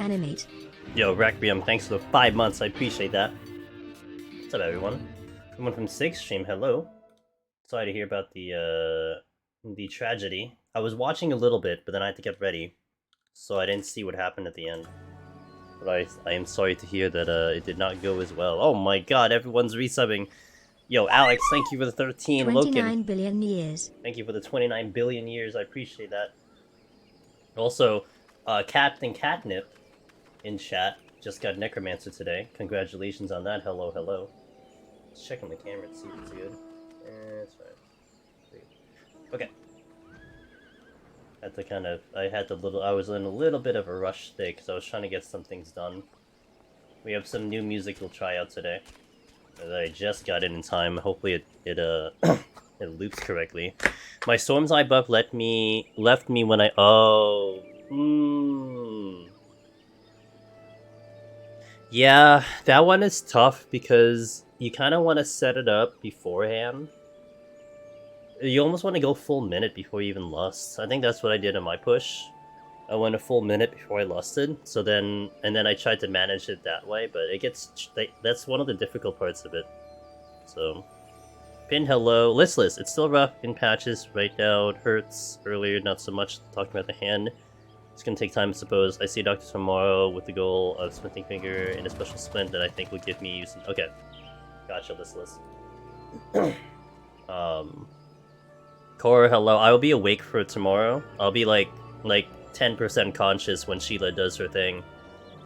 Animate. Yo, Requiem, thanks for the 5 months, I appreciate that. What's up, everyone? Someone from 6 stream, hello. Sorry to hear about the tragedy. I was watching a little bit, but then I had to get ready, so I didn't see what happened at the end. But I am sorry to hear that it did not go as well. Oh my god, everyone's resubbing. Yo, Alex, thank you for the 13. 29 billion years. Thank you for the 29 billion years, I appreciate that. Also, Captain Catnip in chat just got Necromancer today. Congratulations on that. Hello, hello. Just checking the camera to see if it's good. It's fine. Okay. I was in a little bit of a rush today because I was trying to get some things done. We have some new music we'll try out today that I just got in time. Hopefully it loops correctly. My Storm's Eye buff left me when I Yeah, that one is tough because you kind of want to set it up beforehand. You almost want to go full minute before you even lust. I think that's what I did in my push. I went a full minute before I lusted, and then I tried to manage it that way, but it gets... That's one of the difficult parts of it. So... Pin, hello. Listless, it's still rough in patches right now. It hurts. Earlier, not so much. Talking about the hand. It's gonna take time, I suppose. I see a doctor tomorrow with the goal of splinting finger in a special splint that I think will give me some... Okay. Gotcha, Listless. Cora, hello. I will be awake for tomorrow. I'll be like 10% conscious when Sheila does her thing.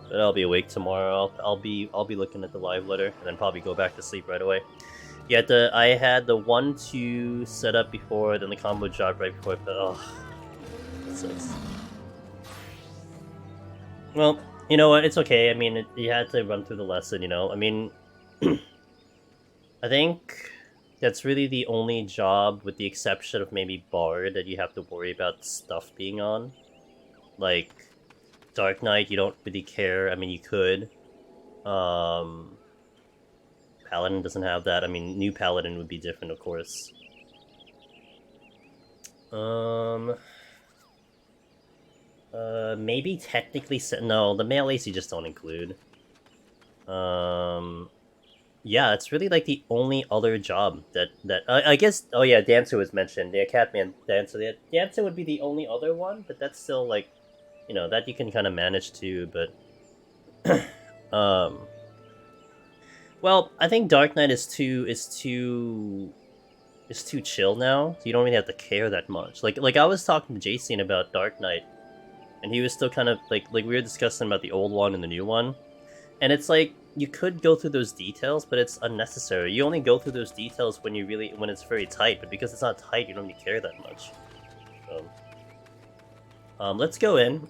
But I'll be awake tomorrow. I'll be looking at the live letter and then probably go back to sleep right away. Yeah, I had the 1-2 set up before, then the combo dropped right before. Oh, that sucks. Well, you know what? It's okay. I mean, you had to run through the lesson. You know. I mean, I think that's really the only job, with the exception of maybe Bard, that you have to worry about stuff being on. Like, Dark Knight, you don't really care. I mean, you could. Paladin doesn't have that. I mean, new Paladin would be different, of course. Maybe technically... No, the melees you just don't include. Yeah, it's really like the only other job that I guess. Oh yeah, Dancer was mentioned. Yeah, Catman Dancer. Dancer would be the only other one, but that's still like, you know, that you can kind of manage too. But well, I think Dark Knight is too chill now. So you don't really have to care that much. Like I was talking to Jason about Dark Knight, and he was still kind of like we were discussing about the old one and the new one, and it's like, you could go through those details, but it's unnecessary. You only go through those details when it's very tight, but because it's not tight, you don't really care that much. So, let's go in,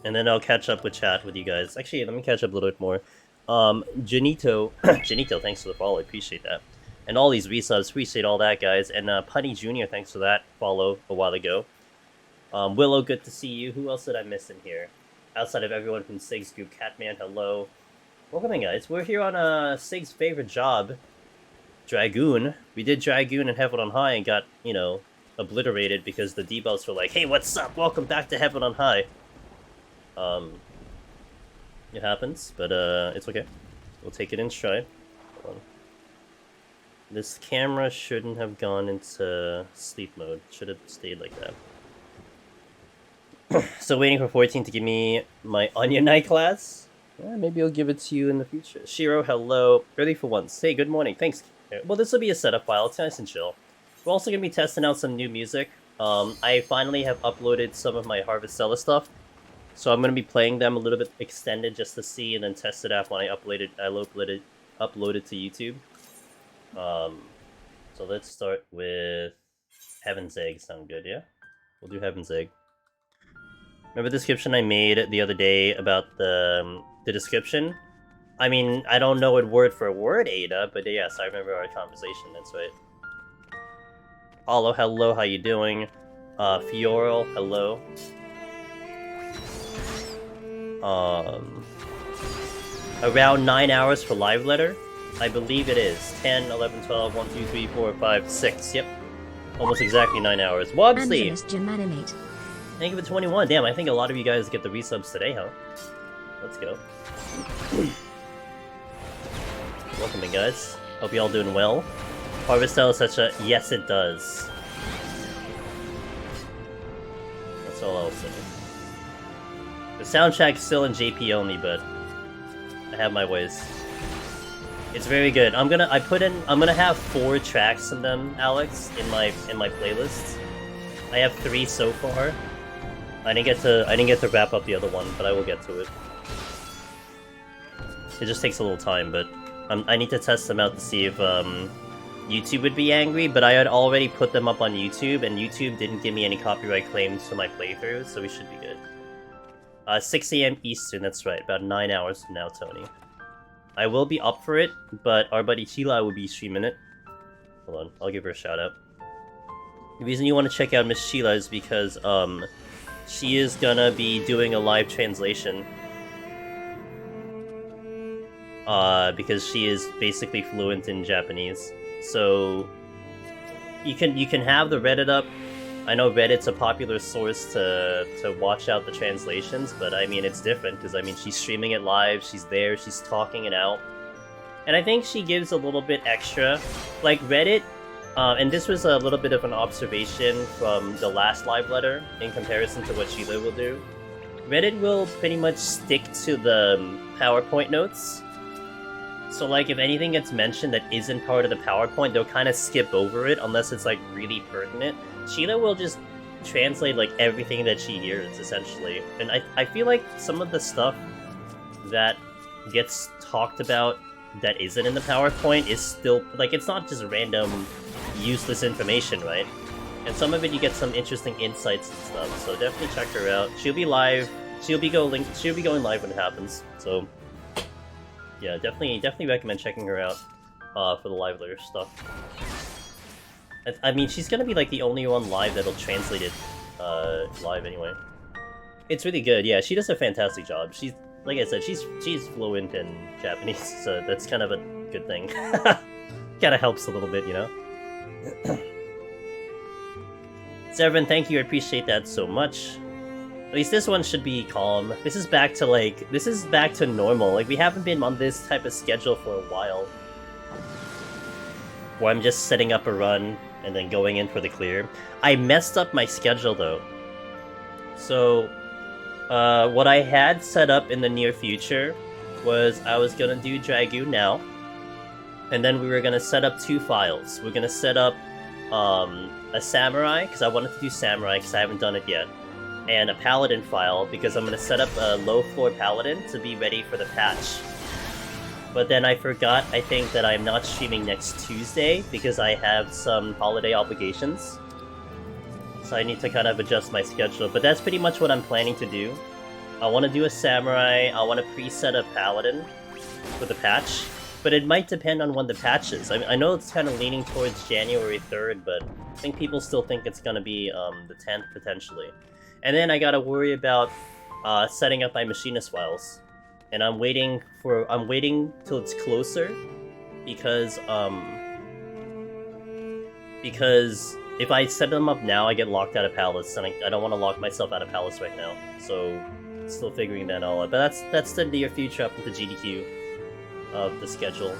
and then I'll catch up with chat with you guys. Actually, let me catch up a little bit more. Janito, Janito, thanks for the follow, I appreciate that. And all these resubs, appreciate all that, guys. And Putty Jr., thanks for that follow a while ago. Willow, good to see you. Who else did I miss in here? Outside of everyone from Sig's group, Catman, hello. Welcome in, guys. We're here on Sig's favorite job, Dragoon. We did Dragoon in Heaven on High and got, you know, obliterated because the debuffs were like, hey, what's up? Welcome back to Heaven on High. It happens, but it's okay. We'll take it in stride. Hold on. This camera shouldn't have gone into sleep mode. Should have stayed like that. Still waiting for 14 to give me my Onion Knight class. Yeah, maybe I'll give it to you in the future. Shiro, hello. Ready for once. Hey, good morning. Thanks. Well, this will be a setup file. It's nice and chill. We're also going to be testing out some new music. I finally have uploaded some of my Harvestella stuff. So I'm going to be playing them a little bit extended just to see and then test it out when I upload it to YouTube. So let's start with Heaven's Egg. Sound good, yeah? We'll do Heaven's Egg. Remember the description I made the other day about the description? I mean, I don't know it word for word, Ada, but yes, I remember our conversation, that's right. Olo, hello, how you doing? Fioral, hello. Around 9 hours for live letter? I believe it is. 10, 11, 12, 1, 2, 3, 4, 5, 6, yep. Almost exactly 9 hours. Wobsley! Thank you for 21. Damn, I think a lot of you guys get the resubs today, huh? Let's go. Welcome in, guys. Hope you all doing well. Harvest Talon is such a... Yes, it does. That's all I'll say. The soundtrack's still in JP only, but I have my ways. It's very good. I'm gonna have 4 tracks in them, Alex, in my playlists. I have 3 so far. I didn't get to wrap up the other one, but I will get to it. It just takes a little time, but I need to test them out to see if YouTube would be angry, but I had already put them up on YouTube, and YouTube didn't give me any copyright claims for my playthrough, so we should be good. 6 AM Eastern, that's right, about 9 hours from now, Tony. I will be up for it, but our buddy Sheila will be streaming it. Hold on, I'll give her a shout out. The reason you want to check out Miss Sheila is because, she is gonna be doing a live translation. Because she is basically fluent in Japanese. So, you can have the Reddit up. I know Reddit's a popular source to watch out the translations, but I mean, it's different, because I mean, she's streaming it live, she's there, she's talking it out. And I think she gives a little bit extra. Like, Reddit, and this was a little bit of an observation from the last live letter, in comparison to what Sheila will do. Reddit will pretty much stick to the PowerPoint notes. So, like, if anything gets mentioned that isn't part of the PowerPoint, they'll kind of skip over it, unless it's, like, really pertinent. Sheila will just translate, like, everything that she hears, essentially. And I feel like some of the stuff that gets talked about that isn't in the PowerPoint is still, like, it's not just random, useless information, right? And some of it you get some interesting insights and stuff, so definitely check her out. She'll be live, she'll be going live when it happens, so... Yeah, definitely recommend checking her out for the live later stuff. I mean, she's gonna be like the only one live that'll translate it live anyway. It's really good. Yeah, she does a fantastic job. She's, like I said, she's fluent in Japanese, so that's kind of a good thing. Kind of helps a little bit, you know. Severin, thank you. I appreciate that so much. At least this one should be calm. This is back to normal. Like, we haven't been on this type of schedule for a while. Where I'm just setting up a run and then going in for the clear. I messed up my schedule though. So, what I had set up in the near future was I was gonna do Dragoon now. And then we were gonna set up 2 files. We're gonna set up a Samurai, because I wanted to do Samurai because I haven't done it yet. And a Paladin file, because I'm going to set up a low-floor Paladin to be ready for the patch. But then I forgot, I think, that I'm not streaming next Tuesday, because I have some holiday obligations. So I need to kind of adjust my schedule, but that's pretty much what I'm planning to do. I want to do a Samurai, I want to preset a Paladin for the patch, but it might depend on when the patch is. I know it's kind of leaning towards January 3rd, but I think people still think it's going to be the 10th, potentially. And then I gotta worry about setting up my machinist files, and I'm waiting till it's closer, because if I set them up now, I get locked out of Palace, and I don't want to lock myself out of Palace right now. So, still figuring that all out. But that's the near future up with the GDQ of the schedule.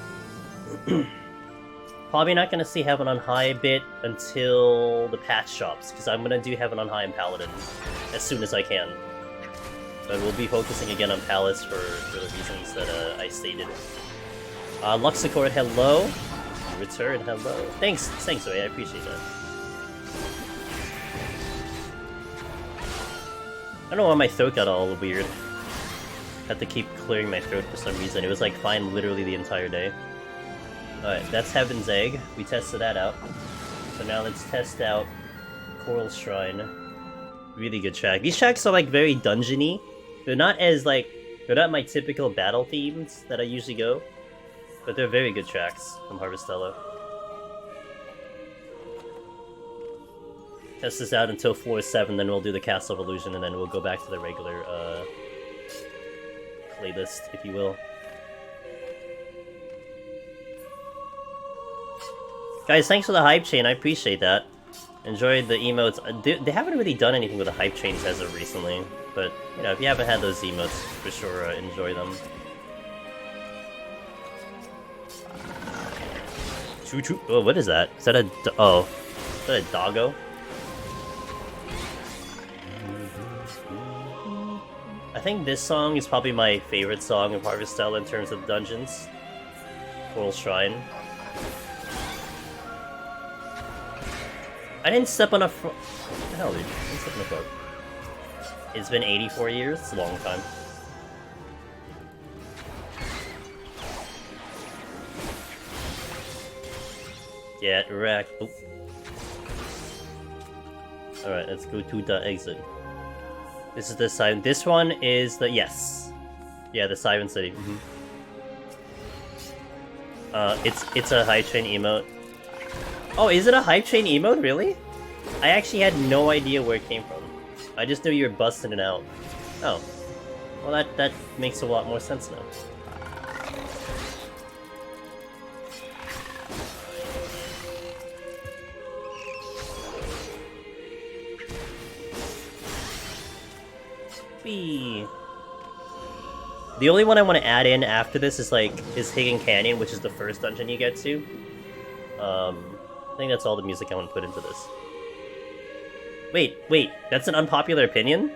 Probably not going to see Heaven on High a bit until the patch drops, because I'm going to do Heaven on High and Paladin as soon as I can. But we'll be focusing again on Palace for the reasons that I stated. Luxicord, hello. Return, hello. Thanks, Ray, I appreciate that. I don't know why my throat got all weird. Had to keep clearing my throat for some reason. It was like fine literally the entire day. Alright, that's Heaven's Egg. We tested that out. So now let's test out Coral Shrine. Really good track. These tracks are like very dungeony. They're not my typical battle themes that I usually go. But they're very good tracks from Harvestella. Test this out until floor 7, then we'll do the Castle of Illusion, and then we'll go back to the regular playlist, if you will. Guys, thanks for the hype chain, I appreciate that. Enjoyed the emotes. They haven't really done anything with the hype chains as of recently. But, you know, if you haven't had those emotes, for sure enjoy them. Choo choo. Oh, what is that? Is that a... Oh. Is that a doggo? I think this song is probably my favorite song of Harvestella in terms of dungeons. Coral Shrine. I didn't step on a frog. What the hell, dude? I didn't step on a frog. It's been 84 years? It's a long time. Get wrecked. Oh. Alright, let's go to the exit. This is the Siren. This one is the... Yes. Yeah, the Siren City. It's a Hype Train emote. Oh, is it a Hype Train emote? Really? I actually had no idea where it came from. I just knew you were busting it out. Oh. Well, that makes a lot more sense now. Whee. The only one I want to add in after this is Hidden Canyon, which is the first dungeon you get to. I think that's all the music I want to put into this. Wait, that's an unpopular opinion?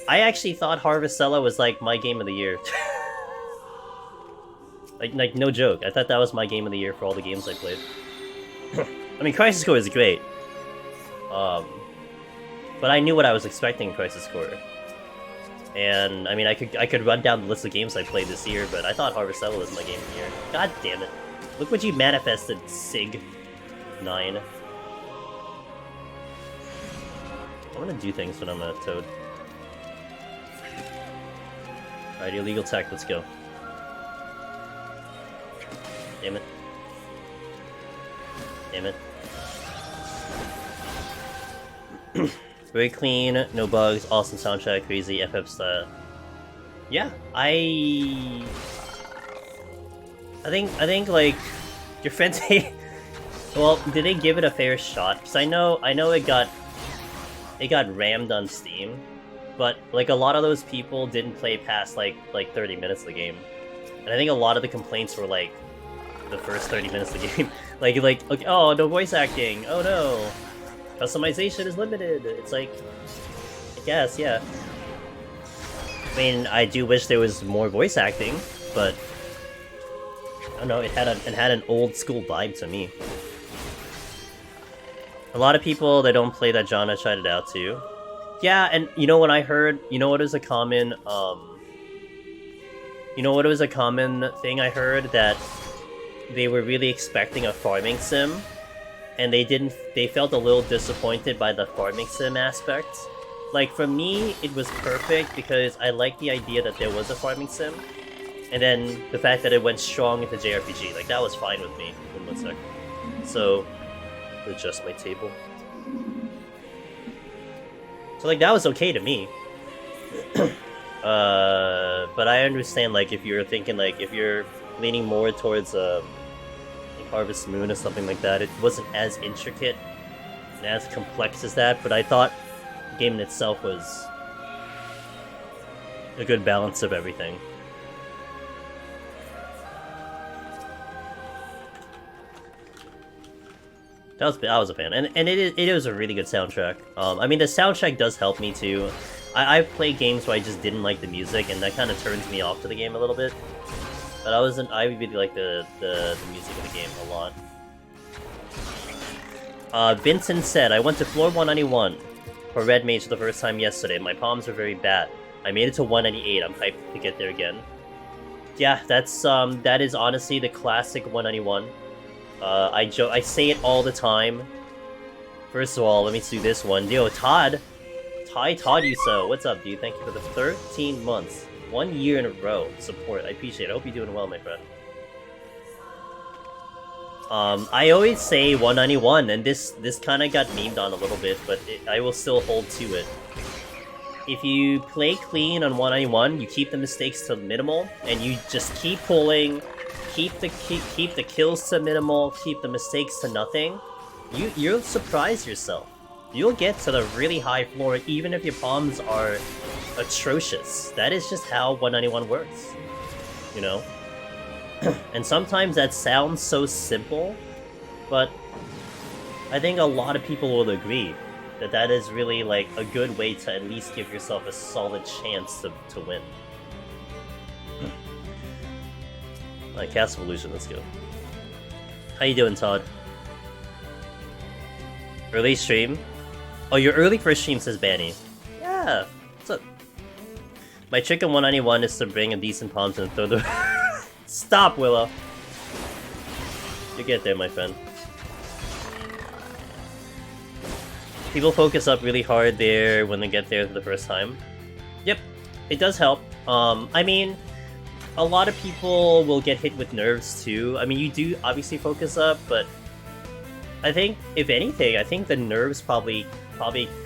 I actually thought Harvestella was like my game of the year. like no joke, I thought that was my game of the year for all the games I played. I mean, Crisis Core is great. But I knew what I was expecting in Crisis Core. And I mean, I could run down the list of games I played this year, but I thought Harvestella was my game of the year. God damn it. Look what you manifested, Sig 9. I want to do things when I'm a Toad. Alright, illegal tech, let's go. Damn it. Damn it. Very clean, no bugs, awesome soundtrack, crazy FF style. Yeah, I think like your friends hate. Well, did they give it a fair shot? Because I know it got rammed on Steam, but like a lot of those people didn't play past like 30 minutes of the game, and I think a lot of the complaints were like the first 30 minutes of the game, like okay, oh, no voice acting, oh no, customization is limited. It's like, I guess, yeah. I mean, I do wish there was more voice acting, but I don't know, it had an old school vibe to me. A lot of people that don't play that genre tried it out too. Yeah, and you know what I heard? You know what is a common thing I heard? That they were really expecting a farming sim, and they felt a little disappointed by the farming sim aspect. Like, for me, it was perfect because I liked the idea that there was a farming sim, and then the fact that it went strong into JRPG, like, that was fine with me. One sec. So, adjust my table. So, like, that was okay to me. But I understand, like, if you're thinking, like, if you're leaning more towards, like, Harvest Moon or something like that, it wasn't as intricate and as complex as that, but I thought the game in itself was a good balance of everything. I was a fan, and it was a really good soundtrack. I mean, the soundtrack does help me too. I've played games where I just didn't like the music, and that kind of turns me off to the game a little bit. But I really like the music of the game a lot. Vincent said, I went to floor 191 for Red Mage for the first time yesterday. My palms are very bad. I made it to 198. I'm hyped to get there again. Yeah, that is honestly the classic 191. I say it all the time. First of all, let me do this one. Yo, Todd you so. What's up, dude? Thank you for the 13 months. 1 year in a row support. I appreciate it. I hope you're doing well, my friend. I always say 191, and this kind of got memed on a little bit, but I will still hold to it. If you play clean on 191, you keep the mistakes to minimal, and you just keep pulling, keep the kills to minimal, keep the mistakes to nothing, you'll surprise yourself. You'll get to the really high floor even if your palms are atrocious. That is just how 191 works, you know? And sometimes that sounds so simple, but I think a lot of people will agree that that is really like a good way to at least give yourself a solid chance to win. Alright, Cast Evolution, let's go. How you doing, Todd? Early stream? Oh, you're early for a stream, says Banny. Yeah, what's up? My trick in 191 is to bring a decent palm and throw the... Stop, Willow! You get there, my friend. People focus up really hard there when they get there for the first time. Yep, it does help. I mean, a lot of people will get hit with nerves too. I mean, you do obviously focus up, but I think, if anything, I think the nerves probably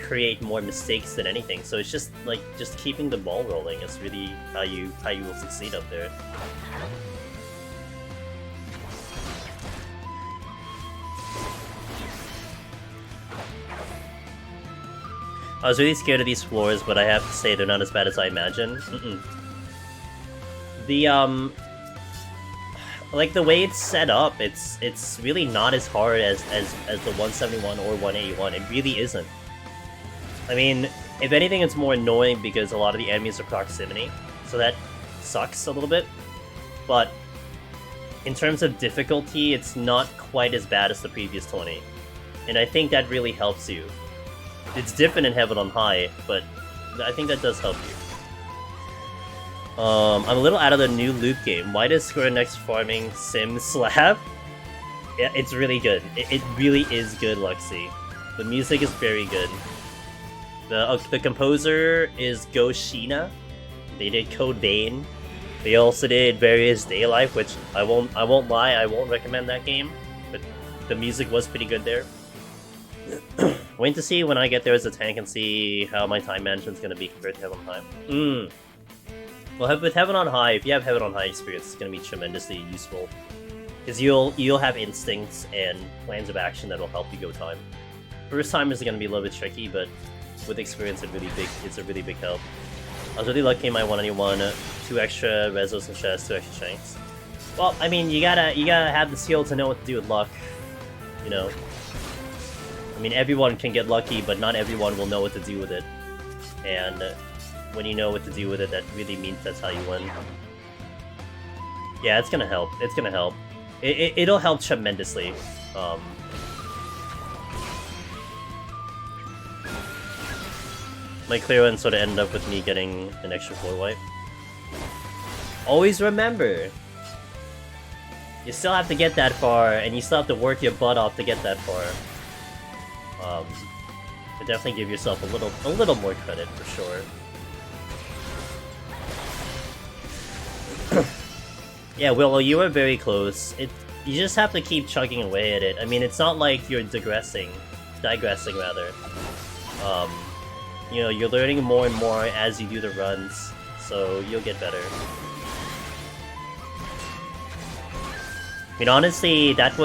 create more mistakes than anything. So it's just like just keeping the ball rolling is really how you will succeed up there. I was really scared of these floors, but I have to say they're not as bad as I imagine. The like the way it's set up, it's really not as hard as the 171 or 181. It really isn't. I mean, if anything, it's more annoying because a lot of the enemies are proximity, so that sucks a little bit. But in terms of difficulty, it's not quite as bad as the previous 20, and I think that really helps you. It's different in Heaven on High, but I think that does help you. I'm a little out of the new loot game. Why does Square Enix farming sim slap? Yeah, it's really good. It really is good, Luxy. The music is very good. The composer is Goshina. They did Code Vein. They also did Various Daylife, which I won't lie, I won't recommend that game, but the music was pretty good there. Wait to see when I get there as a tank and see how my time management's gonna be compared to Heaven on High. Well, with Heaven on High, if you have Heaven on High experience, it's gonna be tremendously useful. Because you'll have instincts and plans of action that'll help you go time. First time is gonna be a little bit tricky, but with experience, it's a really big help. I was really lucky in my 191, 2 extra Rezos and Chests, 2 extra Shanks. Well, I mean, you gotta have the skill to know what to do with luck, you know. I mean, everyone can get lucky, but not everyone will know what to do with it. And when you know what to do with it, that really means that's how you win. Yeah, it's gonna help. It's gonna help. It'll help tremendously. My clear one sort of ended up with me getting an extra floor wipe. Always remember, you still have to get that far, and you still have to work your butt off to get that far. But definitely give yourself a little more credit for sure. Yeah, Willow, you were very close. You just have to keep chugging away at it. I mean, it's not like you're digressing rather. You know, you're learning more and more as you do the runs, so you'll get better. I mean, honestly, that's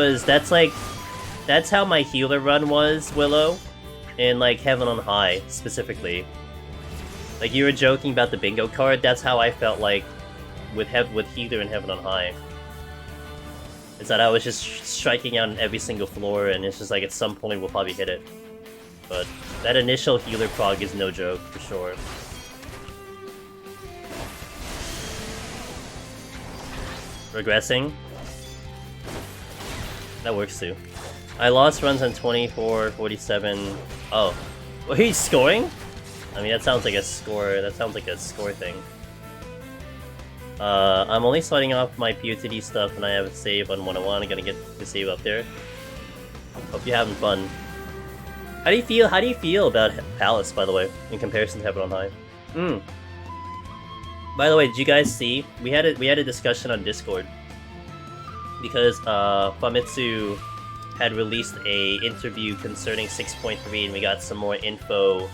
how my healer run was, Willow, in like Heaven on High specifically. Like you were joking about the bingo card, that's how I felt like with healer in Heaven on High. Is that I was just striking out on every single floor, and it's just like at some point we'll probably hit it. But that initial healer prog is no joke for sure. Regressing? That works too. I lost runs on 24, 47. Oh. Well, he's scoring? I mean, that sounds like a score. That sounds like a score thing. I'm only starting off my PoTD stuff and I have a save on 101. I'm gonna get the save up there. Hope you're having fun. How do you feel about Palace, by the way, in comparison to Heaven on High? By the way, did you guys see? We had a discussion on Discord. Because Famitsu had released a interview concerning 6.3 and we got some more info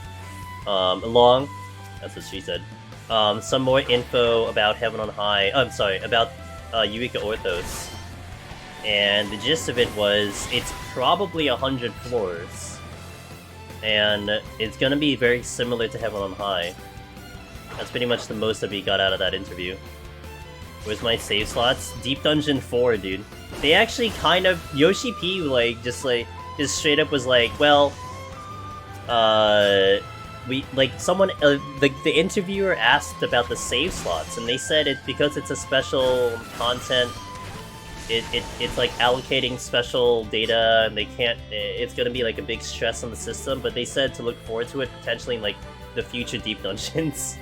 along. That's what she said. Some more info about Heaven on High. I'm sorry, about Eureka Orthos. And the gist of it was, it's probably 100 floors. And it's gonna be very similar to Heaven on High. That's pretty much the most that we got out of that interview. Where's my save slots? Deep Dungeon 4, dude. They actually kind of... Yoshi P, just straight up was like, well... someone... the interviewer asked about the save slots, and they said it's because it's a special content... It's like allocating special data, and they can't... It's gonna be like a big stress on the system, but they said to look forward to it potentially in like the future Deep Dungeons.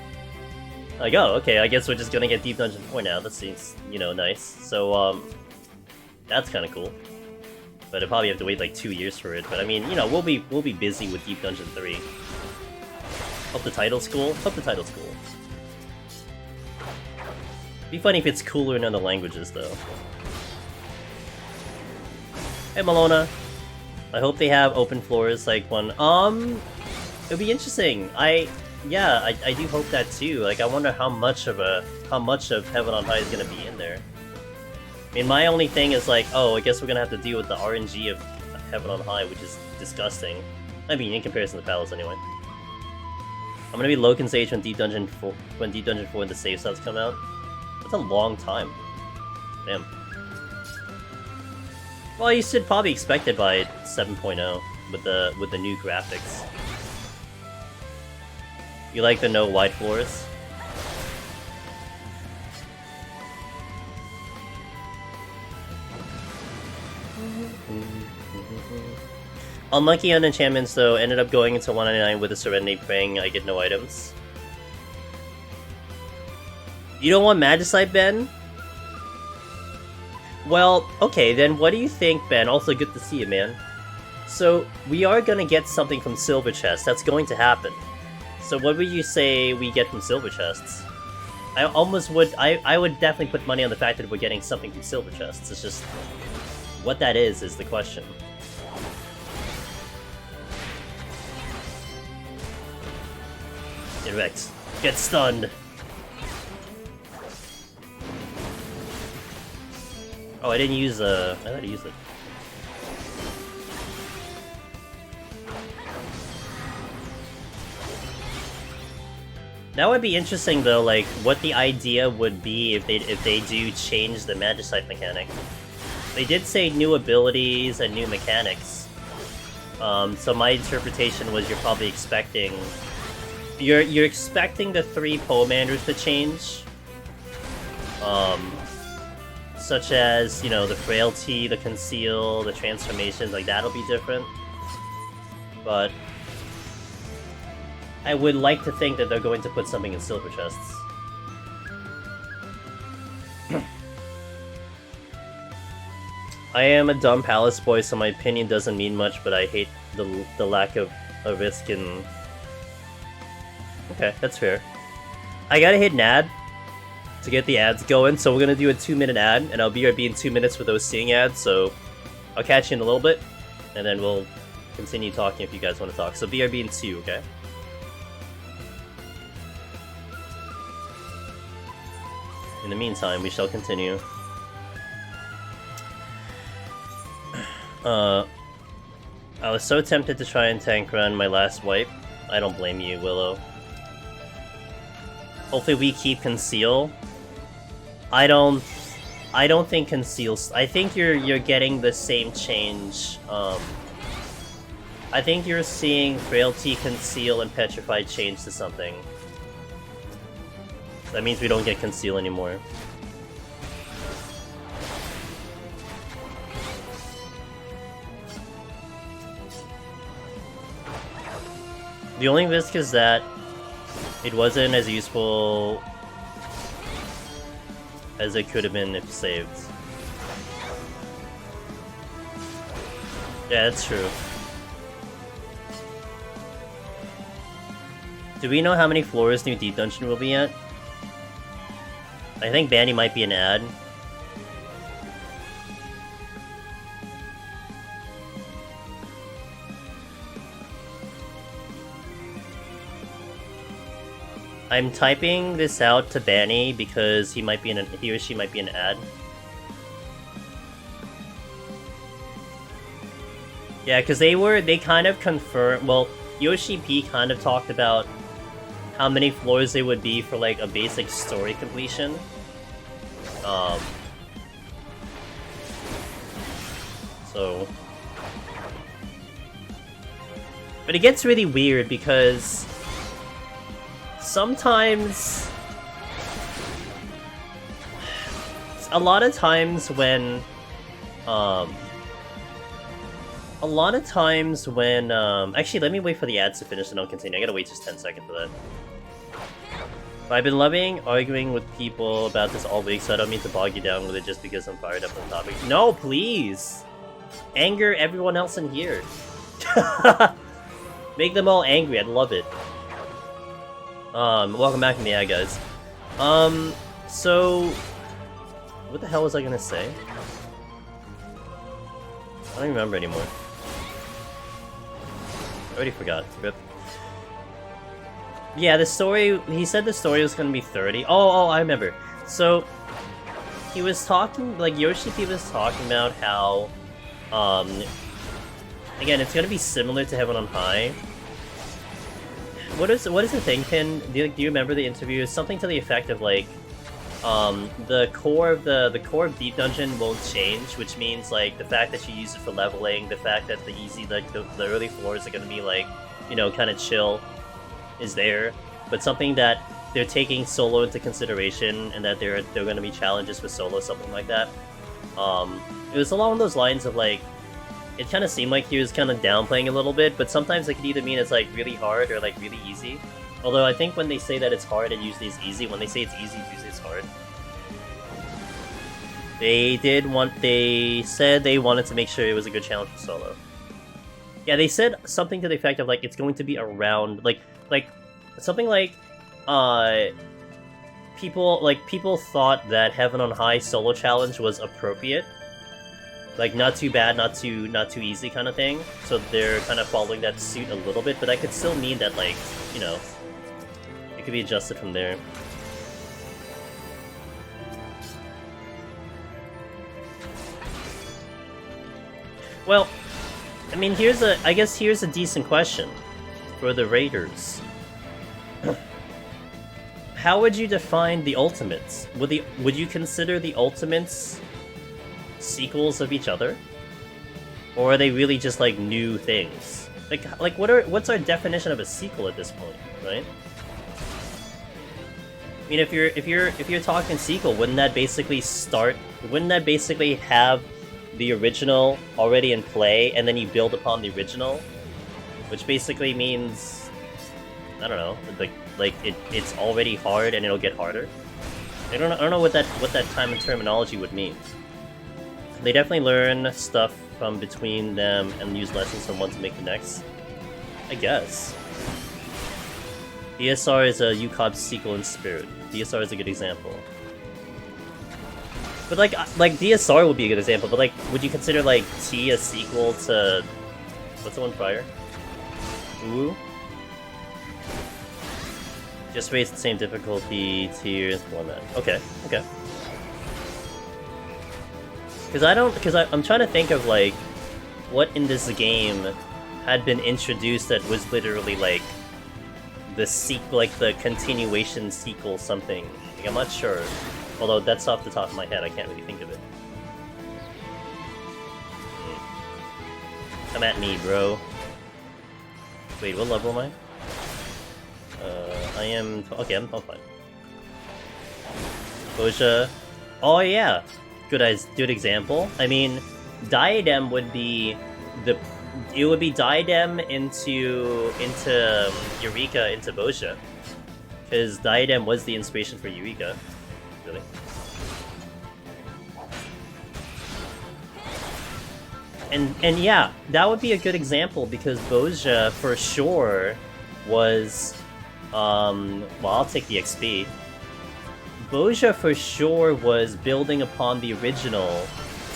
Like, oh, okay, I guess we're just gonna get Deep Dungeon 4 now. That seems, nice. So, that's kind of cool. But I'll probably have to wait like 2 years for it. But I mean, we'll be busy with Deep Dungeon 3. Hope the title's cool. Hope the title's cool. Be funny if it's cooler in other languages, though. Hey, Malona. I hope they have open floors like one. It'll be interesting. I do hope that too. Like, I wonder how much of Heaven on High is gonna be in there. I mean, my only thing is like, oh, I guess we're gonna have to deal with the RNG of Heaven on High, which is disgusting. I mean, in comparison to Palace, anyway. I'm gonna be Loken's age when Deep Dungeon 4 and the save slots come out. That's a long time. Damn. Well, you should probably expect it by 7.0 with the new graphics. You like the no wide floors? Unlucky on enchantments though, ended up going into 199 with a Serenity praying I get no items. You don't want Magicite, Ben? Well, okay, then what do you think, Ben? Also good to see you, man. So, we are gonna get something from Silver Chest, that's going to happen. So what would you say we get from Silver Chests? I would definitely put money on the fact that we're getting something from Silver Chests. It's just... what that is the question. Get wrecked. Get stunned! Oh, I didn't use I thought I used it. That would be interesting though, like what the idea would be if they do change the Magicite mechanic. They did say new abilities and new mechanics. So my interpretation was you're probably expecting you're expecting the 3 Pomanders to change. Such as, the frailty, the conceal, the transformations, like that'll be different. But I would like to think that they're going to put something in Silver Chests. I am a dumb Palace boy, so my opinion doesn't mean much, but I hate the lack of a risk in... Okay, that's fair. I gotta hit an ad to get the ads going, so we're gonna do a 2-minute ad, and I'll BRB in 2 minutes with those seeing ads, so I'll catch you in a little bit, and then we'll continue talking if you guys want to talk. So BRB in 2, okay? In the meantime, we shall continue. I was so tempted to try and tank run my last wipe. I don't blame you, Willow. Hopefully we keep Conceal. I don't think Conceal's... I think you're getting the same change. I think you're seeing Frailty, Conceal, and Petrified change to something. That means we don't get Conceal anymore. The only risk is that it wasn't as useful as it could have been if saved. Yeah, that's true. Do we know how many floors New Deep Dungeon will be at? I think Banny might be an ad. I'm typing this out to Banny because he or she might be an ad. Yeah, because they kind of confirmed. Well, Yoshi P kind of talked about how many floors they would be for like a basic story completion. So, but it gets really weird because sometimes, a lot of times when actually, let me wait for the ads to finish and I'll continue. I gotta wait just 10 seconds for that. I've been loving arguing with people about this all week, so I don't mean to bog you down with it just because I'm fired up on the topic. No, please! Anger everyone else in here. Make them all angry, I'd love it. Welcome back to the ad, guys. So... what the hell was I gonna say? I don't remember anymore. I already forgot. Rip. Yeah, the story... he said the story was gonna be 30. Oh, I remember. So, he was talking... like, Yoshi was talking about how... again, it's gonna be similar to Heaven on High. What is the thing, Pin? Do you remember the interview? Something to the effect of, like... the core of Deep Dungeon won't change, which means like the fact that you use it for leveling, the fact that the early floors are gonna be like, you know, kind of chill, is there. But something that they're taking solo into consideration, and that they're gonna be challenges with solo, something like that. It was along those lines of like, it kind of seemed like he was kind of downplaying a little bit, but sometimes it could either mean it's like really hard or like really easy. Although I think when they say that it's hard, it usually is easy. When they say it's easy, usually it's hard. They said they wanted to make sure it was a good challenge for solo. Yeah, they said something to the effect of like it's going to be around like something like people thought that Heaven on High solo challenge was appropriate. Like not too bad, not too easy kind of thing. So they're kind of following that suit a little bit, but that could still mean that like, you know, it could be adjusted from there. Well, I mean, I guess here's a decent question for the Raiders. How would you define the Ultimates? Would you consider the Ultimates sequels of each other? Or are they really just like new things? Like what's our definition of a sequel at this point, right? I mean, if you're talking sequel, wouldn't that basically have the original already in play, and then you build upon the original, which basically means, I don't know, like it's already hard and it'll get harder. I don't know what that time and terminology would mean. They definitely learn stuff from between them and use lessons from one to make the next, I guess. DSR is a UCOB sequel in spirit. DSR is a good example. But like DSR would be a good example, but like, would you consider like T a sequel to... what's the one prior? Ooh? Just raise the same difficulty, tiers, format. Okay. Because I'm trying to think of like, what in this game had been introduced that was literally like the sequel, like the continuation sequel something. Like, I'm not sure. Although that's off the top of my head, I can't really think of it. Come at me, bro. Wait, what level am I? I am... okay, I'm fine. Boja. Oh yeah! Good example. I mean, Diadem would be the... it would be Diadem into Eureka, into Boja. Because Diadem was the inspiration for Eureka. Really. And yeah, that would be a good example, because Boja for sure was... well, I'll take the XP. Boja for sure was building upon the original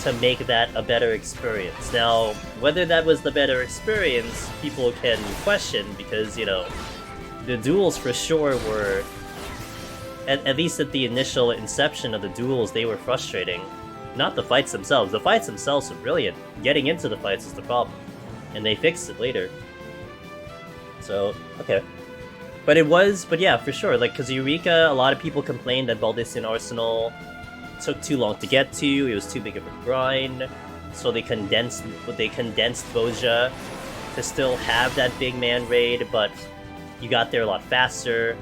to make that a better experience. Now, whether that was the better experience, people can question, because, you know, the duels for sure were... At least at the initial inception of the duels, they were frustrating. Not the fights themselves. The fights themselves are brilliant. Getting into the fights is the problem. And they fixed it later. So, okay. But yeah, for sure. Like, because Eureka, a lot of people complained that Baldesion Arsenal took too long to get to. It was too big of a grind, so they condensed Boja to still have that big man raid, but you got there a lot faster.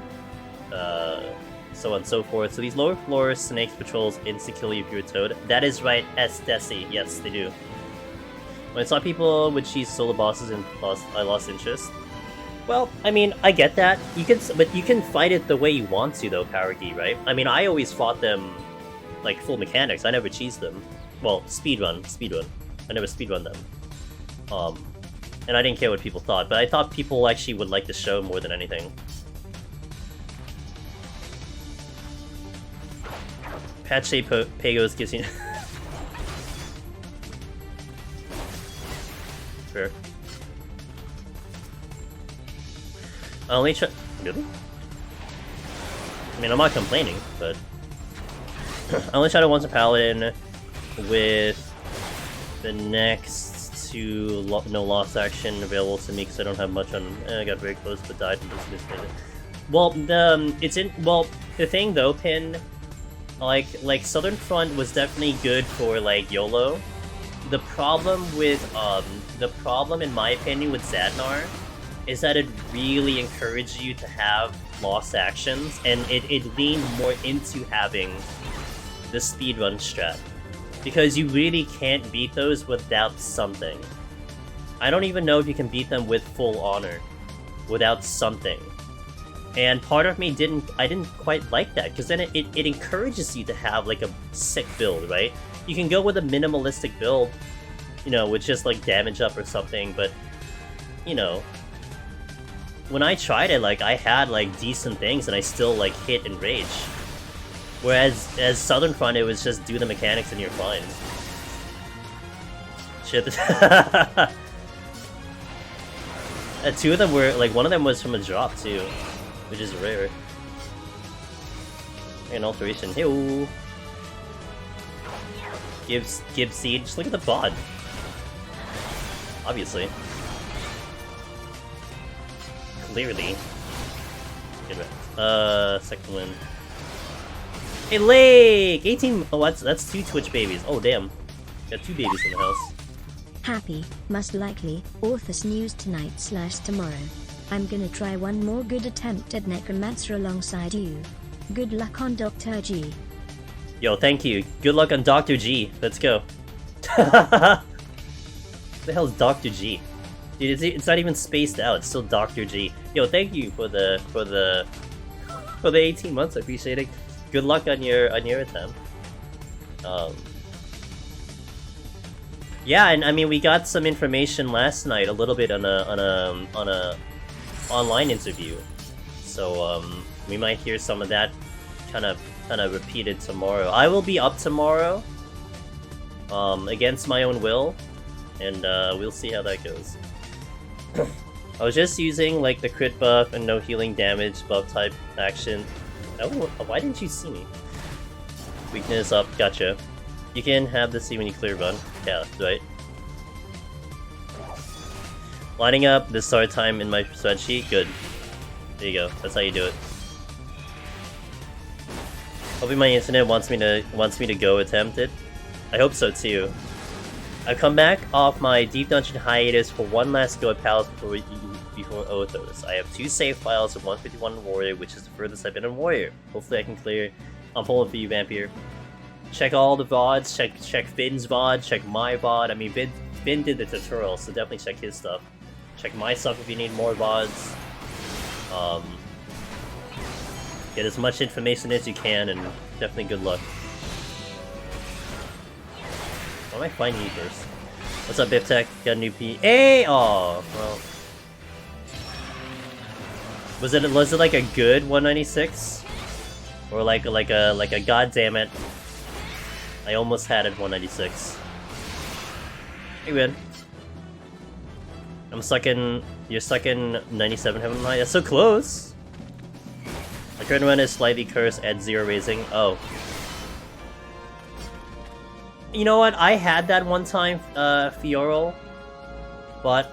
So on and so forth. So these lower floor Snakes patrols insta-kill you if you're a Toad. That is right, S. Desi. Yes, they do. When I saw people would cheese solo bosses and I lost interest. Well, I mean, I get that. But you can fight it the way you want to, though, Powergi, right? I mean, I always fought them like full mechanics. I never cheesed them. Well, speedrun. I never speedrun them. And I didn't care what people thought, but I thought people actually would like the show more than anything. Patch A Pagos gives you... Fair. I only try... Really? I mean, I'm not complaining, but... I only tried it once a Paladin with the next two no loss action available to me because I don't have much on... I got very close but died and just missed it. Well, the thing though, Pin... Like Southern Front was definitely good for like YOLO. The problem in my opinion with Zadnar is that it really encouraged you to have lost actions, and it leaned more into having the speedrun strat. Because you really can't beat those without something. I don't even know if you can beat them with full honor without something. And part of me I didn't quite like that, because then it encourages you to have like a sick build, right? You can go with a minimalistic build, you know, with just like damage up or something, but, you know, when I tried it, like, I had like decent things and I still like hit and rage. Whereas as Southern Front, it was just do the mechanics and you're fine. Shit. Two of them were, like, one of them was from a drop too, which is rare. An alteration. Hey-oh. Give siege. Look at the bod. Obviously. Clearly. Second win. Hey, Lake! 18. Oh, that's 2 Twitch babies. Oh, damn. Got 2 babies in the house. Happy, most likely, Orthus news tonight/tomorrow. I'm gonna try one more good attempt at Necromancer alongside you. Good luck on Dr. G. Yo, thank you. Good luck on Dr. G. Let's go. What the hell is Dr. G? Dude, it's not even spaced out. It's still Dr. G. Yo, thank you for the 18 months. I appreciate it. Good luck on your attempt. Yeah, and I mean, we got some information last night, a little bit on a online interview. So we might hear some of that kind of repeated tomorrow. I will be up tomorrow, against my own will, and we'll see how that goes. I was just using like the crit buff and no healing damage buff type action. Why didn't you see me? Weakness up, gotcha. You can have the C when you clear run. Yeah, right. Lining up the start time in my spreadsheet. Good. There you go. That's how you do it. Hoping my internet wants me to go attempt it. I hope so too. I've come back off my Deep Dungeon hiatus for one last go at Palace before Othos. I have 2 save files of 151 in Warrior, which is the furthest I've been in Warrior. Hopefully I can clear. I'm pulling for you, Vampire. Check all the VODs, check Vin's VOD, check my VOD. I mean, Vin did the tutorial, so definitely check his stuff. Check my stuff if you need more VODs. Get as much information as you can, and definitely good luck. Why am I finding you first? What's up, BipTech? Got a new P. Hey! Aw, well. Was it like a good 196? Or like a goddammit, I almost had it 196. Hey, man. You're stuck in 97 Heaven High? That's so close! My current run is slightly cursed at 0 raising. Oh. You know what? I had that one time, Fioral. But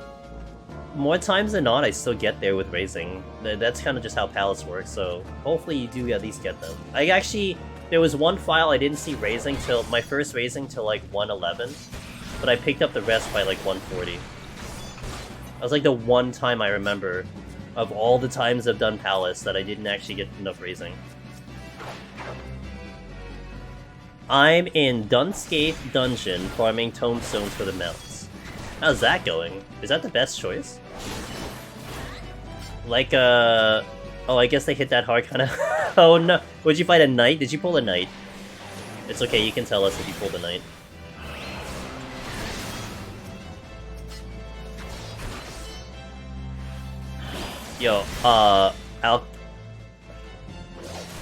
more times than not, I still get there with raising. That's kind of just how Palace works, so hopefully you do at least get them. I actually, there was one file I didn't see raising till, my first raising till like 111, but I picked up the rest by like 140. That was like the one time I remember of all the times I've done Palace that I didn't actually get enough raising. I'm in Dunscape Dungeon farming tomestones for the mounts. How's that going? Is that the best choice? Like, oh, I guess they hit that hard kinda. Oh no! Would you fight a knight? Did you pull a knight? It's okay, you can tell us if you pulled a knight. Yo,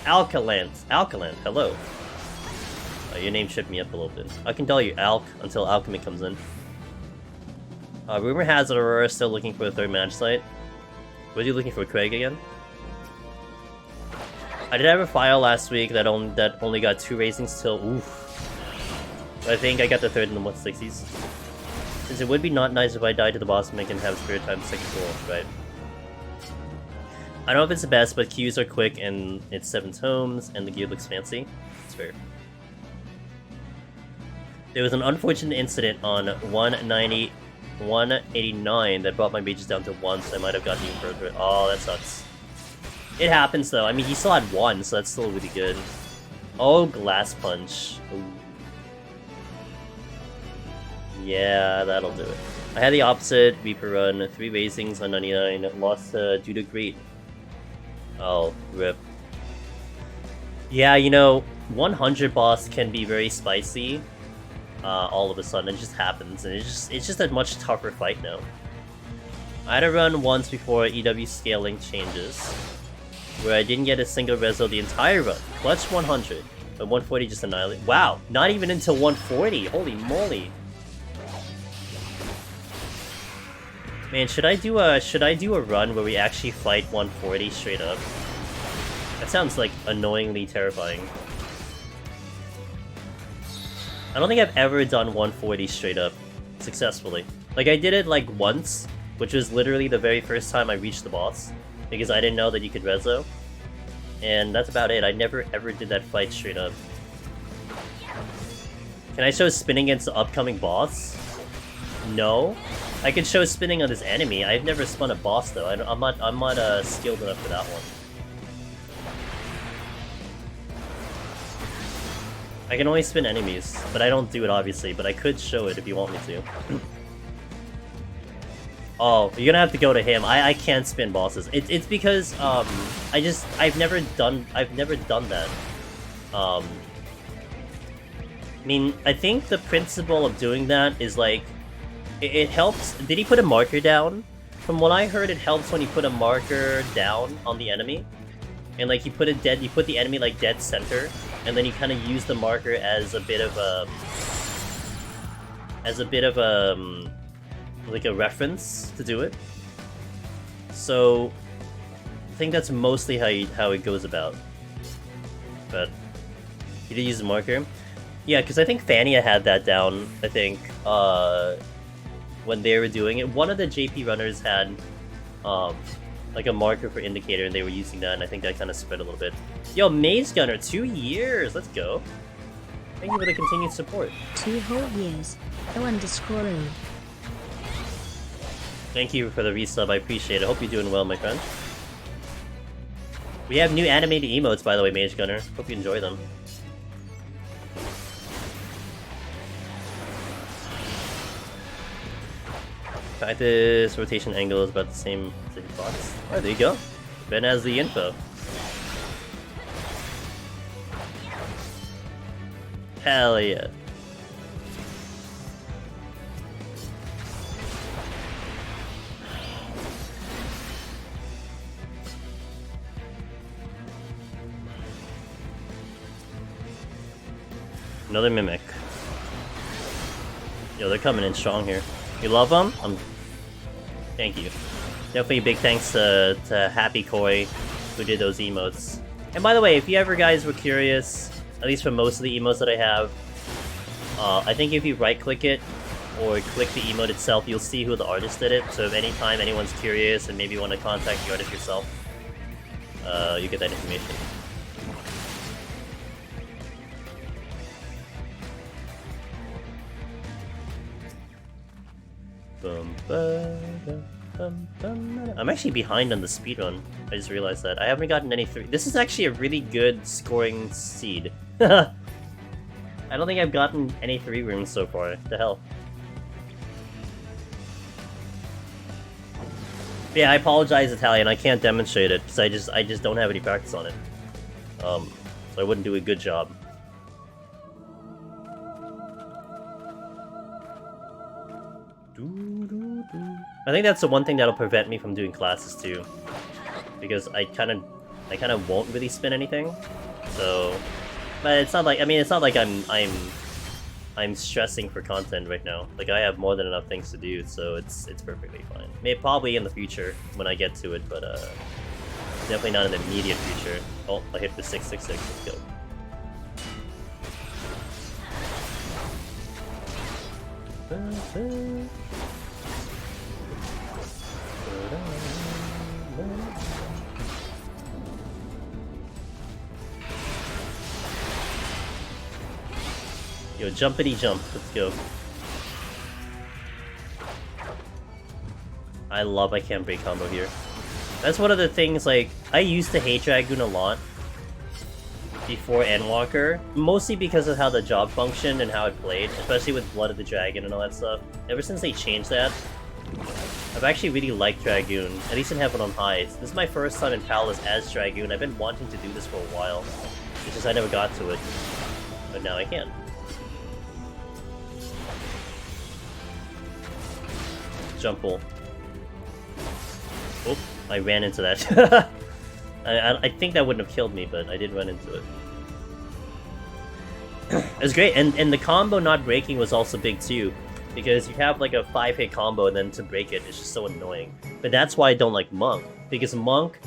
Alkalant, hello. Your name shook me up a little bit. I can tell you Alk until Alchemy comes in. Rumor has it Aurora's still looking for a third match site. Was you looking for Craig again? I did have a file last week that only got 2 raisings till oof. I think I got the third in the 160s. Since it would be not nice if I died to the boss and I can have spirit time second goal, right? I don't know if it's the best, but Qs are quick and it's 7 tomes and the gear looks fancy. It's fair. There was an unfortunate incident on 189 that brought my mages down to 1, so I might have gotten you further. Oh, that sucks. It happens though. I mean, he still had 1, so that's still really good. Oh, Glass Punch. Ooh. Yeah, that'll do it. I had the opposite Reaper run, 3 raisings on 99, lost due to greed. Oh, rip. Yeah, you know, 100 boss can be very spicy. All of a sudden, it just happens, and it's just a much tougher fight now. I had a run once before EW scaling changes, where I didn't get a single reso the entire run. Clutch 100, but 140 just annihilated. Wow, not even until 140. Holy moly! Man, should I do a run where we actually fight 140 straight up? That sounds like annoyingly terrifying. I don't think I've ever done 140 straight up successfully. Like, I did it like once, which was literally the very first time I reached the boss, because I didn't know that you could reso. And that's about it. I never ever did that fight straight up. Can I show spinning against the upcoming boss? No. I can show spinning on this enemy. I've never spun a boss though. I'm not skilled enough for that one. I can only spin enemies, but I don't do it obviously, but I could show it if you want me to. Oh, you're gonna have to go to him. I can't spin bosses. It's because I've never done that. I mean, I think the principle of doing that is like it helps. Did he put a marker down? From what I heard, it helps when you put a marker down on the enemy. And like you put the enemy like dead center, and then you kind of use the marker as a bit of a like a reference to do it. So I think that's mostly how it goes about. But you did use a marker, yeah, because I think Fania had that down. I think when they were doing it, one of the JP runners had like a marker for indicator, and they were using that, and I think that kind of spread a little bit. Yo, Maze Gunner, 2 years! Let's go! Thank you for the continued support. 2 whole years. O_O. Thank you for the resub, I appreciate it. Hope you're doing well, my friend. We have new animated emotes, by the way, Mage Gunner. Hope you enjoy them. Practice rotation angle is about the same as the box. Oh, there you go. Ben has the info. Hell yeah. Another Mimic. Yo, they're coming in strong here. You love them? Thank you. Definitely a big thanks to Happy Koi, who did those emotes. And by the way, if you ever guys were curious, at least for most of the emotes that I have, I think if you right-click it, or click the emote itself, you'll see who the artist did it. So if anytime anyone's curious and maybe want to contact the artist yourself, you get that information. I'm actually behind on the speedrun. I just realized that. I haven't gotten any 3. This is actually a really good scoring seed. I don't think I've gotten any 3 rooms so far. The hell. Yeah, I apologize, Italian. I can't demonstrate it because I just don't have any practice on it. So I wouldn't do a good job. I think that's the one thing that'll prevent me from doing classes too, because I kind of won't really spin anything. So, but it's not like I'm stressing for content right now. Like I have more than enough things to do, so it's perfectly fine. Maybe probably in the future when I get to it, but definitely not in the immediate future. Oh, I hit the 666. Let's go. Yo, jumpity jump, let's go. I love I can't break combo here. That's one of the things, like, I used to hate Dragoon a lot before Endwalker, mostly because of how the job functioned and how it played, especially with Blood of the Dragon and all that stuff. Ever since they changed that, I've actually really liked Dragoon, at least in Heaven on High. This is my first time in Palace as Dragoon. I've been wanting to do this for a while, it's just I never got to it, but now I can. Jump pull. Oh, I ran into that. I think that wouldn't have killed me, but I did run into it. It was great, and the combo not breaking was also big too, because you have like a 5-hit combo and then to break it, it's just so annoying. But that's why I don't like Monk, because Monk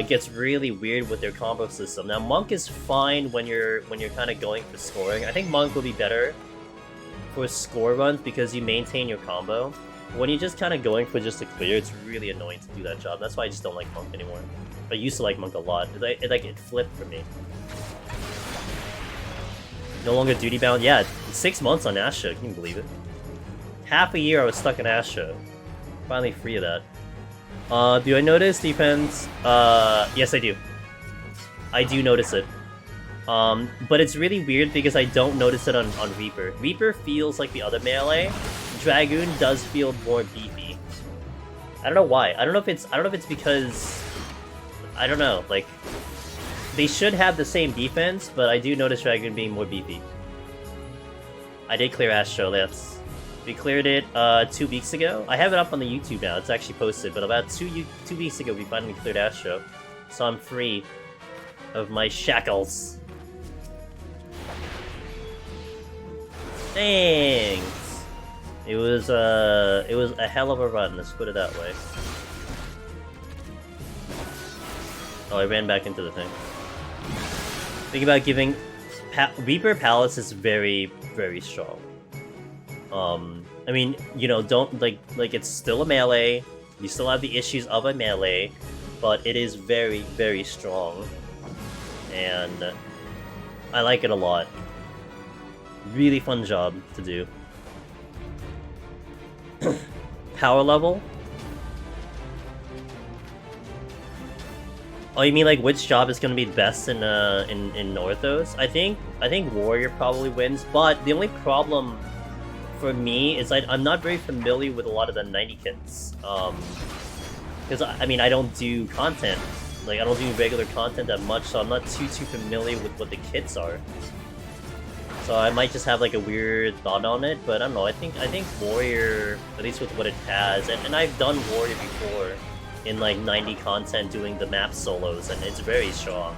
gets really weird with their combo system. Now Monk is fine when you're kind of going for scoring. I think Monk will be better for score runs because you maintain your combo. When you're just kind of going for just a clear, it's really annoying to do that job. That's why I just don't like Monk anymore. I used to like Monk a lot. It flipped for me. No longer duty bound. Yeah, 6 months on Astra. Can you believe it? Half a year I was stuck in Astra. Finally free of that. Do I notice defense? Yes I do. I do notice it. But it's really weird because I don't notice it on Reaper. Reaper feels like the other melee. Dragoon does feel more beefy. I don't know why. I don't know if it's because I don't know, like they should have the same defense, but I do notice Dragoon being more beefy. I did clear Astro, yes. We cleared it 2 weeks ago. I have it up on the YouTube now, it's actually posted, but about 2 weeks ago we finally cleared Astro. So I'm free of my shackles. Thanks! It was a hell of a run, let's put it that way. Oh, I ran back into the thing. Think about giving... Reaper Palace is very, very strong. I mean, you know, don't, like it's still a melee, you still have the issues of a melee, but it is very, very strong. And I like it a lot. Really fun job to do. Power level? Oh, you mean like which job is gonna be best in Northos? I think Warrior probably wins, but the only problem for me is I'm not very familiar with a lot of the 90 kits. Because I mean I don't do content, like I don't do regular content that much, so I'm not too familiar with what the kits are. So I might just have like a weird thought on it, but I don't know. I think Warrior, at least with what it has, and I've done Warrior before in like 90 content doing the map solos, and it's very strong.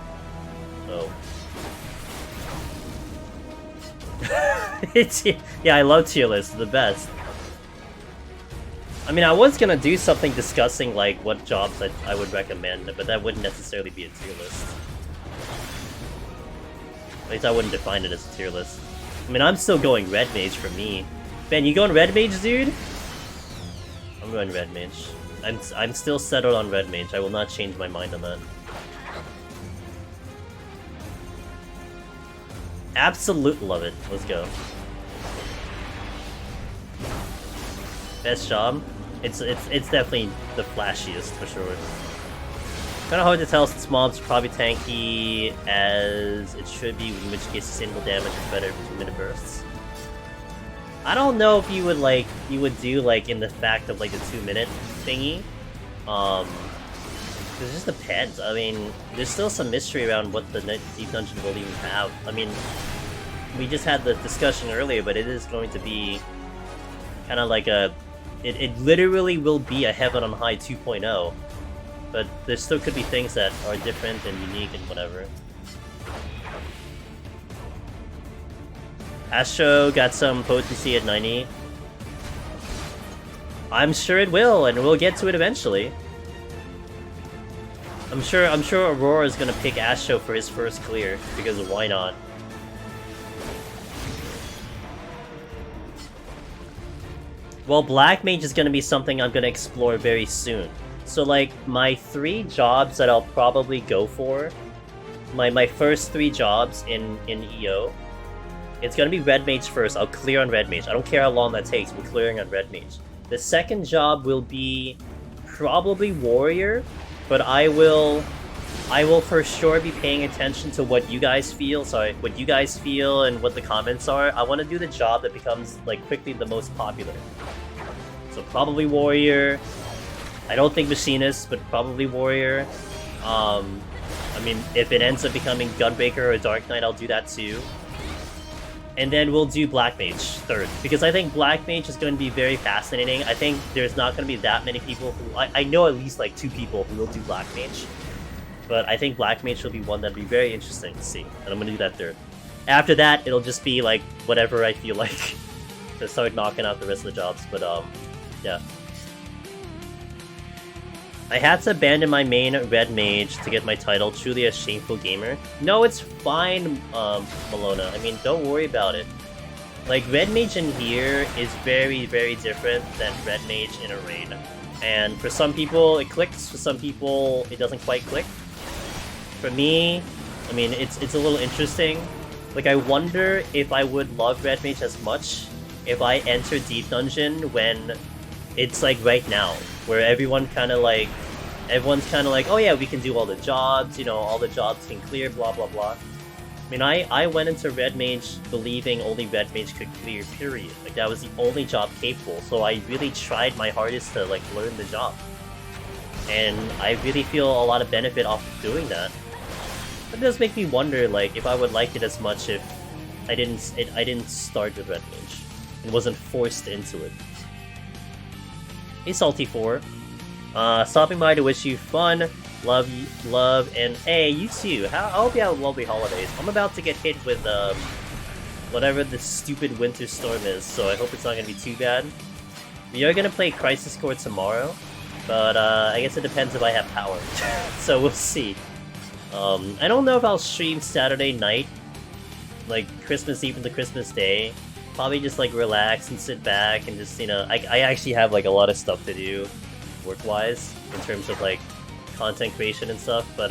So yeah, I love tier lists, the best. I mean, I was gonna do something discussing like what jobs I would recommend, but that wouldn't necessarily be a tier list. At least I wouldn't define it as a tier list. I mean, I'm still going Red Mage for me. Ben, you going red mage, dude? I'm going red mage. I'm still settled on red mage. I will not change my mind on that. Absolute love it. Let's go. Best job? It's definitely the flashiest for sure. Kind of hard to tell since mobs are probably tanky as it should be, in which case sustainable damage is better for 2-minute bursts. I don't know if you would do like in the fact of like the 2-minute thingy. It just depends. I mean, there's still some mystery around what the deep dungeon will even have. I mean, we just had the discussion earlier, but it is going to be kind of like a... It literally will be a Heaven on High 2.0, but there still could be things that are different and unique and whatever. Astro got some potency at 90. I'm sure it will, and we'll get to it eventually. I'm sure Aurora is gonna pick Astro for his first clear, because why not? Well, Black Mage is gonna be something I'm gonna explore very soon. So like, my 3 jobs that I'll probably go for, my first 3 jobs in EO, it's gonna be Red Mage first. I'll clear on Red Mage. I don't care how long that takes, we're clearing on Red Mage. The second job will be probably Warrior, but I will for sure be paying attention to what you guys feel, and what the comments are. I want to do the job that becomes, like, quickly the most popular. So probably Warrior. I don't think Machinist, but probably Warrior. I mean, if it ends up becoming Gunbreaker or Dark Knight, I'll do that too. And then we'll do Black Mage third, because I think Black Mage is going to be very fascinating. I think there's not going to be that many people who... I know at least like 2 people who will do Black Mage. But I think Black Mage will be one that'd be very interesting to see, and I'm going to do that third. After that, it'll just be like whatever I feel like to start knocking out the rest of the jobs, but yeah. I had to abandon my main Red Mage to get my title, truly a shameful gamer. No, it's fine, Malona. I mean, don't worry about it. Like, Red Mage in here is very, very different than Red Mage in a raid. And for some people, it clicks. For some people, it doesn't quite click. For me, I mean, it's a little interesting. Like, I wonder if I would love Red Mage as much if I enter Deep Dungeon when it's like right now, where everyone's kind of like, oh yeah, we can do all the jobs, you know, all the jobs can clear, blah blah blah. I mean, I went into Red Mage believing only Red Mage could clear, period. Like, that was the only job capable, so I really tried my hardest to, like, learn the job. And I really feel a lot of benefit off of doing that. It does make me wonder, like, if I would like it as much if I didn't start with Red Mage and wasn't forced into it. Hey, Salty4. Stopping by to wish you fun, love, and hey, you too. I hope you have lovely holidays. I'm about to get hit with whatever the stupid winter storm is, so I hope it's not going to be too bad. We are going to play Crisis Core tomorrow, but I guess it depends if I have power. So we'll see. I don't know if I'll stream Saturday night, like Christmas Eve into Christmas Day. Probably just like relax and sit back and just, you know, I actually have like a lot of stuff to do work-wise in terms of like content creation and stuff, but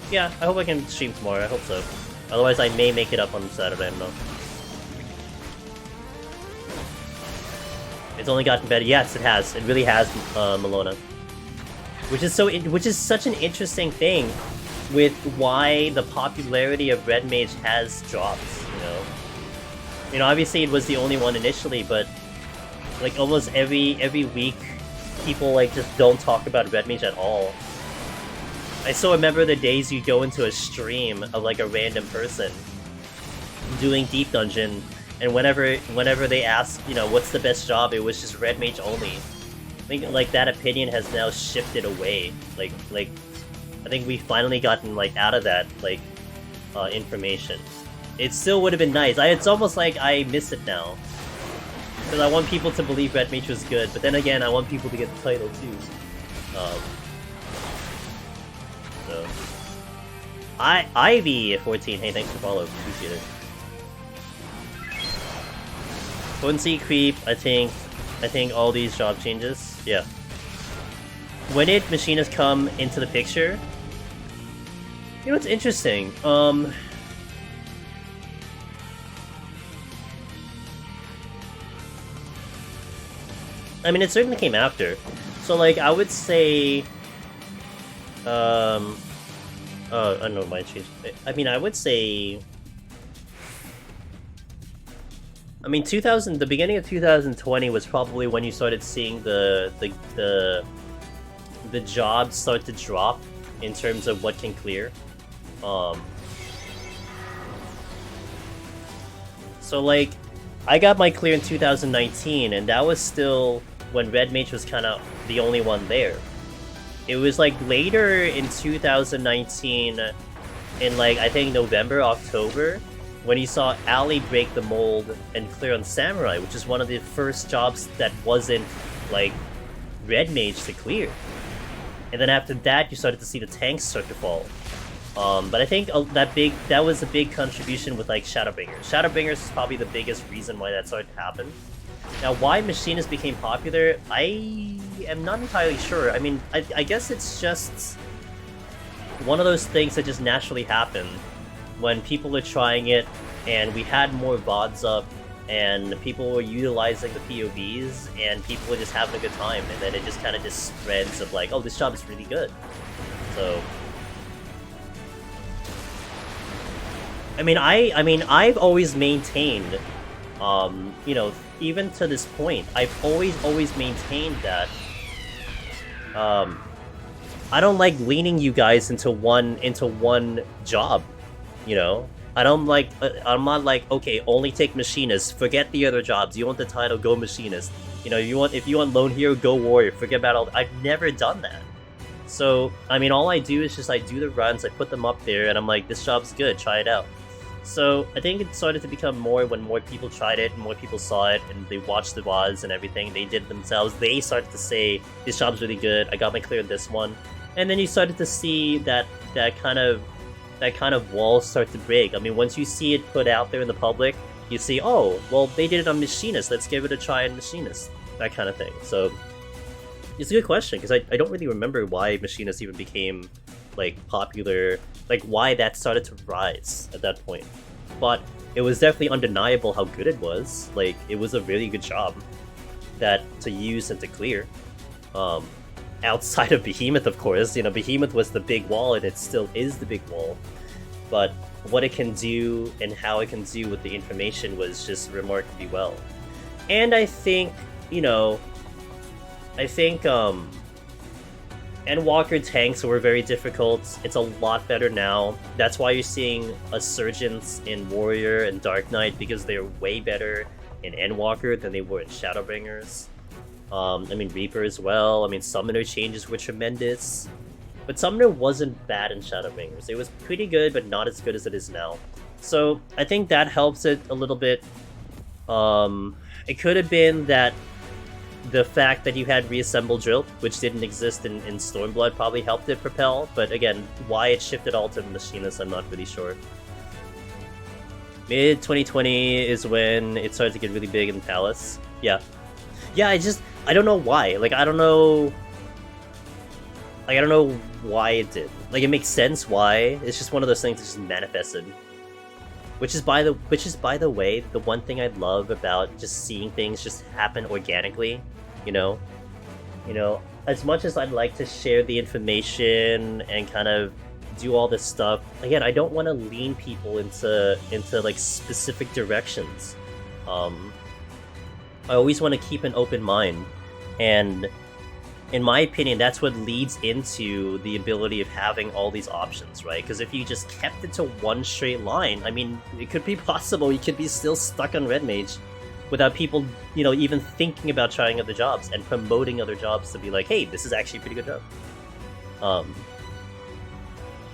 yeah, I hope I can stream tomorrow. I hope so. Otherwise I may make it up on Saturday, I don't know. It's only gotten better. Yes, it has. It really has, Malona. Which is such an interesting thing with why the popularity of Red Mage has dropped, you know? You know, obviously it was the only one initially, but like almost every week, people like just don't talk about Red Mage at all. I still remember the days you go into a stream of like a random person doing Deep Dungeon, and whenever they ask, you know, what's the best job, it was just Red Mage only. I think like that opinion has now shifted away. Like I think we finally gotten like out of that like information. It still would have been nice. It's almost like I miss it now. Because I want people to believe Red Mage was good, but then again, I want people to get the title too. So... Ivy14, hey, thanks for follow. Appreciate it. Potency creep, I think all these job changes, yeah. When did machinists come into the picture? You know what's interesting? I mean, it certainly came after. So, like, I would say... I don't know, might change. I mean, I would say... I mean, the beginning of 2020 was probably when you started seeing the jobs start to drop in terms of what can clear. So, like, I got my clear in 2019, and that was still when Red Mage was kind of the only one there. It was, like, later in 2019, in, like, I think November, October, when you saw Ali break the mold and clear on Samurai, which is one of the first jobs that wasn't, like, Red Mage to clear. And then after that, you started to see the tanks start to fall. But I think that was a big contribution with, like, Shadowbringers. Shadowbringers is probably the biggest reason why that started to happen. Now, why Machinists became popular, I am not entirely sure. I mean, I guess it's just one of those things that just naturally happen when people are trying it, and we had more VODs up, and people were utilizing the POVs, and people were just having a good time, and then it just kind of just spreads of like, oh, this job is really good. So, I mean, I've always maintained, you know, even to this point, I've always maintained that, I don't like leaning you guys into one job, you know? I'm not like, okay, only take Machinist, forget the other jobs, you want the title, go Machinist. You know, if you want Lone Hero, go Warrior, forget about all. I've never done that. So, I mean, all I do is just, I do the runs, I put them up there, and I'm like, this job's good, try it out. So, I think it started to become more when more people tried it, and more people saw it, and they watched the VODs and everything, they did it themselves, they started to say, this job's really good, I got my clear this one. And then you started to see that kind of wall start to break. I mean, once you see it put out there in the public, you see, oh, well, they did it on Machinist, let's give it a try on Machinist. That kind of thing. So, it's a good question, because I don't really remember why Machinist even became, like, popular, like, why that started to rise at that point. But it was definitely undeniable how good it was. Like, it was a really good job to use and to clear. Outside of Behemoth, of course. You know, Behemoth was the big wall, and it still is the big wall. But what it can do and how it can do with the information was just remarkably well. And I think, you know, Endwalker tanks were very difficult. It's a lot better now. That's why you're seeing a surgence in Warrior and Dark Knight, because they're way better in Endwalker than they were in Shadowbringers. I mean, Reaper as well. I mean, Summoner changes were tremendous. But Summoner wasn't bad in Shadowbringers. It was pretty good, but not as good as it is now. So, I think that helps it a little bit. It could have been that the fact that you had Reassemble Drill, which didn't exist in Stormblood, probably helped it propel. But again, why it shifted all to Machinist, I'm not really sure. Mid-2020 is when it started to get really big in Palace. Yeah. Yeah, I don't know why. Like, I don't know why it did. Like, it makes sense why. It's just one of those things that just manifested. Which is by the way, the one thing I love about just seeing things just happen organically, you know? You know, as much as I'd like to share the information and kind of do all this stuff, again, I don't want to lean people into like specific directions. I always want to keep an open mind, and in my opinion, that's what leads into the ability of having all these options, right? Because if you just kept it to one straight line, I mean, it could be possible you could be still stuck on Red Mage without people, you know, even thinking about trying other jobs and promoting other jobs to be like, hey, this is actually a pretty good job.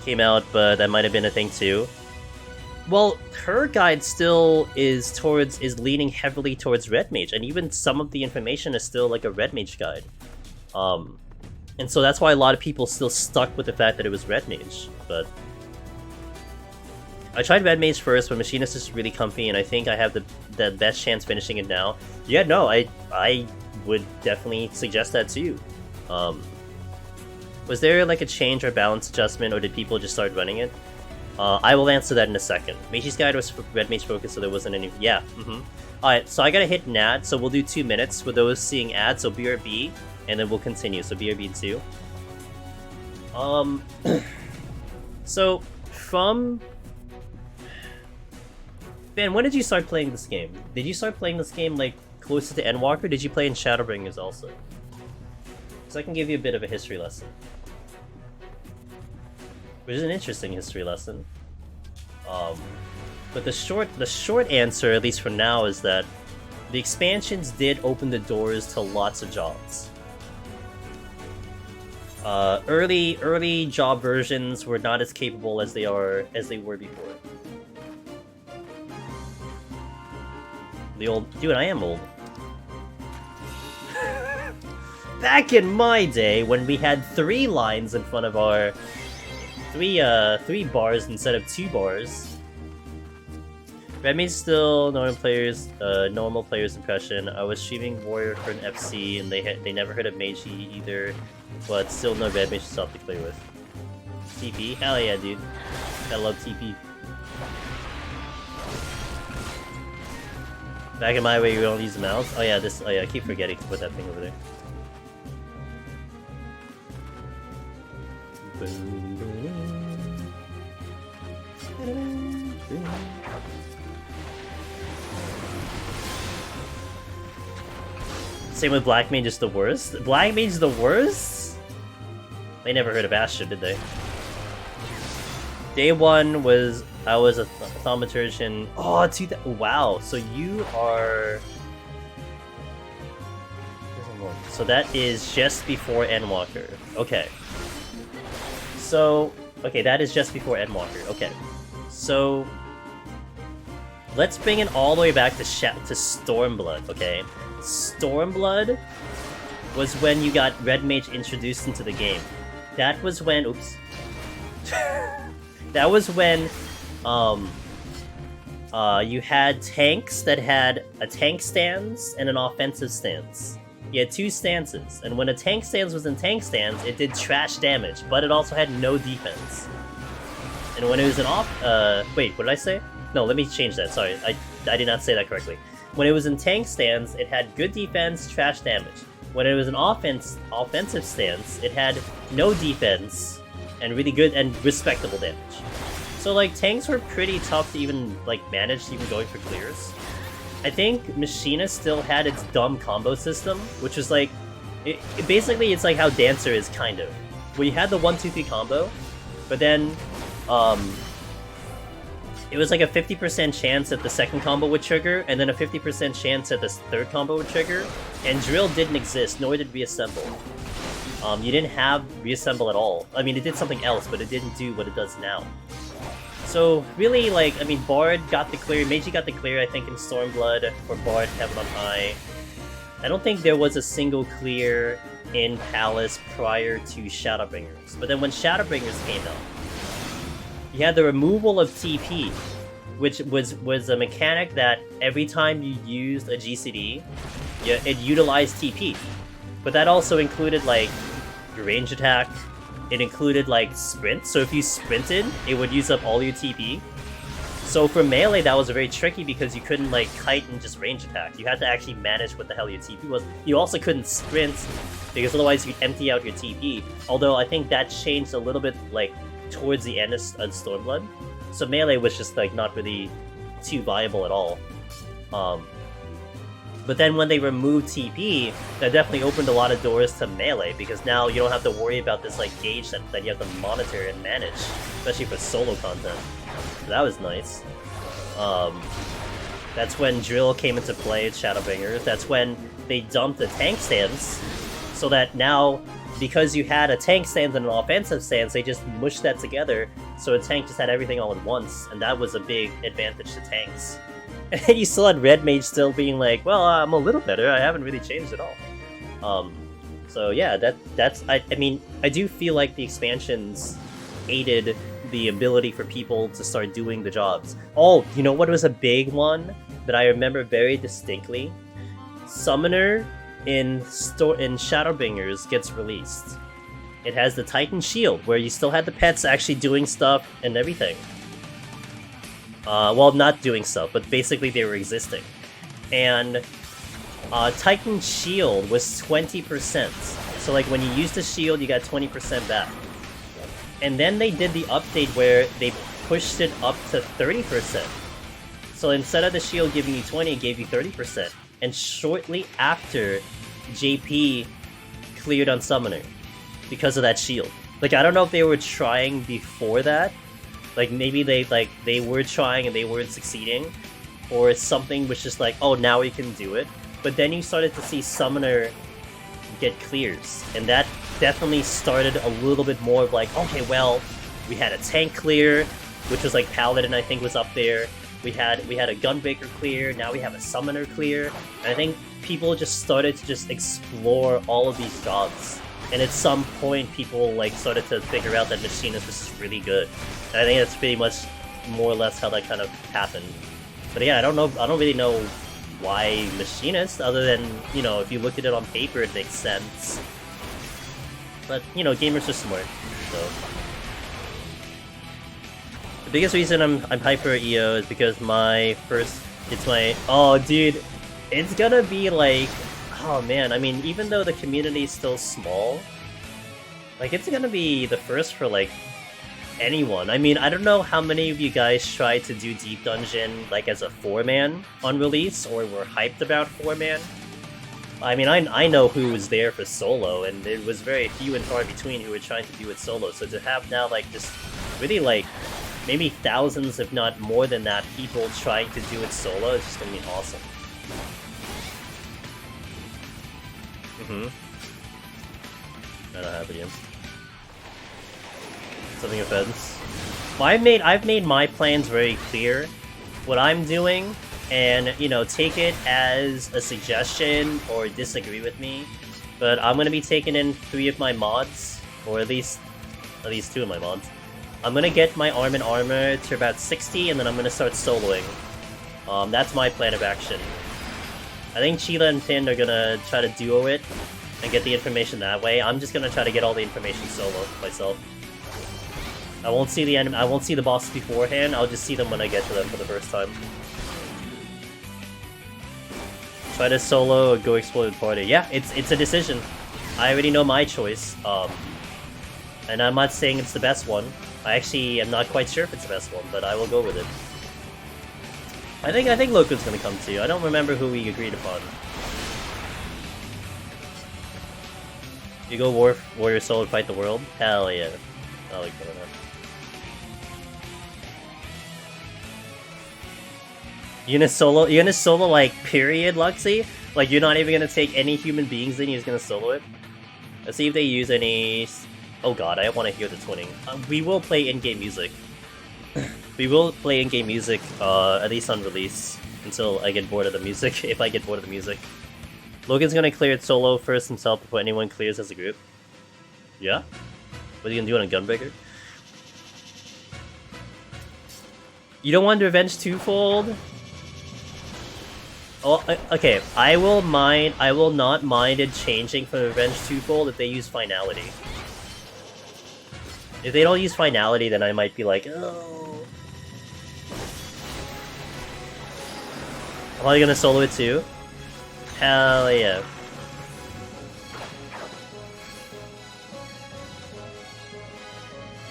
Came out, but that might have been a thing too. Well, her guide still is leaning heavily towards Red Mage, and even some of the information is still like a Red Mage guide. And so that's why a lot of people still stuck with the fact that it was Red Mage, but I tried Red Mage first, but Machinist is really comfy, and I think I have the best chance finishing it now. Yeah, no, I would definitely suggest that too. Was there like a change or balance adjustment, or did people just start running it? I will answer that in a second. Mage's Guide was Red Mage focused, so there wasn't any... Yeah, Alright, so I gotta hit an ad, so we'll do 2 minutes for those seeing ads, so BRB, and then we'll continue, so BRB 2. So, from... Ben, when did you start playing this game? Did you start playing this game, like, closer to Endwalker, or did you play in Shadowbringers also? Because I can give you a bit of a history lesson. Which is an interesting history lesson. But the short answer, at least for now, is that the expansions did open the doors to lots of jobs. Early job versions were not as capable as they were before. Dude, I am old. Back in my day, when we had 3 lines in front of our... 3 bars instead of 2 bars. Red Mage still normal players impression. I was streaming Warrior for an FC, and they never heard of Mage either, but still no Red Mage stuff to play with. TP? Hell yeah, dude. I love TP. Back in my way, we don't use the mouse. Oh yeah, I keep forgetting to put that thing over there. Same with Black Mage is the worst. Black Mage is the worst? They never heard of Astra, did they? Day 1 was... I was a thaumaturgian. Oh, wow, so you are... So that is just before Endwalker. Okay. So... Okay, that is just before Endwalker. Okay. So... Let's bring it all the way back to Stormblood, okay? Stormblood was when you got Red Mage introduced into the game. That was when... Oops. That was when... you had tanks that had a tank stance and an offensive stance. You had 2 stances, and when a tank stance was in tank stance, it did trash damage, but it also had no defense. And when it was an wait, what did I say? No, let me change that, sorry, I did not say that correctly. When it was in tank stance, it had good defense, trash damage. When it was an offensive stance, it had no defense, and really good and respectable damage. So like, tanks were pretty tough to even like manage, even going for clears. I think Machinist still had its dumb combo system, which was like, basically it's like how Dancer is, kind of. Where you had the 1-2-3 combo, but then, it was like a 50% chance that the second combo would trigger, and then a 50% chance that the third combo would trigger, and Drill didn't exist, nor did Reassemble. You didn't have Reassemble at all. I mean, it did something else, but it didn't do what it does now. So, really, like, I mean, Bard got the clear, Meiji got the clear, I think, in Stormblood, for Bard, Heaven on High. I don't think there was a single clear in Palace prior to Shadowbringers. But then when Shadowbringers came out, you had the removal of TP, which was a mechanic that every time you used a GCD, it utilized TP. But that also included, like, range attack. It included, like, sprint, so if you sprinted, it would use up all your TP. So for melee, that was very tricky because you couldn't, like, kite and just range attack. You had to actually manage what the hell your TP was. You also couldn't sprint, because otherwise you'd empty out your TP. Although I think that changed a little bit, like, towards the end of Stormblood. So melee was just, like, not really too viable at all. But then when they removed TP, that definitely opened a lot of doors to melee, because now you don't have to worry about this like gauge that you have to monitor and manage, especially for solo content. So that was nice. That's when Drill came into play at Shadowbringers. That's when they dumped the tank stance, so that now, because you had a tank stance and an offensive stance, they just mushed that together, so a tank just had everything all at once, and that was a big advantage to tanks. And you still had Red Mage still being like, well, I'm a little better, I haven't really changed at all. So yeah, I mean, I do feel like the expansions aided the ability for people to start doing the jobs. Oh, you know what was a big one that I remember very distinctly? Summoner in Shadowbringers gets released. It has the Titan Shield, where you still had the pets actually doing stuff and everything. Well, not doing stuff, but basically they were existing. And Titan Shield was 20%. So like when you use the shield, you got 20% back. And then they did the update where they pushed it up to 30%. So instead of the shield giving you 20, it gave you 30%. And shortly after, JP cleared on Summoner because of that shield. Like, I don't know if they were trying before that. Like, maybe they were trying and they weren't succeeding. Or something was just like, oh, now we can do it. But then you started to see Summoner get clears. And that definitely started a little bit more of like, okay, well, we had a tank clear, which was like Paladin, I think, was up there. We had a Gunbreaker clear, now we have a Summoner clear. And I think people just started to just explore all of these jobs. And at some point, people like started to figure out that Machinist was just really good. And I think that's pretty much more or less how that kind of happened. But yeah, I don't really know why Machinist, other than, you know, if you look at it on paper, it makes sense. But, you know, gamers are smart, so. The biggest reason I'm hyped for EO is because oh dude, it's gonna be like, oh man, I mean, even though the community is still small, like, it's gonna be the first for, like, anyone. I mean, I don't know how many of you guys tried to do Deep Dungeon, like, as a 4-man on release, or were hyped about 4-man. I mean, I know who was there for solo, and it was very few and far between who were trying to do it solo, so to have now, like, just really, like, maybe thousands, if not more than that, people trying to do it solo is just gonna be awesome. I don't have it yet. Something offense. Well, I've made my plans very clear. What I'm doing, and, you know, take it as a suggestion or disagree with me, but I'm gonna be taking in 3 of my mods, or at least 2 of my mods. I'm gonna get my arm and armor to about 60, and then I'm gonna start soloing. That's my plan of action. I think Sheila and Finn are gonna try to duo it and get the information that way. I'm just gonna try to get all the information solo myself. I won't see the bosses beforehand, I'll just see them when I get to them for the first time. Try to solo or go explore the party. Yeah, it's a decision. I already know my choice. And I'm not saying it's the best one. I actually am not quite sure if it's the best one, but I will go with it. I think Loken's gonna come too. I don't remember who we agreed upon. You go warrior solo fight the world? Hell yeah. I like that. Unisolo like period, Luxy? Like you're not even gonna take any human beings in, you're just gonna solo it? Let's see if they use any... Oh god, I want to hear the twinning. We will play in-game music. We will play in-game music, at least on release, until I get bored of the music, if I get bored of the music. Logan's gonna clear it solo first himself before anyone clears as a group. Yeah? What are you gonna do on a Gunbreaker? You don't want Revenge twofold? Oh, okay, I will not mind it changing from Revenge twofold if they use Finality. If they don't use Finality, then I might be like, oh. Am I gonna solo it too? Hell yeah.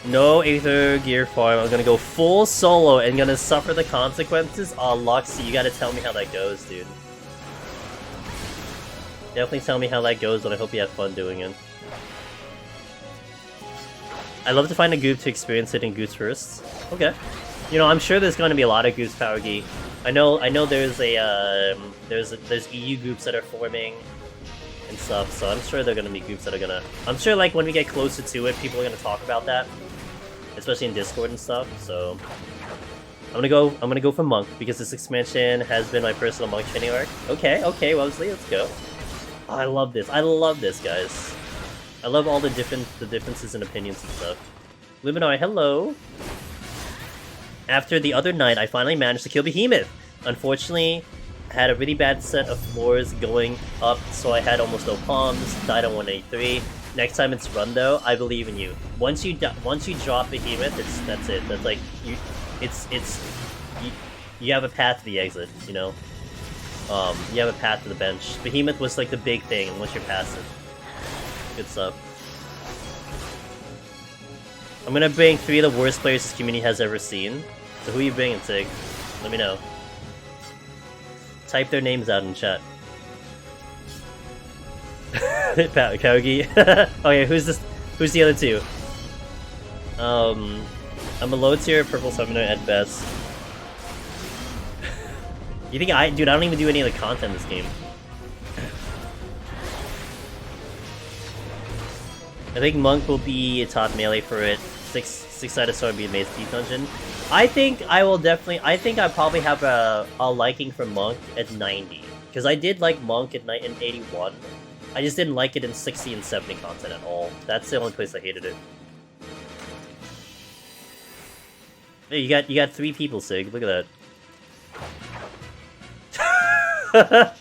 No Aether Gear farm, I'm gonna go full solo and gonna suffer the consequences? Aw, Luxy, you gotta tell me how that goes, dude. Definitely tell me how that goes, and I hope you have fun doing it. I'd love to find a group to experience it in Goose first. Okay. You know, I'm sure there's gonna be a lot of Goose Power Geek. I know there's there's EU groups that are forming and stuff, so I'm sure there are gonna be groups that are gonna... I'm sure, like, when we get closer to it, people are gonna talk about that. Especially in Discord and stuff, so... I'm gonna go for Monk, because this expansion has been my personal Monk training arc. Okay, Wellesley, let's go. Oh, I love this, guys. I love all the differences in opinions and stuff. Luminar, hello. After the other night, I finally managed to kill Behemoth. Unfortunately, I had a really bad set of floors going up, so I had almost no palms, died on 183. Next time it's run though, I believe in you. Once you drop Behemoth, that's it. That's like you have a path to the exit, you know. You have a path to the bench. Behemoth was like the big thing, and once you're past it, good stuff. I'm gonna bring 3 of the worst players this community has ever seen. So who are you bringing, Sig? Let me know. Type their names out in chat. Kaugi. Okay, who's this? Who's the other 2? I'm a low tier purple summoner at best. You think dude, I don't even do any of the content in this game. I think Monk will be a top melee for it. Six-sided sword would be a Maze Deep Dungeon. I think I will definitely. I think I probably have a liking for Monk at 90, because I did like Monk at in 81. I just didn't like it in 60 and 70 content at all. That's the only place I hated it. Hey, you got 3 people, Sig. Look at that.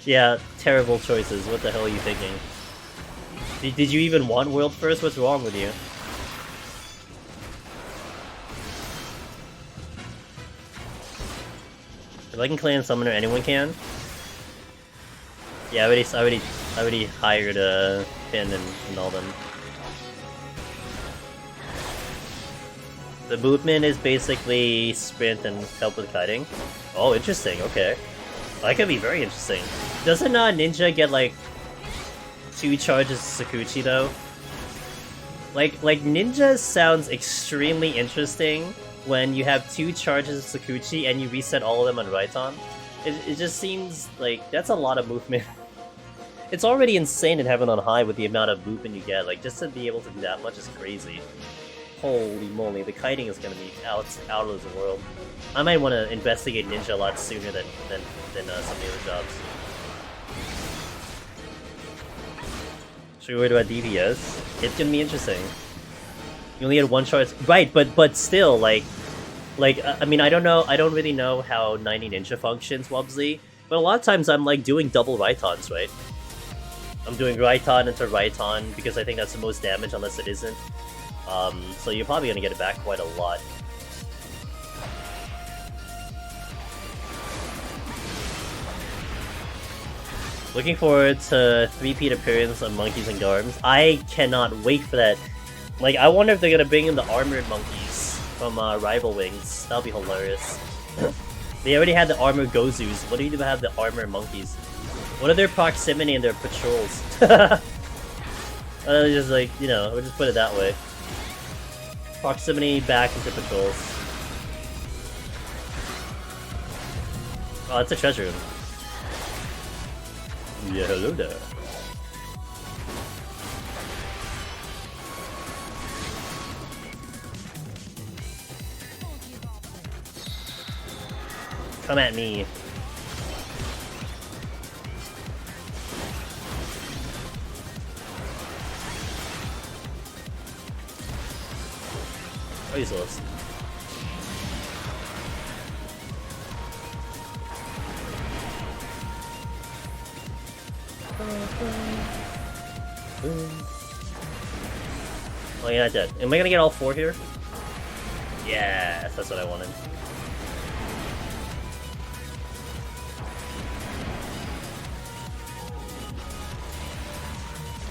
Yeah, terrible choices. What the hell are you thinking? Did you even want World First? What's wrong with you? If I can clan Summoner, anyone can? Yeah, I already hired Finn and all them. The movement is basically sprint and help with kiting. Oh, interesting. Okay, that could be very interesting. Doesn't Ninja get like 2 charges Sakuchi though? Like Ninja sounds extremely interesting when you have 2 charges of Sakuchi and you reset all of them on Raiton. It just seems like that's a lot of movement. It's already insane in Heaven on High with the amount of movement you get. Like, just to be able to do that much is crazy. Holy moly, the kiting is gonna be out of the world. I might want to investigate Ninja a lot sooner than some of the other jobs. Should we word about DPS? It's gonna be interesting. You only had 1 charge, right? But still, like I mean, I don't really know how 90 Ninja functions, Wubsy. But a lot of times I'm like doing double Raitons, right? I'm doing Raiton into Raiton because I think that's the most damage unless it isn't. So you're probably gonna get it back quite a lot. Looking forward to 3-peat appearance of Monkeys and Garbs. I cannot wait for that. Like, I wonder if they're gonna bring in the armored monkeys from Rival Wings. That'll be hilarious. They already had the armored Gozus. What do you have the armored monkeys? What are their proximity and their patrols? Just like, you know, we'll just put it that way. Proximity back into patrols. Oh, it's a treasure room. Yeah, hello there. Come at me. Oh, he's lost. Oh, you're not dead. Am I gonna get all 4 here? Yes, that's what I wanted.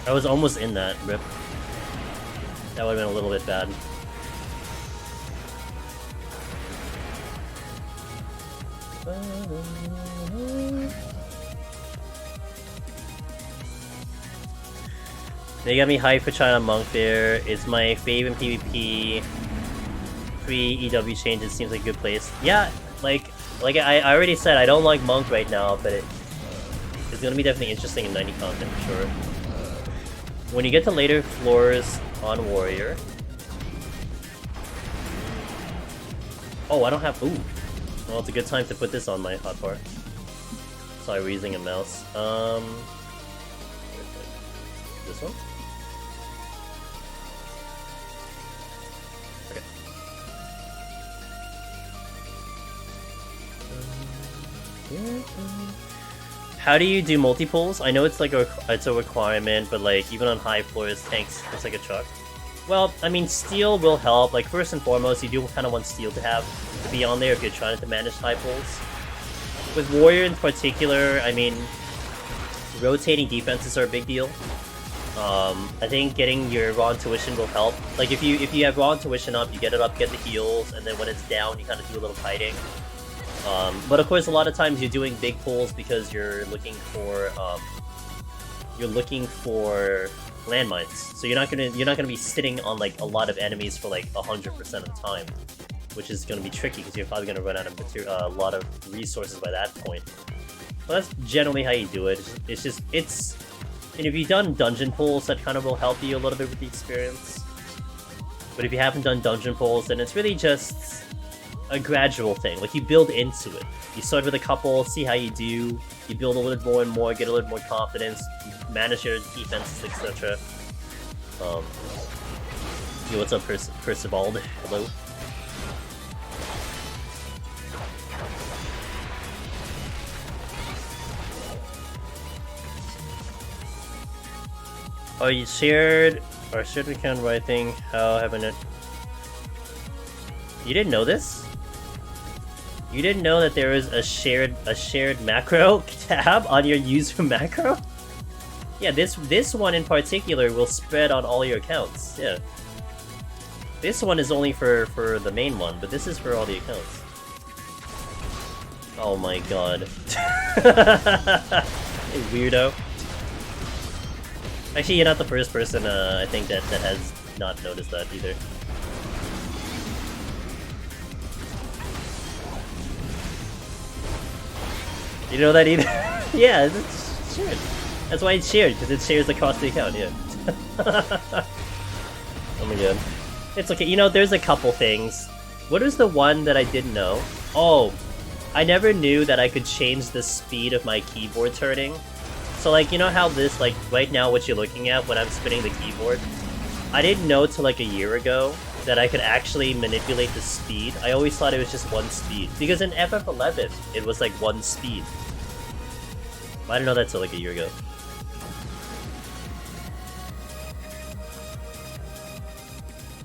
I was almost in that, rip. That would've been a little bit bad. They got me hyped for China Monk there. It's my favorite PvP. Pre-EW changes seems like a good place. Yeah, like I already said, I don't like Monk right now, but it's gonna be definitely interesting in 90 content for sure. When you get to later floors on Warrior... Oh, I don't have... Ooh. Well, it's a good time to put this on my hotbar. Sorry, we're using a mouse. This one? How do you do multi-pulls? I know it's like it's a requirement, but like even on high floors, tanks, it's like a truck. Well, I mean, steel will help. Like first and foremost, you do kind of want steel to be on there if you're trying to manage high pulls. With warrior in particular, I mean, rotating defenses are a big deal. I think getting your raw intuition will help. Like if you have raw intuition up, you get it up, get the heals, and then when it's down, you kind of do a little kiting. But of course, a lot of times you're doing big pulls because you're looking for landmines. So you're not gonna be sitting on like a lot of enemies for like 100% of the time, which is gonna be tricky because you're probably gonna run out of a lot of resources by that point. But that's generally how you do it. And if you've done dungeon pulls, that kind of will help you a little bit with the experience. But if you haven't done dungeon pulls, then it's really just a gradual thing. Like, you build into it. You start with a couple, see how you do, you build a little more and more, get a little more confidence, manage your defenses, etc. Yo, what's up, Percivald? Hello? Oh, you shared account writing. How haven't it? You didn't know this? You didn't know that there is a shared macro tab on your user macro? Yeah, this one in particular will spread on all your accounts. Yeah. This one is only for the main one, but this is for all the accounts. Oh my god. Weirdo. Actually, you're not the first person, I think, that has not noticed that either. You know that either? Yeah, it's shared. That's why it's shared, because it shares across the account, yeah. Oh my god. It's okay, you know, there's a couple things. What was the one that I didn't know? Oh, I never knew that I could change the speed of my keyboard turning. So like, you know how this, like, right now what you're looking at when I'm spinning the keyboard? I didn't know till like a year ago that I could actually manipulate the speed. I always thought it was just one speed. Because in FF11, it was like one speed. I didn't know that till like a year ago.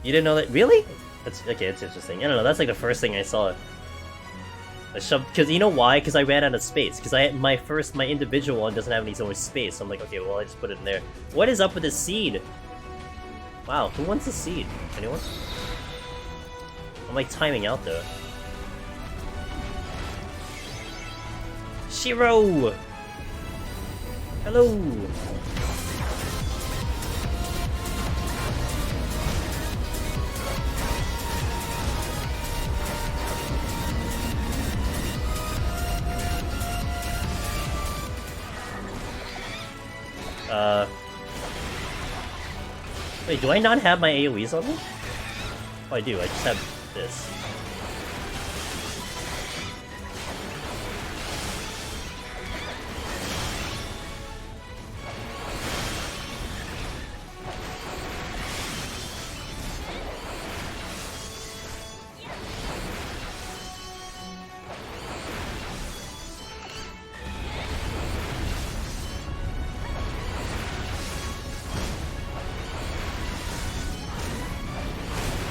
You didn't know that? Really? That's okay, it's interesting. I don't know, that's like the first thing I saw. Because you know why? Because I ran out of space. Because my individual one doesn't have any so much space. So I'm like, okay, well I just put it in there. What is up with this seed? Wow, who wants a seed? Anyone? I'm like timing out though. Shiro! Hello! Wait, do I not have my AoEs on me? Oh, I do, I just have this.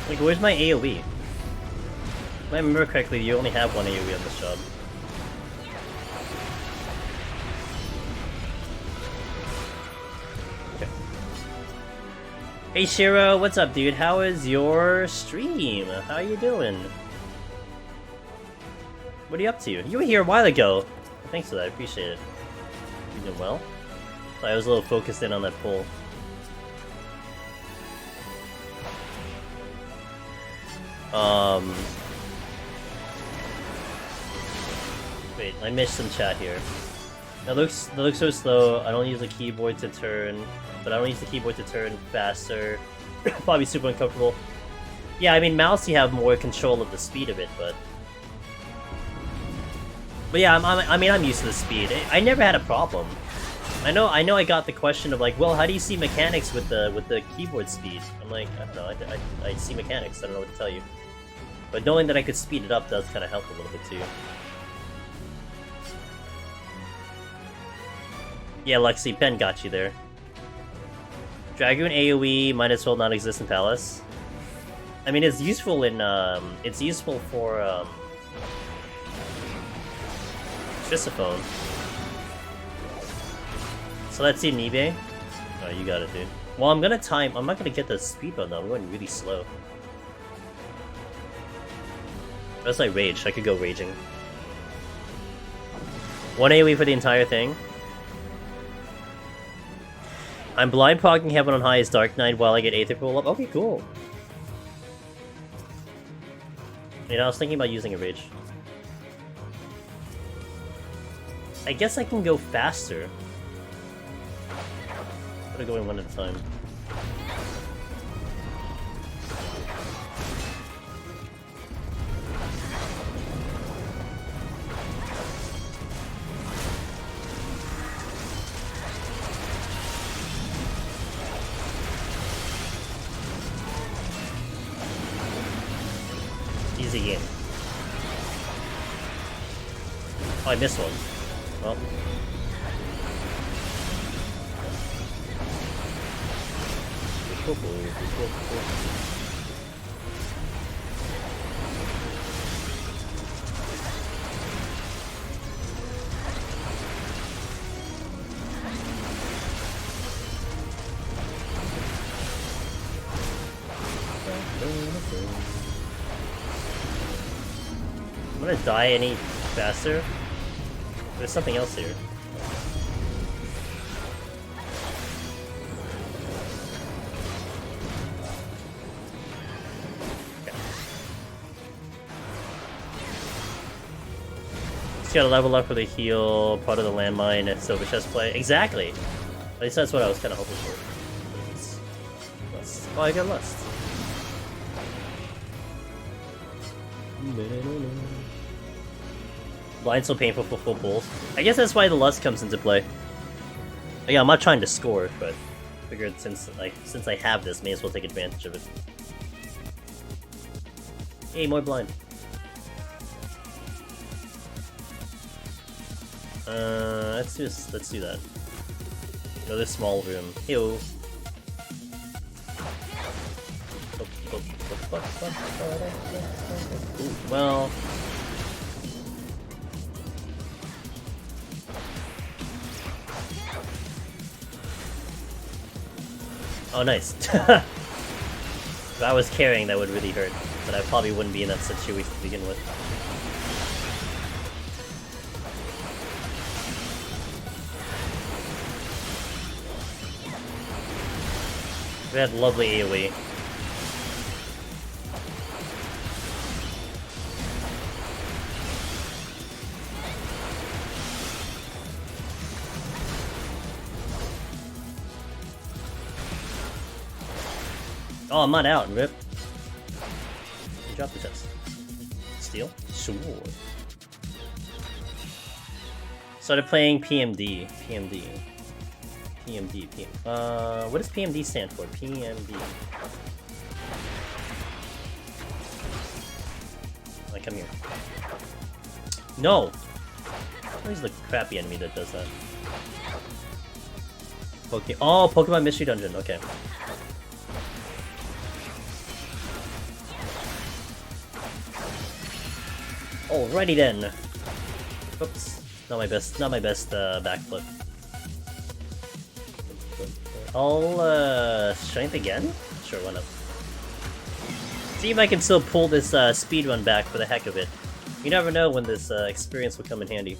Like, where's my AoE? If I remember correctly, you only have one AoE on this job. Okay. Hey Shiro, what's up, dude? How is your stream? How you doing? What are you up to? You were here a while ago. Thanks for that, I appreciate it. You doing well? I was a little focused in on that pull. Wait, I missed some chat here. That looks so slow. I don't use the keyboard to turn, but I don't use the keyboard to turn faster. Probably super uncomfortable. Yeah, I mean, mouse you have more control of the speed of it, but yeah, I mean, I'm used to the speed. I never had a problem. I know I got the question of like, well, how do you see mechanics with the keyboard speed? I'm like, I don't know. I see mechanics. I don't know what to tell you. But knowing that I could speed it up does kind of help a little bit too. Yeah, Lexi, Pen got you there. Dragoon AoE, might as well not exist in Palace. I mean, it's useful in, it's useful for, Trisophone. So let's see Nibe. Oh, you got it, dude. Well, I'm not gonna get the speed run though, I'm going really slow. Unless I rage, I could go raging. 1 AoE for the entire thing. I'm blind progging Heaven on High as Dark Knight while I get Aether Pool up. Okay, cool. You know, I was thinking about using a rage. I guess I can go faster. But I'm going one at a time. Easy game. Oh, I missed one. Well. I'm gonna die any faster? There's something else here. Just gotta level up for the heal, part of the landmine, and silver chest play. Exactly! At least that's what I was kinda hoping for. Lust. Oh, I got Lust. Blind's so painful for full pulls. I guess that's why the Lust comes into play. Again, I'm not trying to score, but figured since I have this, may as well take advantage of it. Hey, more blind. Let's do that. Go to this small room. Heyo. Ooh, well. Oh, nice. If I was carrying, that would really hurt, but I probably wouldn't be in that situation to begin with. We had lovely AoE. Oh, I'm not out, rip. You dropped the chest. Steal? Sure. Started playing PMD. What does PMD stand for? PMD. Like, come here. No! Where's the crappy enemy that does that? Oh, Pokemon Mystery Dungeon, okay. Alrighty then. Oops, not my best backflip. I'll strength again? Sure, why not? See if I can still pull this speedrun back for the heck of it. You never know when this experience will come in handy.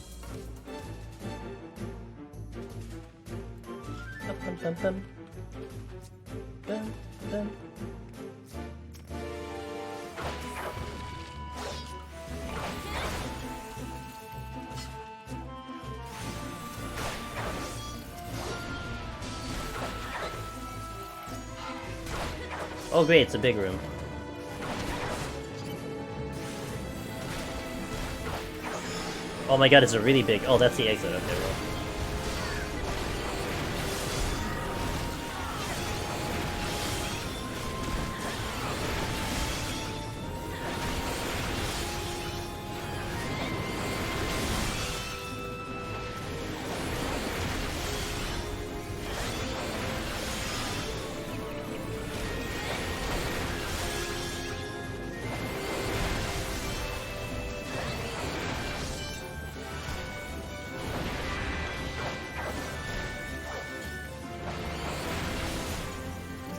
Dun, dun, dun. Dun, dun. Oh great, it's a big room. Oh my god, it's a really big... Oh, that's the exit. Okay, well.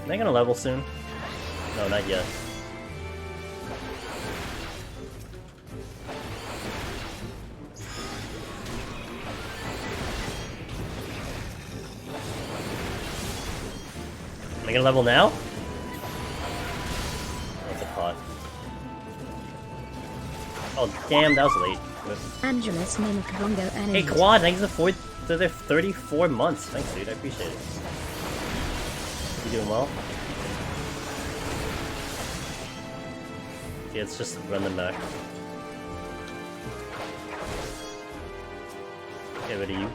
Am I gonna level soon? No, not yet. Am I gonna level now? That's a pot. Oh damn, that was late. Angeles Mimikabongo and Hey Quad, thanks for the 34 months. Thanks dude, I appreciate it. You doing well? Okay, let's just run them back. Get rid of you.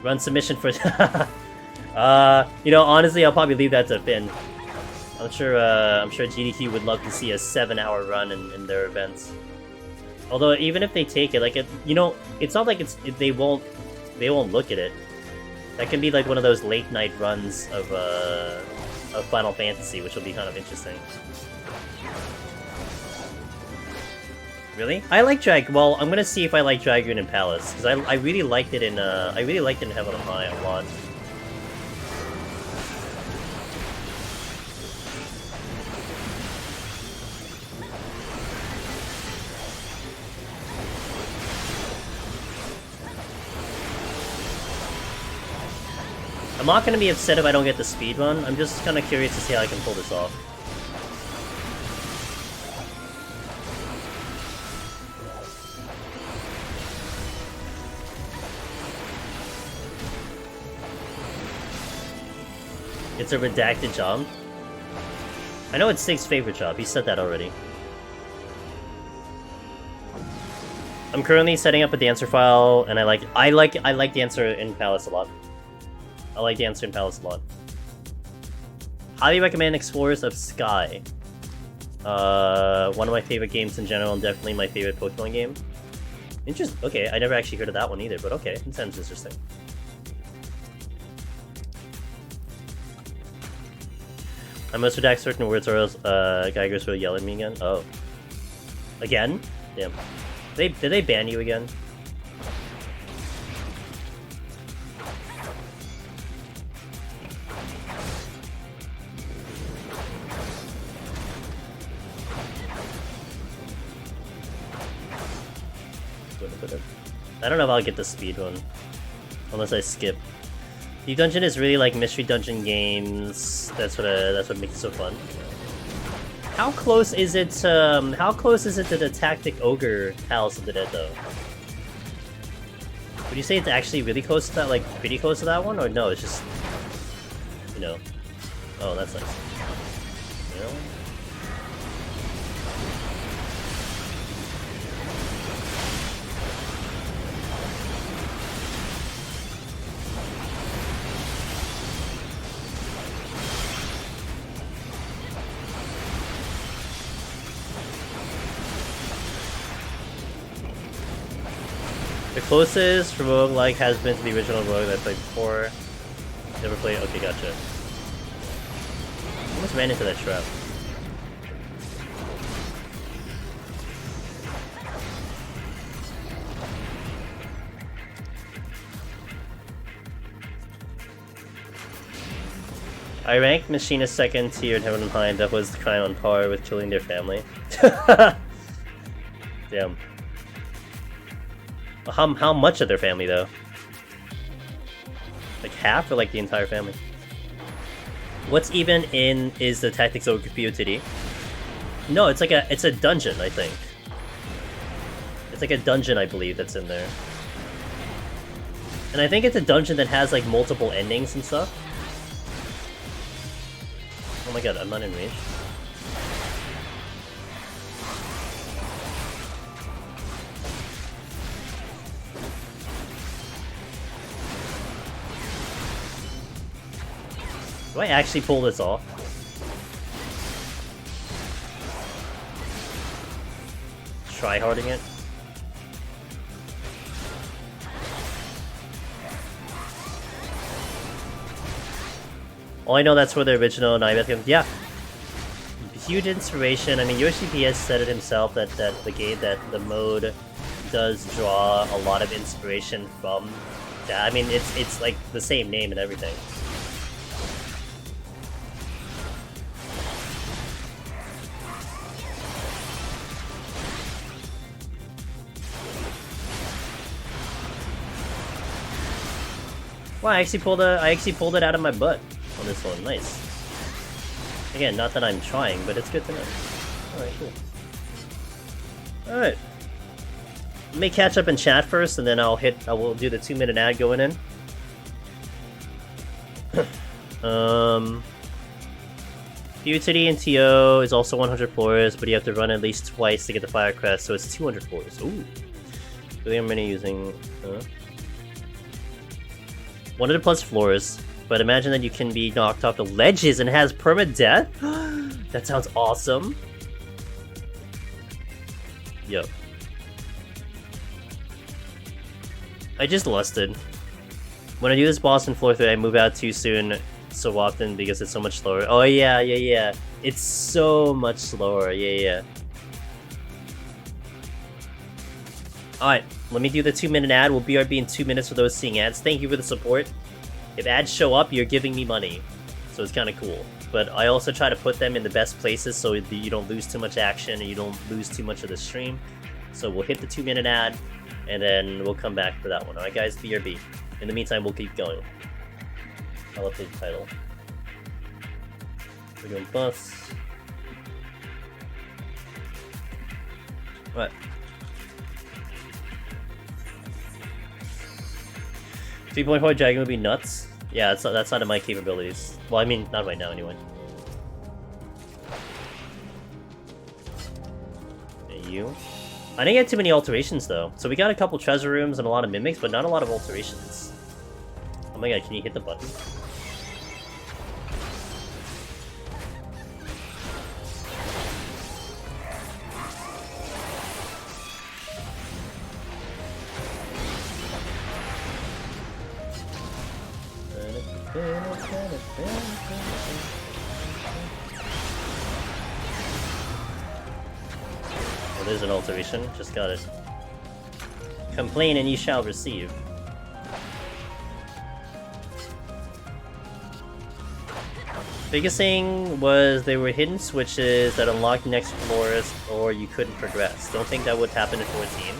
Run submission for you know, honestly I'll probably leave that to Finn. I'm sure GDQ would love to see a 7-hour run in their events. Although even if they take it, like you know, it's not like they won't look at it. That can be like one of those late night runs of Final Fantasy, which will be kind of interesting. Really? I like Well, I'm gonna see if I like Dragoon and Palace because I really liked it in Heaven on High a lot. I'm not gonna be upset if I don't get the speed run. I'm just kind of curious to see how I can pull this off. It's a redacted job. I know it's Sig's favorite job. He said that already. I'm currently setting up a dancer file, and I like dancer in Palace a lot. I like dancer in Palace a lot. Highly recommend Explorers of Sky. One of my favorite games in general, and definitely my favorite Pokemon game. Okay, I never actually heard of that one either, but okay, it sounds interesting. I must redact certain words or else Geigers will yell at me again. Oh. Again? Damn. Did they ban you again? I don't know if I'll get the speed one. Unless I skip. The dungeon is really like mystery dungeon games. That's what makes it so fun. How close is it to the Tactic Ogre Palace of the Dead though? Would you say it's actually really close to that, like pretty close to that one, or no, it's just, you know. Oh, that's nice. You know? The closest for roguelike has been to the original rogue that I played before. Never played. Okay, gotcha. Almost ran into that trap. I ranked Machinist second tier in Heaven and High, and that was kind of on par with killing their family. Damn. How much of their family though? Like half or like the entire family? What's even in is the Tactics Ogre PoTD? No, it's a dungeon, I think. It's like a dungeon, I believe, that's in there. And I think it's a dungeon that has like multiple endings and stuff. Oh my god, I'm not in range. Do I actually pull this off? Tryharding it? Oh, I know that's where the original Nightmare comes. Yeah. Huge inspiration. I mean, Yoshi PS said it himself that the mode does draw a lot of inspiration from that. I mean, it's like the same name and everything. Wow, I actually pulled it out of my butt on this one. Nice. Again, not that I'm trying, but it's good to know. Alright, cool. Alright. Let me catch up in chat first, and then I will do the 2-minute ad going in. PoTD and TO is also 100 floors, but you have to run at least twice to get the fire crest, so it's 200 floors. Ooh. Really, I'm many using 100 plus floors, but imagine that you can be knocked off the ledges and has permadeath? That sounds awesome. Yup. I just lusted. When I do this boss in floor 3, I move out too soon so often because it's so much slower. Oh yeah. It's so much slower, yeah. Alright, let me do the 2-minute ad. We'll BRB in 2 minutes for those seeing ads. Thank you for the support. If ads show up, you're giving me money. So it's kind of cool. But I also try to put them in the best places so you don't lose too much action and you don't lose too much of the stream. So we'll hit the 2-minute ad, and then we'll come back for that one. Alright guys, BRB. In the meantime, we'll keep going. I'll update the title. We're doing bus. What? 3.4 Dragon would be nuts. Yeah, that's not in my capabilities. Well, I mean, not right now anyway. Hey, you. I didn't get too many alterations though. So we got a couple treasure rooms and a lot of mimics, but not a lot of alterations. Oh my god, can you hit the button? Oh, there's an alteration. Just got it. Complain and you shall receive. Biggest thing was there were hidden switches that unlocked next floors or you couldn't progress. Don't think that would happen in 14.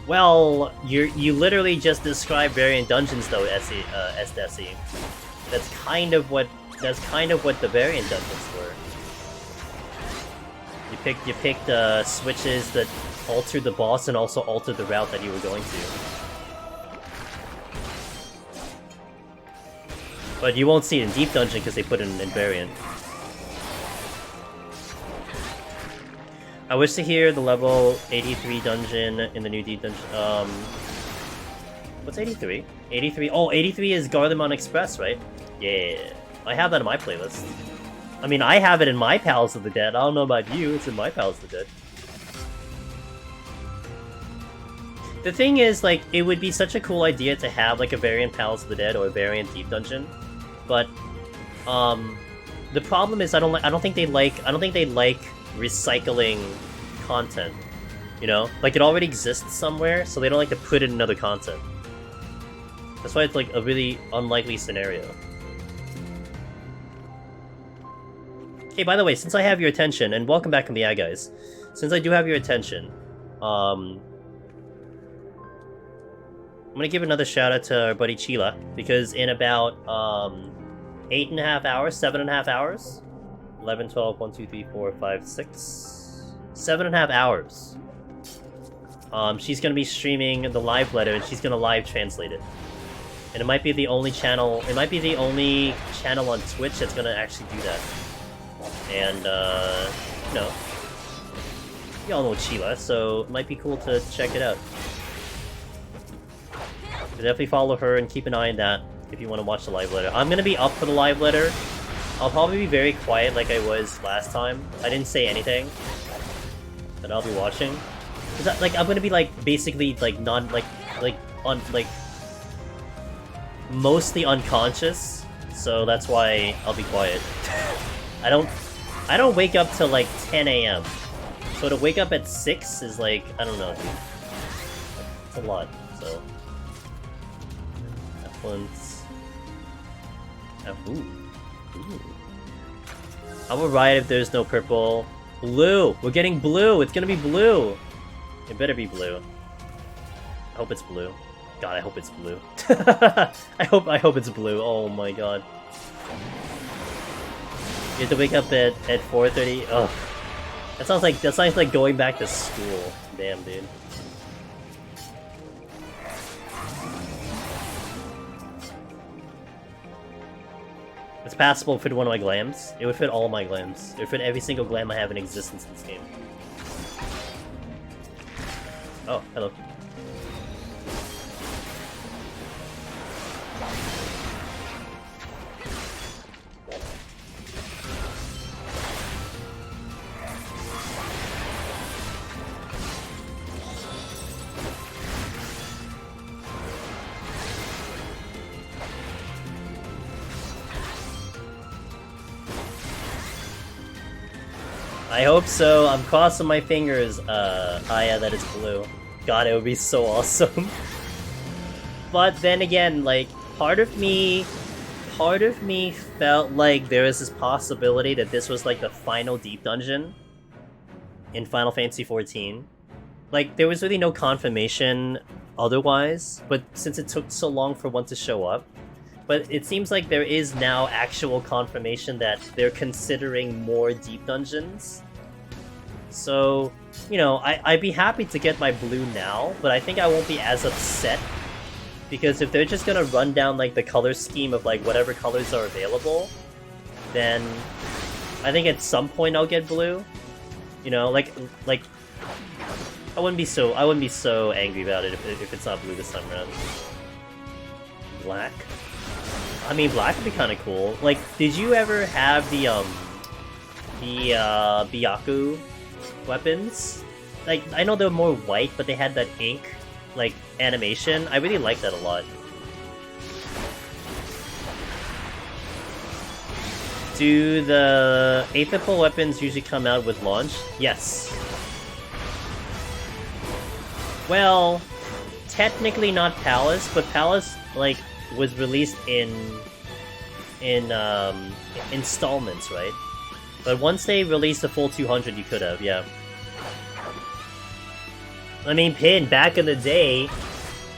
Well, you literally just described variant dungeons though, SDSE. That's kind of what the variant dungeons were. You picked switches that altered the boss and also altered the route that you were going to. But you won't see it in Deep Dungeon because they put it in variant. I wish to hear the level 83 dungeon in the new Deep Dungeon. What's 83? 83? Oh, 83 is Garlemon Express, right? Yeah. I have that in my playlist. I mean, I have it in my Pals of the Dead. I don't know about you, it's in my Pals of the Dead. The thing is, like, it would be such a cool idea to have, like, a variant Pals of the Dead or a variant Deep Dungeon. But, the problem is I don't think they like recycling content, you know? Like, it already exists somewhere, so they don't like to put in another content. That's why it's, like, a really unlikely scenario. Hey, by the way, since I have your attention, and welcome back from the ad, guys. Since I do have your attention, I'm gonna give another shout out to our buddy Chila, because in about, 8.5 hours, 7.5 hours? 11, 12, 1, 2, 3, 4, 5, 6... 7.5 hours. She's gonna be streaming the live letter, and she's gonna live translate it. And it might be the only channel on Twitch that's gonna actually do that. And, you know, y'all know Chila, so it might be cool to check it out. So definitely follow her and keep an eye on that if you want to watch the live letter. I'm gonna be up for the live letter. I'll probably be very quiet like I was last time. I didn't say anything. But I'll be watching. Cause I'm gonna be like basically like mostly unconscious. So that's why I'll be quiet. I don't wake up till like 10 AM. So to wake up at 6 is like, I don't know, dude. It's a lot, so. F1's... Ooh. I will riot if there's no purple. Blue! We're getting blue! It's gonna be blue! It better be blue. I hope it's blue. God, I hope it's blue. I hope it's blue. Oh my god. You have to wake up at 4:30. Oh, that sounds like going back to school. Damn, dude. It's passable fit one of my glams. It would fit all my glams. It would fit every single glam I have in existence in this game. Oh, hello. I hope so. I'm crossing my fingers, Aya, that it's blue. God, it would be so awesome. But then again, like, part of me felt like there was this possibility that this was like the final deep dungeon in Final Fantasy XIV. Like, there was really no confirmation otherwise, but since it took so long for one to show up, but it seems like there is now actual confirmation that they're considering more deep dungeons. So, you know, I'd be happy to get my blue now, but I think I won't be as upset. Because if they're just gonna run down, like, the color scheme of, like, whatever colors are available, then I think at some point I'll get blue. You know, like I wouldn't be so angry about it if it's not blue this time around. Black? I mean, black would be kind of cool. Like, did you ever have the Byaku weapons? Like, I know they were more white, but they had that ink, like, animation. I really like that a lot. Do the atypical weapons usually come out with launch? Yes. Well, technically not Palace, but Palace, like, was released in installments, right? But once they released the full 200, you could have, yeah. I mean, Pin, back in the day,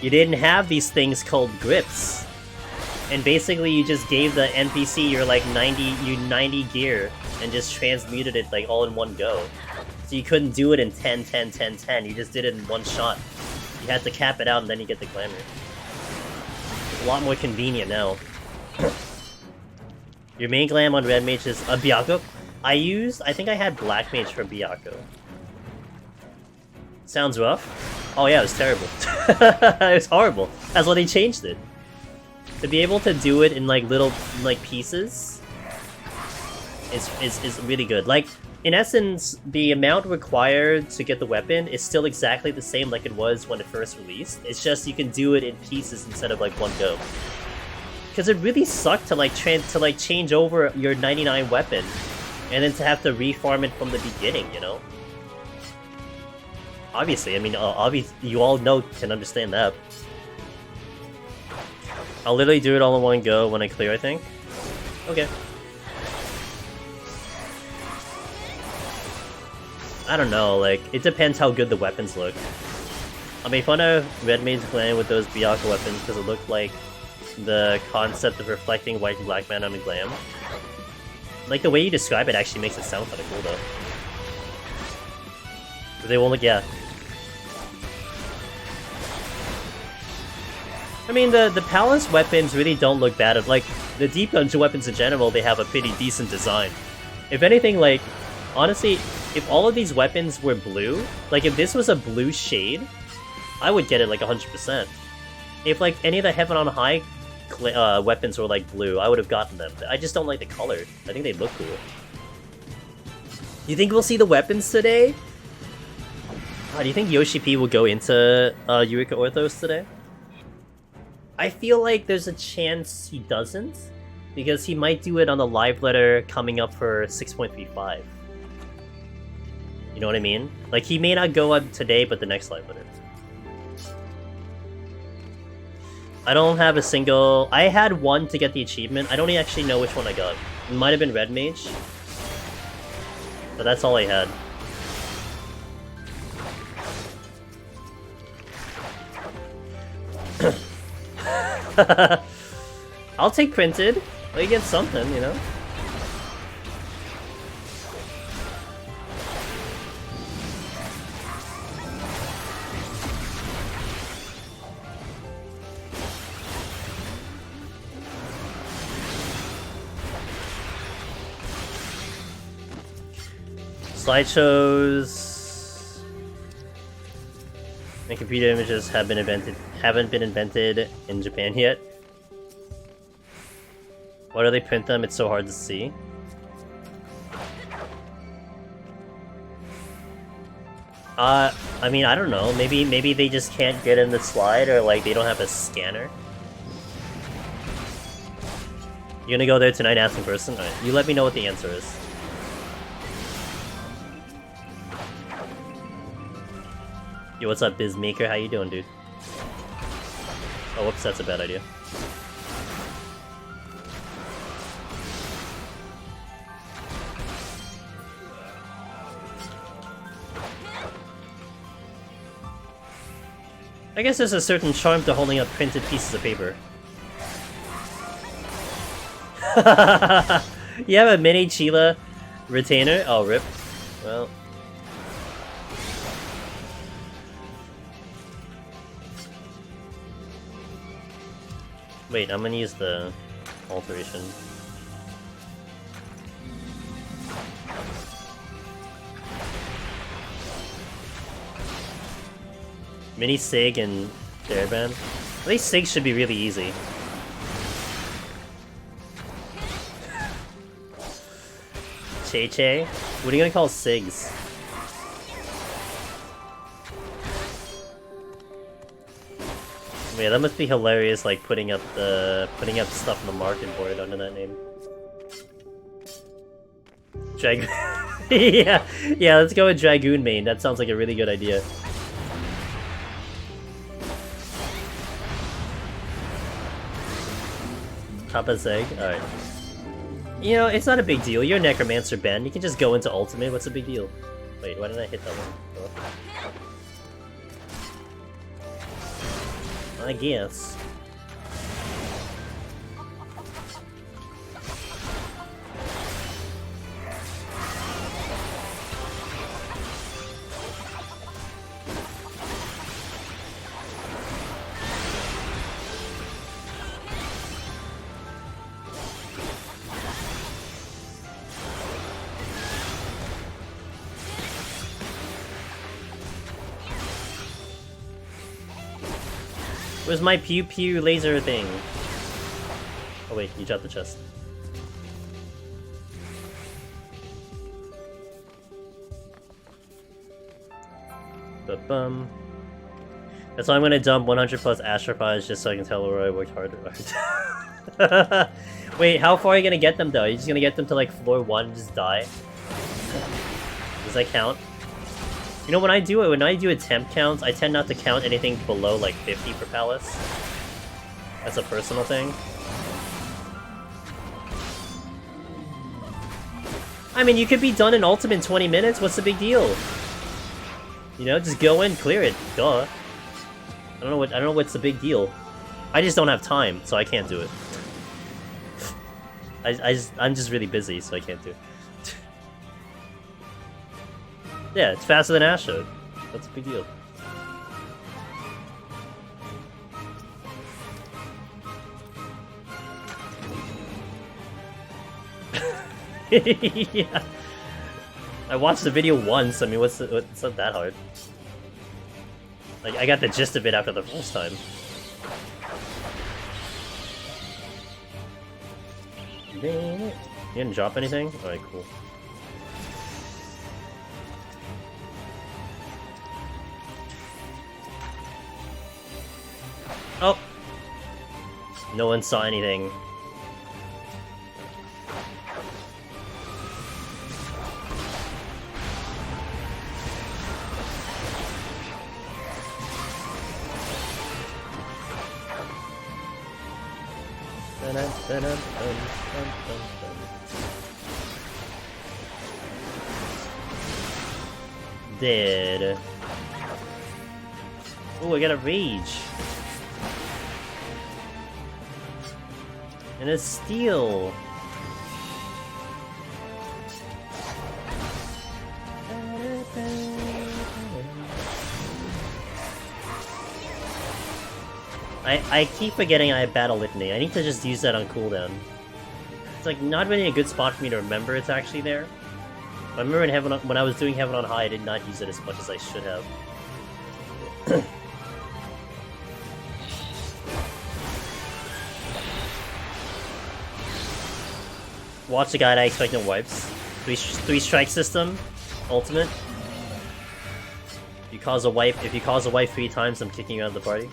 you didn't have these things called grips. And basically you just gave the NPC your, like, 90 gear and just transmuted it, like, all in one go. So you couldn't do it in 10, 10, 10, 10, you just did it in one shot. You had to cap it out and then you get the glamour. A lot more convenient now. Your main glam on Red Mage is a Byaku. I think I had Black Mage for Byaku. Sounds rough. Oh yeah, it was terrible. It was horrible. That's why they changed it. To be able to do it in like little like pieces is really good. Like, in essence, the amount required to get the weapon is still exactly the same like it was when it first released. It's just you can do it in pieces instead of like one go. Because it really sucked to like change over your 99 weapon, and then to have to refarm it from the beginning, you know? Obviously, I mean, you all can understand that. I'll literally do it all in one go when I clear, I think. Okay. I don't know, like, it depends how good the weapons look. I made fun of Red Mage playing with those Byaku weapons because it looked like the concept of reflecting white and black man on a glam. Like, the way you describe it actually makes it sound kind of cool, though. But they won't look, yeah. I mean, the Palace weapons really don't look bad. Like, the Deep Dungeon weapons in general, they have a pretty decent design. If anything, like, honestly, if all of these weapons were blue, like, if this was a blue shade, I would get it, like, 100%. If, like, any of the Heaven on High weapons were, like, blue, I would have gotten them. I just don't like the color. I think they look cool. You think we'll see the weapons today? Do you think Yoshi P will go into Eureka Orthos today? I feel like there's a chance he doesn't, because he might do it on the live letter coming up for 6.35. You know what I mean? Like, he may not go on today, but the next live letter. I don't have a single... I had one to get the achievement. I don't actually know which one I got. It might have been Red Mage. But that's all I had. I'll take printed. We get something, you know? Slideshows and computer images haven't been invented in Japan yet. Why do they print them? It's so hard to see. I mean, I don't know. Maybe they just can't get in the slide, or like they don't have a scanner. You gonna go there tonight and ask in person? Alright, you let me know what the answer is. Yo, what's up, Bizmaker? How you doing, dude? Oh, whoops, that's a bad idea. I guess there's a certain charm to holding up printed pieces of paper. You have a mini Chila retainer? Oh, rip. Well... Wait, I'm gonna use the alteration. Mini Sig and Airband. At least Sig should be really easy. Che? What are you gonna call Sigs? Yeah, that must be hilarious, like putting up stuff on the market board under that name. Dragoon. yeah, let's go with Dragoon main. That sounds like a really good idea. Kappa's egg? Alright. You know, it's not a big deal. You're a Necromancer, Ben. You can just go into ultimate. What's the big deal? Wait, why didn't I hit that one? Oh. I guess. Where's my pew pew laser thing? Oh wait, you dropped the chest. Ba-bum. That's why I'm gonna dump 100 plus Astrophiles just so I can tell Leroy I worked harder. Wait, how far are you gonna get them though? Are you just gonna get them to like floor 1 and just die? Does that count? You know, when I do attempt counts, I tend not to count anything below like 50 per palace. That's a personal thing. I mean, you could be done in ultimate in 20 minutes. What's the big deal? You know, just go in, clear it. Duh. I don't know what's the big deal. I just don't have time, so I can't do it. I'm just really busy, so I can't do it. Yeah, it's faster than Astro. What's the big deal? Yeah. I watched the video once. I mean, it's not that hard. Like, I got the gist of it after the first time. You didn't drop anything? Alright, cool. Oh! No one saw anything. Dead. Oh, I got a rage. And a steal! I keep forgetting I have Battle Litany. I need to just use that on cooldown. It's like not really a good spot for me to remember it's actually there. I remember in when I was doing Heaven on High, I did not use it as much as I should have. Watch the guide, I expect no wipes. Three strike system, ultimate. If you cause a wipe 3 times, I'm kicking you out of the party.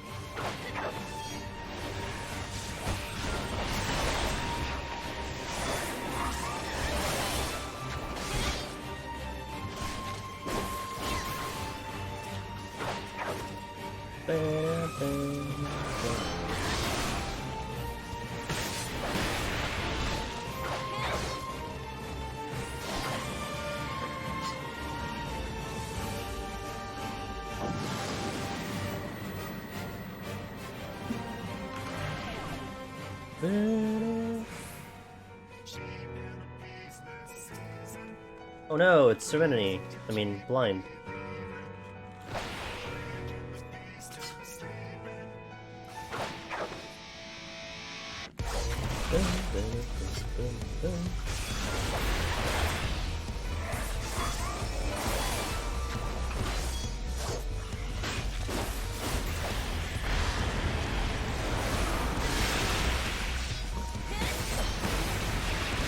Oh no, it's Serenity. I mean, blind.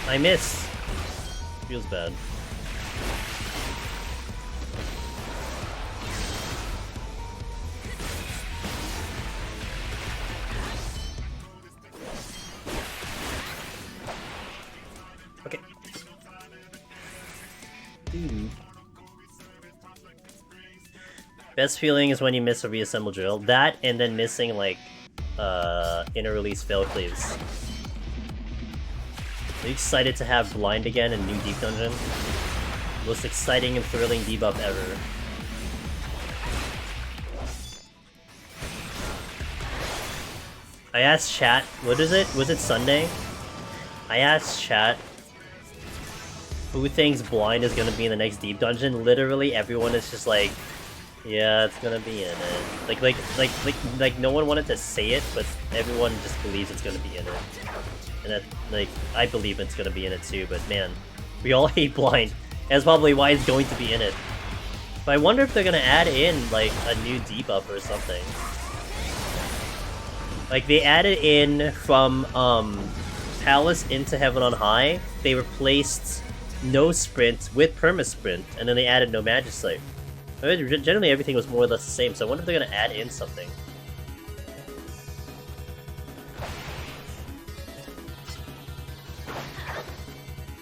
I miss. Feels bad. Okay. Best feeling is when you miss a reassemble drill. That and then missing like inner release fail cleaves. Are you excited to have blind again in new deep dungeon? Most exciting and thrilling debuff ever. I asked chat, what is it? Was it Sunday? I asked chat who thinks blind is gonna be in the next deep dungeon. Literally everyone is just like, yeah, it's gonna be in it. Like no one wanted to say it, but everyone just believes it's gonna be in it. And that, like, I believe it's gonna be in it too, but man, we all hate blind. That's probably why it's going to be in it. But I wonder if they're gonna add in, like, a new debuff or something. Like, they added in from, Palace into Heaven on High, they replaced no sprint with perma-sprint, and then they added no Magicite. Generally everything was more or less the same, so I wonder if they're gonna add in something.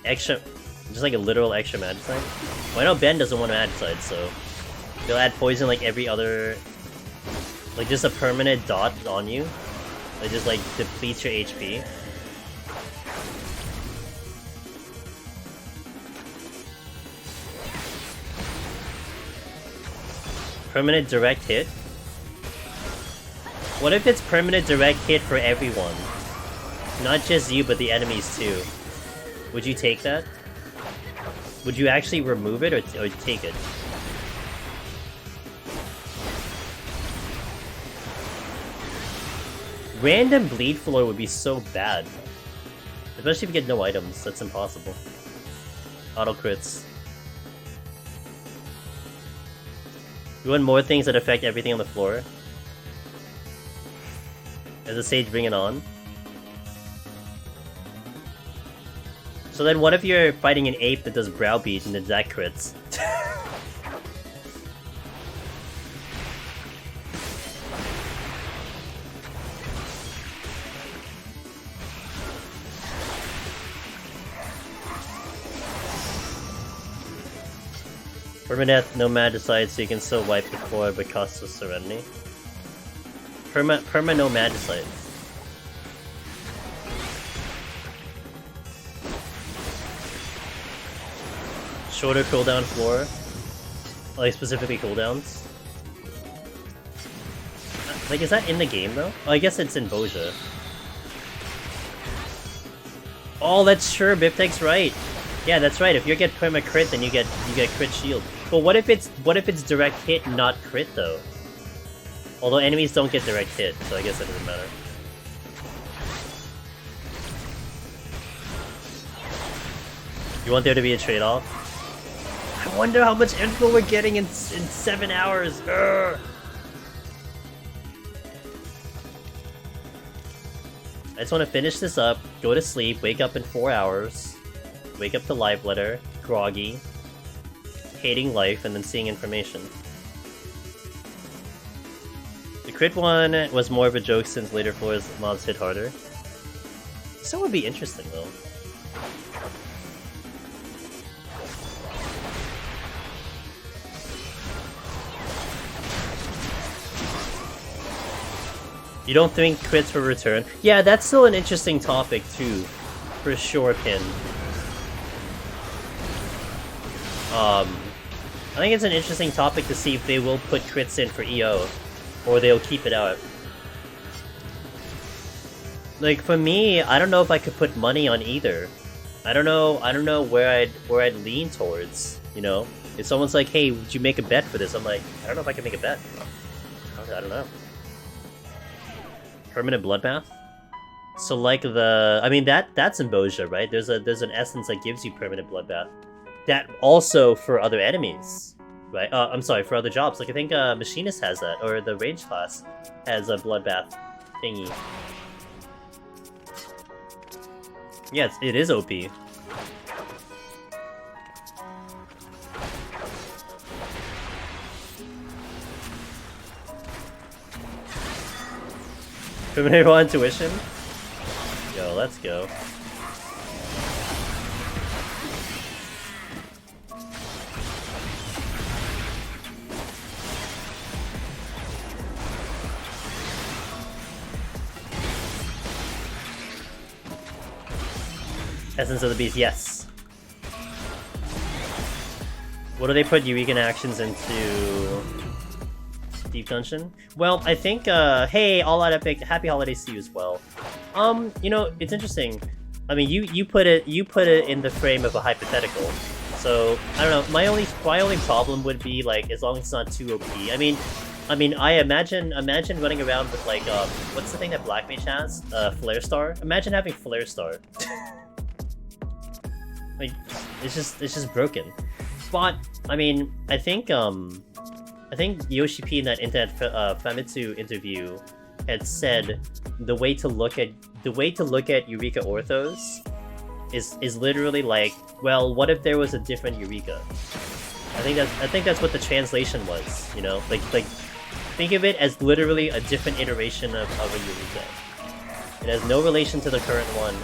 Extra, just like a literal extra Magicite. Well, I know Ben doesn't want Magicite, so they'll add poison like every other, like just a permanent dot on you. It just like depletes your HP. Permanent direct hit? What if it's permanent direct hit for everyone? Not just you, but the enemies too. Would you take that? Would you actually remove it or take it? Random bleed floor would be so bad. Especially if you get no items, that's impossible. Auto crits. You want more things that affect everything on the floor? As a sage, bring it on. So then what if you're fighting an ape that does browbeat and that crits? Permadeath, no Magicite, so you can still wipe the floor but costs us Serenity. Perma no Magicite. Shorter cooldown floor. Like specifically cooldowns. Like, is that in the game though? Oh, I guess it's in Boja. Oh, that's sure. Biptek's right. Yeah, that's right. If you get perma crit, then you get crit shield. But what if it's direct hit, not crit though? Although enemies don't get direct hit, so I guess that doesn't matter. You want there to be a trade-off? I wonder how much info we're getting in 7 hours. Urgh. I just want to finish this up, go to sleep, wake up in 4 hours, wake up to live letter, groggy, hating life, and then seeing information. The crit one was more of a joke since later floors mobs hit harder. So it would be interesting though. You don't think crits will return? Yeah, that's still an interesting topic too, for sure, Pin. I think it's an interesting topic to see if they will put crits in for EO, or they'll keep it out. Like for me, I don't know if I could put money on either. I don't know where I'd lean towards. You know, if someone's like, "Hey, would you make a bet for this?" I'm like, I don't know if I can make a bet. I don't know. Permanent bloodbath. So like I mean that's Ambrosia, right? There's an essence that gives you permanent bloodbath. That also for other enemies, right? I'm sorry, for other jobs. Like I think Machinist has that, or the range class has a bloodbath thingy. Yeah, it is OP. Permanent raw intuition? Yo, let's go. Essence of the Beast, yes. What do they put Eureka actions into Deep Dungeon? Well, I think, hey, All Out Epic, happy holidays to you as well. You know, it's interesting. I mean, you put it in the frame of a hypothetical. So, I don't know, my only problem would be, like, as long as it's not too OP. I mean, I imagine running around with, like, what's the thing that Black Mage has? Flare Star? Imagine having Flare Star. Like, it's just broken. But, I mean, I think Yoshi P in that Famitsu interview had said the way to look at Eureka Orthos is literally like, well, what if there was a different Eureka? I think that's what the translation was, you know? Like think of it as literally a different iteration of a Eureka. It has no relation to the current one,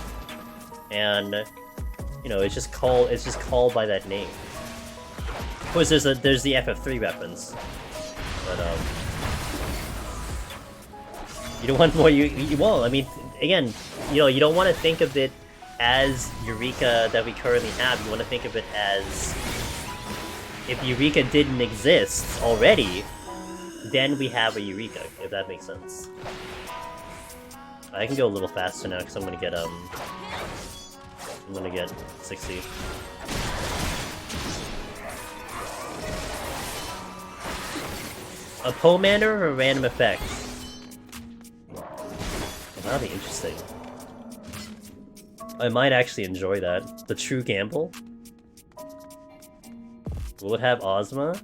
and you know, it's just called by that name. Of course, there's the FF3 reference, but you don't want more. You won't. I mean, again, you know, you don't want to think of it as Eureka that we currently have. You want to think of it as if Eureka didn't exist already, then we have a Eureka. If that makes sense. I can go a little faster now because I'm gonna get 60. A Pomander or a random effect? That'll be interesting. I might actually enjoy that. The true gamble? Will it have Ozma?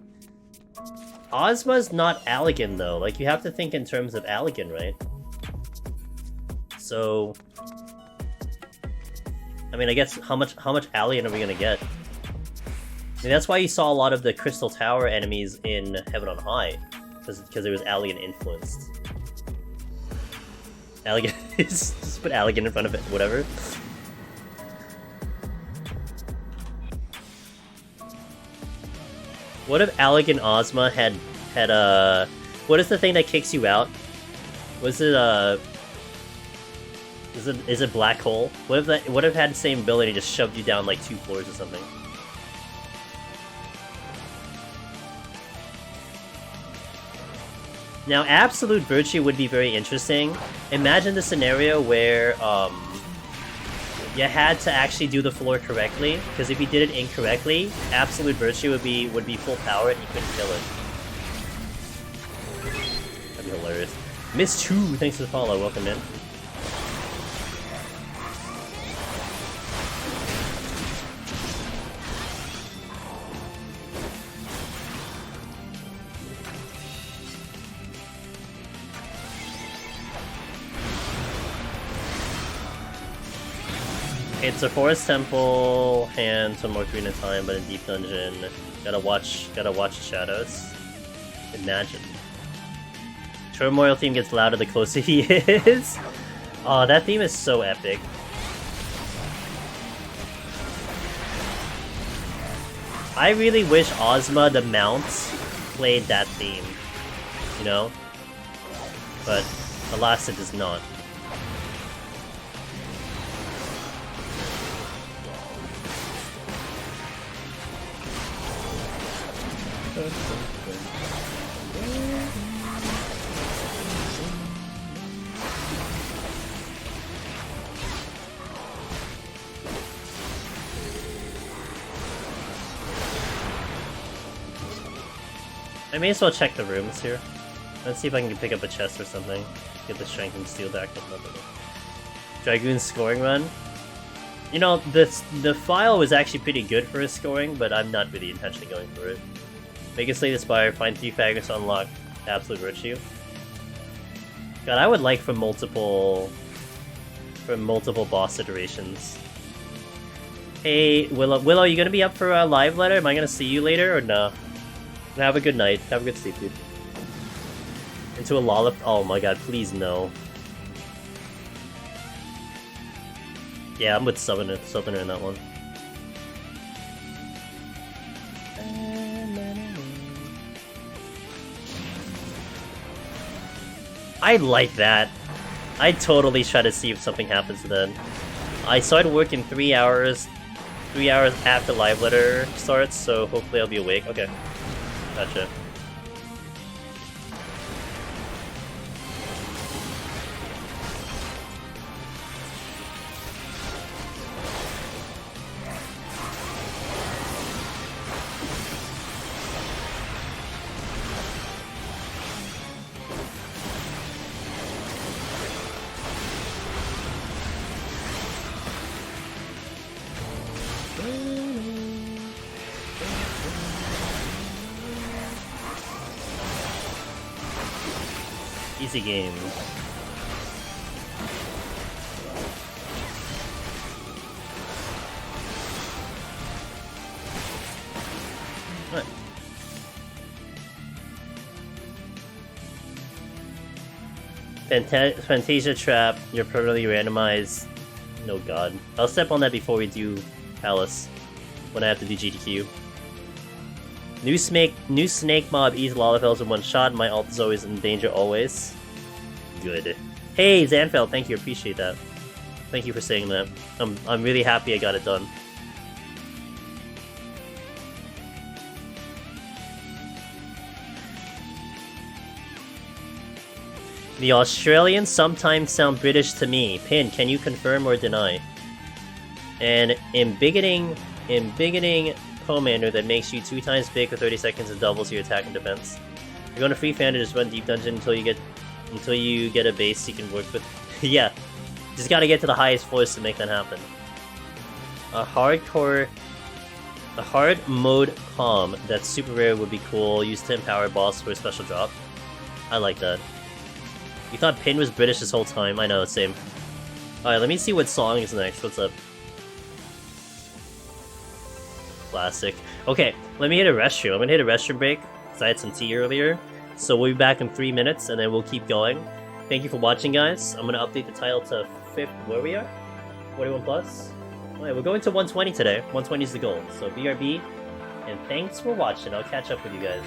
Ozma's not Allegan though. Like, you have to think in terms of Allegan, right? So I mean, I guess how much Alien are we gonna get? I mean, that's why you saw a lot of the Crystal Tower enemies in Heaven on High, because it was Alien influenced. Alien, just put Alien in front of it, whatever. What if Alec Ozma had what is the thing that kicks you out? Was it is it black hole? What if it had the same ability, just shoved you down like 2 floors or something? Now, Absolute Virtue would be very interesting. Imagine the scenario where You had to actually do the floor correctly, because if you did it incorrectly, Absolute Virtue would be full power and you couldn't kill it. That'd be hilarious. Miss Chu, thanks for the follow. Welcome in. It's a forest temple, hand to more green in time, but in deep dungeon. Gotta watch the shadows. Imagine. Turmoil theme gets louder the closer he is. Oh, that theme is so epic. I really wish Ozma the Mount played that theme, you know? But alas, it does not. I may as well check the rooms here. Let's see if I can pick up a chest or something. Get the strength and steel back up. Dragoon's scoring run. You know, the file was actually pretty good for his scoring, but I'm not really intentionally going for it. Make a slate aspire, find 3 fragments to unlock Absolute Virtue. God, I would like for multiple boss iterations. Hey, Willow, you gonna be up for a live letter? Am I gonna see you later or no? Have a good night. Have a good sleep, dude. Into a lollip. Oh my god, please no. Yeah, I'm with Southerner in that one. I like that. I totally try to see if something happens then. I started working 3 hours after live letter starts, so hopefully I'll be awake. Okay. Gotcha. Easy game. What? Fantasia Trap, you're permanently randomized. No god. I'll step on that before we do Palace. When I have to do GTQ. New snake mob eats Lollifells in one shot. My ult is always in danger, always. Good. Hey, Zanfeld, thank you, appreciate that. Thank you for saying that. I'm really happy I got it done. The Australians sometimes sound British to me. Pin, can you confirm or deny? And in bigoting Commander that makes you 2 times big for 30 seconds and doubles your attack and defense. You're going to free fan to just run deep dungeon until you get a base you can work with. Yeah, just gotta get to the highest floors to make that happen. A hard mode palm that's super rare would be cool. Use to empower boss for a special drop. I like that. You thought Pin was British this whole time? I know, same. Alright, let me see what song is next. What's up? Classic. Okay, let me hit a restroom. I'm gonna hit a restroom break because I had some tea earlier. So we'll be back in 3 minutes and then we'll keep going. Thank you for watching, guys. I'm gonna update the title to 5th. Where we are? 41 plus. Alright, we're going to 120 today. 120 is the goal. So BRB, and thanks for watching. I'll catch up with you guys.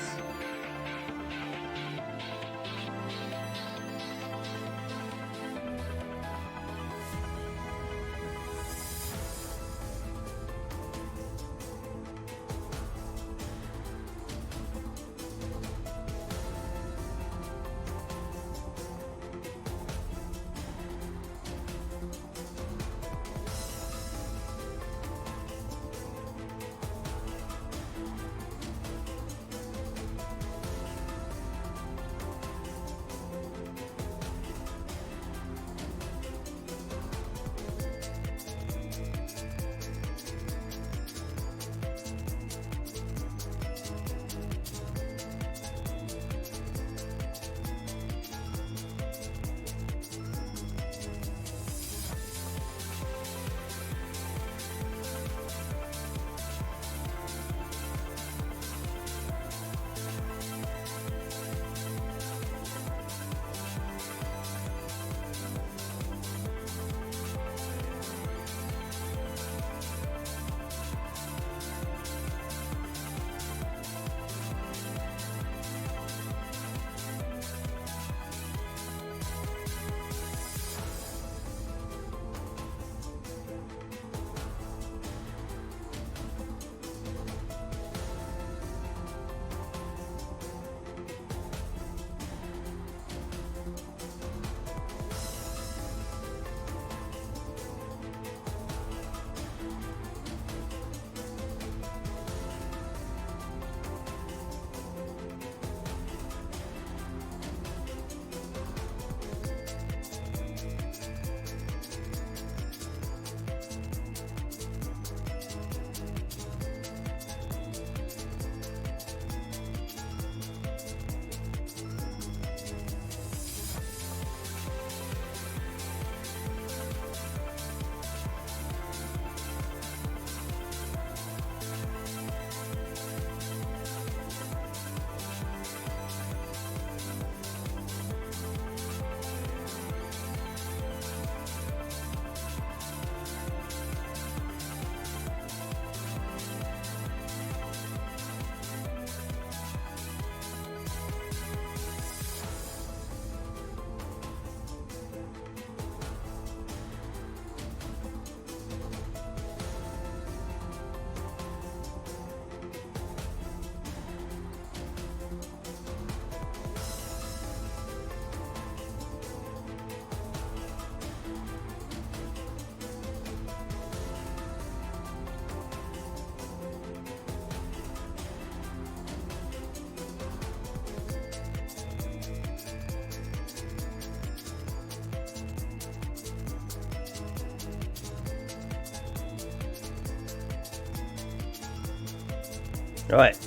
Alright.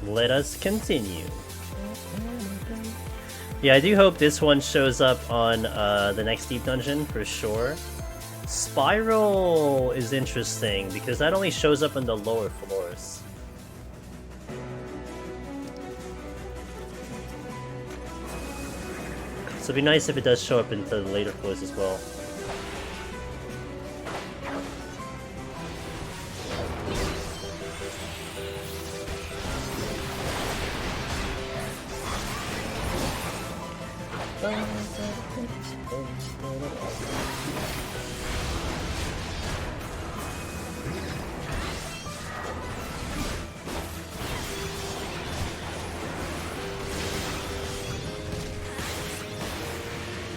Let us continue. Yeah, I do hope this one shows up on the next deep dungeon for sure. Spiral is interesting because that only shows up in the lower floors. So it'd be nice if it does show up into the later floors as well.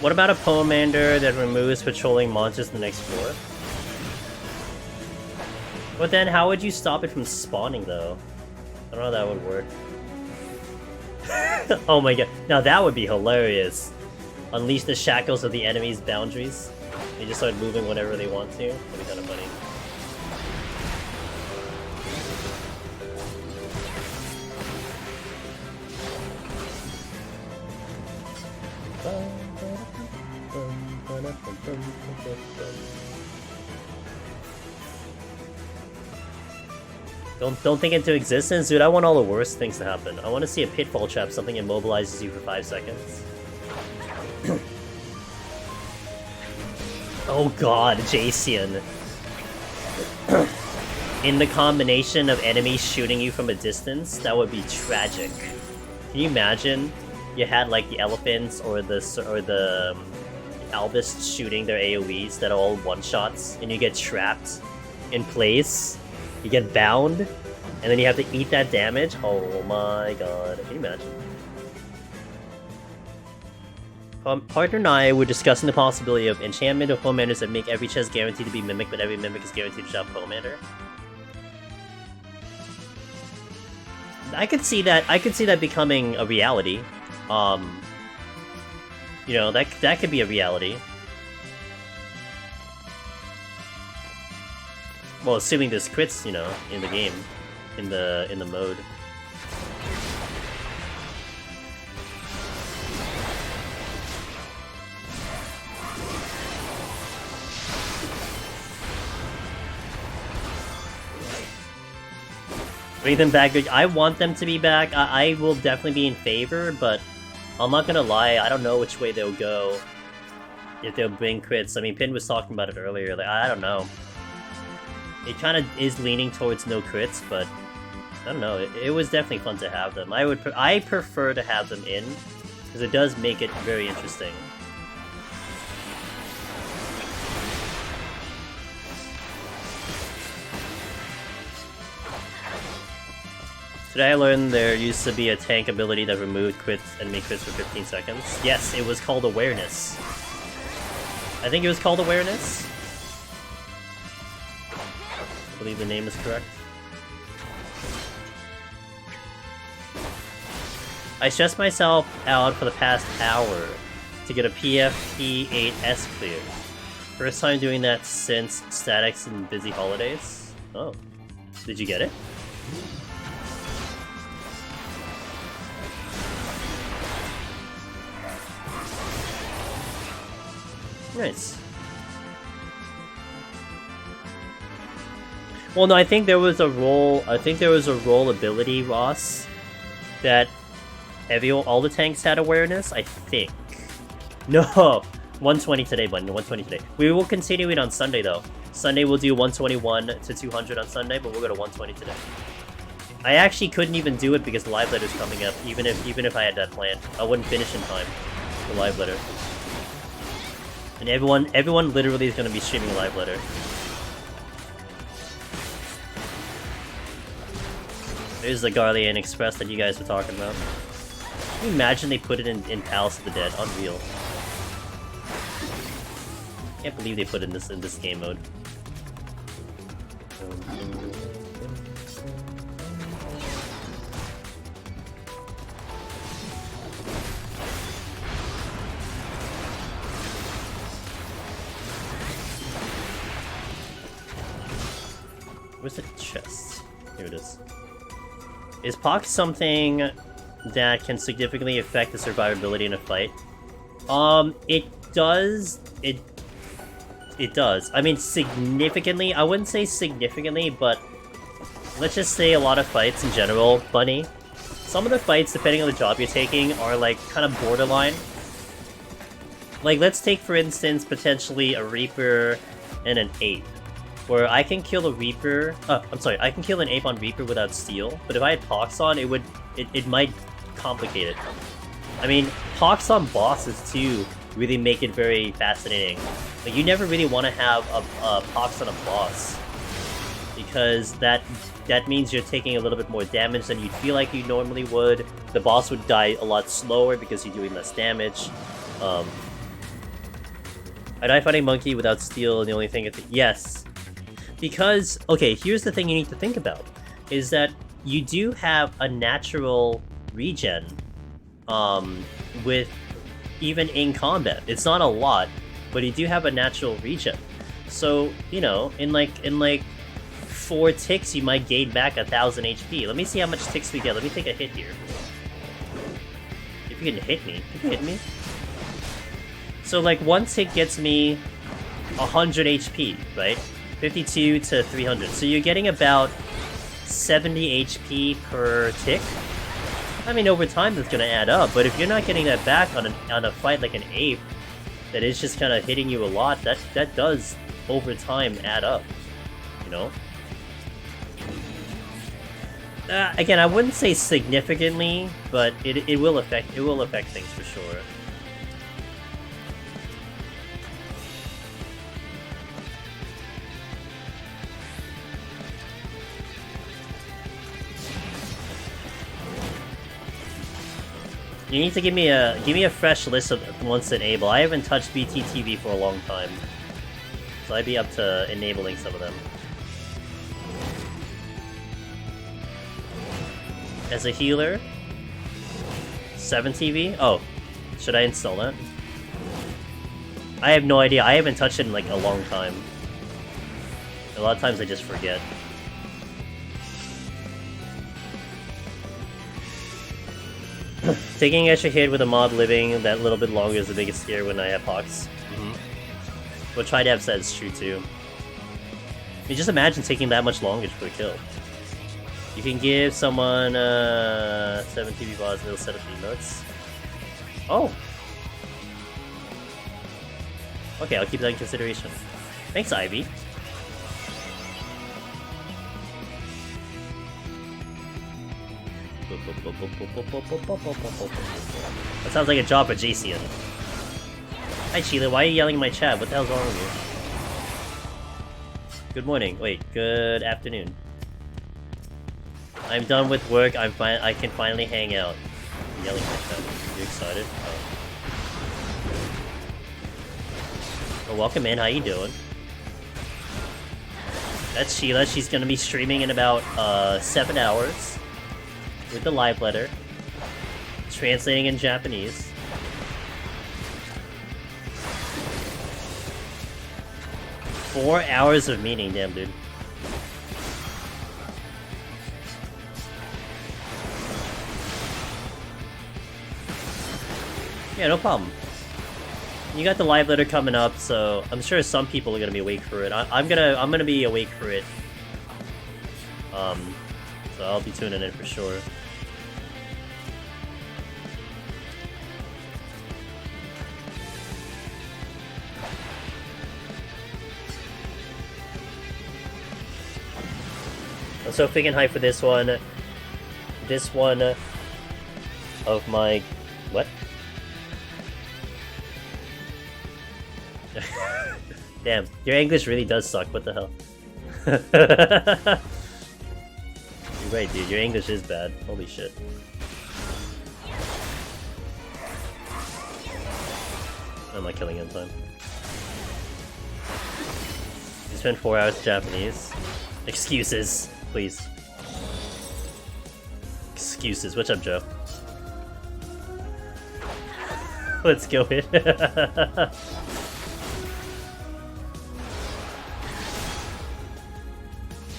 What about a Pomander that removes patrolling monsters in the next floor? But then how would you stop it from spawning though? I don't know how that would work. Oh my god, now that would be hilarious. Unleash the shackles of the enemy's boundaries. They just start moving whenever they want to. That'd be kind of funny. Don't think into existence, dude. I want all the worst things to happen. I want to see a pitfall trap, something immobilizes you for 5 seconds. Oh god, Jason. In the combination of enemies shooting you from a distance, that would be tragic. Can you imagine? You had like the elephants or the Albus shooting their AoEs that are all one-shots, and you get trapped in place. You get bound, and then you have to eat that damage. Oh my god. Can you imagine? Partner and I were discussing the possibility of enchantment of Pomanders that make every chest guaranteed to be mimicked, but every mimic is guaranteed to shop Pomander. I could see that becoming a reality. You know, that could be a reality. Well, assuming there's crits, you know, in the game, in the mode. Bring them back. I want them to be back. I will definitely be in favor, but I'm not gonna lie. I don't know which way they'll go. If they'll bring crits. I mean, Pin was talking about it earlier. Like, I don't know. It kind of is leaning towards no crits, but I don't know. It was definitely fun to have them. I prefer to have them in because it does make it very interesting. Today I learned there used to be a tank ability that removed enemy crits for 15 seconds. Yes, it was called Awareness. I think it was called Awareness. I believe the name is correct. I stressed myself out for the past hour to get a PFP8S clear. First time doing that since Statics and Busy Holidays. Oh. Did you get it? Nice. Well, no, I think there was a role ability, Ross, that all the tanks had awareness, I think. No! 120 today, button. 120 today. We will continue it on Sunday, though. Sunday we'll do 121 to 200 on Sunday, but we'll go to 120 today. I actually couldn't even do it because the live letter's coming up, even if I had that planned. I wouldn't finish in time for live letter. And everyone literally is going to be streaming live letter. There's the Garlean Express that you guys were talking about. Can you imagine they put it in Palace of the Dead? Unreal. Can't believe they put it in this game mode. Where's the chest? Here it is. Is Pox something that can significantly affect the survivability in a fight? It does. It does. I mean, significantly. I wouldn't say significantly, but let's just say a lot of fights in general, Bunny. Some of the fights, depending on the job you're taking, are like kind of borderline. Like, let's take for instance potentially a Reaper and an Ape, where I can kill a Reaper. I'm sorry, I can kill an Ape on Reaper without Steel. But if I had Pox on, it might complicate it. I mean, Pox on bosses too really make it very fascinating. Like, you never really want to have a Pox on a boss, because that means you're taking a little bit more damage than you'd feel like you normally would. The boss would die a lot slower because you're doing less damage. I die fighting Monkey without Steel, and the only thing is... Yes. Because, okay, here's the thing you need to think about, is that you do have a natural regen, with... even in combat. It's not a lot, but you do have a natural regen. So, you know, in like 4 ticks, you might gain back 1,000 HP. Let me see how much ticks we get. Let me take a hit here. If you can hit me. Can you hit me? So, like, 1 tick gets me 100 HP, right? 52 to 300. So you're getting about 70 HP per tick. I mean, over time, that's gonna add up. But if you're not getting that back on a fight like an Ape, that is just kind of hitting you a lot, that does, over time, add up. You know? Again, I wouldn't say significantly, but it will affect things for sure. You need to give me a fresh list of once enable. I haven't touched BTTV for a long time, so I'd be up to enabling some of them. As a healer, 7 TV? Oh, should I install that? I have no idea. I haven't touched it in like a long time. A lot of times I just forget. Taking an extra hit with a mod living that little bit longer is the biggest scare when I have Pox. What TriDab says is true too. I mean, just imagine taking that much longer for a kill. You can give someone 7 TV bars and they'll set up the emotes. Oh! Okay, I'll keep that in consideration. Thanks, Ivy. That sounds like a job for Jason. Hi Sheila, why are you yelling in my chat? What the hell's wrong with you? Good morning. Wait, good afternoon. I'm done with work. I can finally hang out. I'm yelling in my chat. You excited? Oh, welcome in. How you doing? That's Sheila. She's gonna be streaming in about 7 hours with the live letter, translating in Japanese. Four hours of meaning, damn dude. Yeah, no problem. You got the live letter coming up, so I'm sure some people are gonna be awake for it. I'm gonna be awake for it. So I'll be tuning in for sure. I'm so freaking hyped for this one. This one of my... What? Damn, your English really does suck. What the hell? You're right, dude. Your English is bad. Holy shit. I'm not killing in time. You spent 4 hours Japanese. Excuses, please. Excuses. What's up, Joe? Let's go in.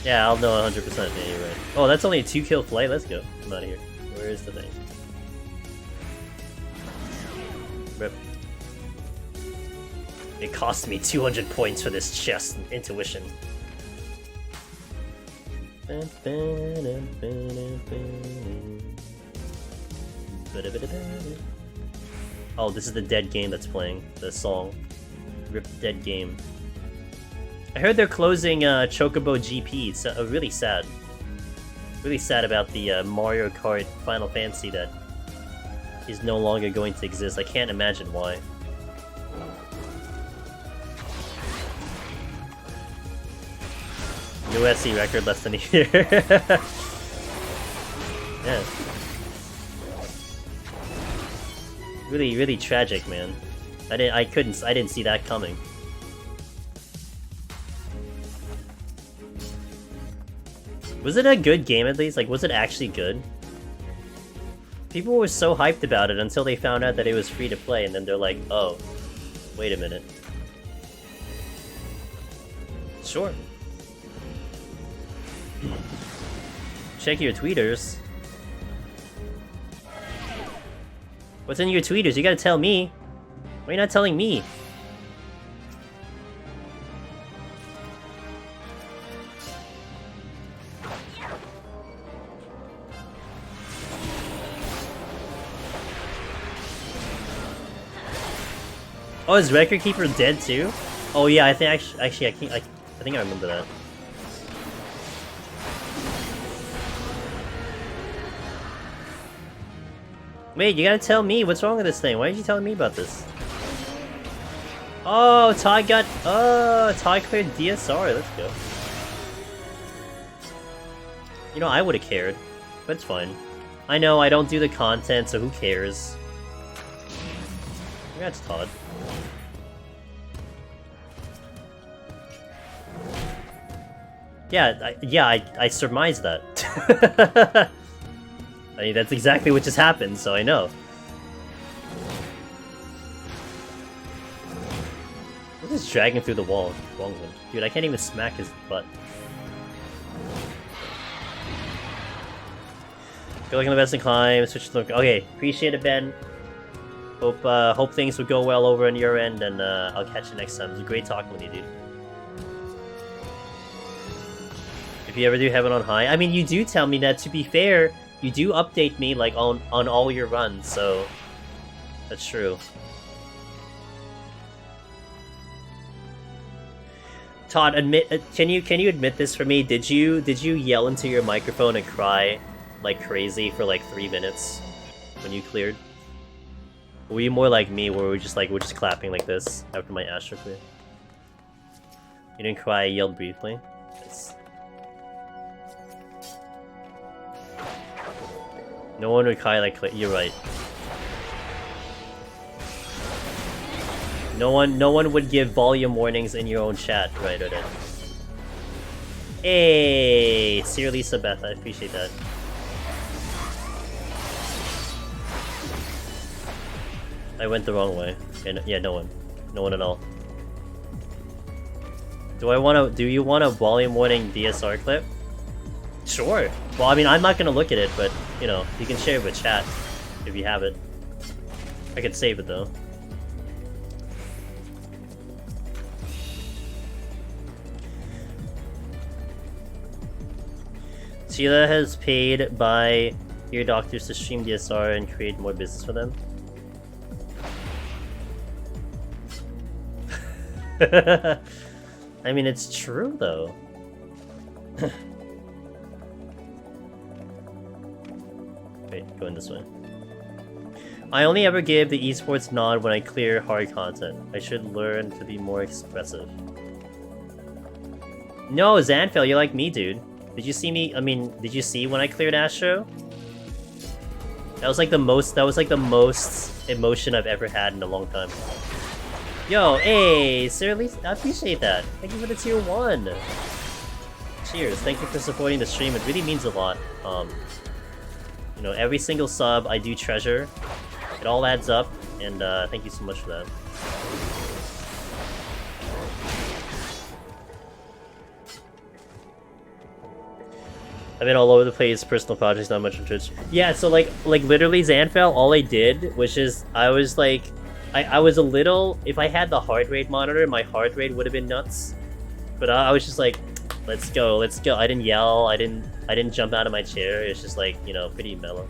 Yeah, I'll know 100%. Yeah, you're right. Oh, that's only a 2-kill play. Let's go. I'm out of here. Where is the thing? Rip. It cost me 200 points for this chest intuition. Oh, this is the dead game that's playing. The song. Rip dead game. I heard they're closing Chocobo GP. It's really sad. Really sad about the Mario Kart Final Fantasy that is no longer going to exist. I can't imagine why. New SC record less than a year. Yeah. Really, really tragic, man. I didn't see that coming. Was it a good game at least? Like, was it actually good? People were so hyped about it until they found out that it was free to play, and then they're like, oh, wait a minute. Sure. Check your tweeters. What's in your tweeters? You gotta tell me. Why are you not telling me? Oh, is Record Keeper dead too? Oh yeah, I think actually I think I remember that. Wait, you gotta tell me what's wrong with this thing. Why aren't you telling me about this? Oh, Ty got Ty cleared DSR. Let's go. You know, I would have cared, but it's fine. I know I don't do the content, so who cares? Congrats, Todd. Yeah, I surmised that. I mean, that's exactly what just happened, so I know. We're just dragging through the wall. Wrong one. Dude, I can't even smack his butt. Good luck on the best in climb. Switch to look. Okay, appreciate it, Ben. Hope things will go well over on your end, and I'll catch you next time. It was great talking with you, dude. If you ever do Heaven on High, I mean, you do tell me that. To be fair, you do update me like on all your runs, so that's true. Todd, can you admit this for me? Did you yell into your microphone and cry like crazy for like 3 minutes when you cleared? Or were you more like me, where we're just clapping like this after my Astro clear? You didn't cry, you yelled briefly. Nice. No one would cry like you're right. No one would give volume warnings in your own chat, right? Hey, Sir Lisa Beth, I appreciate that. I went the wrong way. And yeah, no one at all. Do you want a volume warning DSR clip? Sure. Well, I mean, I'm not gonna look at it, but you know, you can share it with chat if you have it. I could save it though. Sheila has paid by ear doctors to stream DSR and create more business for them. I mean, it's true though. Wait, going this way. I only ever give the esports nod when I clear hard content. I should learn to be more expressive. No, Zanfel, you're like me, dude. Did you see me? I mean, did you see when I cleared Astro? That was like the most emotion I've ever had in a long time. Yo, hey, Sir Lee, I appreciate that. Thank you for the tier 1. Cheers. Thank you for supporting the stream. It really means a lot. You know, every single sub I do treasure. It all adds up, and thank you so much for that. I've been all over the place, personal projects, not much on Twitch. Yeah, so like literally Zanfell, all I did was just, I was like, I was a little, if I had the heart rate monitor, my heart rate would have been nuts. But I was just like, let's go, let's go. I didn't yell, I didn't jump out of my chair. It's just like, you know, pretty mellow.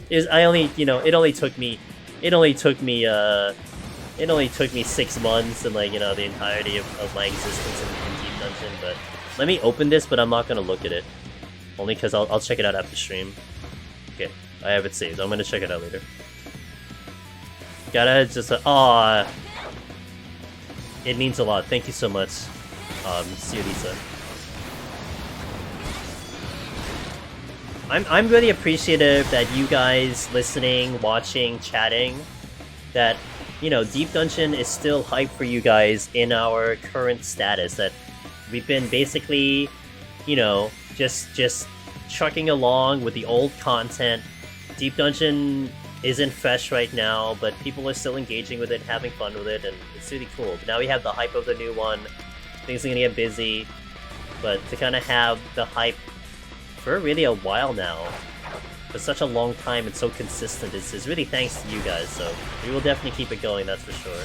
It only took me 6 months and, like, you know, the entirety of my existence in Deep Dungeon. But let me open this, but I'm not gonna look at it. Only because I'll check it out after stream. Okay, I have it saved. I'm gonna check it out later. Gotta just aw. It means a lot. Thank you so much, see you, Lisa. I'm really appreciative that you guys listening, watching, chatting, that, you know, Deep Dungeon is still hype for you guys in our current status. That we've been basically, you know, just trucking along with the old content. Deep Dungeon isn't fresh right now, but people are still engaging with it, having fun with it, and it's really cool. But now we have the hype of the new one. Things are gonna get busy, but to kind of have the hype for really a while now, for such a long time and so consistent, is really thanks to you guys. So we will definitely keep it going, that's for sure.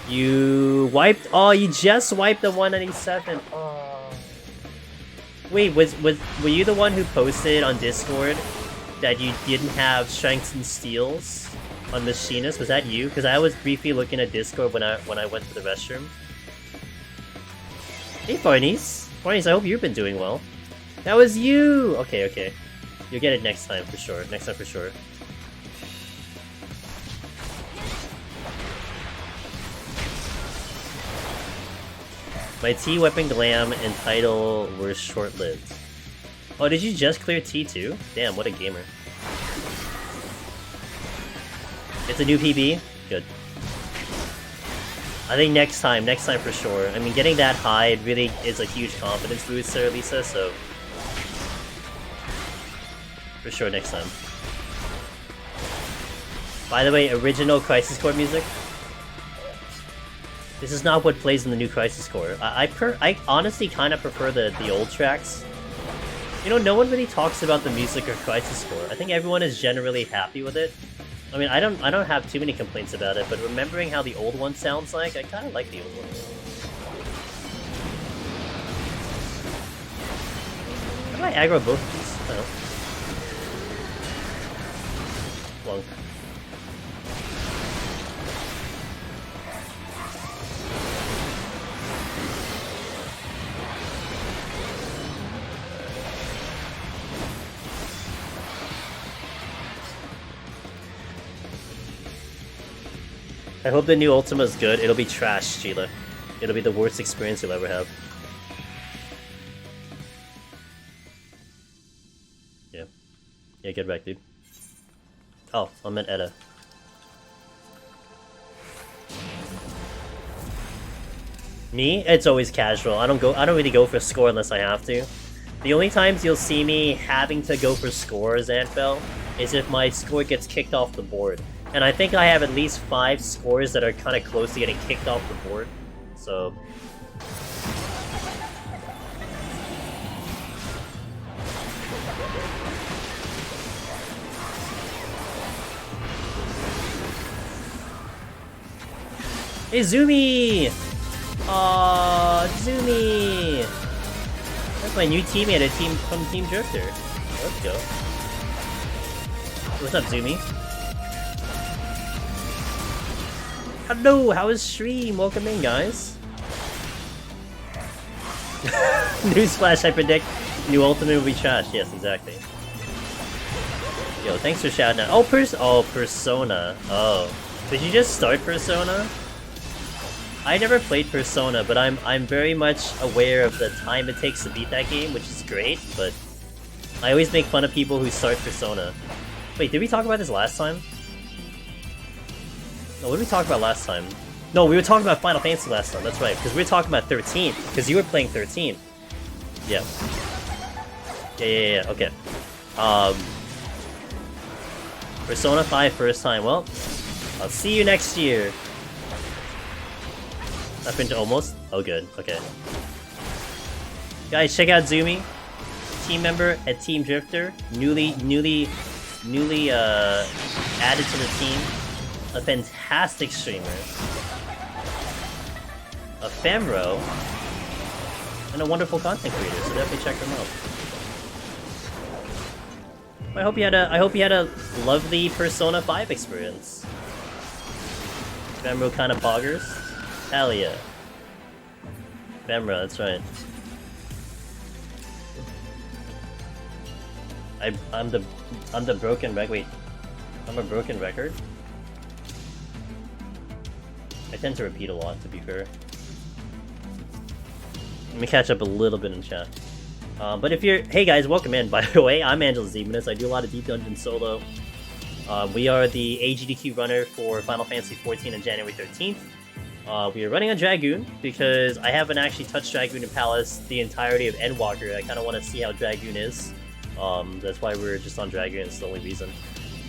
You wiped? Oh, you just wiped the 197. Oh. Wait, were you the one who posted on Discord that you didn't have strengths and steals on Machinist? Was that you? Because I was briefly looking at Discord when I went to the restroom. Hey, Barneys. Barneys, I hope you've been doing well. That was you! Okay, okay. You'll get it next time for sure. Next time for sure. My T-Weapon Glam and title were short-lived. Oh, did you just clear T2? Damn, what a gamer. It's a new PB? Good. I think next time for sure. I mean, getting that high really is a huge confidence booster, Lisa, so... for sure next time. By the way, original Crisis Core music? This is not what plays in the new Crisis Core. I honestly kind of prefer the old tracks. You know, no one really talks about the music of Crisis Core. I think everyone is generally happy with it. I mean, I don't have too many complaints about it, but remembering how the old one sounds like, I kind of like the old one. How do I aggro both of these? I don't know. Long. I hope the new Ultima is good. It'll be trash, Sheila. It'll be the worst experience you'll ever have. Yeah. Yeah, get back, dude. Oh, I meant Edda. Me? It's always casual. I don't really go for score unless I have to. The only times you'll see me having to go for score, Zanfell, is if my score gets kicked off the board. And I think I have at least 5 scores that are kind of close to getting kicked off the board. So... Hey, Zumi! Aww, Zumi! That's my new teammate from Team Drifter. Let's go. What's up, Zumi? Hello, how is stream? Welcome in, guys. Newsflash, I predict new Ultimate will be trash. Yes, exactly. Yo, thanks for shouting out. Oh, Persona. Oh. Did you just start Persona? I never played Persona, but I'm very much aware of the time it takes to beat that game, which is great, but I always make fun of people who start Persona. Wait, did we talk about this last time? No, what did we talk about last time? No, we were talking about Final Fantasy last time, that's right, because we were talking about 13, because you were playing 13. Yeah. Yeah, okay. Persona 5 first time, well, I'll see you next year. I've been to almost? Oh good, okay. Guys, check out Zoomy, team member at Team Drifter, newly added to the team. A fantastic streamer, a femro, and a wonderful content creator. So definitely check them out. I hope you had a lovely Persona 5 experience. Femro kind of poggers. Hell yeah. Femro, that's right. I'm the broken record. Wait, I'm a broken record. I tend to repeat a lot, to be fair. Let me catch up a little bit in chat. But if you're... Hey guys, welcome in, by the way. I'm Angela Zemanus. I do a lot of Deep Dungeon solo. We are the AGDQ runner for Final Fantasy XIV on January 13th. We are running on Dragoon, because I haven't actually touched Dragoon and Palace the entirety of Endwalker. I kind of want to see how Dragoon is. That's why we're just on Dragoon, it's the only reason.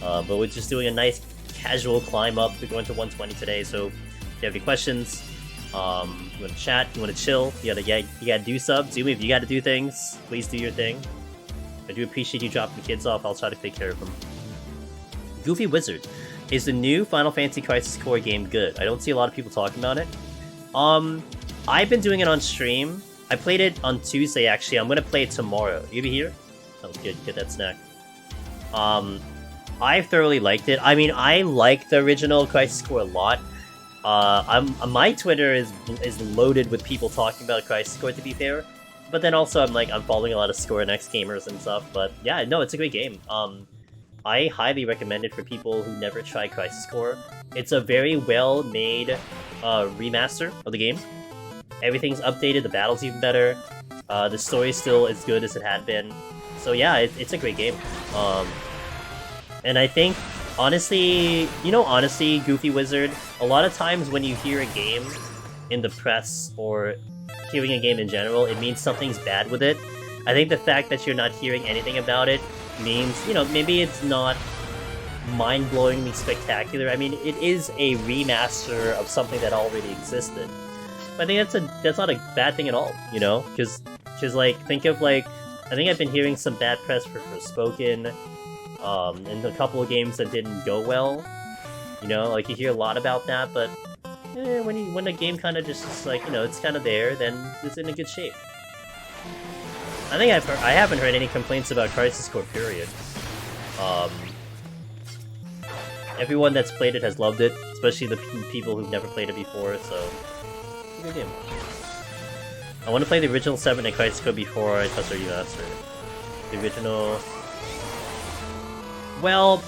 But we're just doing a nice casual climb up. We're going to 120 today, so if you have any questions, you want to chat, you want to chill, you gotta do subs. Zoomy, if you gotta do things, please do your thing. I do appreciate you dropping the kids off. I'll try to take care of them. Goofy Wizard. Is the new Final Fantasy Crisis Core game good? I don't see a lot of people talking about it. I've been doing it on stream. I played it on Tuesday, actually. I'm gonna play it tomorrow. You be here? Sounds good, get that snack. I thoroughly liked it. I mean, I like the original Crisis Core a lot. My Twitter is loaded with people talking about Crisis Core, to be fair. But then also I'm following a lot of Square Enix gamers and stuff. But yeah, no, it's a great game. I highly recommend it for people who never tried Crisis Core. It's a very well-made remaster of the game. Everything's updated, the battle's even better. The story's still as good as it had been. So yeah, it's a great game. And I think, honestly, Goofy Wizard, a lot of times when you hear a game in the press or hearing a game in general, it means something's bad with it. I think the fact that you're not hearing anything about it means, maybe it's not mind-blowingly spectacular. I mean, it is a remaster of something that already existed. But I think that's not a bad thing at all, Because, think of, I think I've been hearing some bad press for Forspoken, and a couple of games that didn't go well. You hear a lot about that, but when a game kind of just it's kind of there, then it's in a good shape. I think I haven't heard any complaints about Crisis Core, period. Everyone that's played it has loved it, especially the people who've never played it before, so it's a good game. I want to play the original 7 and Crisis Core before I touch the remaster. The original... Well,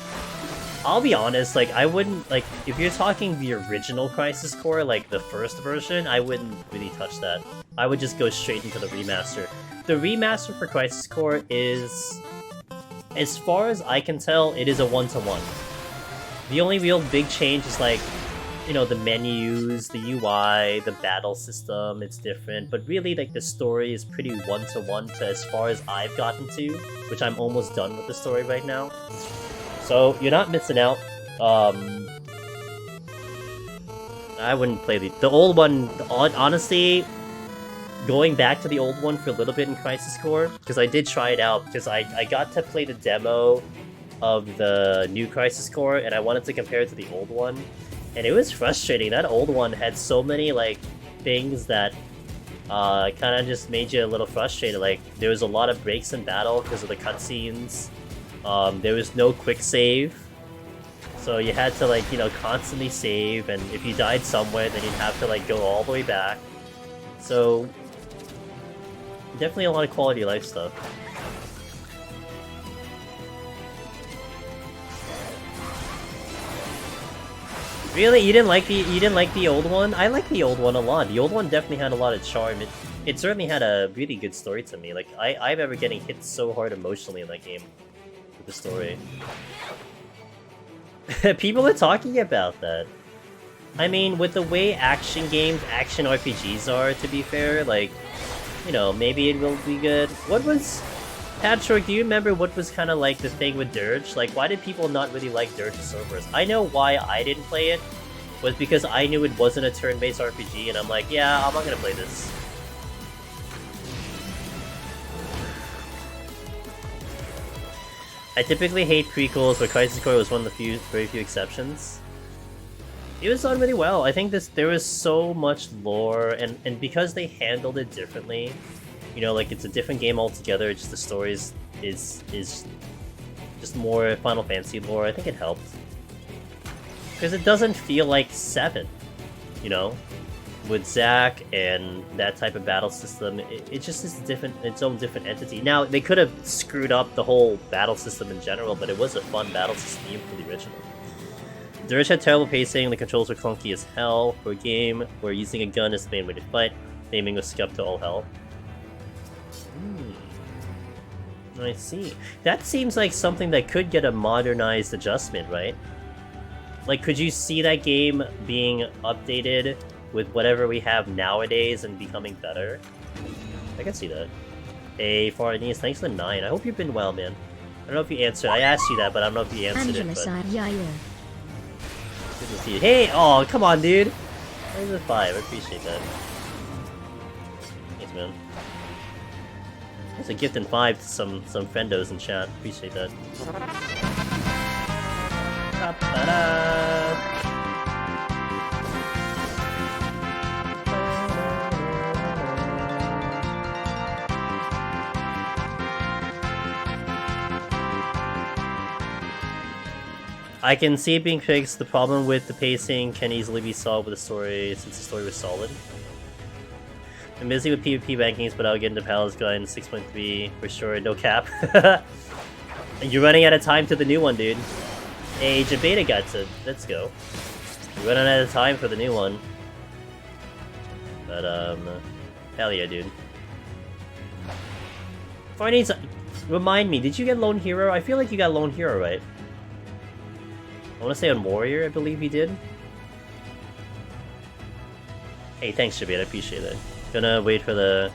I'll be honest, I wouldn't, if you're talking the original Crisis Core, the first version, I wouldn't really touch that. I would just go straight into the remaster. The remaster for Crisis Core is, as far as I can tell, it is a one-to-one. The only real big change is, the menus, the UI, the battle system, it's different, but really, the story is pretty one-to-one to as far as I've gotten to, which I'm almost done with the story right now. So, you're not missing out. I wouldn't play the old one, honestly, going back to the old one for a little bit in Crisis Core, because I did try it out, because I got to play the demo of the new Crisis Core, and I wanted to compare it to the old one, and it was frustrating. That old one had so many, things that kind of just made you a little frustrated. There was a lot of breaks in battle because of the cutscenes. There was no quick save, so you had to constantly save, and if you died somewhere, then you'd have to go all the way back. So definitely a lot of quality of life stuff. Really, you didn't like the old one? I like the old one a lot. The old one definitely had a lot of charm. It certainly had a really good story to me. I remember getting hit so hard emotionally in that game. The story. People are talking about that. I mean, with the way action RPGs are, to be fair, maybe it will be good. What was... Patrick, do you remember what was kind of the thing with DRG? Why did people not really like DRG servers? I know why I didn't play it, was because I knew it wasn't a turn-based RPG, and I'm yeah, I'm not gonna play this. I typically hate prequels, but Crisis Core was one of the very few exceptions. It was done really well. I think there was so much lore, and because they handled it differently, you know, like it's a different game altogether. Just the story is just more Final Fantasy lore. I think it helped because it doesn't feel like 7, you know, with Zack and that type of battle system. It just is its own different entity. Now they could have screwed up the whole battle system in general, but it was a fun battle system even for the original. DRG had terrible pacing, the controls were clunky as hell. For a game where using a gun is the main way to fight, aiming was scuffed to all hell. I see. That seems like something that could get a modernized adjustment, right? Like, could you see that game being updated with whatever we have nowadays and becoming better? I can see that. Hey, Farnese, thanks for the 9. I hope you've been well, man. I don't know if you answered. I asked you that, but I don't know if you answered it. But... Good to see you. Hey! Oh, come on, dude! Where's the 5? I appreciate that. Thanks, man. It's a gift in 5 to some friendos in chat. Appreciate that. I can see it being fixed. The problem with the pacing can easily be solved with the story, since the story was solid. I'm busy with PvP rankings, but I'll get into Palace Guide in 6.3 for sure, no cap. You're running out of time to the new one, dude. Age of Beta got to. Let's go. You're running out of time for the new one. But, hell yeah, dude. Farnese, remind me, did you get Lone Hero? I feel like you got Lone Hero, right? I want to say on Warrior, I believe you did. Hey, thanks, Shabit, I appreciate it. Gonna wait for the...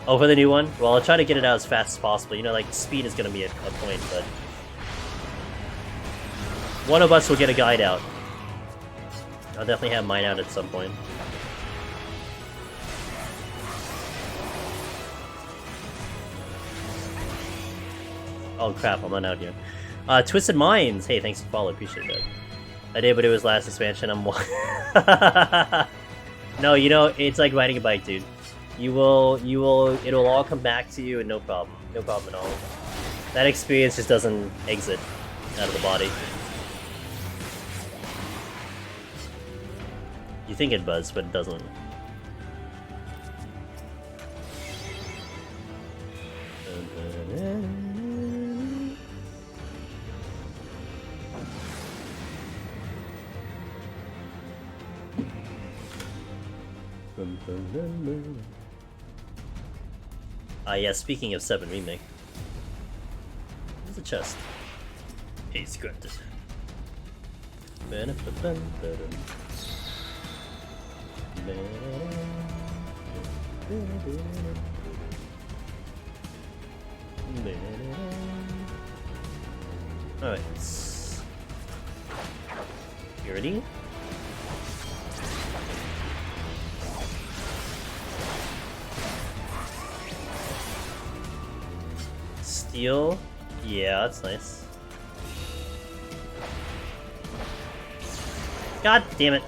Oh, for the new one? Well, I'll try to get it out as fast as possible. You know, like, speed is gonna be a point, but... One of us will get a guide out. I'll definitely have mine out at some point. Oh crap, I'm not out here. Twisted Minds! Hey, thanks for following, appreciate that. I did, but it was last expansion, I'm No, you know, it's like riding a bike, dude. It'll all come back to you and no problem. No problem at all. That experience just doesn't exit out of the body. You think it does, but it doesn't. Yeah, speaking of 7 Remake. There's a chest. Hey, scripted. Alright. Purity? Steel? Yeah, that's nice. God damn it!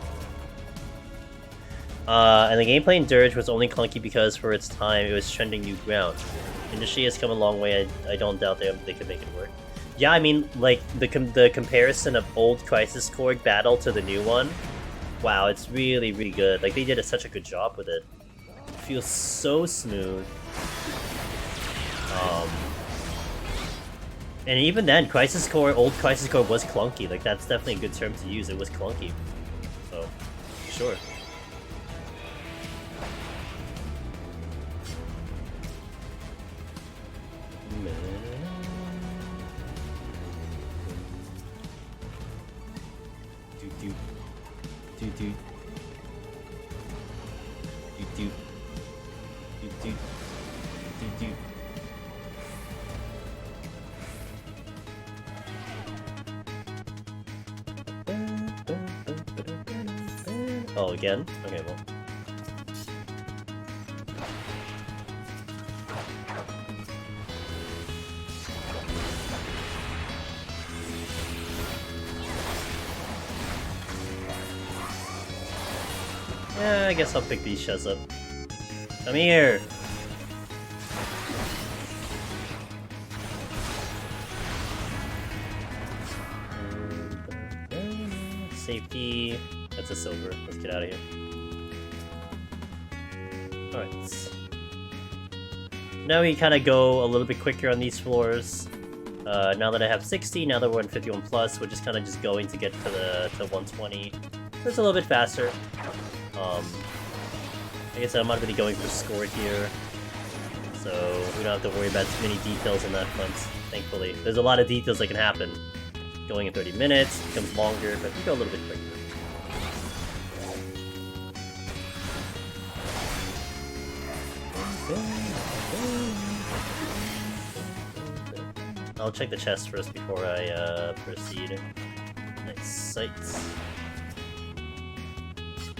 And the gameplay in Dirge was only clunky because for its time it was trending new ground. Industry has come a long way. I don't doubt they could make it work. Yeah, I mean, like the comparison of old Crisis Core battle to the new one. Wow, it's really good. Like they did such a good job with it. It feels so smooth. And even then, old Crisis Core was clunky. Like that's definitely a good term to use. It was clunky. So, sure. Oh, again? Okay, well. Yeah, I guess I'll pick these chests up. Come here! Safety. That's a silver. Let's get out of here. Alright. Now we kind of go a little bit quicker on these floors. Now that I have 60, now that we're in 51 plus, we're just kind of going to get to 120. So it's a little bit faster. Like I said, I'm not really going for score here, so we don't have to worry about too many details in that front, thankfully. There's a lot of details that can happen. Going in 30 minutes, becomes longer, but we go a little bit quicker. I'll check the chest first before I proceed. Nice sights.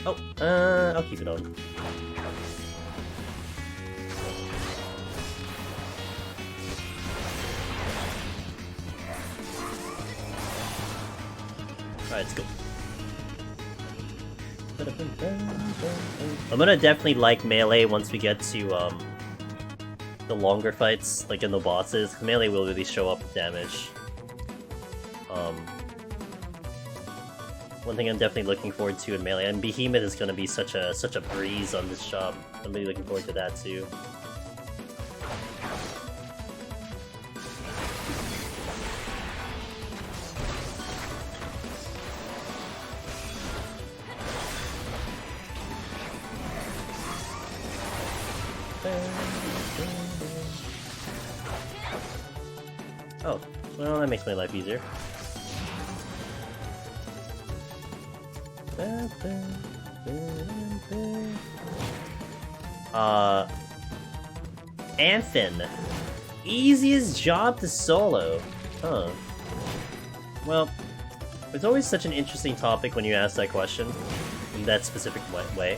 Oh, I'll keep it on. Alright, let's go. I'm gonna definitely like melee once we get to the longer fights, like in the bosses. Melee will really show up with damage. One thing I'm definitely looking forward to in melee, and Behemoth is gonna be such a breeze on this job. I'm really looking forward to that too. Oh, well, that makes my life easier. Anthin. Easiest job to solo. Huh. Well, it's always such an interesting topic when you ask that question in that specific way.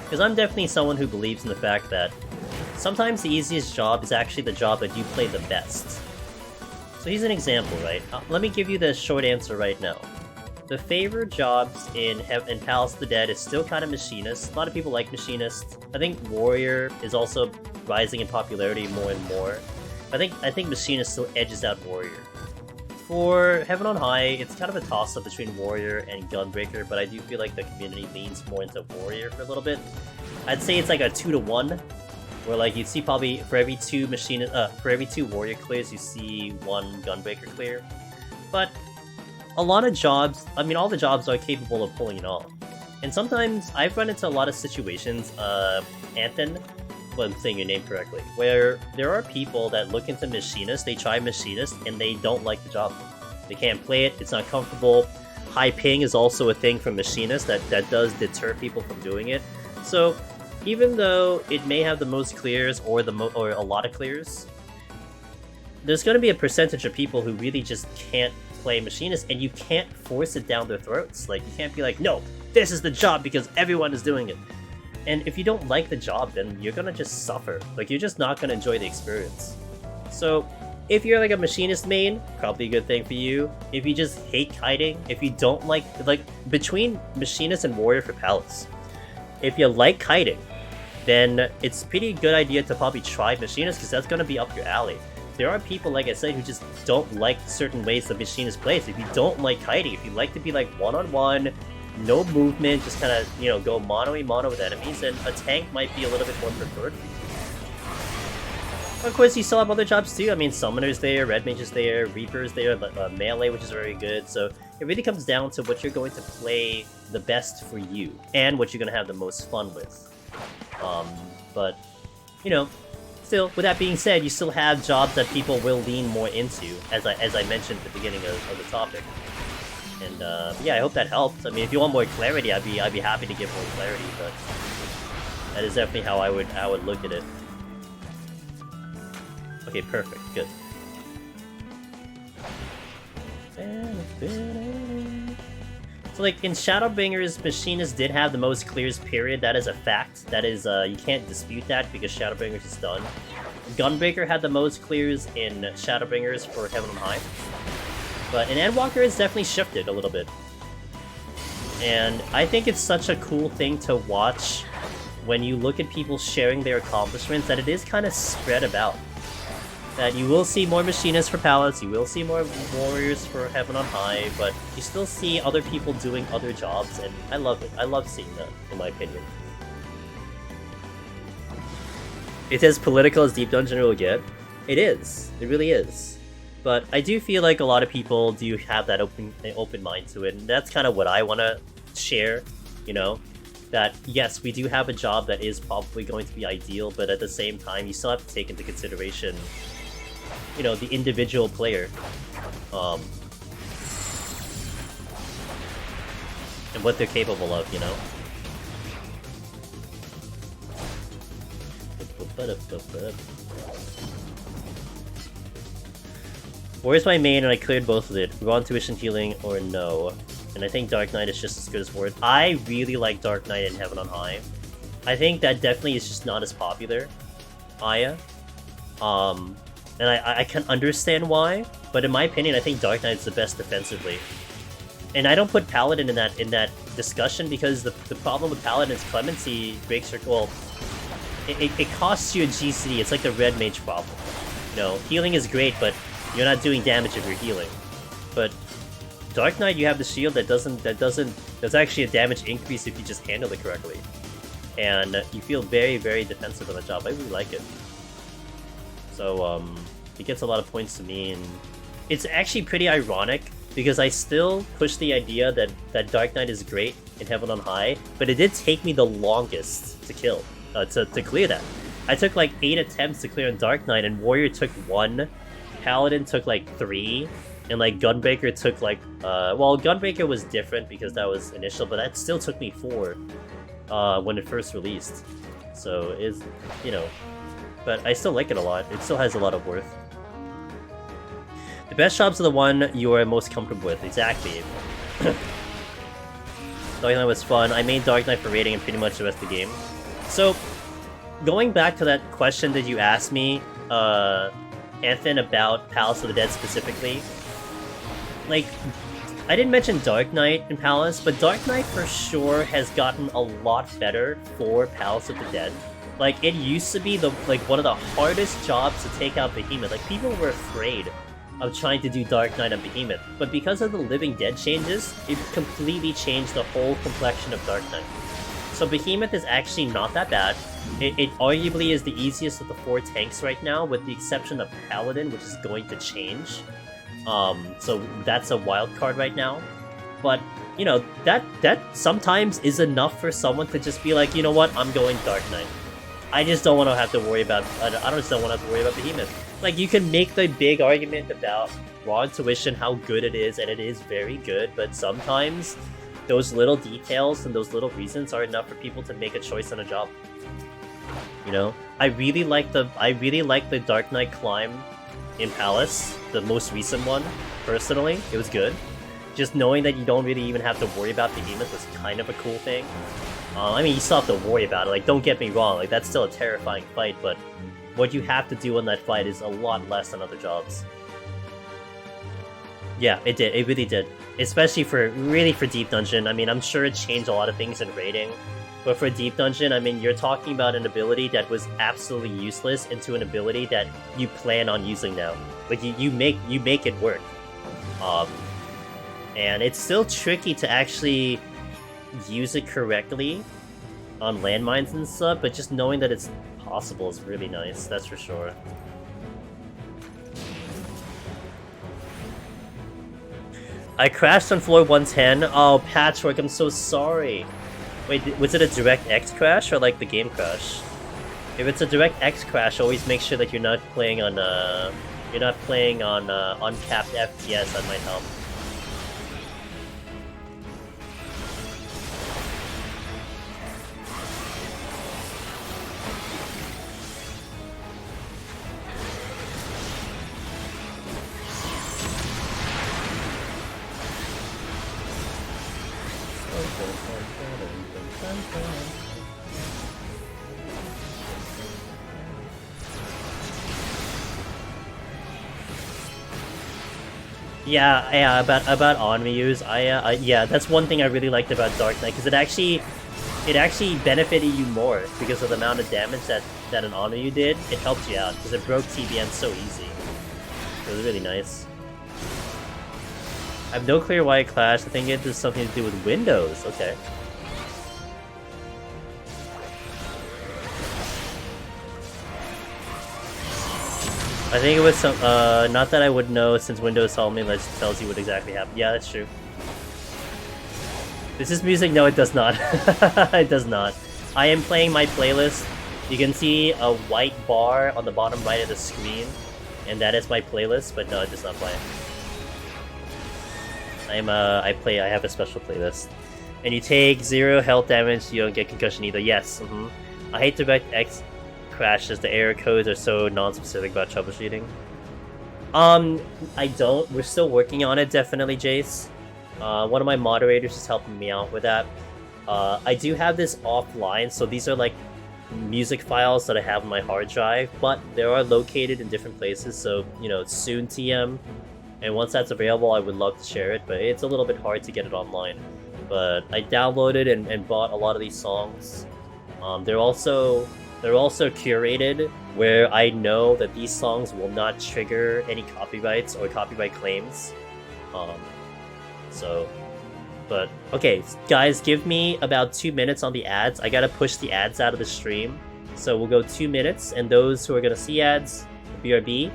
Because I'm definitely someone who believes in the fact that sometimes the easiest job is actually the job that you play the best. So here's an example, right? Let me give you the short answer right now. The favorite jobs in Palace of the Dead is still kind of Machinist. A lot of people like Machinist. I think Warrior is also rising in popularity more and more. I think Machinist still edges out Warrior. For Heaven on High, it's kind of a toss-up between Warrior and Gunbreaker, but I do feel like the community leans more into Warrior for a little bit. I'd say it's like a 2-to-1, where like you see probably for every two Warrior clears, you see one Gunbreaker clear. But a lot of jobs, I mean, all the jobs are capable of pulling it off. And sometimes I've run into a lot of situations, Anthin, if I'm saying your name correctly, where there are people that look into Machinist, they try Machinist, and they don't like the job. They can't play it, it's not comfortable. High ping is also a thing from Machinist that does deter people from doing it. So even though it may have the most clears or a lot of clears, there's going to be a percentage of people who really just can't play Machinist, and you can't force it down their throats. Like, you can't be like, no, this is the job because everyone is doing it. And if you don't like the job, then you're gonna just suffer. Like, you're just not gonna enjoy the experience. So, if you're like a Machinist main, probably a good thing for you. If you just hate kiting, if you don't like between Machinist and Warrior for Palace, if you like kiting, then it's a pretty good idea to probably try Machinist, because that's gonna be up your alley. There are people, like I said, who just don't like certain ways the Machinist plays. If you don't like kiting, if you like to be like one-on-one, no movement, just kind of, go mono-y-mono with enemies, then a tank might be a little bit more preferred for you. Of course, you still have other jobs too. I mean, Summoner's there, Red Mage is there, Reaper's there, Melee, which is very good. So it really comes down to what you're going to play the best for you, and what you're going to have the most fun with. But, still, with that being said, you still have jobs that people will lean more into, as I mentioned at the beginning of the topic. And yeah, I hope that helped. I mean, if you want more clarity, I'd be happy to give more clarity, but that is definitely how I would look at it. Okay, perfect, good. So, like, in Shadowbringers, Machinist did have the most clears, period. That is a fact. That is, you can't dispute that, because Shadowbringers is done. Gunbreaker had the most clears in Shadowbringers for Heaven on High. But in Endwalker, it's definitely shifted a little bit. And I think it's such a cool thing to watch when you look at people sharing their accomplishments, that it is kind of spread about. That you will see more machinists for pallets, you will see more warriors for Heaven on High, but you still see other people doing other jobs, and I love it. I love seeing that, in my opinion. It's as political as Deep Dungeon will get. It is. It really is. But I do feel like a lot of people do have that open mind to it, and that's kind of what I want to share, you know? That, yes, we do have a job that is probably going to be ideal, but at the same time, you still have to take into consideration, you know, the individual player. And what they're capable of, you know? Where's my main and I cleared both of it? Raw Intuition Healing or no? And I think Dark Knight is just as good as Ward. I really like Dark Knight in Heaven on High. I think that definitely is just not as popular. Aya. And I can understand why, but in my opinion, I think Dark Knight is the best defensively. And I don't put Paladin in that discussion because the problem with Paladin is Clemency breaks your... Well, it costs you a GC. It's like the Red Mage problem. You know, healing is great, but you're not doing damage if you're healing. But Dark Knight, you have the shield that's actually a damage increase if you just handle it correctly. And you feel very, very defensive on the job. I really like it. So, it gets a lot of points to me, and it's actually pretty ironic because I still push the idea that Dark Knight is great in Heaven on High, but it did take me the longest to kill, to clear that. I took like 8 attempts to clear on Dark Knight, and Warrior took 1, Paladin took like 3, and like Gunbreaker took like, well, Gunbreaker was different because that was initial, but that still took me 4 when it first released. So it's, you know, but I still like it a lot. It still has a lot of worth. The best jobs are the one you are most comfortable with. Exactly. Dark Knight was fun. I made Dark Knight for raiding and pretty much the rest of the game. So, going back to that question that you asked me, Anthony, about Palace of the Dead specifically, like, I didn't mention Dark Knight in Palace, but Dark Knight for sure has gotten a lot better for Palace of the Dead. Like, it used to be one of the hardest jobs to take out Behemoth. Like, people were afraid of trying to do Dark Knight on Behemoth, but because of the Living Dead changes, it completely changed the whole complexion of Dark Knight. So Behemoth is actually not that bad. It arguably is the easiest of the 4 tanks right now, with the exception of Paladin, which is going to change. So that's a wild card right now. But, you know, that sometimes is enough for someone to just be like, you know what, I'm going Dark Knight. I just don't want to have to worry about, I just don't want to have to worry about Behemoth. Like, you can make the big argument about Raw Intuition, how good it is, and it is very good, but sometimes those little details and those little reasons are enough for people to make a choice on a job. You know? I really like the Dark Knight climb in Palace, the most recent one, personally. It was good. Just knowing that you don't really even have to worry about Behemoth was kind of a cool thing. I mean, you still have to worry about it, like, don't get me wrong, like, that's still a terrifying fight, but what you have to do in that fight is a lot less than other jobs. Yeah, it did, it really did. Especially for Deep Dungeon. I mean, I'm sure it changed a lot of things in raiding, but for Deep Dungeon, I mean, you're talking about an ability that was absolutely useless into an ability that you plan on using now. Like, you make it work. And it's still tricky to actually use it correctly on landmines and stuff, but just knowing that it's possible is really nice, that's for sure. I crashed on floor 110. Oh, Patchwork, I'm so sorry. Wait, was it a direct X crash or like the game crash? If it's a direct X crash, always make sure that you're not playing on uncapped FPS. That might help. Yeah, about Omni use. Yeah, that's one thing I really liked about Dark Knight, because it actually benefited you more because of the amount of damage that an Omni you did. It helped you out because it broke TBN so easy. It was really nice. I have no clear why it clashed. I think it has something to do with Windows. Okay. I think it was some, not that I would know since Windows only tells you what exactly happened. Yeah, that's true. This is music? No, it does not. It does not. I am playing my playlist. You can see a white bar on the bottom right of the screen, and that is my playlist, but no, it does not play. I have a special playlist. And you take 0 health damage, you don't get concussion either. Yes, I hate DirectX crashes, the error codes are so non-specific about troubleshooting. I don't. We're still working on it, definitely, Jace. One of my moderators is helping me out with that. I do have this offline, so these are like music files that I have on my hard drive, but they are located in different places, so, you know, soon TM. And once that's available, I would love to share it, but it's a little bit hard to get it online. But I downloaded and bought a lot of these songs. They're also curated where I know that these songs will not trigger any copyrights or copyright claims. But okay, guys, give me about 2 minutes on the ads. I gotta push the ads out of the stream. So we'll go 2 minutes, and those who are gonna see ads, BRB,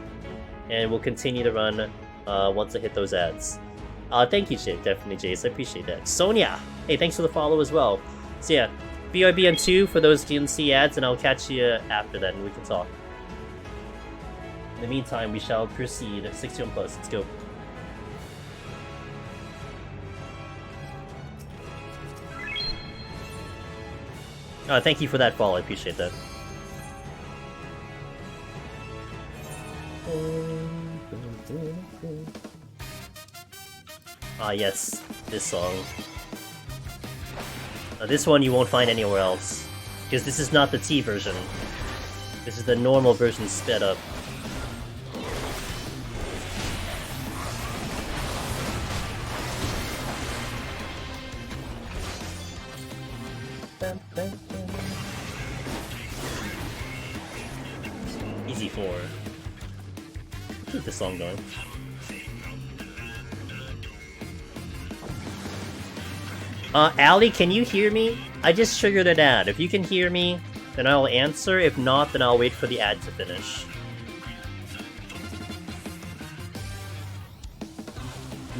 and we'll continue to run once I hit those ads. Thank you, Jake. Definitely, Jace. I appreciate that. Sonia! Hey, thanks for the follow as well. So yeah, BRB on 2 for those who didn't see ads, and I'll catch you after that, and we can talk. In the meantime, we shall proceed. 61 plus, let's go. Thank you for that follow, I appreciate that. Yes, this song. This one you won't find anywhere else, because this is not the T version. This is the normal version sped up. Easy 4. Keep this song going. Allie, can you hear me? I just triggered an ad. If you can hear me, then I'll answer. If not, then I'll wait for the ad to finish.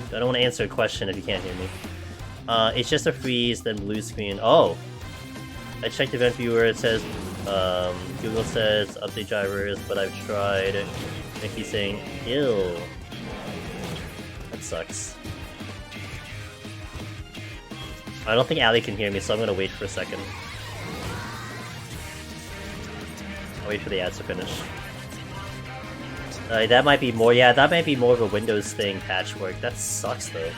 I don't want to answer a question if you can't hear me. It's just a freeze, then blue screen. Oh! I checked event viewer, it says, Google says update drivers, but I've tried. And he's saying, ew. That sucks. I don't think Allie can hear me, so I'm gonna wait for a second. I'll wait for the ads to finish. That might be more, yeah, that might be more of a Windows thing, patchwork. That sucks, though.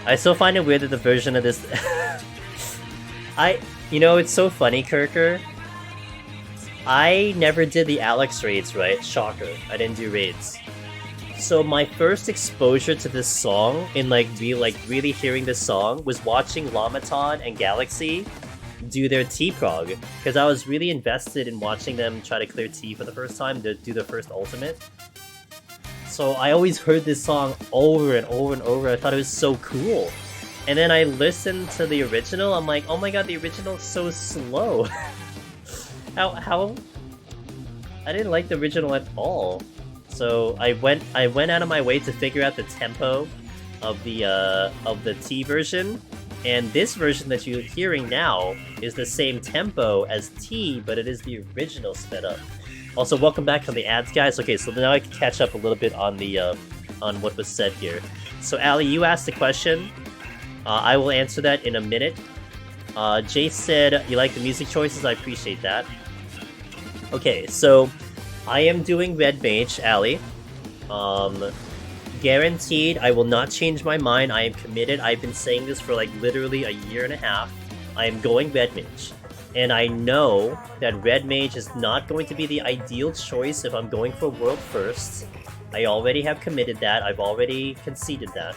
I still find it weird that the version of this... You know, it's so funny, Kirker. I never did the Alex raids, right? Shocker. I didn't do raids. So my first exposure to this song, in really hearing this song, was watching Lamaton and Galaxy do their T-prog. Because I was really invested in watching them try to clear T for the first time, to do their first ultimate. So I always heard this song over and over and over. I thought it was so cool. And then I listened to the original, I'm like, oh my god, the original's so slow. How? I didn't like the original at all. So I went out of my way to figure out the tempo of the T version, and this version that you're hearing now is the same tempo as T, but it is the original sped up. Also, welcome back from the ads, guys. Okay, so now I can catch up a little bit on the on what was said here. So, Ali, you asked the question. I will answer that in a minute. Jace said you like the music choices. I appreciate that. Okay, so I am doing Red Mage, Ali. Guaranteed, I will not change my mind. I am committed. I've been saying this for like literally a year and a half. I am going Red Mage. And I know that Red Mage is not going to be the ideal choice if I'm going for World First. I already have committed that, I've already conceded that.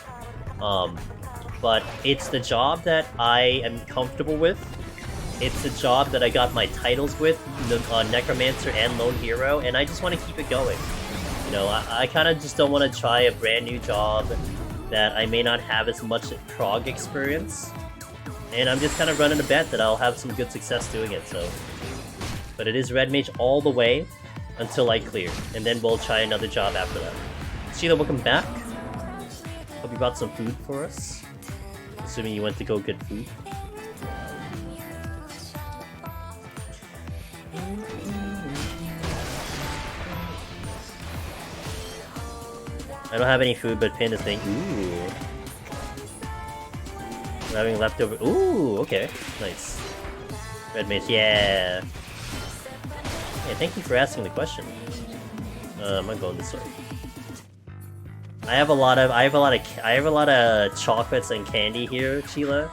But it's the job that I am comfortable with. It's the job that I got my titles with, Necromancer and Lone Hero, and I just want to keep it going. You know, I kind of just don't want to try a brand new job that I may not have as much prog experience. And I'm just kind of running a bet that I'll have some good success doing it, so... But it is Red Mage all the way until I clear, and then we'll try another job after that. Sheila, welcome back. Hope you brought some food for us. Assuming you went to go get food. I don't have any food, but Pin is saying, ooh. We're having leftover. Ooh, okay. Nice. Red Mage, yeah. Hey, thank you for asking the question. I'm going this way. I have a lot of chocolates and candy here, Sheila,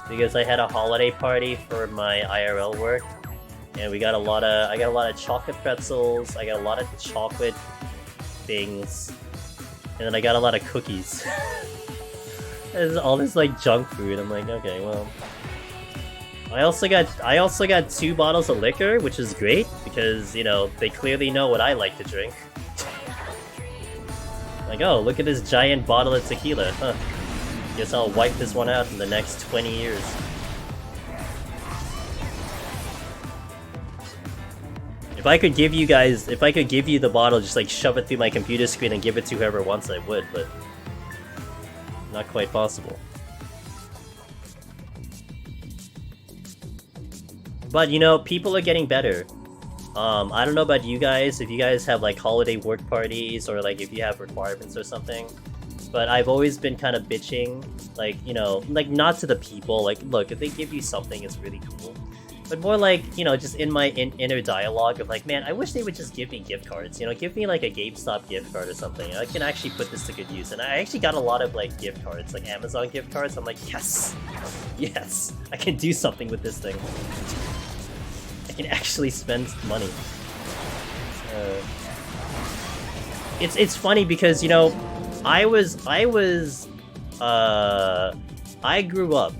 because I had a holiday party for my IRL work, and I got a lot of chocolate pretzels. I got a lot of chocolate things, and then I got a lot of cookies. There's all this like junk food. I'm like, okay, well. I also got 2 bottles of liquor, which is great because, you know, they clearly know what I like to drink. Like, oh, look at this giant bottle of tequila. Huh. Guess I'll wipe this one out in the next 20 years. If I could give you the bottle, just like shove it through my computer screen and give it to whoever wants, I would, but not quite possible. But, you know, people are getting better. I don't know about you guys, if you guys have like holiday work parties or like if you have requirements or something, but I've always been kind of bitching, like, you know, like not to the people, like, look, if they give you something, it's really cool. But more like, you know, just in my inner dialogue of like, man, I wish they would just give me gift cards, you know, give me like a GameStop gift card or something. I can actually put this to good use. And I actually got a lot of like gift cards, like Amazon gift cards. I'm like, yes, yes, I can do something with this thing. I can actually spend money. It's funny because, you know, I grew up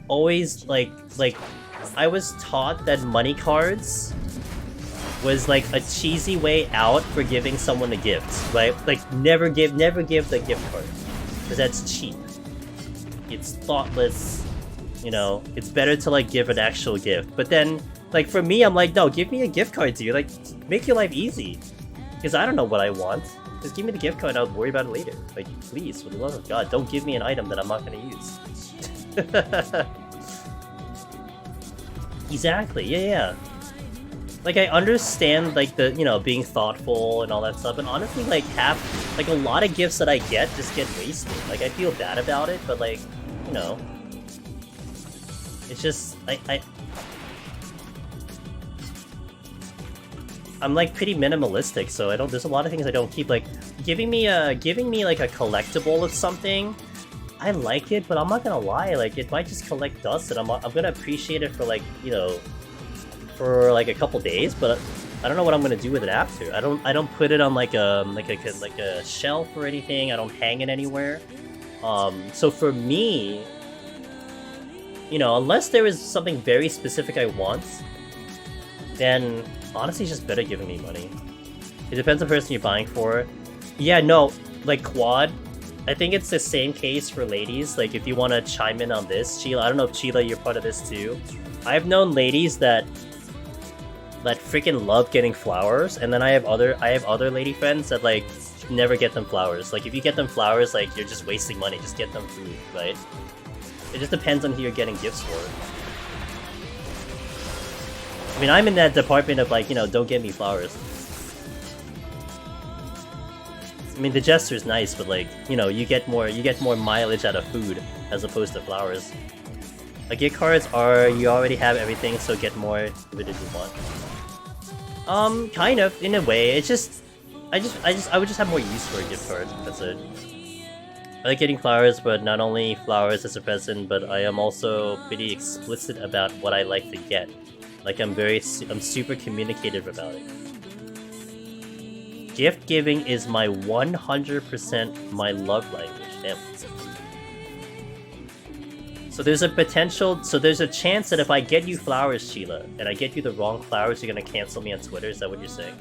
always like I was taught that money cards was like a cheesy way out for giving someone a gift, right? Like never give the gift card because that's cheap. It's thoughtless, you know. It's better to like give an actual gift. But then, like for me, I'm like, no, give me a gift card, dude. Like, make your life easy. Because I don't know what I want. Just give me the gift card and I'll worry about it later. Like, please, for the love of God, don't give me an item that I'm not gonna use. Exactly, yeah. Like, I understand, like, the, you know, being thoughtful and all that stuff, and honestly, like, a lot of gifts that I get just get wasted. Like, I feel bad about it, but, like, you know, it's just, I'm like pretty minimalistic, so there's a lot of things I don't keep. Like giving me like a collectible of something, I like it, but I'm not gonna lie, like it might just collect dust, and I'm gonna appreciate it for like, you know, for like a couple days, but I don't know what I'm gonna do with it after. I don't put it on like a shelf or anything. I don't hang it anywhere. So for me, you know, unless there is something very specific I want, then honestly, just better giving me money. It depends on the person you're buying for. Yeah, no, like Quad, I think it's the same case for ladies. Like, if you want to chime in on this, Sheila, I don't know if Sheila, you're part of this too. I've known ladies that freaking love getting flowers, and then I have other lady friends that like never get them flowers. Like, if you get them flowers, like you're just wasting money. Just get them food, right? It just depends on who you're getting gifts for. I mean, I'm in that department of like, you know, don't get me flowers. I mean, the gesture's nice, but like, you know, you get more mileage out of food as opposed to flowers. Like, gift cards are, you already have everything, so get more of it if you want. Kind of, in a way. It's just, I would just have more use for a gift card. That's it. I like getting flowers, but not only flowers as a present, but I am also pretty explicit about what I like to get. Like I'm super communicative about it. Gift giving is my 100% my love language. Damn. So there's a chance that if I get you flowers, Sheila, and I get you the wrong flowers, you're gonna cancel me on Twitter. Is that what you're saying?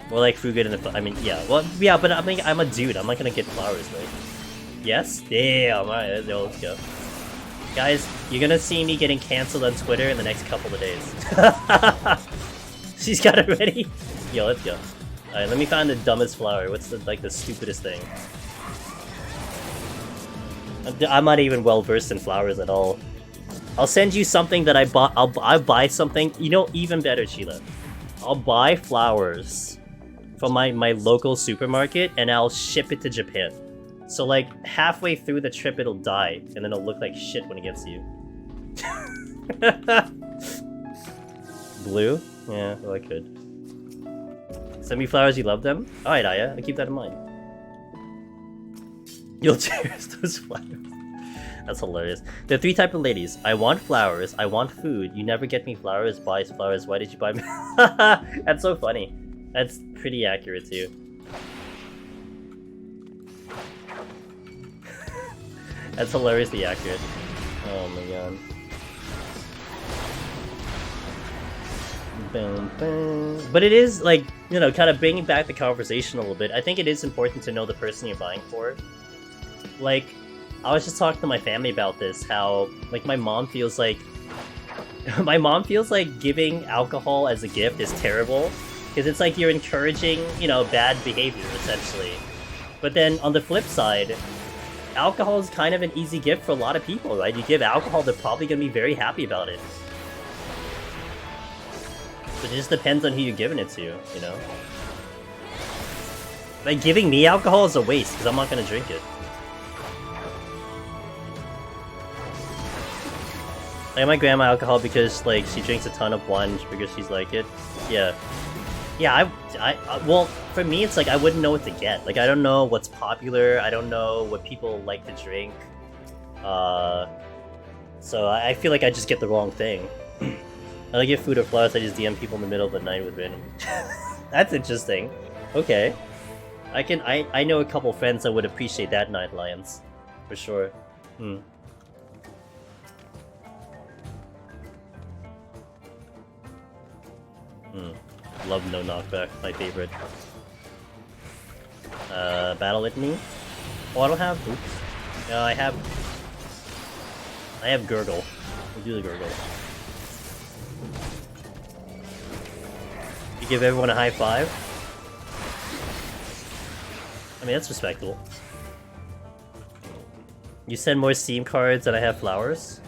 More like Fugit in the... I mean, yeah. Well, yeah, but I mean, I'm a dude. I'm not gonna get flowers, right? Yes? Damn, alright, let's go. Guys, you're gonna see me getting cancelled on Twitter in the next couple of days. She's got it ready? Yo, let's go. Alright, let me find the dumbest flower. What's the stupidest thing? I'm not even well versed in flowers at all. I'll send you something that I bought. I'll buy something. You know, even better, Sheila. I'll buy flowers from my local supermarket and I'll ship it to Japan. So like halfway through the trip it'll die and then it'll look like shit when it gets to you. Blue? Yeah, well I could. Send me flowers, you love them? Alright, Aya, I'll keep that in mind. You'll cherish those flowers. That's hilarious. There are 3 types of ladies. I want flowers, I want food, you never get me flowers, buys flowers, why did you buy me? That's so funny. That's pretty accurate too. That's hilariously accurate. Oh my god. Boom, boom. But it is like, you know, kind of bringing back the conversation a little bit. I think it is important to know the person you're buying for. Like, I was just talking to my family about this, how, like, my mom feels like giving alcohol as a gift is terrible. Because it's like you're encouraging, you know, bad behavior, essentially. But then, on the flip side, alcohol is kind of an easy gift for a lot of people, right? You give alcohol, they're probably going to be very happy about it. So it just depends on who you're giving it to, you know? Like, giving me alcohol is a waste, because I'm not going to drink it. I got my grandma alcohol because, like, she drinks a ton of wine because she's like it. Yeah. Yeah, well, for me, it's like I wouldn't know what to get. Like, I don't know what's popular. I don't know what people like to drink. So I feel like I just get the wrong thing. I like get food or flowers. I just DM people in the middle of the night with random. That's interesting. Okay, I know a couple friends that would appreciate that night alliance, for sure. Love no knockback, my favorite. Battle Litany? Oh, I don't have... Oops. No, I have Gurgle. We'll do the Gurgle. You give everyone a high five? I mean, that's respectable. You send more Steam cards than I have flowers?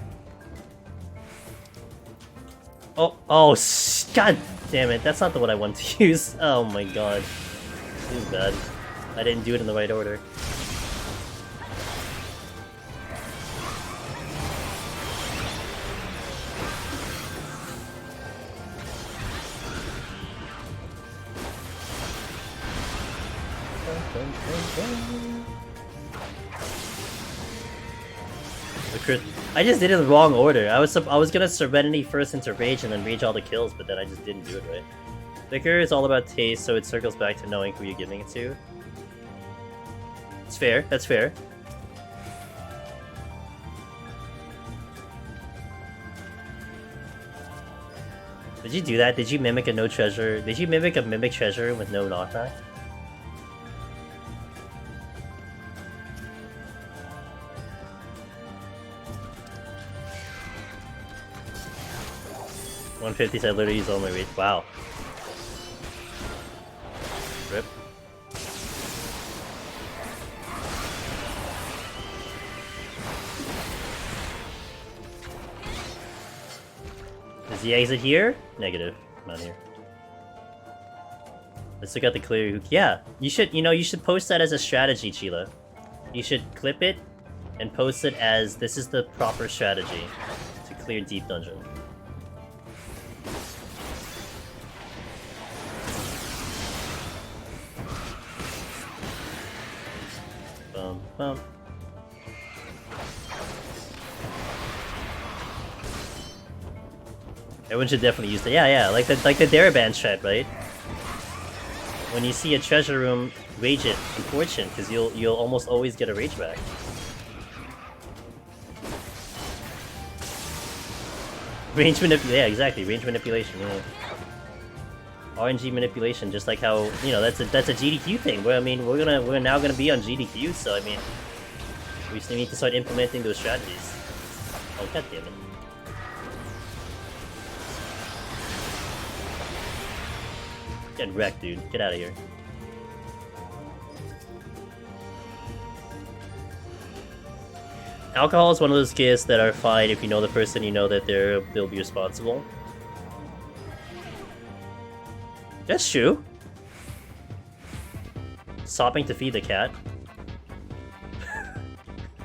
Oh, god damn it, that's not the one I want to use. Oh my god. This is bad. I didn't do it in the right order. I just did it in the wrong order. I was gonna Serenity first into Rage and then Rage all the kills, but then I just didn't do it right. Liquor is all about taste, so it circles back to knowing who you're giving it to. It's fair, that's fair. Did you do that? Did you mimic a no treasure? Did you mimic a mimic treasure with no knockback? $150 said literally use all my weight. Wow. Rip. Is the exit here? Negative. Not here. Let's look at the clear hook. Yeah, you should post that as a strategy, Chila. You should clip it and post it as this is the proper strategy to clear deep dungeon. bum. Everyone should definitely use it. Yeah, like the Daraband strat, right? When you see a treasure room, rage it, unfortunate, because you'll almost always get a rage back. Range manipulation, yeah, exactly. Range manipulation, yeah. RNG manipulation, just like how, you know, that's a GDQ thing. Where I mean, we're now gonna be on GDQ, so I mean, we still need to start implementing those strategies. Oh, god damn it. Get wrecked, dude. Get out of here. Alcohol is one of those gifts that are fine if you know the person, you know that they'll be responsible. That's true. Sopping to feed the cat.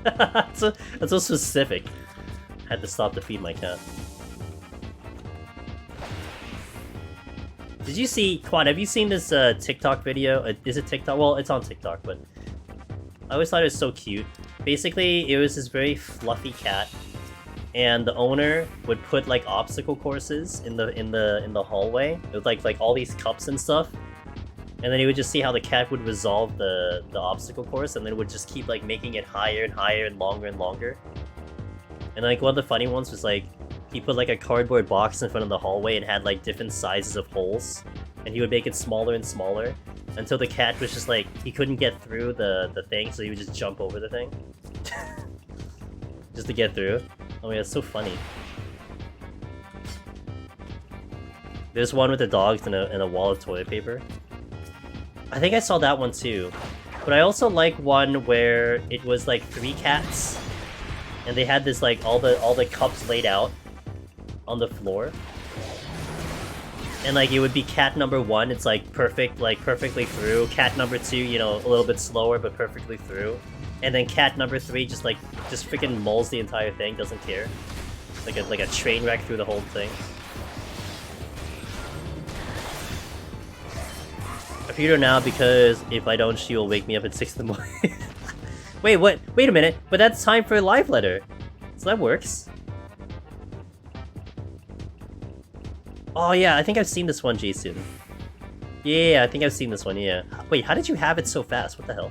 that's so specific. Had to stop to feed my cat. Did you see, Quad, have you seen this TikTok video? Is it TikTok? Well, it's on TikTok, but I always thought it was so cute. Basically, it was this very fluffy cat, and the owner would put like obstacle courses in the hallway with like all these cups and stuff, and then he would just see how the cat would resolve the obstacle course, and then it would just keep like making it higher and higher and longer. And like one of the funny ones was like he put like a cardboard box in front of the hallway and had like different sizes of holes, and he would make it smaller and smaller until the cat was just like he couldn't get through the thing, so he would just jump over the thing just to get through. Oh yeah, it's so funny. There's one with the dogs and a wall of toilet paper. I think I saw that one too. But I also like one where it was like 3 cats, and they had this like all the cups laid out on the floor. And like it would be cat number 1, it's like perfect, like perfectly through. Cat number 2, you know, a little bit slower but perfectly through. And then cat number 3 just freaking mulls the entire thing, doesn't care. Like a train wreck through the whole thing. I feed her now because if I don't, she will wake me up at 6 in the morning. Wait, what? Wait a minute, but that's time for a live letter. So that works. Oh yeah, I think I've seen this one, Jason. Yeah, I think I've seen this one, yeah. Wait, how did you have it so fast? What the hell?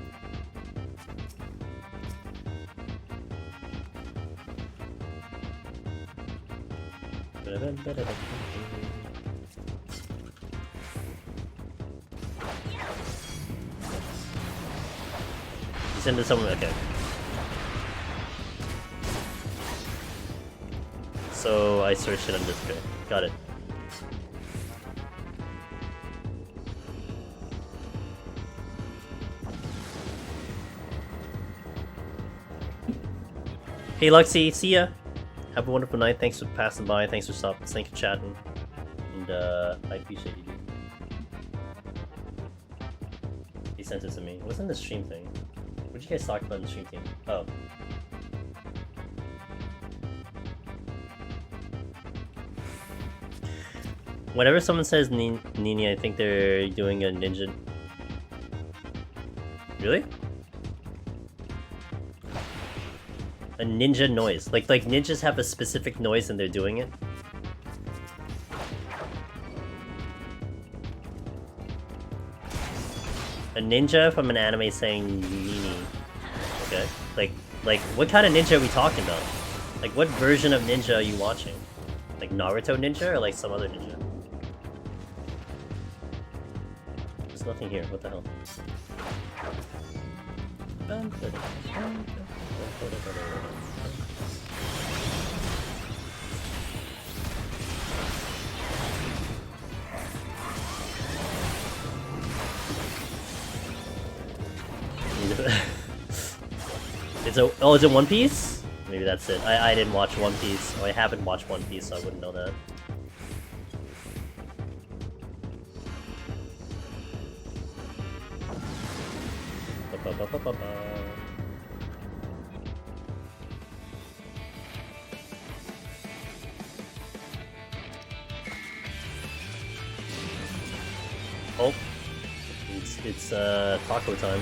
You send it to someone, okay. So I searched it on Discord. Got it. Hey Luxie, see ya! Have a wonderful night, thanks for passing by, thanks for stopping, thanks for chatting. And I appreciate you, dude. He sent it to me. It wasn't the stream thing. What did you guys talk about in the stream team? Oh. Whenever someone says Nini, I think they're doing a ninja... Really? A ninja noise. Like ninjas have a specific noise and they're doing it. A ninja from an anime saying Nini. Okay. Like what kind of ninja are we talking about? Like what version of ninja are you watching? Like Naruto ninja or like some other ninja? There's nothing here, what the hell? Is it One Piece? Maybe that's it. I didn't watch One Piece. Oh, I haven't watched One Piece, so I wouldn't know that. Oh, it's taco time.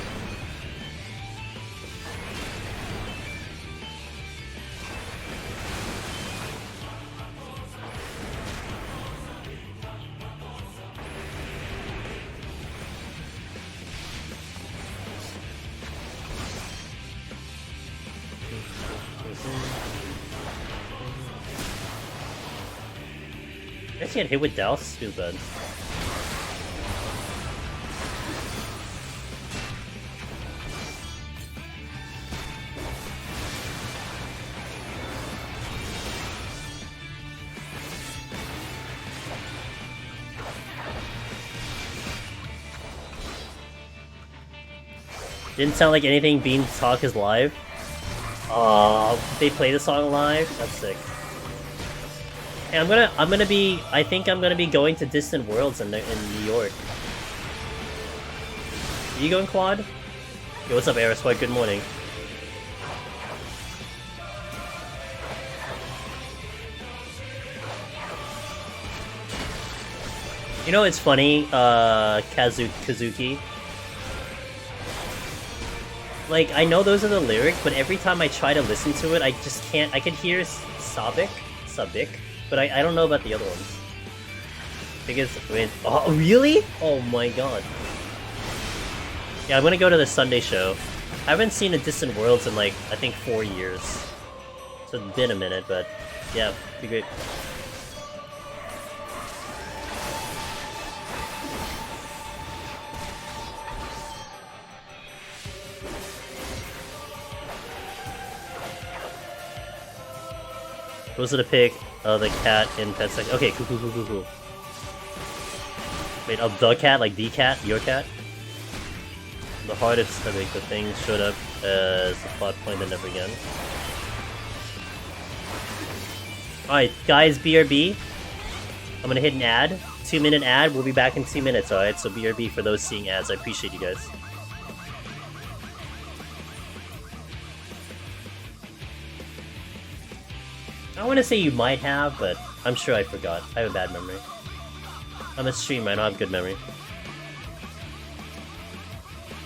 I get hit with Douse? Feels bad. Didn't sound like anything Bean Talk is live. They play the song live? That's sick. Hey, I think I'm gonna be going to Distant Worlds in New York. Are you going quad? Yo, what's up, Aeroswag? Good morning. You know, it's funny, Kazuki. Like, I know those are the lyrics, but every time I try to listen to it, I just can't. I can hear Sabik, but I don't know about the other ones. Because, oh, really? Oh my god. Yeah, I'm gonna go to the Sunday show. I haven't seen a Distant Worlds in, like, I think 4 years. So it's been a minute, but yeah, it'd be great. Those are the pig, the cat in Pet Sec. Okay, cool. Wait, the cat? Like the cat? Your cat? The hardest, I think, the thing showed up as a plot point and never again. Alright, guys, BRB. I'm gonna hit an ad. 2-minute ad. We'll be back in 2 minutes, alright? So BRB for those seeing ads. I appreciate you guys. I want to say you might have, but I'm sure I forgot. I have a bad memory. I'm a streamer, I don't have good memory.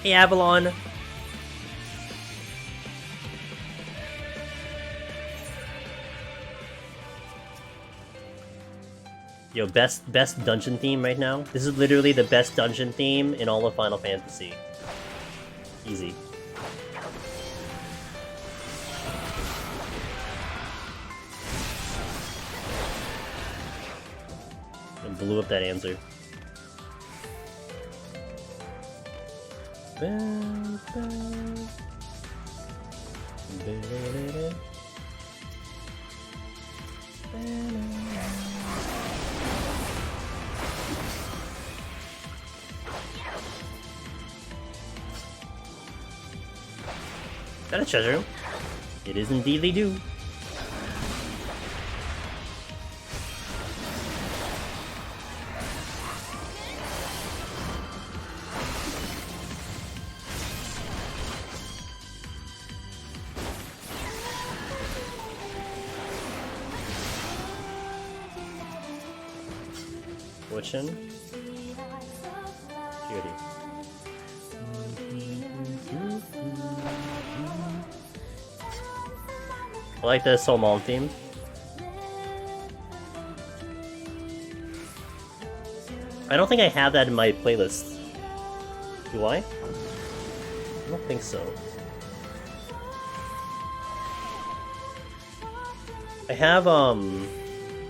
Hey, Avalon! Yo, best dungeon theme right now? This is literally the best dungeon theme in all of Final Fantasy. Easy. Blew up that answer. Is that a treasure room? It is indeedly do. Fortune. Beauty. I like the Soul Mom theme. I don't think I have that in my playlist. Do I? I don't think so. I have,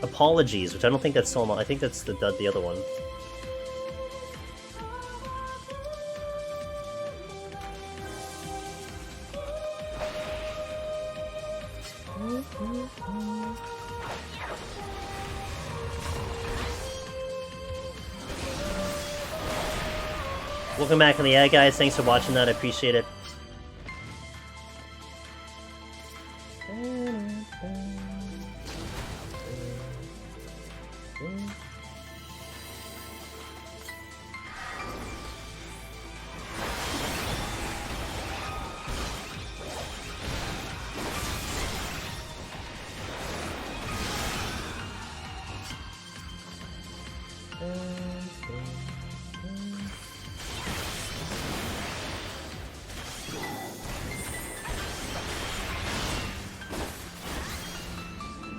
Apologies, which I don't think that's Soul Mom. I think that's the other one. Welcome back on the ad, guys. Thanks for watching that. I appreciate it.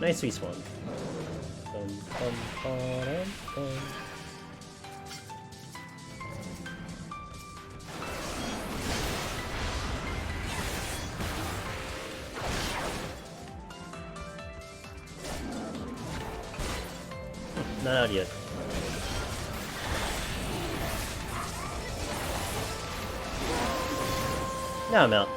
Nice respawn. Not out yet. Now I'm out.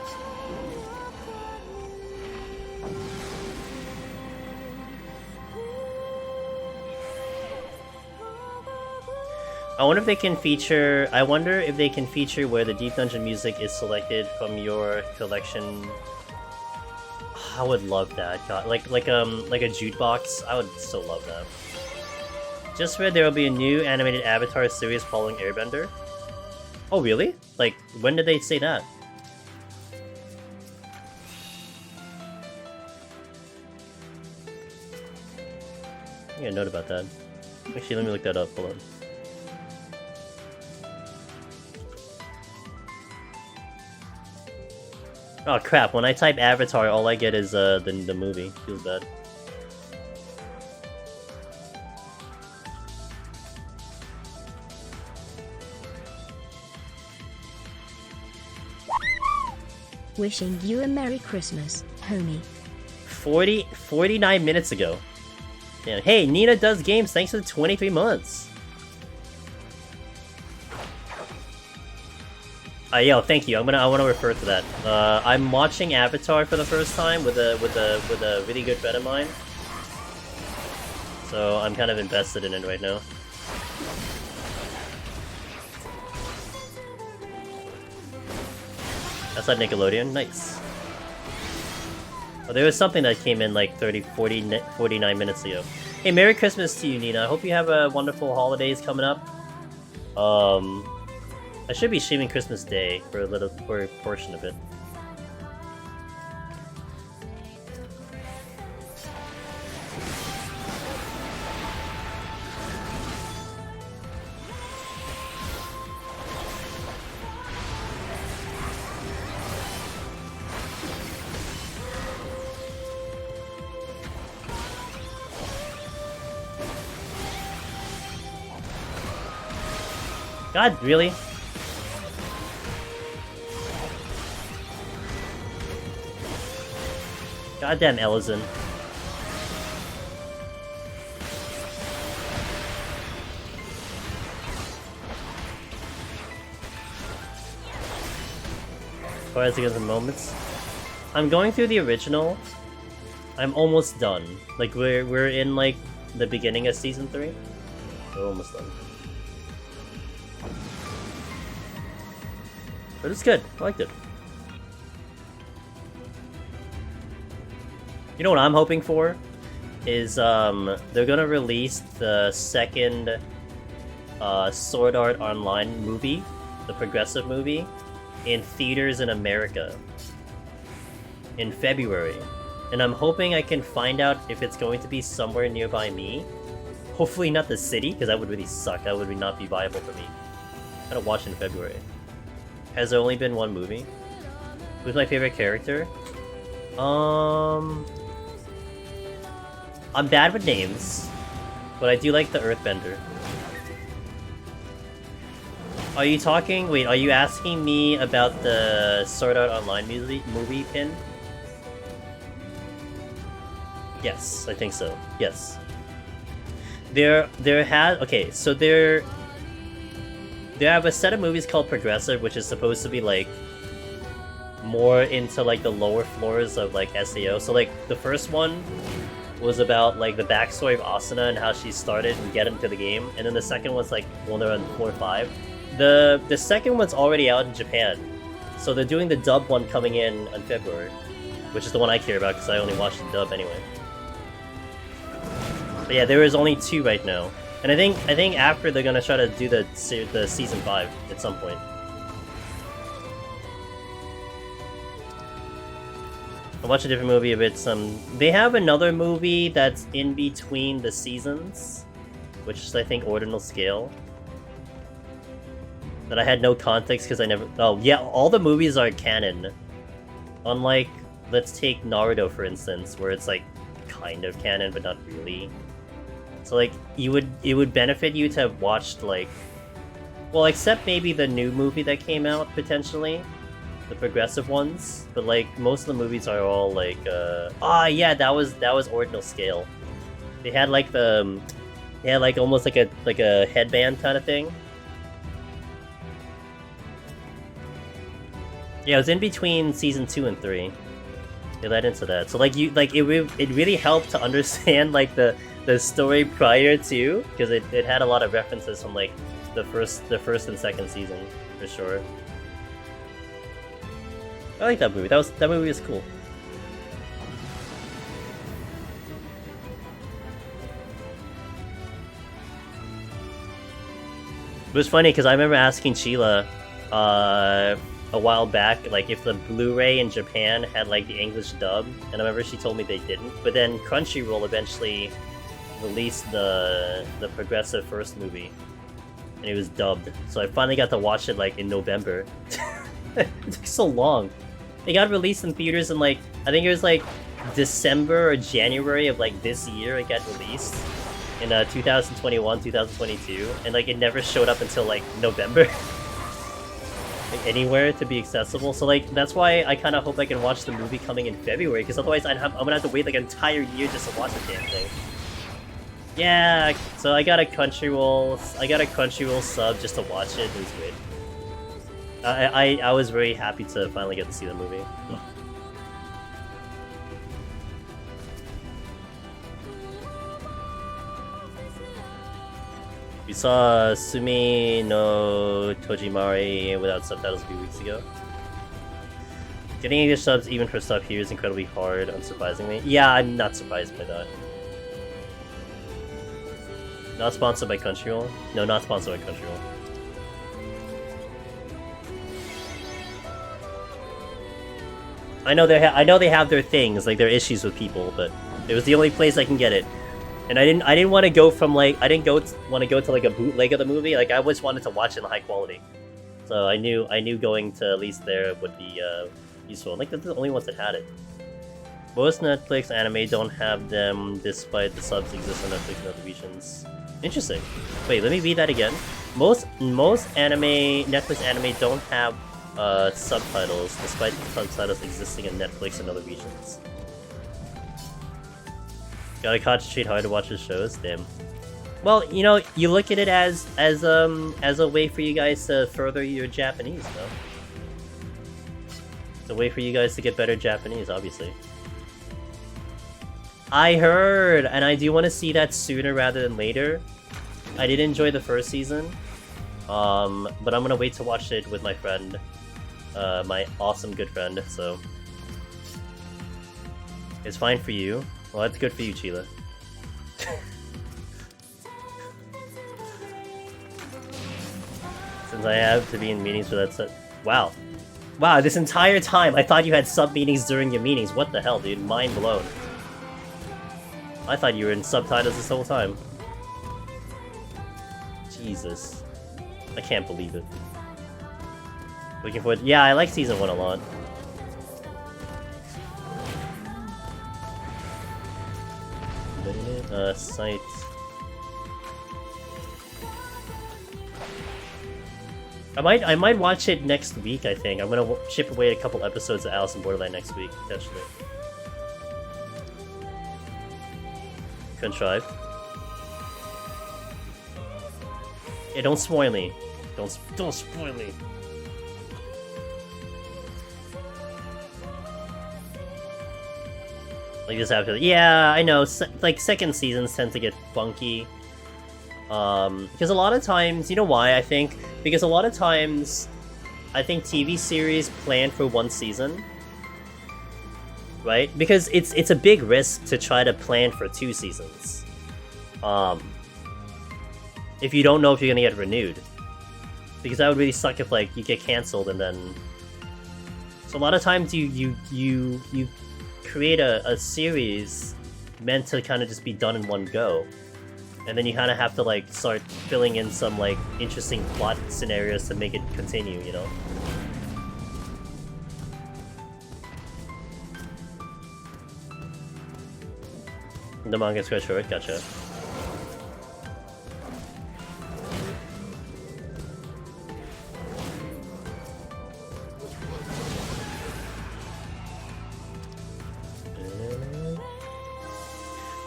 I wonder if they can feature. I wonder if they can feature where the Deep Dungeon music is selected from your collection. I would love that. God, like a jukebox. I would so love that. Just read there will be a new animated Avatar series following Airbender. Oh really? Like when did they say that? I got a note about that. Actually, let me look that up. Hold on. Oh crap, when I type Avatar, all I get is the movie. Feels bad. Wishing you a Merry Christmas, homie. 49 minutes ago. Damn. Hey, Nina does games, thanks for the 23 months. Yo, thank you. I want to refer to that. I'm watching Avatar for the first time with a really good friend of mine. So I'm kind of invested in it right now. That's like Nickelodeon. Nice. Oh, there was something that came in like 49 minutes ago. Hey, Merry Christmas to you, Nina. I hope you have a wonderful holidays coming up. I should be streaming Christmas Day for a portion of it. God, really? Goddamn Ellison. As against the moments. I'm going through the original. I'm almost done. Like we're in like the beginning of season 3. We're almost done. But it's good. I liked it. You know what I'm hoping for? Is they're gonna release the second Sword Art Online movie, the progressive movie, in theaters in America in February. And I'm hoping I can find out if it's going to be somewhere nearby me. Hopefully not the city, because that would really suck. That would not be viable for me. I'm gonna watch in February. Has there only been one movie? Who's my favorite character? I'm bad with names, but I do like the Earthbender. Are you talking? Wait, are you asking me about the Sword Art Online movie pin? Yes, I think so. Yes. There have a set of movies called Progressive, which is supposed to be like more into like the lower floors of like SAO. So like the first one was about like the backstory of Asuna and how she started and get into the game, and then the second one's like when they're on floor 5. The second one's already out in Japan, so they're doing the dub one coming in February, which is the one I care about because I only watched the dub anyway. But yeah, there is only 2 right now. And I think after they're gonna try to do the season 5 at some point. I'll watch a different movie if it's they have another movie that's in between the seasons, which is I think Ordinal Scale. That I had no context because I never. Oh yeah, all the movies are canon. Unlike, let's take Naruto for instance, where it's like kind of canon but not really. So like it would benefit you to have watched like, well, except maybe the new movie that came out potentially, the progressive ones. But like most of the movies are all like, yeah, that was Ordinal Scale. They had like the Yeah, like almost like a headband kind of thing. Yeah, it was in between season 2 and 3. It led into that. So like it really helped to understand like the story prior to, because it had a lot of references from like the first and second season for sure. I like that movie. That movie was cool. It was funny because I remember asking Sheila a while back, like if the Blu-ray in Japan had like the English dub, and I remember she told me they didn't. But then Crunchyroll eventually released the Progressive first movie, and it was dubbed. So I finally got to watch it like in November. It took so long. It got released in theaters in like, I think it was like December or January of like this year. It got released in 2021, 2022, and like it never showed up until like November. Like anywhere to be accessible. So like that's why I kind of hope I can watch the movie coming in February, because otherwise I'm gonna have to wait like an entire year just to watch the damn thing. Yeah, so I got a Crunchyroll sub just to watch it. It was great. I was very happy to finally get to see the movie. We saw Sumi no Tojimari without subtitles a few weeks ago. Getting English subs even for stuff here is incredibly hard, unsurprisingly. Yeah, I'm not surprised by that. Not sponsored by Crunchyroll? No, not sponsored by Crunchyroll. I know they have their things, like their issues with people, but it was the only place I can get it. And I didn't want to go from like want to go to like a bootleg of the movie. Like I always wanted to watch it in high quality. So I knew going to at least there would be useful. Like they're the only ones that had it. Most Netflix anime don't have them, despite the subs exist on Netflix and other regions. Interesting. Wait, let me read that again. Most Netflix anime don't have subtitles, despite the subtitles existing in Netflix and other regions. Gotta concentrate hard to watch the shows. Damn. Well, you know, you look at it as a way for you guys to further your Japanese, though. It's a way for you guys to get better Japanese, obviously. I heard, and I do want to see that sooner rather than later. I did enjoy the first season, but I'm gonna wait to watch it with my friend, my awesome good friend. So it's fine for you. Well, that's good for you, Sheila. Since I have to be in meetings for that set. Wow. Wow, this entire time I thought you had sub meetings during your meetings. What the hell, dude? Mind blown. I thought you were in subtitles this whole time. Jesus. I can't believe it. Looking forward. Yeah, I like season 1 a lot. Site. I might watch it next week, I think. I'm gonna chip away a couple episodes of Alice in Borderland next week, potentially. Contrive. Yeah, don't spoil me. Don't spoil me. Like this after, yeah, I know. Like second seasons tend to get funky, because a lot of times, you know why? I think because a lot of times, I think TV series plan for one season, right? Because it's a big risk to try to plan for 2 seasons, if you don't know if you're gonna get renewed, because that would really suck if like you get canceled and then. So a lot of times you create a series meant to kind of just be done in one go, and then you kind of have to like start filling in some like interesting plot scenarios to make it continue, you know? The manga's quite short, gotcha.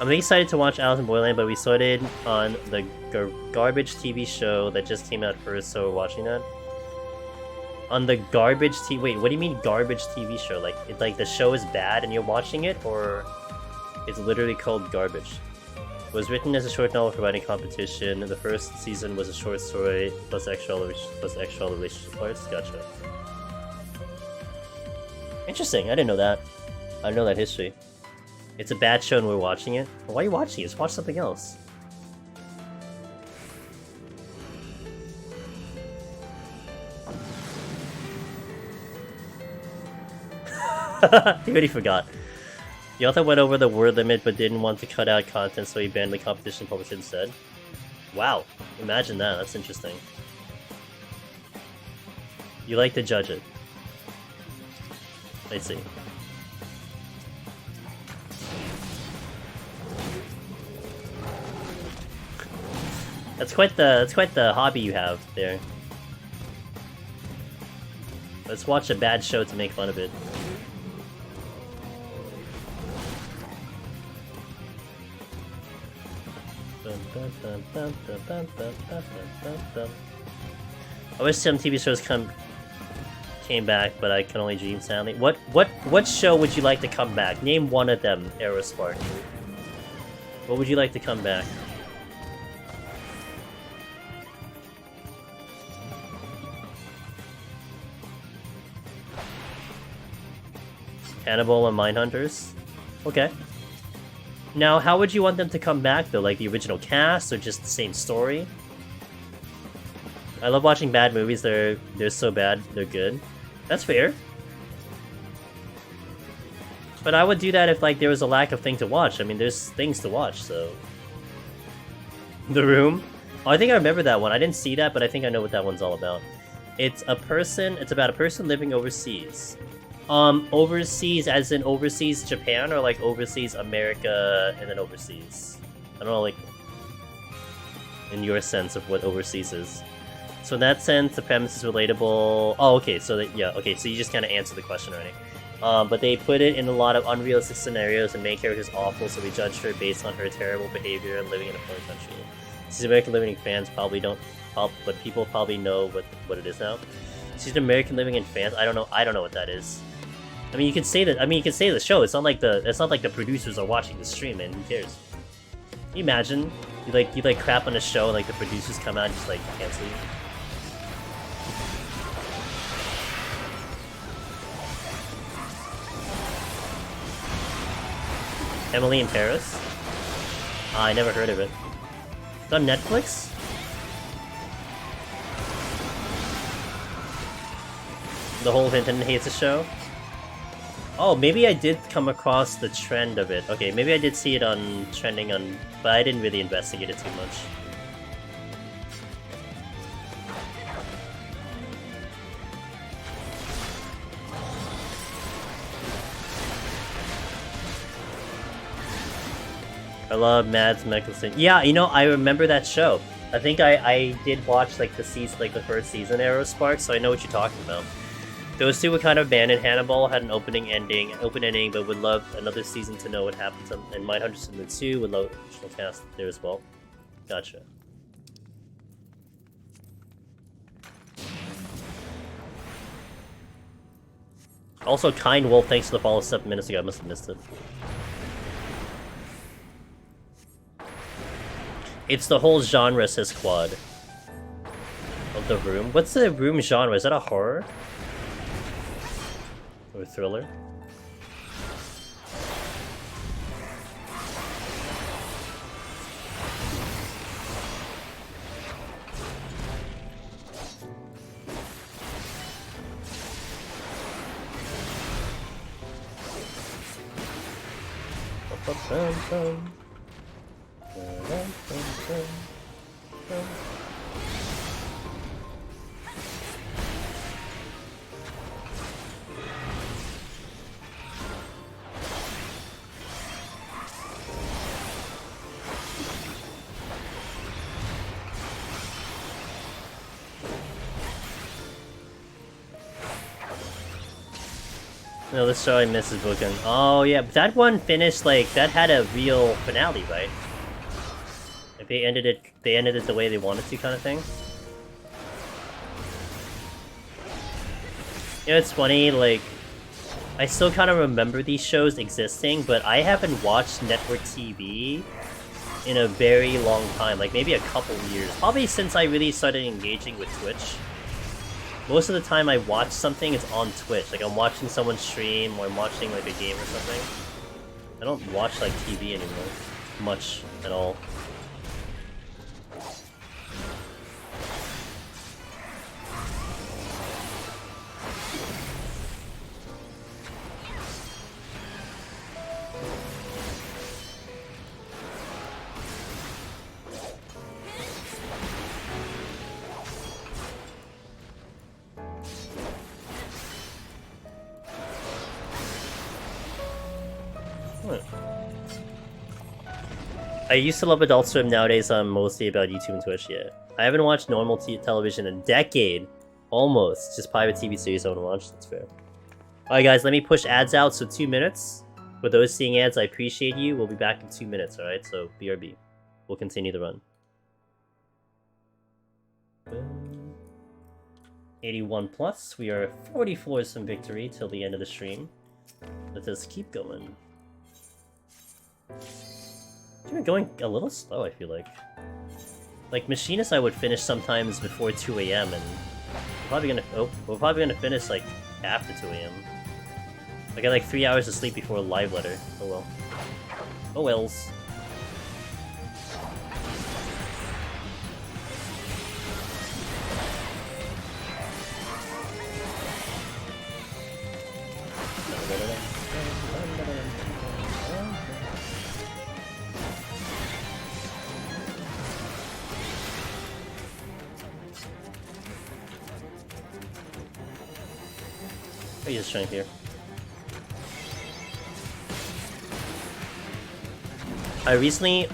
I'm excited to watch Alice in Borderland, but we started on the garbage TV show that just came out first, so we're watching that. On the garbage TV... Wait, what do you mean garbage TV show? Like the show is bad and you're watching it, or it's literally called garbage? It was written as a short novel for writing competition. The first season was a short story plus extra relationship parts. Gotcha. Interesting. I didn't know that. I didn't know that history. It's a bad show and we're watching it. Well, why are you watching it? Just watch something else. He already forgot. The author went over the word limit but didn't want to cut out content, so he banned the competition published instead. Wow, imagine that. That's interesting. You like to judge it. I see. That's quite the hobby you have there. Let's watch a bad show to make fun of it. I wish some TV shows came back, but I can only dream sadly. What show would you like to come back? Name one of them, Aerospark. What would you like to come back? Hannibal and Mindhunters? Okay. Now, how would you want them to come back, though? Like the original cast, or just the same story? I love watching bad movies. They're so bad, they're good. That's fair. But I would do that if, like, there was a lack of thing to watch. I mean, there's things to watch, so... The Room? Oh, I think I remember that one. I didn't see that, but I think I know what that one's all about. It's about a person living overseas. Overseas as in overseas Japan, or like overseas America and then overseas? I don't know, like, in your sense of what overseas is. So in that sense, the premise is relatable. Oh, okay, so yeah, okay, so you just kind of answered the question already. But they put it in a lot of unrealistic scenarios, and main character is awful, so we judge her based on her terrible behavior and living in a foreign country. These American Living fans probably don't, but people probably know what it is now. She's an American Living in fans. I don't know what that is. I mean, you could say that. I mean, you could say the show. It's not like the producers are watching the stream, man. Who cares? Can you imagine you like crap on a show, and like the producers come out and just like cancel you. Emily in Paris? I never heard of it. It's on Netflix? The whole internet hates the show? Oh, maybe I did come across the trend of it. Okay, maybe I did see it on trending on, but I didn't really investigate it too much. I love Mads Mikkelsen. Yeah, you know, I remember that show. I think I did watch like the first season Aerospark, so I know what you're talking about. Those two were kind of abandoned. Hannibal had an open ending, but would love another season to know what happens. And Mindhunters Season 2 would love additional cast there as well. Gotcha. Also, Kind Wolf, thanks for the follow 7 minutes ago. I must have missed it. It's the whole genre, says Quad. Of The Room. What's the Room genre? Is that a horror? Or a thriller? No, let's try Mrs. Bookin. Oh yeah, but that one finished like that had a real finale, right? Like they ended it the way they wanted to, kind of thing. You know, it's funny, like I still kind of remember these shows existing, but I haven't watched network TV in a very long time, like maybe a couple years. Probably since I really started engaging with Twitch. Most of the time I watch something, it's on Twitch. Like I'm watching someone stream, or I'm watching like a game or something. I don't watch like TV anymore. Much at all. I used to love Adult Swim. Nowadays I'm mostly about YouTube and Twitch. Yeah, I haven't watched normal television in a decade. Almost. Just private TV series I want to watch. That's fair. Alright guys, let me push ads out, so 2 minutes. For those seeing ads, I appreciate you. We'll be back in 2 minutes, alright? So BRB. We'll continue the run. 81 plus. We are 40 floors from victory till the end of the stream. Let us keep going. We're going a little slow, I feel like. Like, Machinist I would finish sometimes before 2 AM, and we're probably gonna finish, like, after 2 AM. I got, like, 3 hours of sleep before live letter. Oh well. Oh wells. What are you just trying here? I recently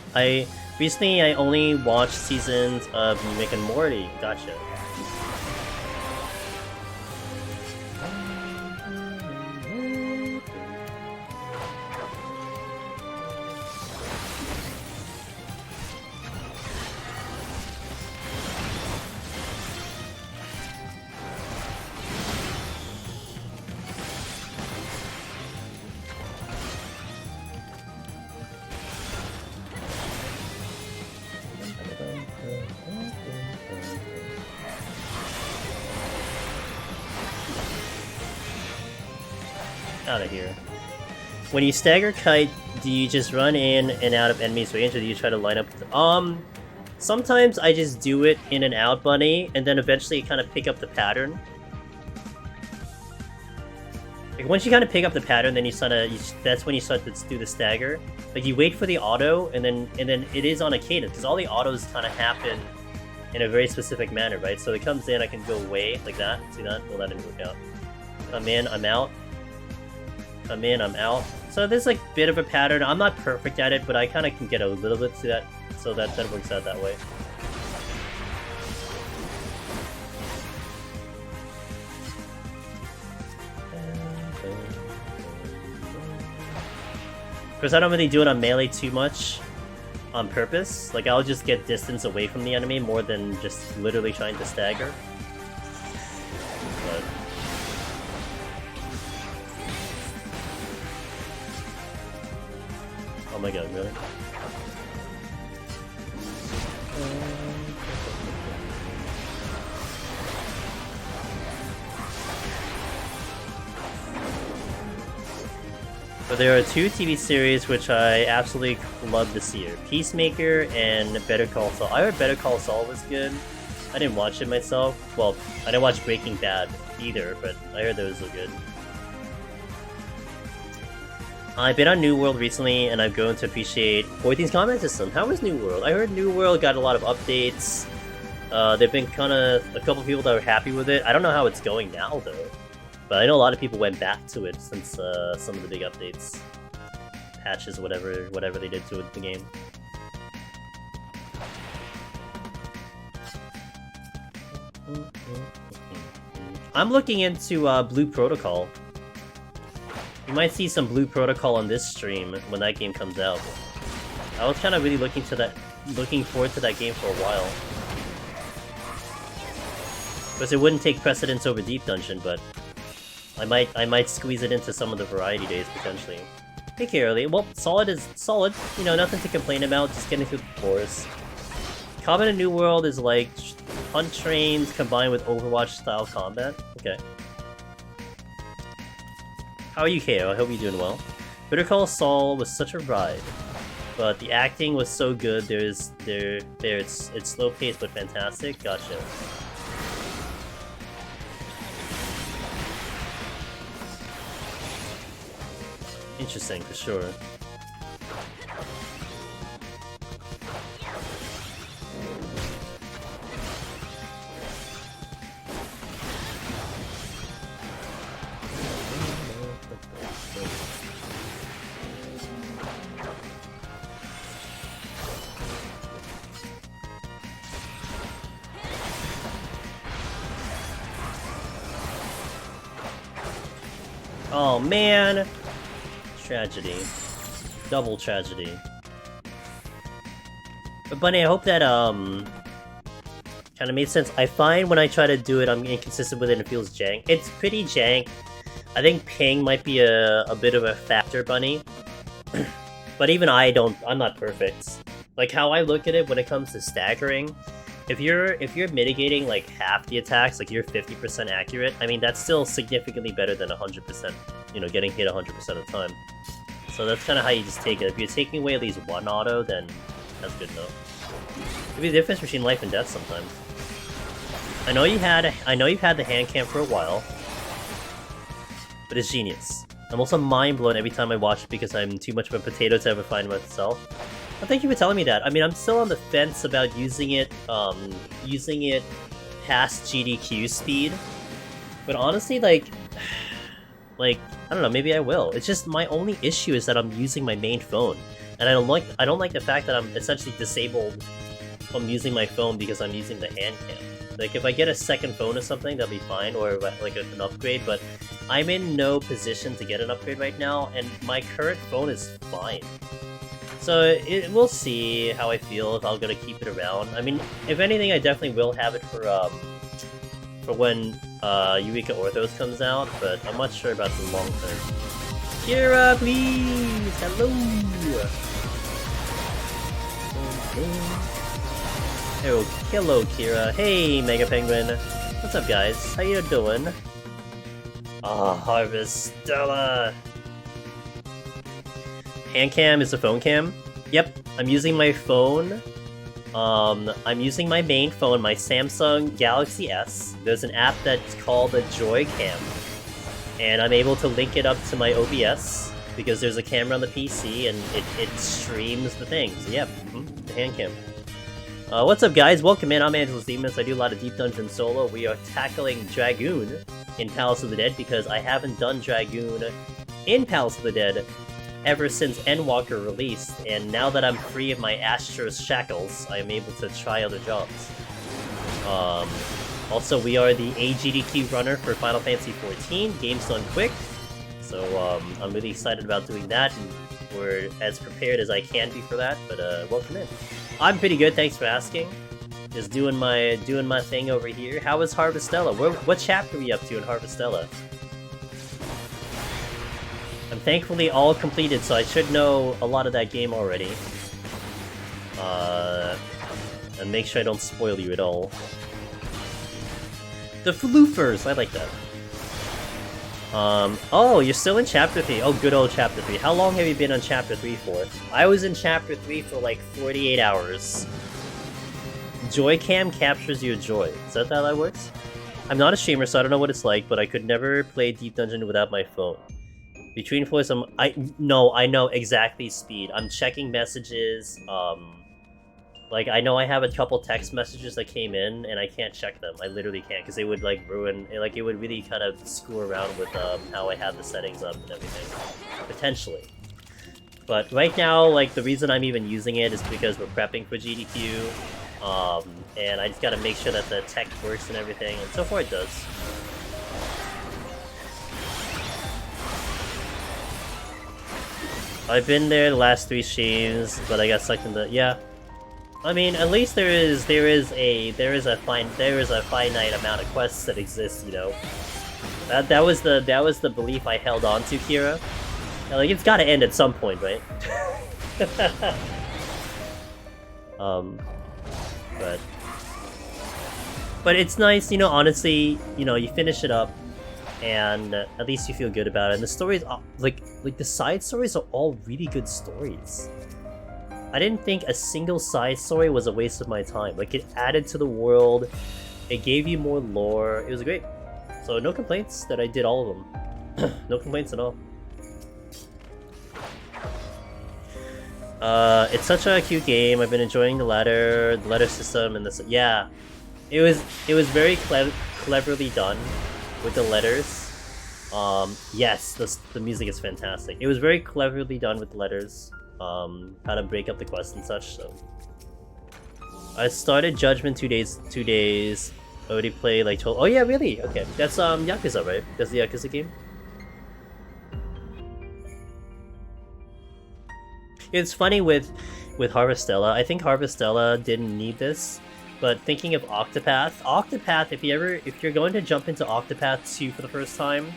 only watched seasons of Rick and Morty. Gotcha. Out of here. When you stagger kite, do you just run in and out of enemies range, or do you try to line up with sometimes I just do it in and out, bunny, and then eventually you kind of pick up the pattern. Like once you kind of pick up the pattern, then that's when you start to do the stagger. Like you wait for the auto, and then it is on a cadence, because all the autos kind of happen in a very specific manner, right? So it comes in, I can go away like that. See that? Well, that didn't work out. I'm in, I'm out. I'm in, I'm out. So there's like a bit of a pattern. I'm not perfect at it, but I kind of can get a little bit to that, so that works out that way. Because I don't really do it on melee too much on purpose. Like I'll just get distance away from the enemy more than just literally trying to stagger. But oh my god, really? But there are 2 TV series which I absolutely love this year. Peacemaker and Better Call Saul. I heard Better Call Saul was good. I didn't watch it myself. Well, I didn't watch Breaking Bad either, but I heard those were good. I've been on New World recently, and I've grown to appreciate 14's combat system. How was New World? I heard New World got a lot of updates. There've been kind of a couple people that were happy with it. I don't know how it's going now, though. But I know a lot of people went back to it since some of the big updates. Patches, whatever they did to it, the game. I'm looking into Blue Protocol. You might see some Blue Protocol on this stream when that game comes out. I was kind of really looking forward to that game for a while. Because it wouldn't take precedence over Deep Dungeon, but I might squeeze it into some of the variety days potentially. Hey Carolee, well, solid is solid. You know, nothing to complain about. Just getting through the forest. Combat in New World is like hunt trains combined with Overwatch style combat. Okay. How are you, KO? I hope you're doing well. Better Call Saul was such a ride, but the acting was so good. It's slow paced but fantastic. Gotcha. Interesting for sure. Oh man! Tragedy. Double tragedy. But Bunny, I hope that kind of made sense. I find when I try to do it, I'm inconsistent with it and it feels jank. It's pretty jank. I think ping might be a bit of a factor, Bunny. But even I'm not perfect. Like how I look at it when it comes to staggering, if you're mitigating like half the attacks, like you're 50% accurate, I mean that's still significantly better than 100%, you know, getting hit 100% of the time. So that's kind of how you just take it. If you're taking away at least one auto, then that's good enough. It'd be the difference between life and death sometimes. I know you've had the hand cam for a while, but it's genius. I'm also mind blown every time I watch it because I'm too much of a potato to ever find myself. Well, thank you for telling me that. I mean, I'm still on the fence about using it past GDQ speed. But honestly, like, I don't know, maybe I will. It's just my only issue is that I'm using my main phone. And I don't like the fact that I'm essentially disabled from using my phone because I'm using the hand cam. Like, if I get a second phone or something, that'll be fine, or like an upgrade, but I'm in no position to get an upgrade right now, and my current phone is fine. So we'll see how I feel, if I'm gonna keep it around. I mean, if anything, I definitely will have it for when Eureka Orthos comes out, but I'm not sure about the long term. Kira, please! Hello! Oh, hello, Kira. Hey, Mega Penguin. What's up, guys? How you doing? Ah, Harvestella! Hand cam is a phone cam? Yep, I'm using my phone. I'm using my main phone, my Samsung Galaxy S. There's an app that's called the Joy Cam. And I'm able to link it up to my OBS, because there's a camera on the PC, and it streams the thing. So yeah, the hand cam. What's up, guys? Welcome in. I'm Angelus Demons. I do a lot of Deep Dungeon solo. We are tackling Dragoon in Palace of the Dead, because I haven't done Dragoon in Palace of the Dead ever since Endwalker released, and now that I'm free of my Astro's shackles, I am able to try other jobs. Also, we are the AGDQ runner for Final Fantasy XIV. Game's done quick, so I'm really excited about doing that, and we're as prepared as I can be for that, but welcome in. I'm pretty good, thanks for asking. Just doing my thing over here. How is Harvestella? What chapter are we up to in Harvestella? I'm thankfully all completed, so I should know a lot of that game already. And make sure I don't spoil you at all. The floofers! I like that. Oh, you're still in Chapter 3. Oh, good old Chapter 3. How long have you been on Chapter 3 for? I was in Chapter 3 for like 48 hours. Joy-Cam captures your joy. Is that how that works? I'm not a streamer, so I don't know what it's like, but I could never play Deep Dungeon without my phone. Between floors, I know exactly speed. I'm checking messages, like, I know I have a couple text messages that came in, and I can't check them. I literally can't, because they would, like, ruin, like, it would really kind of screw around with, how I have the settings up and everything. Potentially. But right now, like, the reason I'm even using it is because we're prepping for GDQ, and I just gotta make sure that the tech works and everything, and so far it does. I've been there the last 3 streams, but I got sucked in the yeah. I mean, at least there is a finite amount of quests that exist, you know. That was the belief I held on to, Kira. Like, it's got to end at some point, right? But it's nice, you know. Honestly, you know, you finish it up, and at least you feel good about it. And the stories, like the side stories, are all really good stories. I didn't think a single side story was a waste of my time. Like, it added to the world, it gave you more lore. It was great. So no complaints that I did all of them. No complaints at all. It's such a cute game. I've been enjoying the ladder system, and this. Yeah, it was very cleverly done with the letters. Yes, the music is fantastic. It was very cleverly done with the letters. How to break up the quest and such. So I started Judgment 2 days. Already played like 12. Oh yeah, really? Okay, that's Yakuza, right? That's the Yakuza game. It's funny with Harvestella. I think Harvestella didn't need this, but thinking of Octopath, if you're going to jump into Octopath 2 for the first time,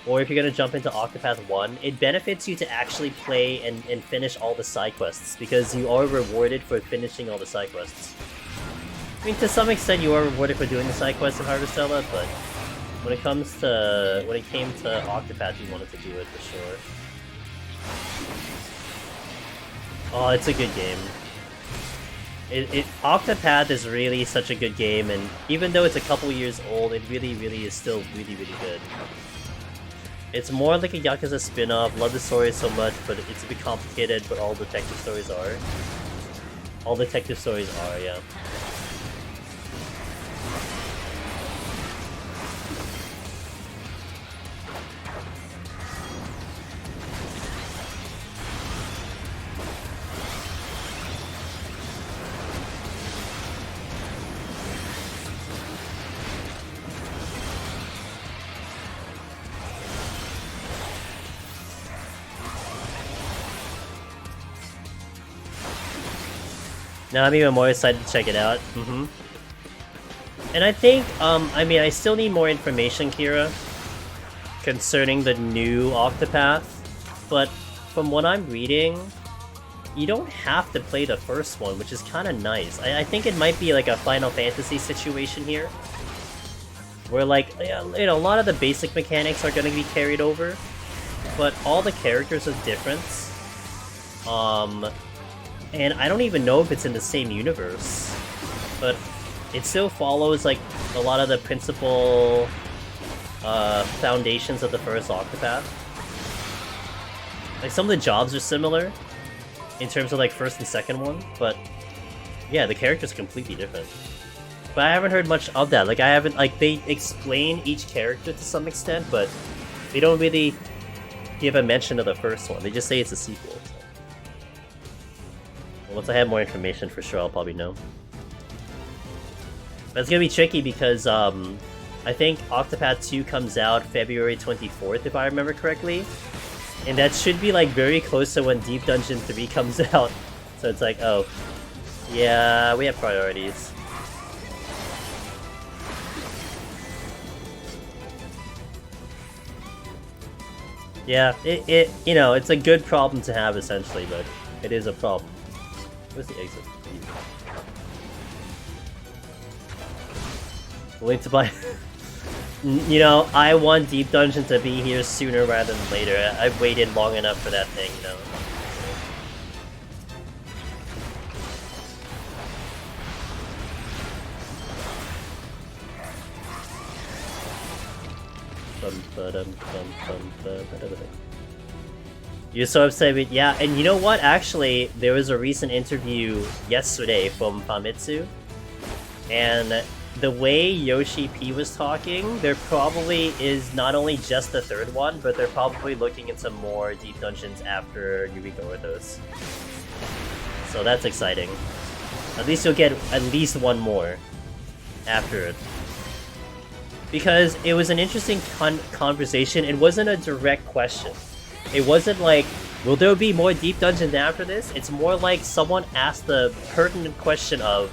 or if you're going to jump into Octopath 1, it benefits you to actually play and finish all the side quests, because you are rewarded for finishing all the side quests. I mean, to some extent you are rewarded for doing the side quests in Harvestella, but when it came to Octopath, you wanted to do it for sure. Oh, it's a good game. Octopath is really such a good game, and even though it's a couple years old, it really is still really good. It's more like a Yakuza spin-off. Love the story so much, but it's a bit complicated, but all detective stories are. All detective stories are, yeah. Now I'm even more excited to check it out. And I think, I mean, I still need more information, Kira, concerning the new Octopath, but from what I'm reading, you don't have to play the first one, which is kind of nice. I think it might be like a Final Fantasy situation here, where like, you know, a lot of the basic mechanics are going to be carried over, but all the characters are different. And I don't even know if it's in the same universe, but it still follows like a lot of the principal foundations of the first Octopath. Like, some of the jobs are similar in terms of like first and second one, but yeah, the characters are completely different. But I haven't heard much of that. Like, they explain each character to some extent, but they don't really give a mention of the first one. They just say it's a sequel. So. Once I have more information, for sure, I'll probably know. But it's gonna be tricky because I think Octopath 2 comes out February 24th, if I remember correctly. And that should be like very close to when Deep Dungeon 3 comes out. So it's like, oh, yeah, we have priorities. Yeah, it you know, it's a good problem to have essentially, but it is a problem. Where's the exit? Willing to buy. You know, I want Deep Dungeon to be here sooner rather than later. I've waited long enough for that thing, you know. You're so upset with, yeah, and you know what? Actually, there was a recent interview yesterday from Famitsu, and the way Yoshi P was talking, there probably is not only just the third one, but they're probably looking into more Deep Dungeons after Yuriko Orthos. So that's exciting. At least you'll get at least one more after it. Because it was an interesting conversation. It wasn't a direct question. It wasn't like, Will there be more deep dungeons after this? It's more like someone asked the pertinent question of,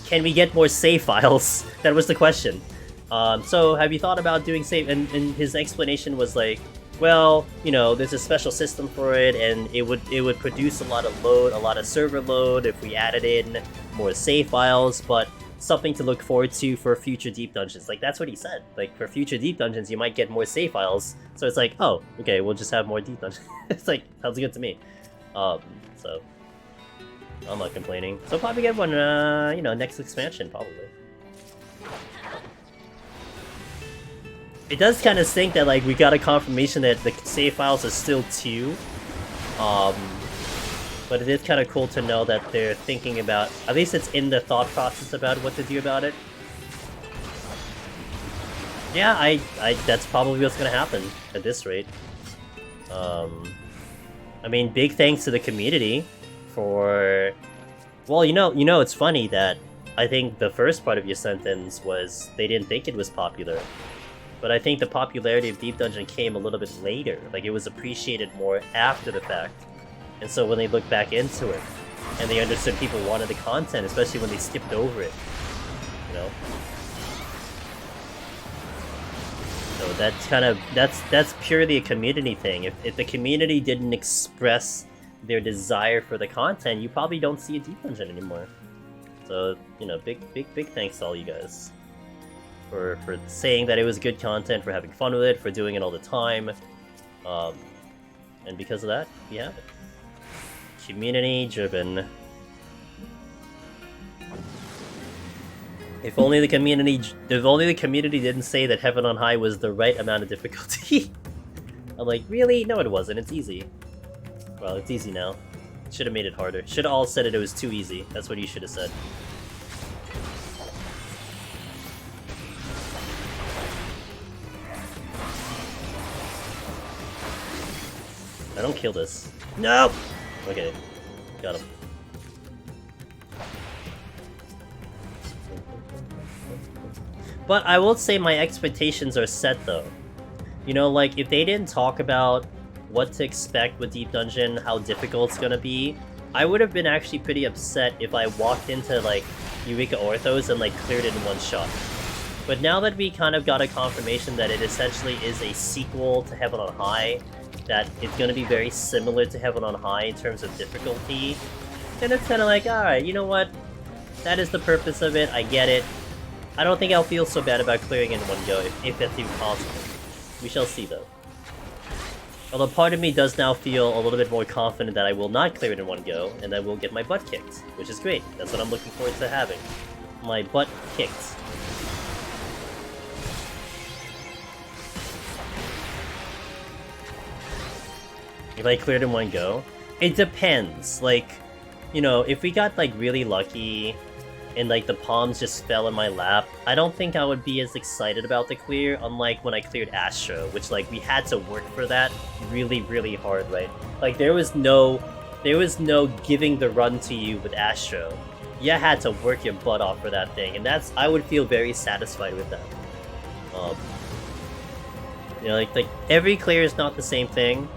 can we get more save files? That was the question. So have you thought about doing save? And his explanation was like, well, you know, there's a special system for it, and it would produce a lot of load, a lot of server load if we added in more save files, but something to look forward to for future deep dungeons. Like, that's what he said. Like, for future deep dungeons, you might get more save files. So it's like, oh, okay, we'll just have more deep dungeons. It's like, sounds good to me. So I'm not complaining. So probably get one, you know, next expansion, probably. It does kind of stink that, like, we got a confirmation that the save files are still 2. But it is kind of cool to know that they're thinking about, at least it's in the thought process about what to do about it. Yeah, I that's probably what's gonna happen at this rate. I mean, big thanks to the community for, well, you know, it's funny that I think the first part of your sentence was they didn't think it was popular. But I think the popularity of Deep Dungeon came a little bit later. Like, it was appreciated more after the fact. And so when they looked back into it, and they understood people wanted the content, especially when they skipped over it, you know? So that's kind of, that's purely a community thing. If the community didn't express their desire for the content, you probably don't see a Deep Dungeon anymore. So, you know, big thanks to all you guys. For saying that it was good content, for having fun with it, for doing it all the time. And because of that, we have it. Community driven. If only the community didn't say that Heaven on High was the right amount of difficulty. I'm like, really? No, it wasn't. It's easy. Well, it's easy now. Should have made it harder. Should have all said it was too easy. That's what you should have said. I don't kill this. No! Okay. Got him. But I will say my expectations are set though. You know, like, if they didn't talk about what to expect with Deep Dungeon, how difficult it's gonna be, I would have been actually pretty upset if I walked into, like, Eureka Orthos and, like, cleared it in one shot. But now that we kind of got a confirmation that it essentially is a sequel to Heaven on High, that it's going to be very similar to Heaven on High in terms of difficulty, then it's kind of like, alright, you know what? That is the purpose of it, I get it. I don't think I'll feel so bad about clearing it in one go, if that's even possible. We shall see, though. Although part of me does now feel a little bit more confident that I will not clear it in one go, and I will get my butt kicked, which is great. That's what I'm looking forward to having. My butt kicked. If I cleared in one go? It depends. Like, you know, if we got, like, really lucky and, like, the palms just fell in my lap, I don't think I would be as excited about the clear, unlike when I cleared Astro, which, like, we had to work for that really, really hard, right? Like, there was no giving the run to you with Astro. You had to work your butt off for that thing, and that's, I would feel very satisfied with that. You know, like, every clear is not the same thing.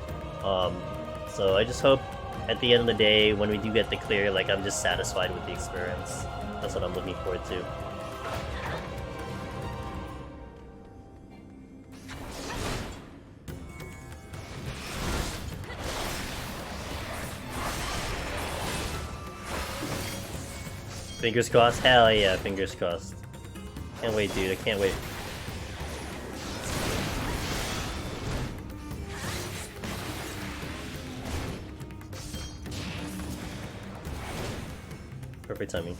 So I just hope at the end of the day, when we do get the clear, like, I'm just satisfied with the experience. That's what I'm looking forward to. Fingers crossed? Hell yeah, fingers crossed. Can't wait, dude, I can't wait. Perfect timing.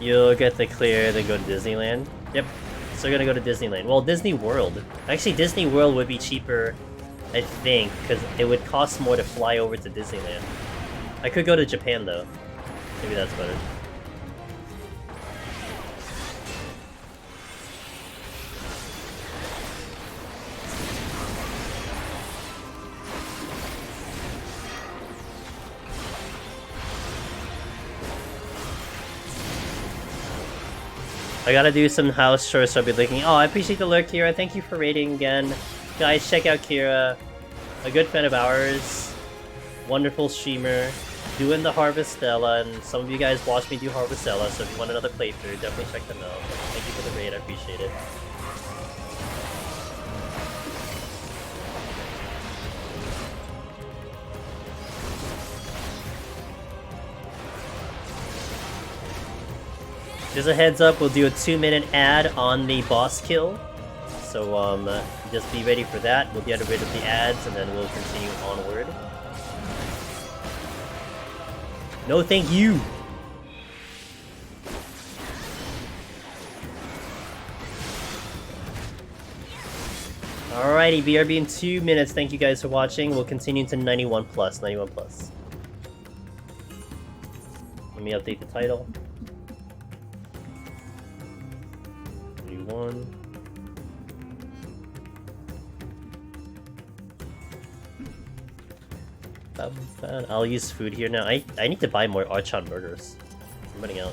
You'll get the clear, then go to Disneyland. Yep. So we're gonna go to Disneyland. Well, Disney World. Actually, Disney World would be cheaper, I think, because it would cost more to fly over to Disneyland. I could go to Japan, though. Maybe that's better. I gotta do some house chores, so I'll be looking. Oh, I appreciate the lurk, Kira. Thank you for rating again. Guys, check out Kira. A good friend of ours. Wonderful streamer. Doing the Harvestella, and some of you guys watch me do Harvestella, so if you want another playthrough, definitely check them out. Thank you for the raid, I appreciate it. Just a heads up, we'll do a 2-minute ad on the boss kill. So, just be ready for that. We'll get rid of the ads, and then we'll continue onward. No thank you! Alrighty, BRB in 2 minutes. Thank you guys for watching. We'll continue to 91 plus. 91 plus. Let me update the title. 91. I'll use food here now. I need to buy more Archon burgers. I'm running out.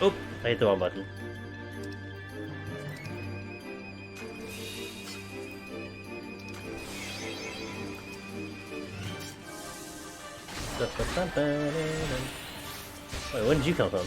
Oh, I hit the wrong button. Wait, where did you come from?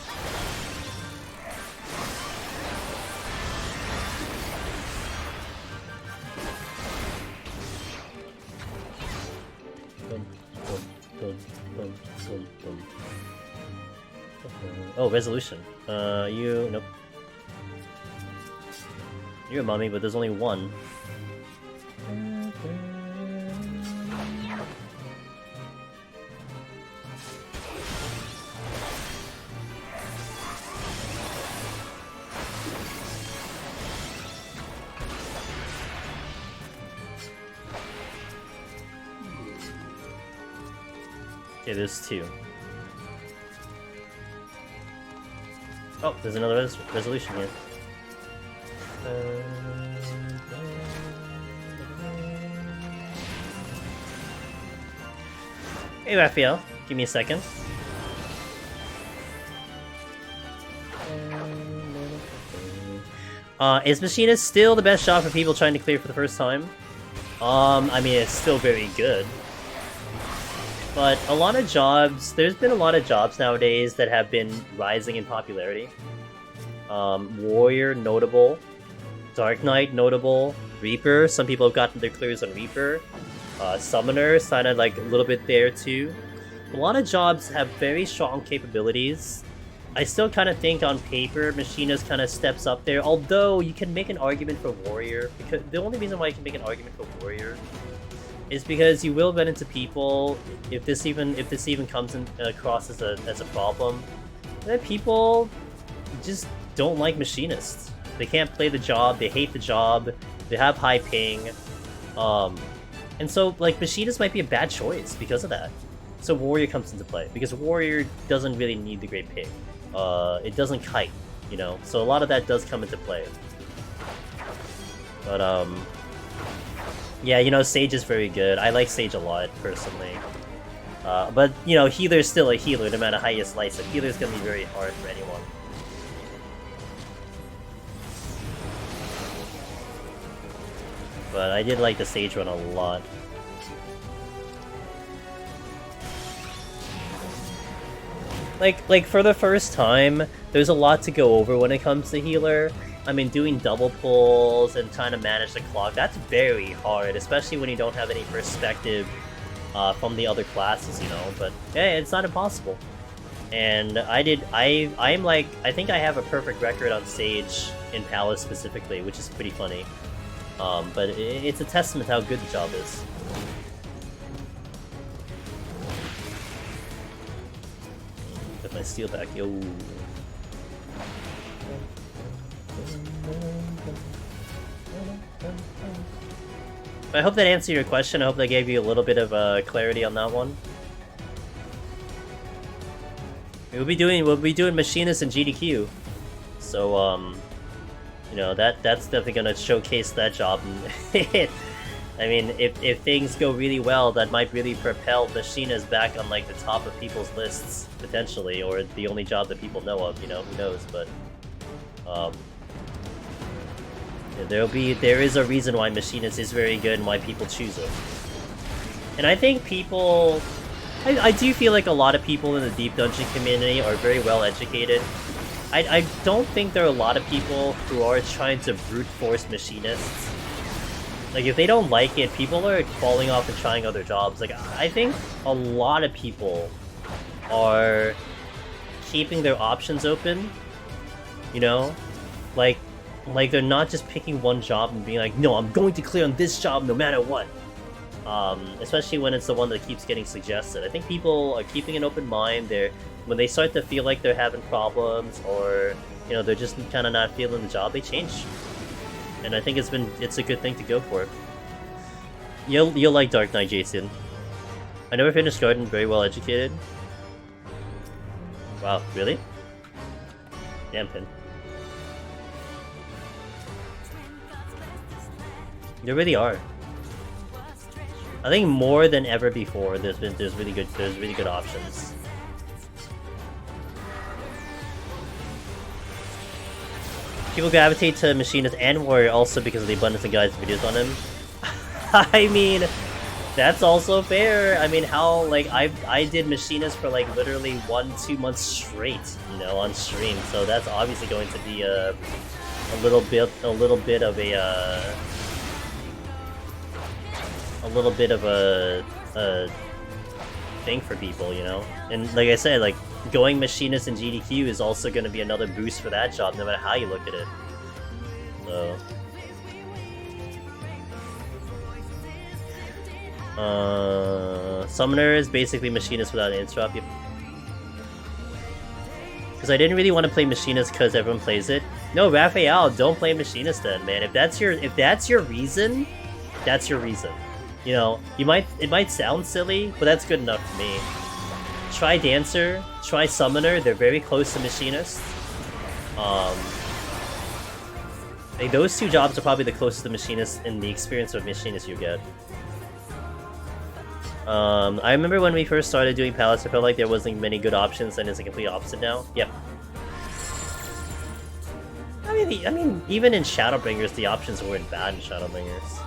Oh, resolution. Nope. You're a mummy, but there's only one. Okay, there's two. Oh, there's another resolution here. Hey, Raphael. Give me a second. Is Machinist still the best shot for people trying to clear for the first time? I mean, it's still very good. But a lot of jobs, there's been a lot of jobs nowadays that have been rising in popularity. Warrior, notable. Dark Knight, notable. Reaper, some people have gotten their clears on Reaper. Summoner, kind of like a little bit there too. A lot of jobs have very strong capabilities. I still kind of think on paper, Machinist kind of steps up there, although you can make an argument for Warrior. Because the only reason why you can make an argument for Warrior is because you will run into people, if this even comes across as a problem, that people just don't like Machinists. They can't play the job, they hate the job, they have high ping, and so like Machinist might be a bad choice because of that. So Warrior comes into play, because Warrior doesn't really need the great ping. It doesn't kite, you know, so a lot of that does come into play. But yeah, you know, Sage is very good. I like Sage a lot, personally. But, you know, Healer's still a healer, no matter how you slice it. Healer's gonna be very hard for anyone. But I did like the Sage run a lot. Like for the first time, there's a lot to go over when it comes to Healer. I mean, doing double pulls and trying to manage the clock, that's very hard, especially when you don't have any perspective from the other classes, you know, but hey, it's not impossible. And I think I have a perfect record on Sage in Palace specifically, which is pretty funny. But it's a testament to how good the job is. Get my steel back, yo. I hope that answered your question. I hope that gave you a little bit of clarity on that one. We'll be doing machinists and GDQ, so you know that's definitely gonna showcase that job. I mean, if things go really well, that might really propel machinists back on like the top of people's lists potentially, or the only job that people know of. You know, who knows? But there is a reason why machinist is very good and why people choose it. And I think people. I do feel like a lot of people in the Deep Dungeon community are very well educated. I don't think there are a lot of people who are trying to brute force machinists. Like, if they don't like it, people are falling off and trying other jobs. Like, I think a lot of people are keeping their options open, you know? Like they're not just picking one job and being like, no, I'm going to clear on this job no matter what. Especially when it's the one that keeps getting suggested. I think people are keeping an open mind. When they start to feel like they're having problems, or you know, they're just kind of not feeling the job, they change. And I think it's a good thing to go for. You'll like Dark Knight, Jason. I never finished Garden. Very well educated. Wow, really? Damn, Pin. There really are. I think more than ever before, there's really good options. People gravitate to Machinist and Warrior also because of the abundance of guys' videos on him. I mean, that's also fair. I mean, how like I did Machinist for like literally 1-2 months straight, you know, on stream. So that's obviously going to be a little bit of a thing for people, you know? And like I said, like, going Machinist and GDQ is also going to be another boost for that job, no matter how you look at it. So... Summoner is basically Machinist without an interrupt. Because I didn't really want to play Machinist because everyone plays it. No, Raphael, don't play Machinist then, man. If that's your reason, that's your reason. You know, it might sound silly, but that's good enough for me. Try Dancer, try Summoner, they're very close to Machinist. Like, those two jobs are probably the closest to Machinist in the experience of Machinist you get. I remember when we first started doing Palace, I felt like there wasn't many good options, and it's the complete opposite now. Yep. I mean, even in Shadowbringers, the options weren't bad in Shadowbringers.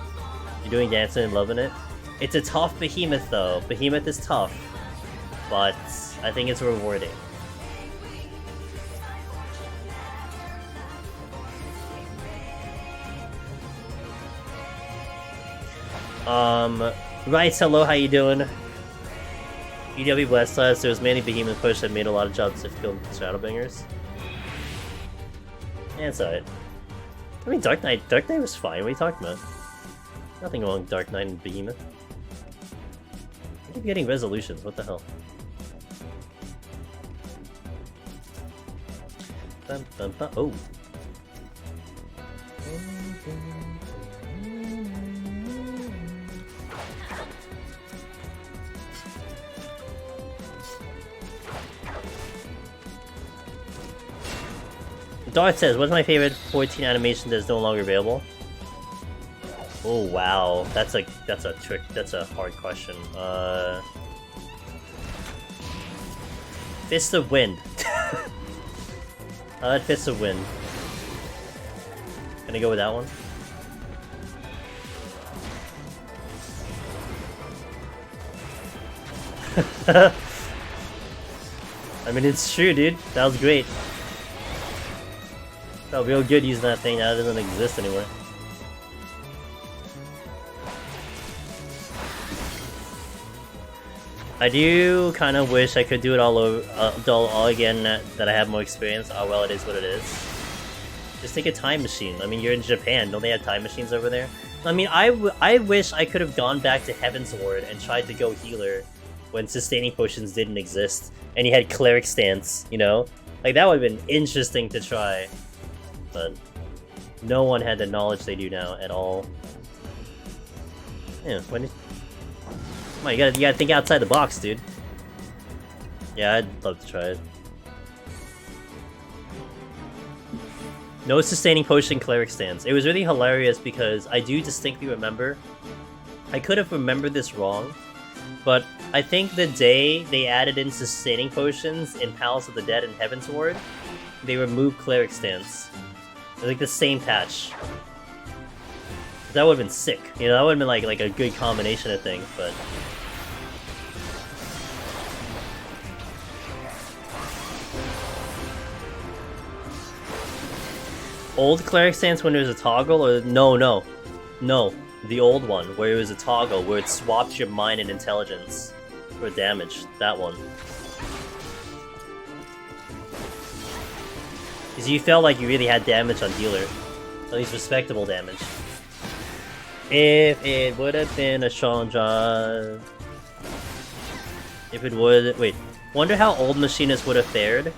You're doing Dancer and loving it. It's a tough Behemoth, though. Behemoth is tough, but I think it's rewarding. Right, hello, how you doing? EW Blast Class, there was mainly Behemoth push that made a lot of jobs difficult in Shadowbringers. Yeah, it's alright. I mean, Dark Knight was fine, what are you talking about? Nothing wrong with Dark Knight and Behemoth. I keep getting resolutions, what the hell? Bum, bum, bum. Oh! Darth says, what's my favorite 14 animation that is no longer available? Oh wow, that's a hard question. Fist of Wind. I like Fist of Wind. Gonna go with that one. I mean, it's true, dude. That was great. Felt real good using that thing. Now it doesn't exist anymore. I do kind of wish I could do it all over, all again. That I have more experience. Oh well, it is what it is. Just take a time machine. I mean, you're in Japan. Don't they have time machines over there? I mean, I wish I could have gone back to Heaven's Ward and tried to go healer when sustaining potions didn't exist, and you had cleric stance. You know, like that would have been interesting to try. But no one had the knowledge they do now at all. Yeah, when... Come on, you gotta think outside the box, dude. Yeah, I'd love to try it. No sustaining potion cleric stance. It was really hilarious because I do distinctly remember... I could have remembered this wrong, but I think the day they added in sustaining potions in Palace of the Dead and Heaven's Ward, they removed cleric stance. It was like the same patch. That would have been sick. You know, that would have been like a good combination of things, but... Old cleric stance when there's a toggle, or no, the old one where it was a toggle where it swapped your mind and intelligence for damage. That one. Because you felt like you really had damage on dealer, at least respectable damage. If it would have been a Chandra, if it would wonder how old Machinist would have fared.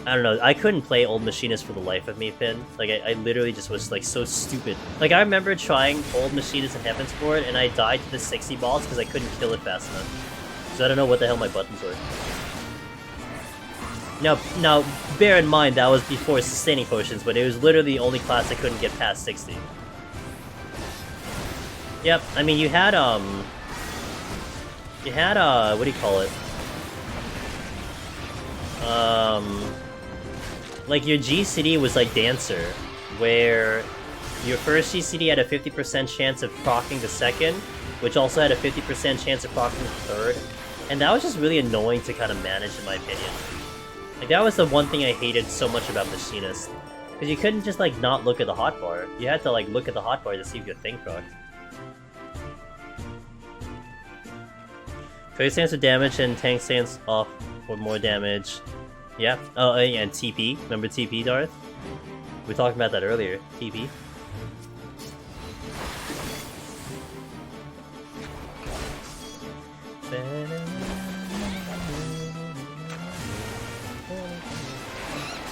I don't know, I couldn't play Old Machinist for the life of me, Finn. Like, I literally just was, like, so stupid. Like, I remember trying Old Machinist in Heaven's Ward, and I died to the 60 boss because I couldn't kill it fast enough. So I don't know what the hell my buttons were. Now, bear in mind, that was before sustaining potions, but it was literally the only class I couldn't get past 60. Yep, I mean, you had, what do you call it? Like, your GCD was like Dancer, where your first GCD had a 50% chance of proccing the second, which also had a 50% chance of proccing the third, and that was just really annoying to kind of manage, in my opinion. Like, that was the one thing I hated so much about Machinist, because you couldn't just, like, not look at the hotbar. You had to, like, look at the hotbar to see if your thing procced. Cleric stance with damage and tank stance off for more damage. Yeah. Oh, yeah, and TP. Remember TP, Darth? We talked about that earlier. TP.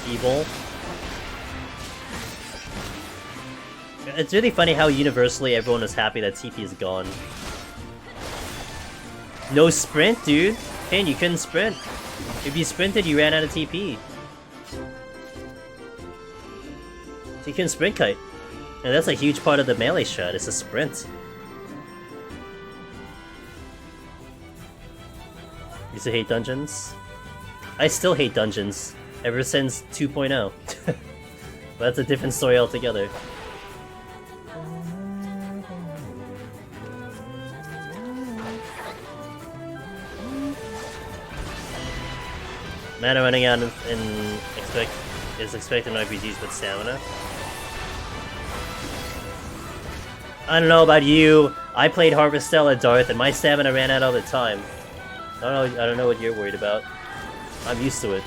Evil. It's really funny how universally everyone was happy that TP is gone. No sprint, dude. Finn, you couldn't sprint. If you sprinted, you ran out of TP. So you can sprint kite. And that's a huge part of the melee strat, it's a sprint. Used to hate dungeons. I still hate dungeons, ever since 2.0. But that's a different story altogether. Mana running out is expected in RPGs with stamina. I don't know about you. I played Harvestella, Darth, and my stamina ran out all the time. I don't know what you're worried about. I'm used to it.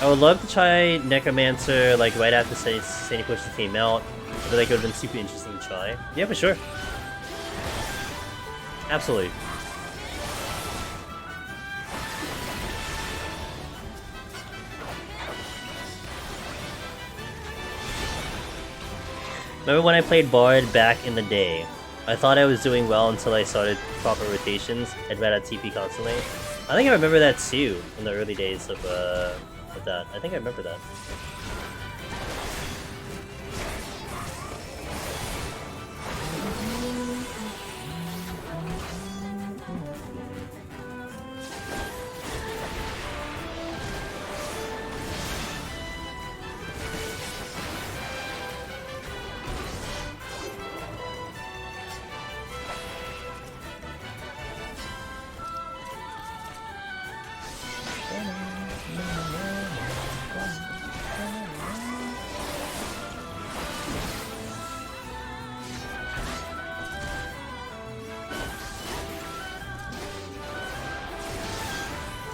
I would love to try Necromancer like right after Sustaining Potions came out. I feel like it would have been super interesting to try. Yeah, for sure. Absolutely. Remember when I played Bard back in the day? I thought I was doing well until I started proper rotations and ran out TP constantly. I think I remember that too, in the early days of that. I think I remember that.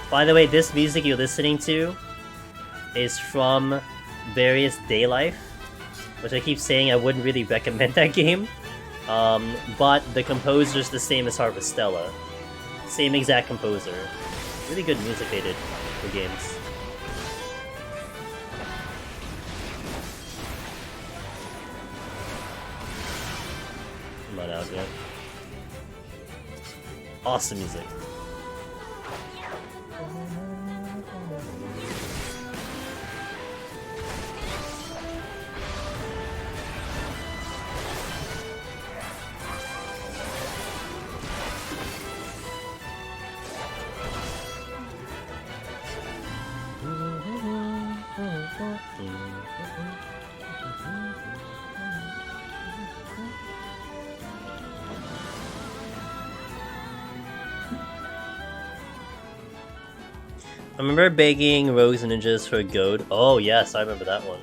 By the way, this music you're listening to is from Various Daylife, which I keep saying I wouldn't really recommend that game, but the composer's the same as Harvestella. Same exact composer. Really good music they did for games. Come that out yet. Awesome music. I remember begging rogues and ninjas for a goad. Oh yes, I remember that one.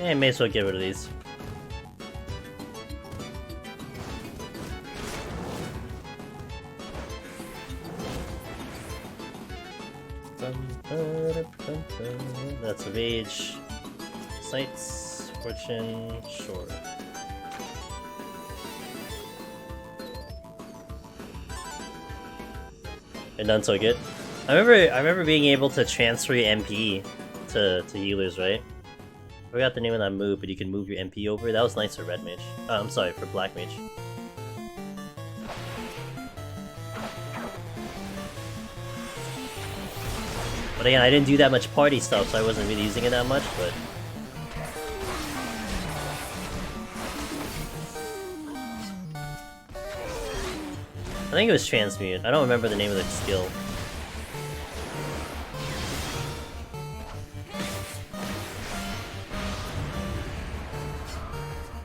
Yeah, may as well get rid of these. That's a rage. Sights, fortune, sure. And done so good. I remember being able to transfer your MP to healers, right? I forgot the name of that move, but you can move your MP over. That was nice for red mage. I'm sorry, for black mage. But again, I didn't do that much party stuff, so I wasn't really using it that much, but... I think it was transmute. I don't remember the name of the skill.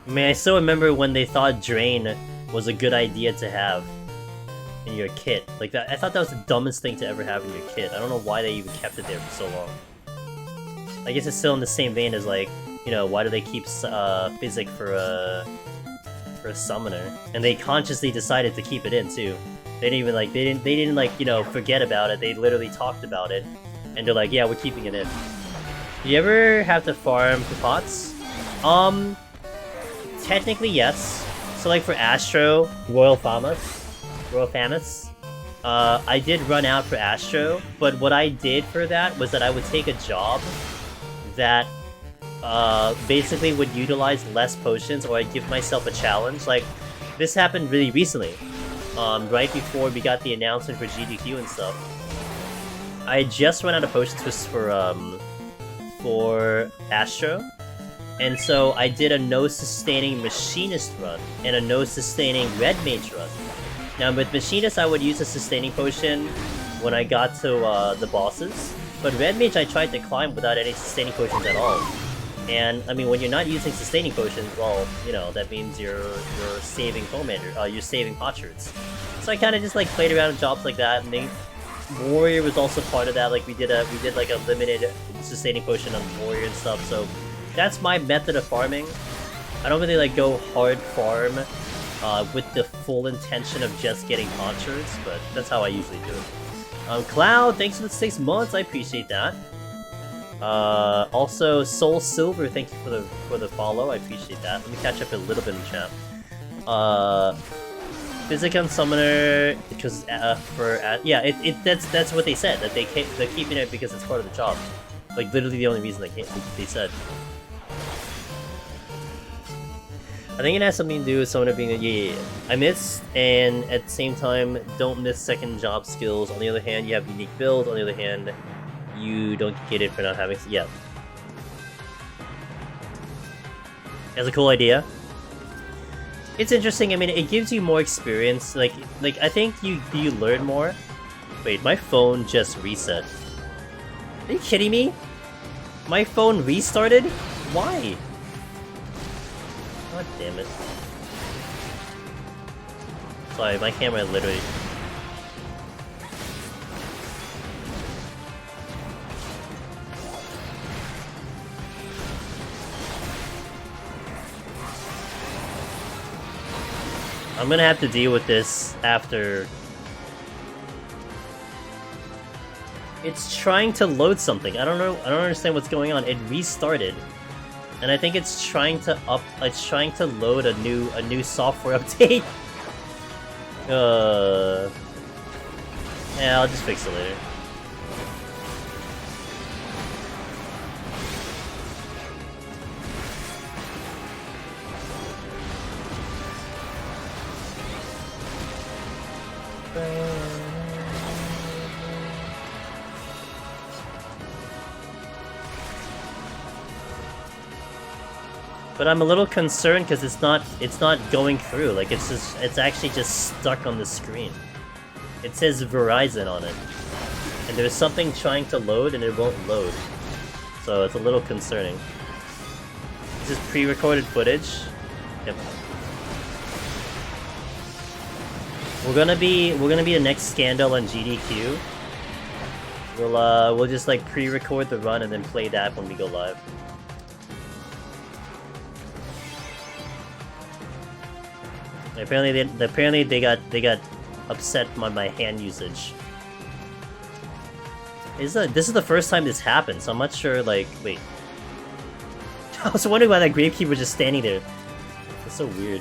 I mean, I still remember when they thought Drain was a good idea to have in your kit. Like that, I thought that was the dumbest thing to ever have in your kit. I don't know why they even kept it there for so long. I guess it's still in the same vein as like, you know, why do they keep Physic for a summoner? And they consciously decided to keep it in too. They didn't even like they didn't like, you know, forget about it. They literally talked about it, and they're like, yeah, we're keeping it in. Do you ever have to farm for pots? Technically, yes. So, like for Astro, Royal Famus, I did run out for Astro, but what I did for that was that I would take a job that basically would utilize less potions, or I'd give myself a challenge. Like, this happened really recently, right before we got the announcement for GDQ and stuff. I had just run out of potions for Astro. And so I did a no-sustaining Machinist run, and a no-sustaining Red Mage run. Now with Machinist I would use a sustaining potion when I got to the bosses, but Red Mage I tried to climb without any sustaining potions at all. And, I mean, when you're not using sustaining potions, well, you know, that means you're saving Commander, you're saving Potsherds. So I kinda just like played around with jobs like that, and Warrior was also part of that. Like we did like a limited sustaining potion on Warrior and stuff, so that's my method of farming. I don't really like go hard farm with the full intention of just getting Potsherds, but that's how I usually do it. Cloud, thanks for the 6 months, I appreciate that. Also, Soul Silver, thank you for the follow, I appreciate that. Let me catch up a little bit in chat. Physicum Summoner, because that's what they said, that they're keeping it because it's part of the job. Like literally the only reason they said. I think it has something to do with Summoner being yeah. I missed, and at the same time, don't miss second job skills. On the other hand, you have unique builds. On the other hand, you don't get it for not having. Yeah, that's a cool idea. It's interesting. I mean, it gives you more experience. Like I think you learn more. Wait, my phone just reset. Are you kidding me? My phone restarted? Why? God damn it. Sorry, my camera literally... I'm gonna have to deal with this after. It's trying to load something. I don't know. I don't understand what's going on. It restarted, and I think it's trying to It's trying to load a new software update. Yeah, I'll just fix it later. But I'm a little concerned because it's not going through. Like it's actually just stuck on the screen. It says Verizon on it, and there's something trying to load and it won't load. So it's a little concerning. This is pre-recorded footage. Yep. We're gonna be the next scandal on GDQ. We'll just like pre-record the run and then play that when we go live. Apparently they got upset by my hand usage. This is the first time this happened, so I'm not sure. Like, wait, I was wondering why that gravekeeper was just standing there. It's so weird.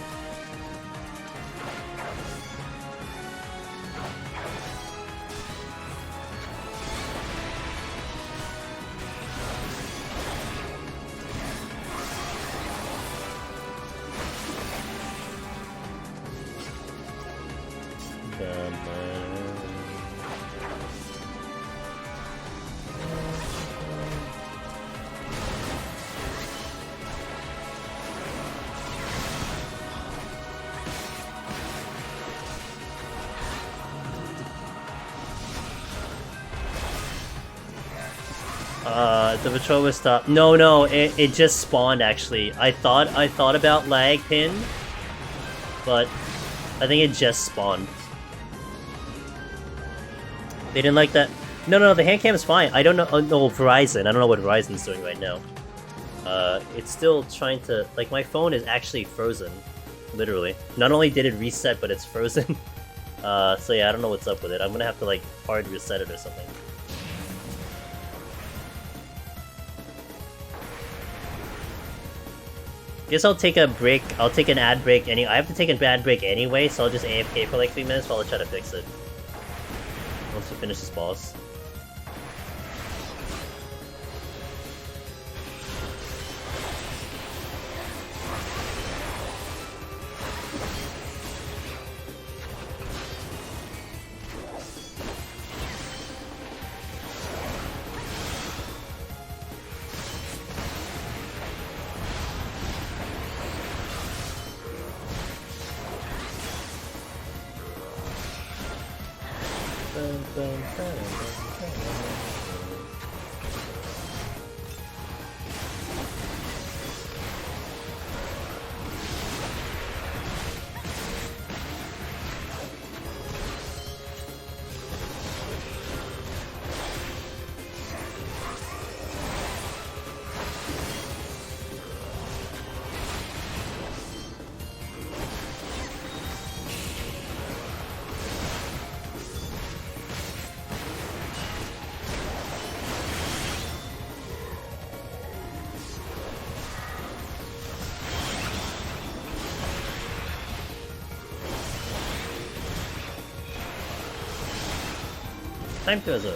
The patrol was stopped. No, it just spawned actually. I thought about lag pin, but I think it just spawned. They didn't like that. No, the hand cam is fine. I don't know. Oh, no, Verizon. I don't know what Verizon's doing right now. It's still trying to. Like, my phone is actually frozen, literally. Not only did it reset, but it's frozen. So yeah, I don't know what's up with it. I'm gonna have to like hard reset it or something. Guess I'll take a break. I'll take an ad break. I have to take an ad break anyway, so I'll just AFK for like 3 minutes while I try to fix it. Once we finish this boss. Time to zero.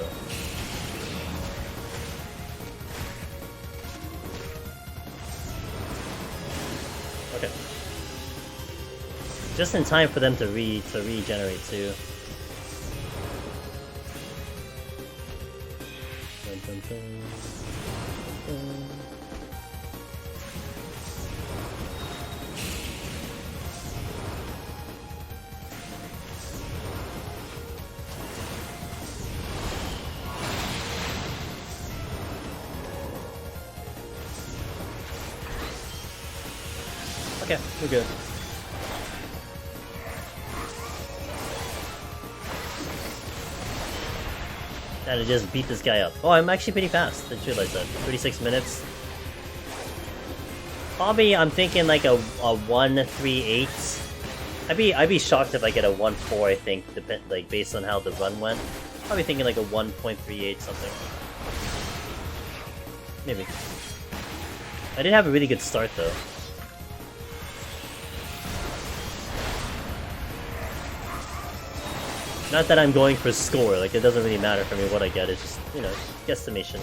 Okay. Just in time for them to regenerate too. Dun, dun, dun. Dun. Okay, we're good. Gotta just beat this guy up. Oh, I'm actually pretty fast. I just realized that. 36 minutes. Probably, I'm thinking like a 138 I'd be shocked if I get a 1-4. I think like based on how the run went. Probably thinking like a 1.38 something. Maybe. I did have a really good start though. Not that I'm going for score, like it doesn't really matter for me what I get, it's just, you know, guesstimation.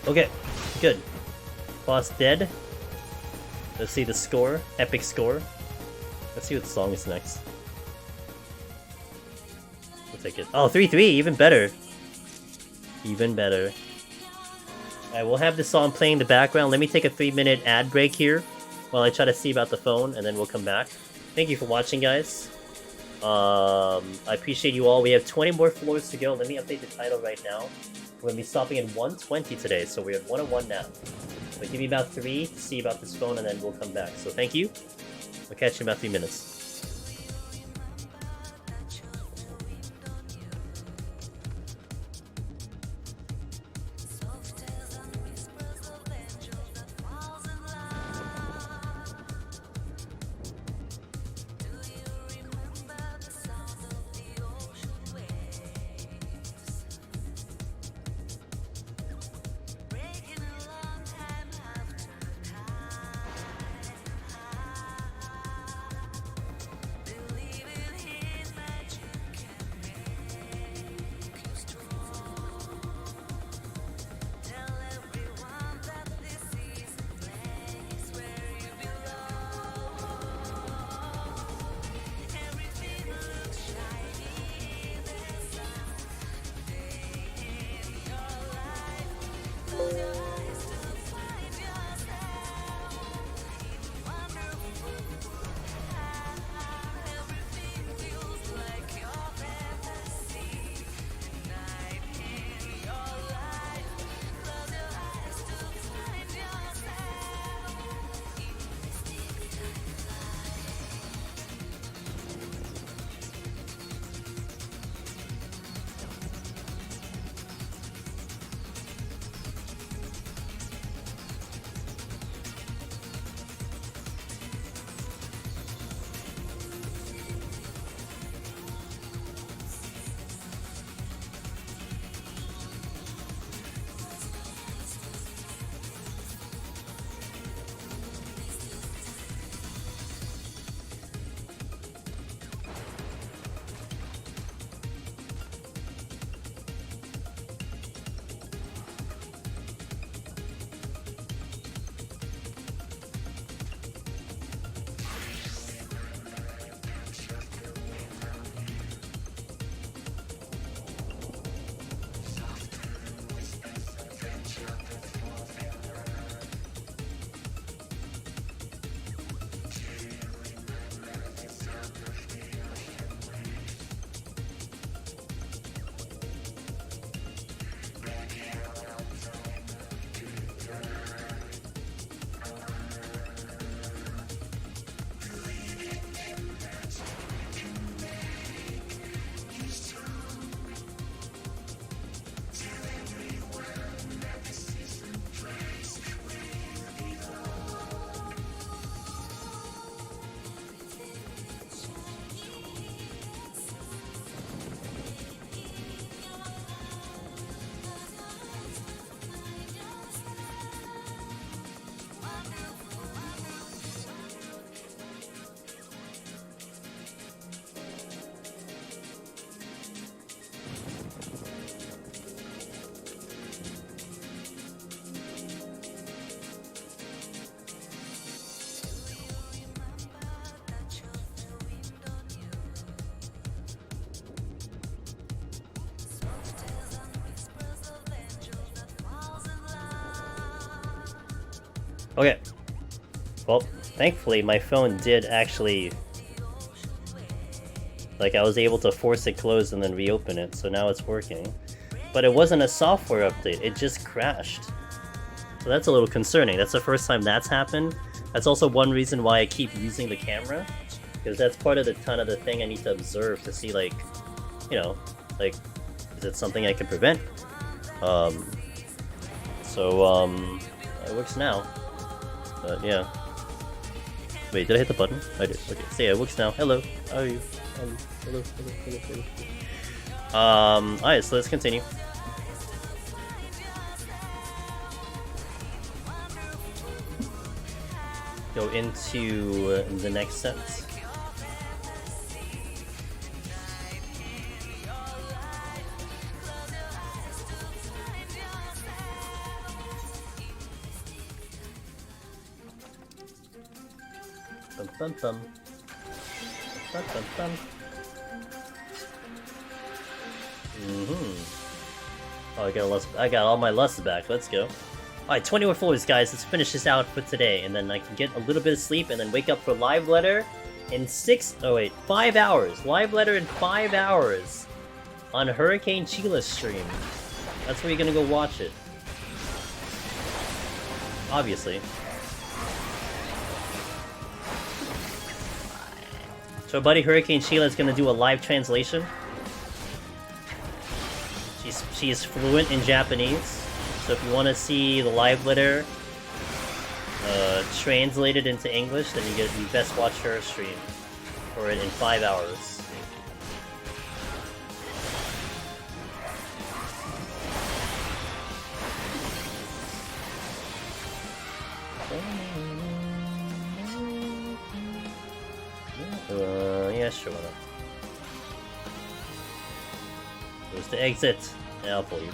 Okay, good. Boss dead. Let's see the score. Epic score. Let's see what song is next. We'll take it. Oh, 3-3, even better. Even better. Alright, we'll have this song playing in the background. Let me take a 3-minute ad break here while I try to see about the phone, and then we'll come back. Thank you for watching, guys. I appreciate you all. We have 20 more floors to go. Let me update the title right now. We're going to be stopping at 120 today, so we're at 101 now. But give me about 3 to see about this phone, and then we'll come back. So thank you. We'll catch you in about 3 minutes. Okay. Well, thankfully my phone did actually... Like, I was able to force it closed and then reopen it, so now it's working. But it wasn't a software update, it just crashed. So that's a little concerning. That's the first time that's happened. That's also one reason why I keep using the camera, because that's part of the thing I need to observe to see, like, you know, like, is it something I can prevent? It works now. But yeah. Wait, did I hit the button? I did. Okay, so yeah, it works now. Hello. How are you? Hello. Alright, so let's continue. Go into the next sentence. Bum bum bum. Bum bum bum. Oh, I got all my lusts back. Let's go. Alright, 20 more floors, guys. Let's finish this out for today, and then I can get a little bit of sleep, and then wake up for live letter in 5 hours. Live letter in 5 hours on Hurricane Chila's stream. That's where you're gonna go watch it. Obviously. So, buddy, Hurricane Sheila is gonna do a live translation. She is fluent in Japanese. So if you want to see the live letter translated into English, then you best watch her stream for it in 5 hours. Yeah, sure. Where's the exit? Yeah, I'll pull you.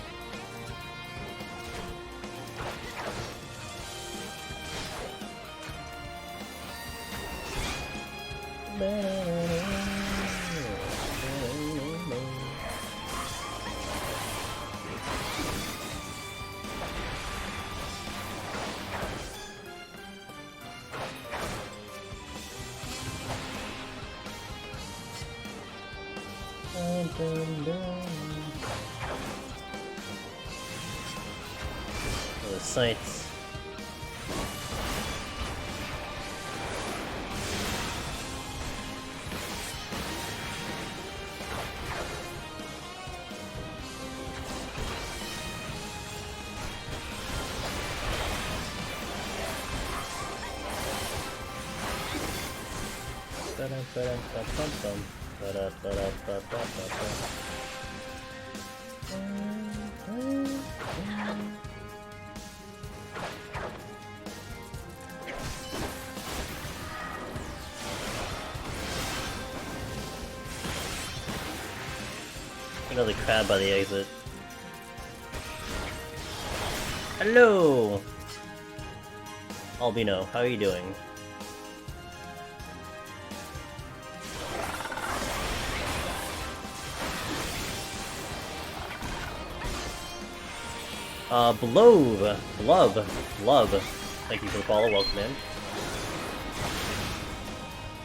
The sights. Another crab by the exit. Hello! Albino, how are you doing? Love. Thank you for the follow, welcome in.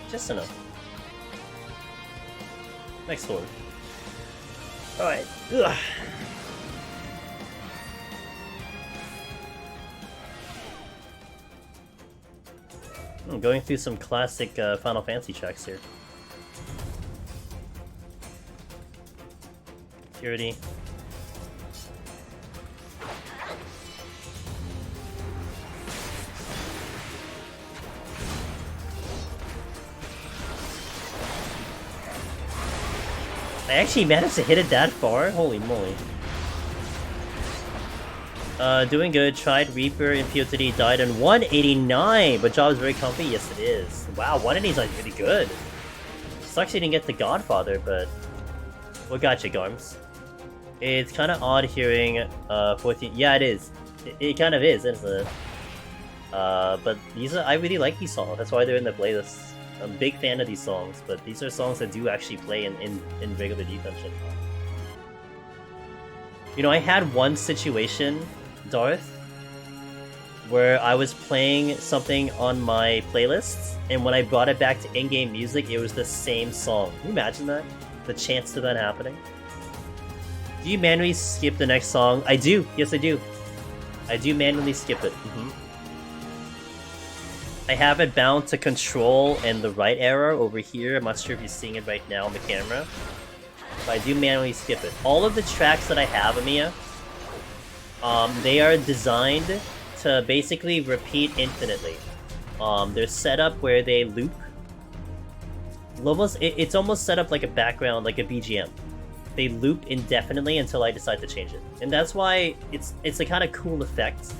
Just enough. Next one. Alright. I'm going through some classic Final Fantasy tracks here. Purity. I actually managed to hit it that far? Holy moly. Doing good. Tried Reaper in PoTD, died in 189, but job is very comfy. Yes, it is. Wow, 180 is like really good. Sucks you didn't get the Godfather, but what got you, Garms? It's kind of odd hearing 14. Yeah, it is. It kind of is, isn't it? But I really like these songs. That's why they're in the playlist. I'm a big fan of these songs, but these are songs that do actually play in regular defense. You know, I had one situation, Darth, where I was playing something on my playlists, and when I brought it back to in-game music, it was the same song. Can you imagine that? The chance of that happening? Do you manually skip the next song? I do. Yes, I do. I do manually skip it. I have it bound to control and the right arrow over here. I'm not sure if you're seeing it right now on the camera. But I do manually skip it. All of the tracks that I have, Amiya, they are designed to basically repeat infinitely. They're set up where they loop. It's almost set up like a background, like a BGM. They loop indefinitely until I decide to change it. And that's why it's a kind of cool effect.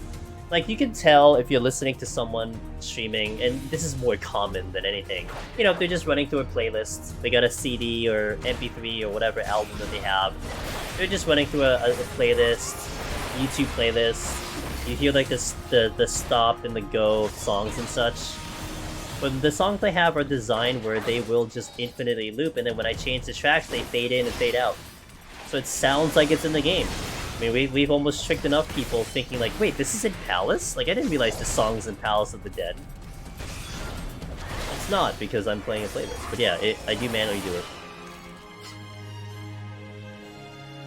Like, you can tell if you're listening to someone streaming, and this is more common than anything. You know, if they're just running through a playlist, they got a CD or MP3 or whatever album that they have. They're just running through a playlist, YouTube playlist. You hear like the stop and the go of songs and such. But the songs they have are designed where they will just infinitely loop, and then when I change the tracks, they fade in and fade out. So it sounds like it's in the game. I mean, we've almost tricked enough people thinking like, wait, this is in Palace? Like, I didn't realize the song's in Palace of the Dead. It's not, because I'm playing a playlist. But yeah, I do manually do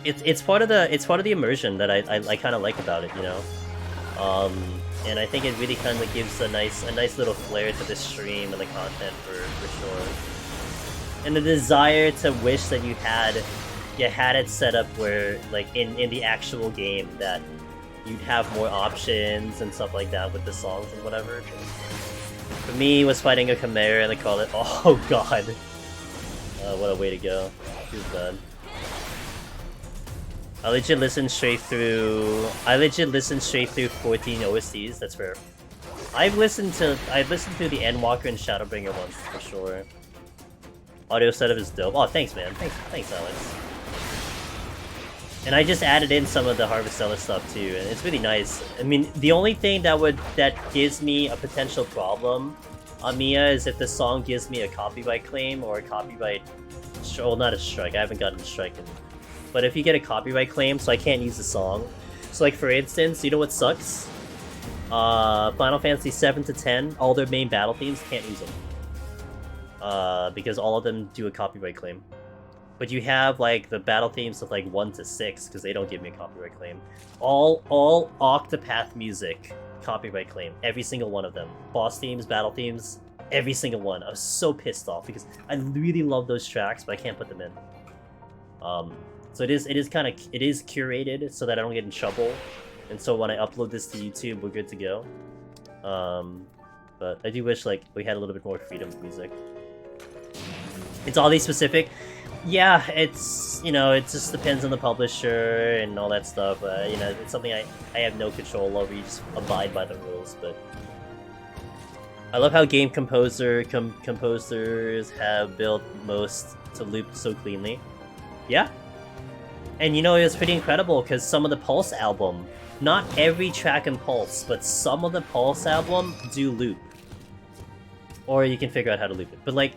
it. It's part of the immersion that I kind of like about it, you know. And I think it really kind of gives a nice little flair to the stream and the content for sure. And the desire to wish that you had it set up where, like, in the actual game, that you'd have more options and stuff like that with the songs and whatever. For me, it was fighting a Chimera and they call it. Oh god. What a way to go. Feels bad. I legit listened straight through 14 OSTs, that's fair. I've listened through the Endwalker and Shadowbringer ones for sure. Audio setup is dope. Oh, thanks, man. Thanks, Alex. And I just added in some of the Harvestella stuff too, and it's really nice. I mean, the only thing that gives me a potential problem on Mia is if the song gives me a copyright claim or a copyright... Well, not a strike. I haven't gotten a strike in... But if you get a copyright claim, so I can't use the song. So, like, for instance, you know what sucks? Final Fantasy 7 to 10, all their main battle themes, can't use them. Because all of them do a copyright claim. But you have, like, the battle themes of, like, 1 to 6, because they don't give me a copyright claim. All Octopath music, copyright claim. Every single one of them. Boss themes, battle themes, every single one. I was so pissed off, because I really love those tracks, but I can't put them in. So it is curated so that I don't get in trouble, and so when I upload this to YouTube, we're good to go. But I do wish, like, we had a little bit more freedom with music. It's oddly specific. Yeah, it's, you know, it just depends on the publisher and all that stuff. You know, it's something I have no control over. You just abide by the rules. But I love how game composers have built most to loop so cleanly. Yeah. And you know, it was pretty incredible because some of the Pulse album, not every track in Pulse, but some of the Pulse album do loop. Or you can figure out how to loop it. But, like,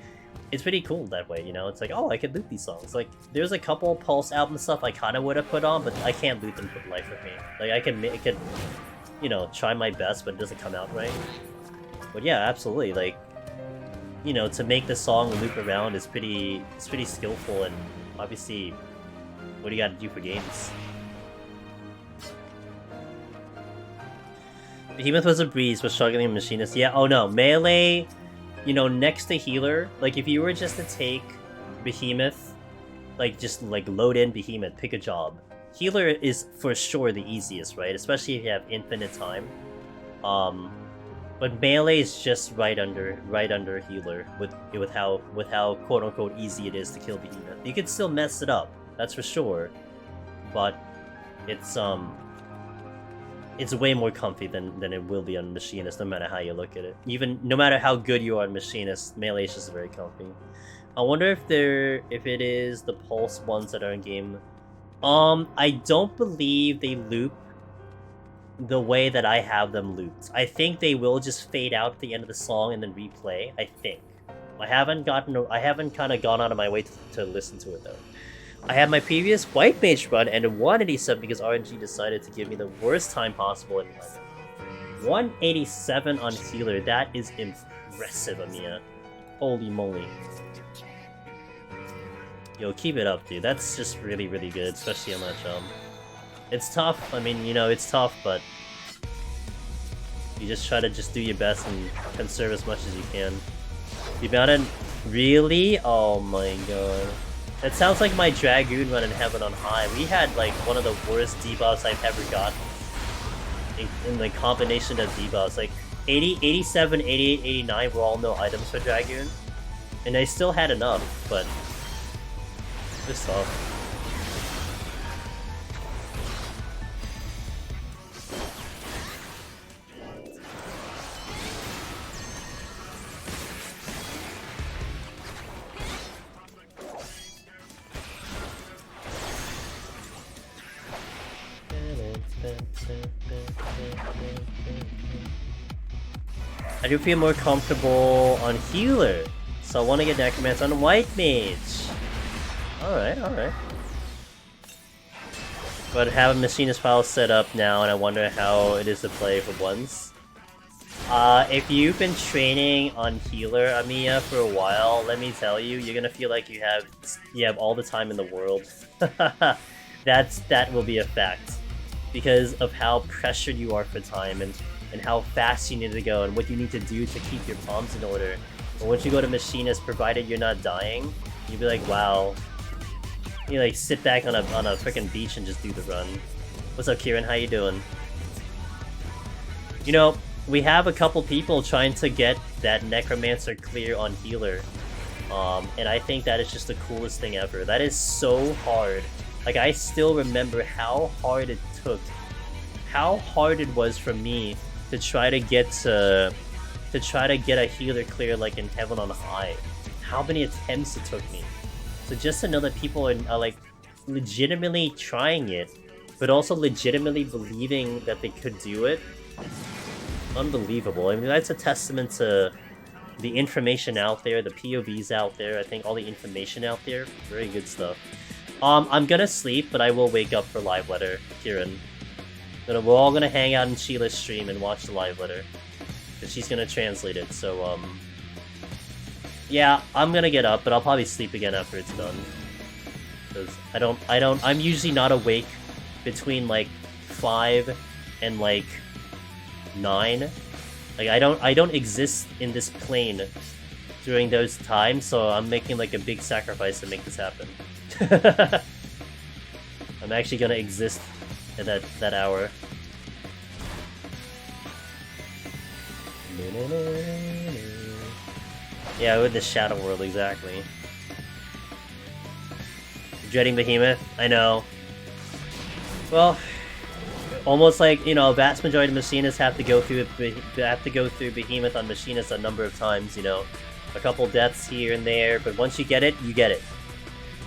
it's pretty cool that way, you know? It's like, oh, I could loop these songs. Like, there's a couple Pulse album stuff I kind of would have put on, but I can't loop them for the life of me. Like, I could, you know, try my best, but it doesn't come out right. But yeah, absolutely. Like, you know, to make the song loop around is pretty skillful, and obviously, what do you gotta do for games? Behemoth was a breeze, was struggling with Machinist. Yeah, oh no, Melee, you know, next to Healer, like, if you were just to take Behemoth, like, just, like, load in Behemoth, pick a job. Healer is for sure the easiest, right? Especially if you have infinite time. But Melee is just right under Healer with how quote unquote easy it is to kill Behemoth. You could still mess it up, that's for sure, but it's way more comfy than it will be on Machinist, no matter how you look at it. Even no matter how good you are on Machinist, Melee is just very comfy. I wonder if it is the Pulse ones that are in game. I don't believe they loop the way that I have them looped. I think they will just fade out at the end of the song and then replay. I think. I haven't kind of gone out of my way to listen to it though. I had my previous White Mage run and 187 because RNG decided to give me the worst time possible in life. 187 on healer. That is impressive, Amiya. Holy moly. Yo, keep it up, dude. That's just really, really good, especially on that jump. It's tough. I mean, you know, it's tough, but you just try to just do your best and conserve as much as you can. You got it? Really? Oh my god. That sounds like my Dragoon run in Heaven on High. We had like one of the worst debuffs I've ever gotten in the combination of debuffs. Like 80, 87, 88, 89 were all no items for Dragoon. And I still had enough, but it was tough. I do feel more comfortable on healer, so I want to get Necromancer on White Mage. Alright, alright. But I have a Machinist file set up now, and I wonder how it is to play for once. If you've been training on healer, Amiya, for a while, let me tell you, you're gonna feel like you have all the time in the world. That will be a fact. Because of how pressured you are for time, and how fast you need to go, and what you need to do to keep your palms in order. But once you go to Machinist, provided you're not dying, you'll be like, wow. You like sit back on a freaking beach and just do the run. What's up, Kieran? How you doing? You know, we have a couple people trying to get that Necromancer clear on healer. And I think that is just the coolest thing ever. That is so hard. Like, I still remember how hard it was for me to try to get a healer clear like in Heaven on High. How many attempts it took me. So just to know that people are like legitimately trying it, but also legitimately believing that they could do it. Unbelievable. I mean, that's a testament to the information out there, the POVs out there. I think all the information out there, very good stuff. I'm gonna sleep, but I will wake up for live letter, Kieran. We're all gonna hang out in Sheila's stream and watch the live letter, because she's gonna translate it. So yeah, I'm gonna get up, but I'll probably sleep again after it's done. Because I'm usually not awake between like 5 and like 9. Like I don't exist in this plane during those times, so I'm making like a big sacrifice to make this happen. I'm actually gonna exist at that hour. Yeah, with the Shadow World, exactly. Dreading Behemoth? I know. Well, almost like, you know, a vast majority of Machinists have to go through Behemoth on Machinists a number of times, you know. A couple deaths here and there, but once you get it, you get it.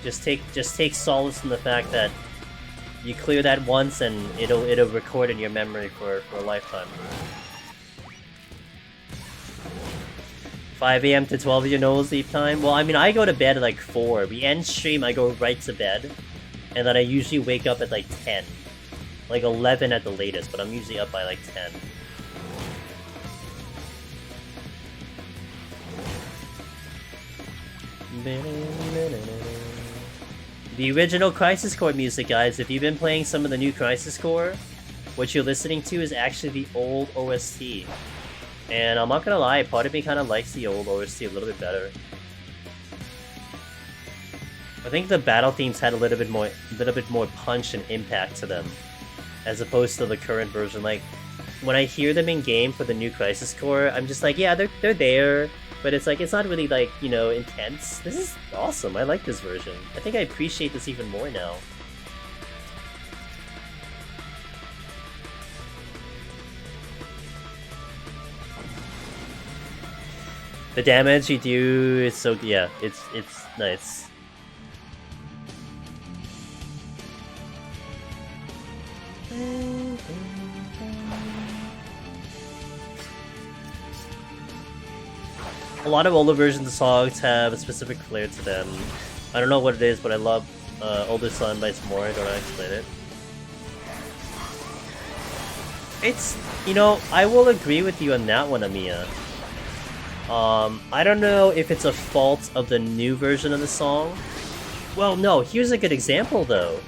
Just take solace in the fact that you clear that once and it'll record in your memory for a lifetime. 5 AM to 12 you know sleep time? Well, I mean, I go to bed at like 4. We end stream, I go right to bed. And then I usually wake up at like 10. Like 11 at the latest, but I'm usually up by like 10. The original Crisis Core music, guys, if you've been playing some of the new Crisis Core, what you're listening to is actually the old OST. And I'm not gonna lie, part of me kind of likes the old OST a little bit better. I think the battle themes had a little bit more punch and impact to them, as opposed to the current version. Like, when I hear them in game for the new Crisis Core, I'm just like, yeah, they're there, but it's like, it's not really like, you know, intense. This is awesome. I like this version. I think I appreciate this even more now. The damage you do is so, yeah, it's nice. A lot of older versions of songs have a specific flair to them. I don't know what it is, but I love Older Sun by Samora. I don't know how to explain it. It's, you know, I will agree with you on that one, Amiya. I don't know if it's a fault of the new version of the song. Well, no, here's a good example, though.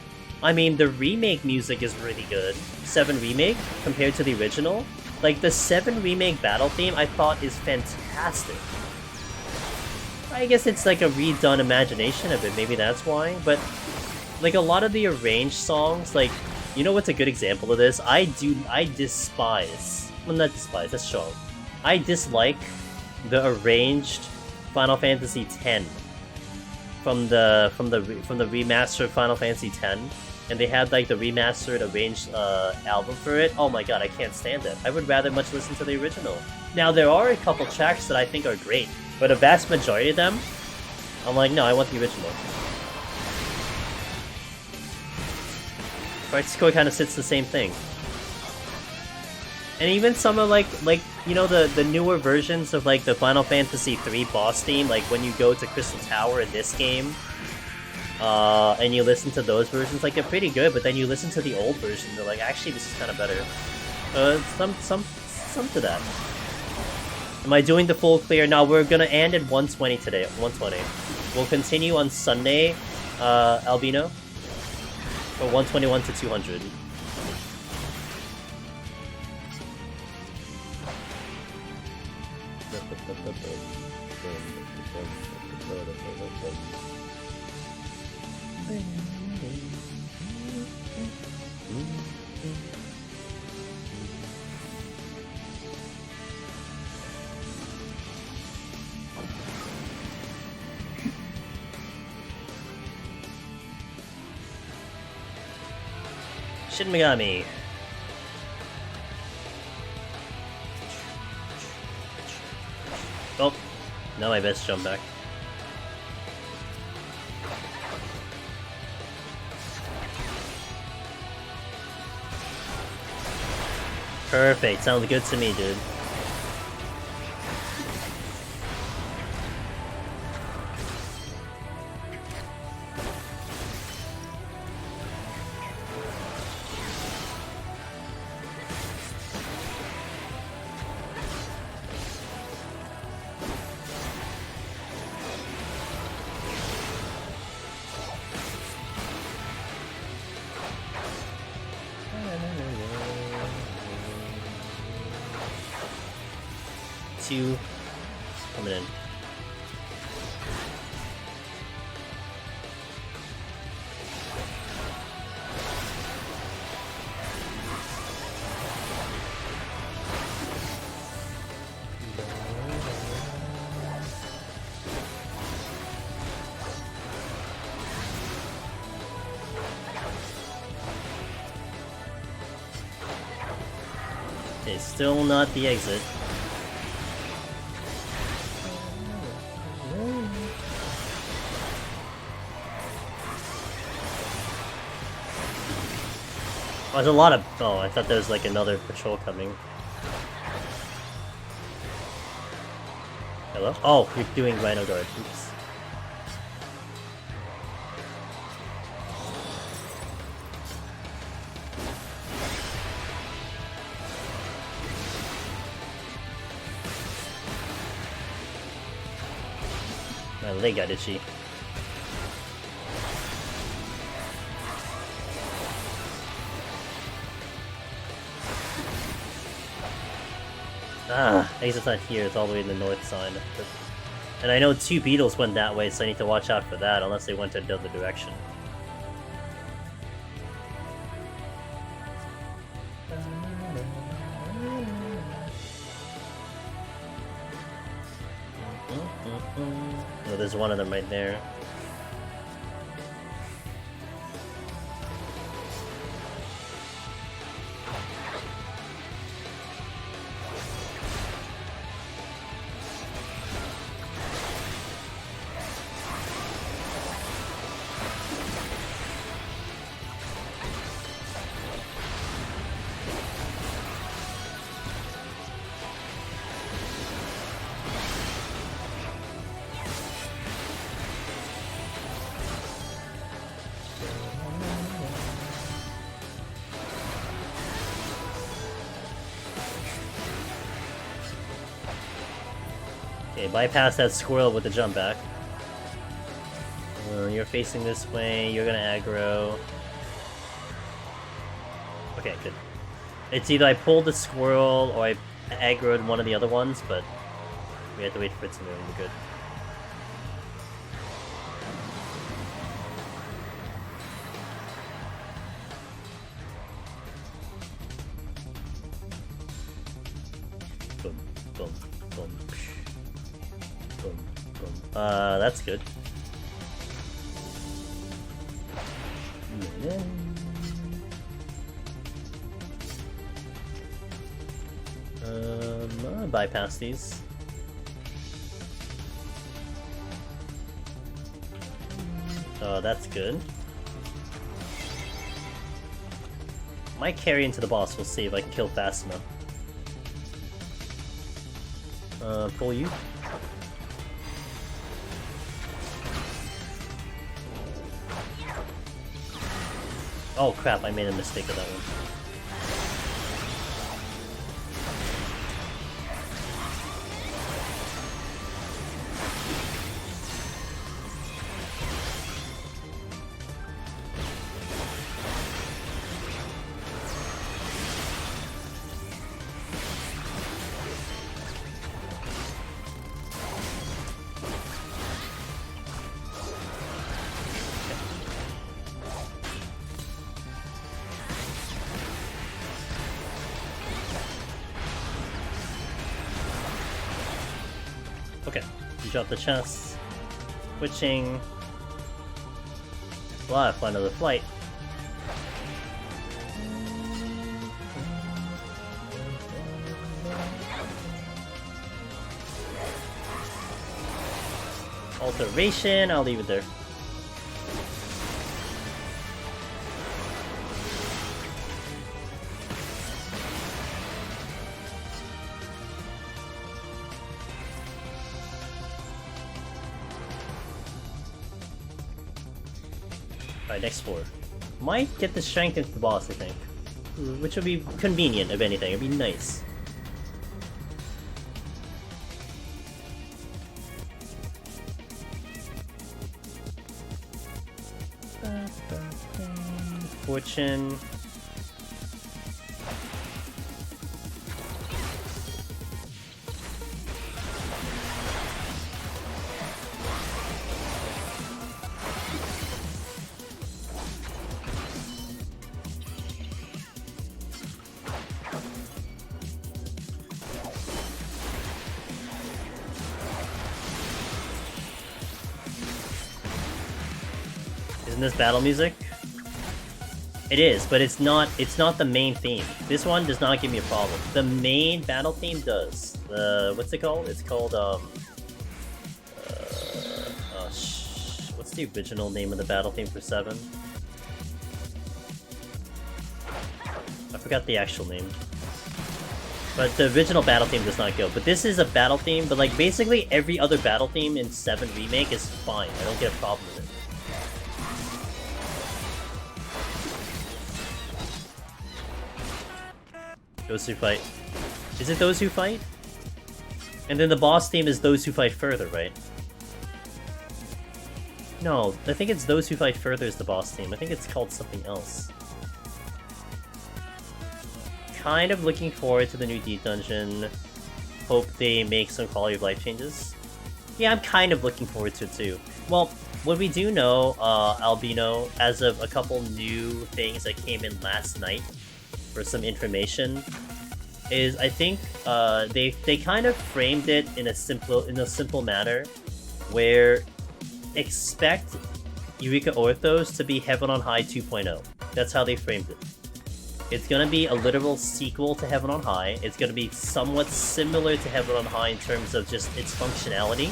I mean, the remake music is really good. 7 Remake, compared to the original. Like, the 7 Remake battle theme, I thought is fantastic. I guess it's like a redone imagination of it, maybe that's why, but like a lot of the arranged songs, like, you know what's a good example of this? I despise, well not despise, that's strong. I dislike the arranged Final Fantasy X from the remastered Final Fantasy X, and they had like the remastered arranged album for it. Oh my god, I can't stand it. I would rather much listen to the original. Now there are a couple tracks that I think are great, but a vast majority of them, I'm like, no, I want the original. Right, score kind of sits the same thing. And even some of like you know the newer versions of like the Final Fantasy III boss theme, like when you go to Crystal Tower in this game, and you listen to those versions, like they're pretty good. But then you listen to the old version, they're like, actually, this is kind of better. Some to that. Am I doing the full clear? No, we're gonna end at 120 today. 120. We'll continue on Sunday, Albino, from 121 to 200. Shin Megami. Oh, now I best jump back. Perfect, sounds good to me, dude. Two coming in. Okay, still not the exit. Oh, there's a lot of... Oh, I thought there was like another patrol coming. Hello? Oh, you're doing Rhino Guard. Oops. My leg got itchy. Ah, I guess it's not here, it's all the way in the north side. And I know 2 beetles went that way, so I need to watch out for that, unless they went to another direction. Oh, there's one of them right there. Okay, bypass that squirrel with the jump back. You're facing this way, you're gonna aggro. Okay, good. It's either I pulled the squirrel or I aggroed one of the other ones, but we have to wait for it to move. We're good. Boom, boom, boom, boom, boom. That's good. I'll bypass these. Oh, that's good. Might carry into the boss, we'll see if I can kill fast enough. Pull you. Oh crap, I made a mistake with that one. Okay, you drop the chest. Switching. Fly another flight. Alteration, I'll leave it there. Alright, next floor. Might get the strength into the boss, I think. Which would be convenient, if anything. It'd be nice. Fortune. Isn't this battle music? It is, but it's not the main theme. This one does not give me a problem. The main battle theme does. What's it called? It's called what's the original name of the battle theme for 7? I forgot the actual name. But the original battle theme does not go. But this is a battle theme, but like basically every other battle theme in 7 Remake is fine. I don't get a problem with it. Those who fight. Is it those who fight? And then the boss theme is those who fight further, right? No, I think it's those who fight further is the boss theme. I think it's called something else. Kind of looking forward to the new Deep Dungeon. Hope they make some quality of life changes. Yeah, I'm kind of looking forward to it too. Well, what we do know, Albino, as of a couple new things that came in last night, for some information, is I think they kind of framed it in a simple manner, where expect Eureka Orthos to be Heaven on High 2.0. That's how they framed it. It's gonna be a literal sequel to Heaven on High. It's gonna be somewhat similar to Heaven on High in terms of just its functionality.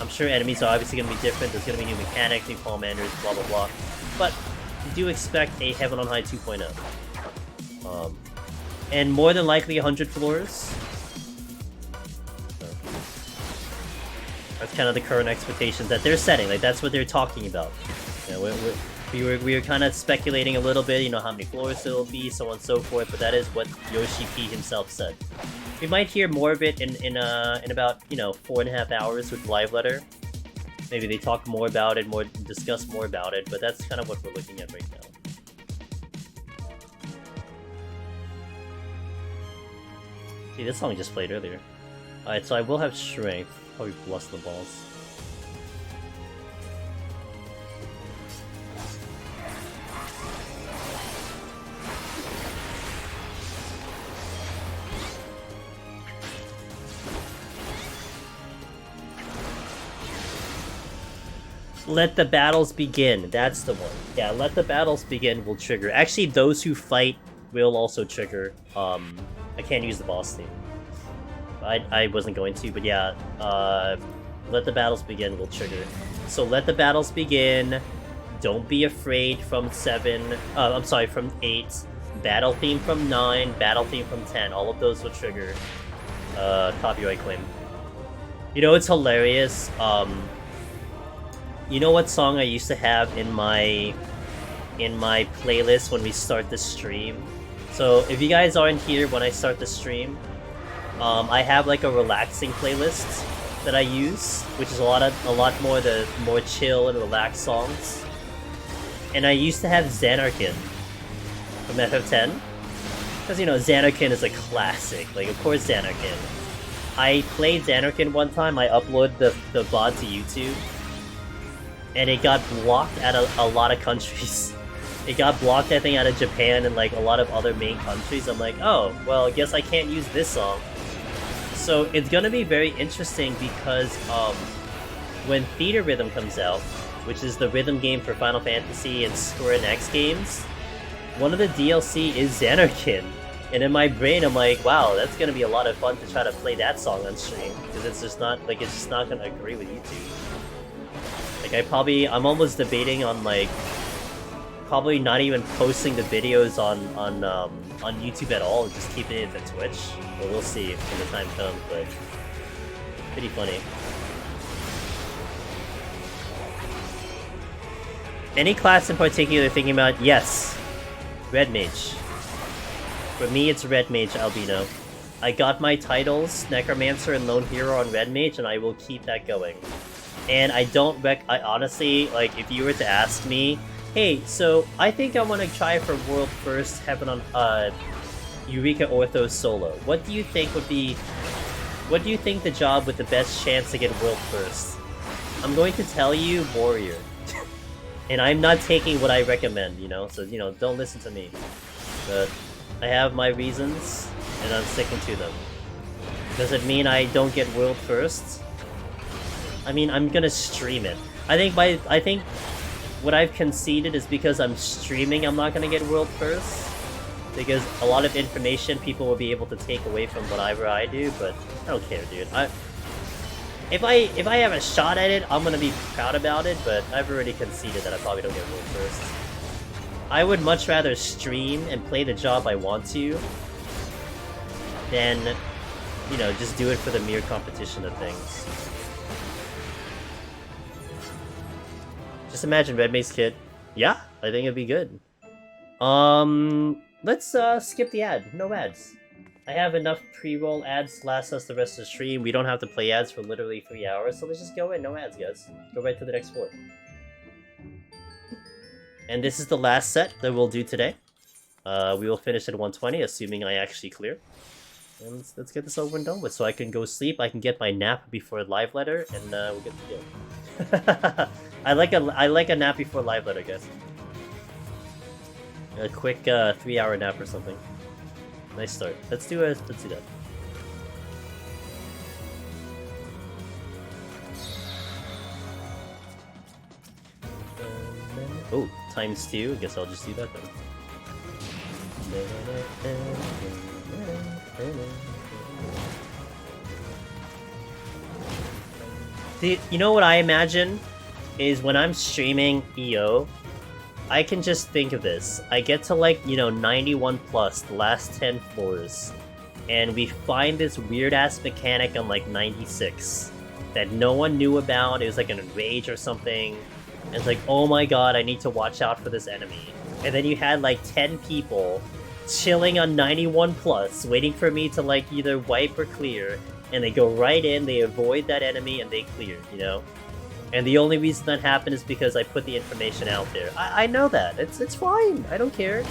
I'm sure enemies are obviously gonna be different. There's gonna be new mechanics, new commanders, blah blah blah. But do expect a Heaven on High 2.0. And more than likely 100 floors. That's kind of the current expectations that they're setting. Like that's what they're talking about. You know, we were kind of speculating a little bit. You know how many floors it'll be, so on and so forth. But that is what Yoshi P himself said. We might hear more of it in about, you know, 4.5 hours with the live letter. Maybe they talk more about it, discuss more about it, but that's kind of what we're looking at right now. See, this song just played earlier. Alright, so I will have strength. Probably bless the balls. Let the battles begin. That's the one. Yeah, let the battles begin will trigger. Actually, those who fight will also trigger. I can't use the boss theme. I wasn't going to, but yeah. Let the battles begin will trigger. So let the battles begin. Don't be afraid from 7. I'm sorry, from 8. Battle theme from 9. Battle theme from 10. All of those will trigger. Copyright claim. You know, it's hilarious. You know what song I used to have in my playlist when we start the stream? So if you guys aren't here when I start the stream, I have like a relaxing playlist that I use, which is a lot more the more chill and relaxed songs. And I used to have Xanarkin from FF10, because you know Xanarkin is a classic. Like of course Xanarkin. I played Xanarkin one time. I uploaded the VOD to YouTube. And it got blocked at a lot of countries. It got blocked, I think, out of Japan and like a lot of other main countries. I'm like, oh, well, I guess I can't use this song. So it's gonna be very interesting because when Theater Rhythm comes out, which is the rhythm game for Final Fantasy and Square Enix games, one of the DLC is Xanarkin. And in my brain, I'm like, wow, that's gonna be a lot of fun to try to play that song on stream because it's just not gonna agree with YouTube. Like I'm almost debating on like probably not even posting the videos on YouTube at all, just keeping it to Twitch. But we'll see when the time comes. But pretty funny. Any class in particular thinking about? Yes, Red Mage. For me, it's Red Mage Albino. I got my titles, Necromancer and Lone Hero on Red Mage, and I will keep that going. And I I honestly, like, if you were to ask me, hey, so I think I want to try for World First Heaven on, Eureka Orthos solo. What do you think the job with the best chance to get World First? I'm going to tell you Warrior. And I'm not taking what I recommend, you know? So, you know, don't listen to me. But I have my reasons, and I'm sticking to them. Does it mean I don't get World First? I mean, I'm gonna stream it. I think what I've conceded is because I'm streaming, I'm not gonna get World First. Because a lot of information people will be able to take away from whatever I do, but I don't care, dude. If I have a shot at it, I'm gonna be proud about it, but I've already conceded that I probably don't get World First. I would much rather stream and play the job I want to than, you know, just do it for the mere competition of things. Just imagine Red Mace Kid. Yeah, I think it'd be good. Let's skip the ad. No ads. I have enough pre-roll ads to last us the rest of the stream. We don't have to play ads for literally 3 hours, so let's just go in. No ads, guys. Go right to the next floor. And this is the last set that we'll do today. We will finish at 120, assuming I actually clear. And let's get this over and done with, so I can go sleep. I can get my nap before live letter, and we'll get to go. I like a nap before live letter, guys. A quick 3-hour nap or something. Nice start. Let's do that. Oh, ×2. I guess I'll just do that then. You know what I imagine? Is when I'm streaming EO, I can just think of this. I get to like, you know, 91 plus, the last 10 floors, and we find this weird-ass mechanic on like 96 that no one knew about. It was like an enrage or something. And it's like, oh my god, I need to watch out for this enemy. And then you had like 10 people chilling on 91 plus, waiting for me to like either wipe or clear, and they go right in, they avoid that enemy, and they clear, you know? And the only reason that happened is because I put the information out there. I know that. It's fine. I don't care.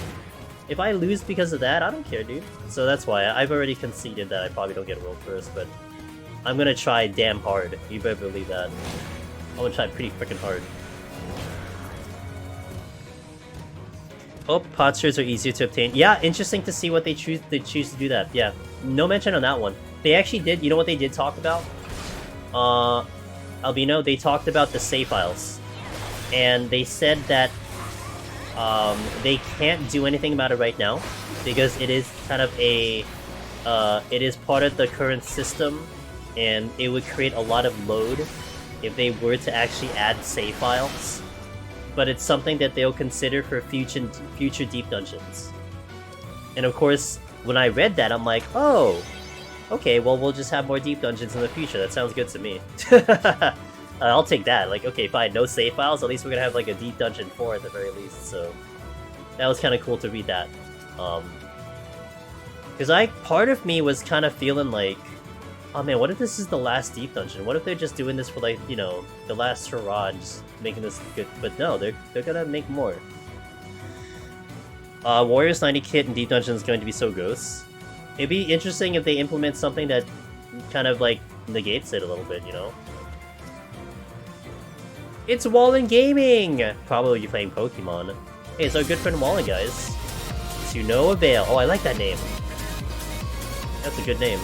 If I lose because of that, I don't care, dude. So that's why I've already conceded that I probably don't get world first, but I'm gonna try damn hard. You better believe that. I'm gonna try pretty freaking hard. Oh, pot shares are easier to obtain. Yeah, interesting to see what they choose to do that. Yeah, no mention on that one. They actually did. You know what they did talk about? Albino. They talked about the save files, and they said that they can't do anything about it right now because it is kind of a it is part of the current system, and it would create a lot of load if they were to actually add save files. But it's something that they'll consider for future deep dungeons. And of course, when I read that, I'm like, oh, okay, well, we'll just have more deep dungeons in the future. That sounds good to me. I'll take that. Like, okay, fine, no save files. At least we're gonna have like a deep dungeon 4 at the very least. So that was kind of cool to read that. Because part of me was kind of feeling like, oh man, what if this is the last deep dungeon? What if they're just doing this for like, you know, the last hurrah, just making this good? But no, they're gonna make more. Warriors 90 kit in deep dungeon is going to be so gross. It'd be interesting if they implement something that kind of like negates it a little bit, you know? It's Wallen Gaming! Probably you're playing Pokemon. Hey, it's our good friend Wallen, guys. To no avail. Oh, I like that name. That's a good name.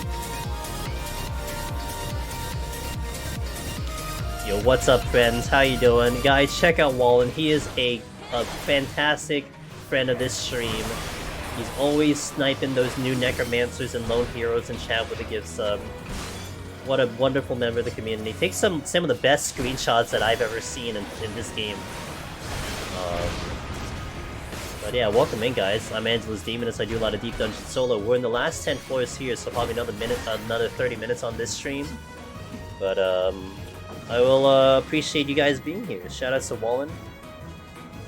Yo, what's up, friends? How you doing? Guys, check out Wallen. He is a fantastic friend of this stream. He's always sniping those new necromancers and lone heroes in chat with a gift sub. What a wonderful member of the community. Takes some of the best screenshots that I've ever seen in this game. But yeah, welcome in, guys. I'm Angelus Demoness. I do a lot of deep dungeon solo. We're in the last 10 floors here, so probably another 30 minutes on this stream. But I will appreciate you guys being here. Shout out to Wallen.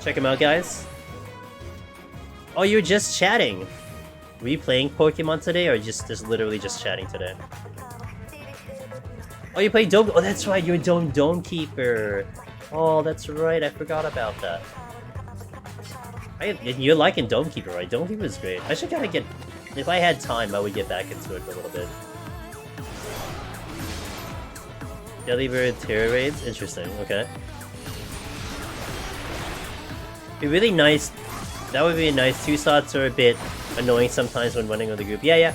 Check him out, guys. Oh, you're just chatting. Were you playing Pokemon today, or just literally just chatting today? Oh, you play Dome. Oh, that's right. You're Dome Keeper. Oh, that's right. I forgot about that. You're liking Dome Keeper, right? Dome Keeper is great. I should kind of get. If I had time, I would get back into it for a little bit. Delibird Terror Raids? Interesting, okay. Be really nice. That would be nice. 2 slots are a bit annoying sometimes when running with a group. Yeah.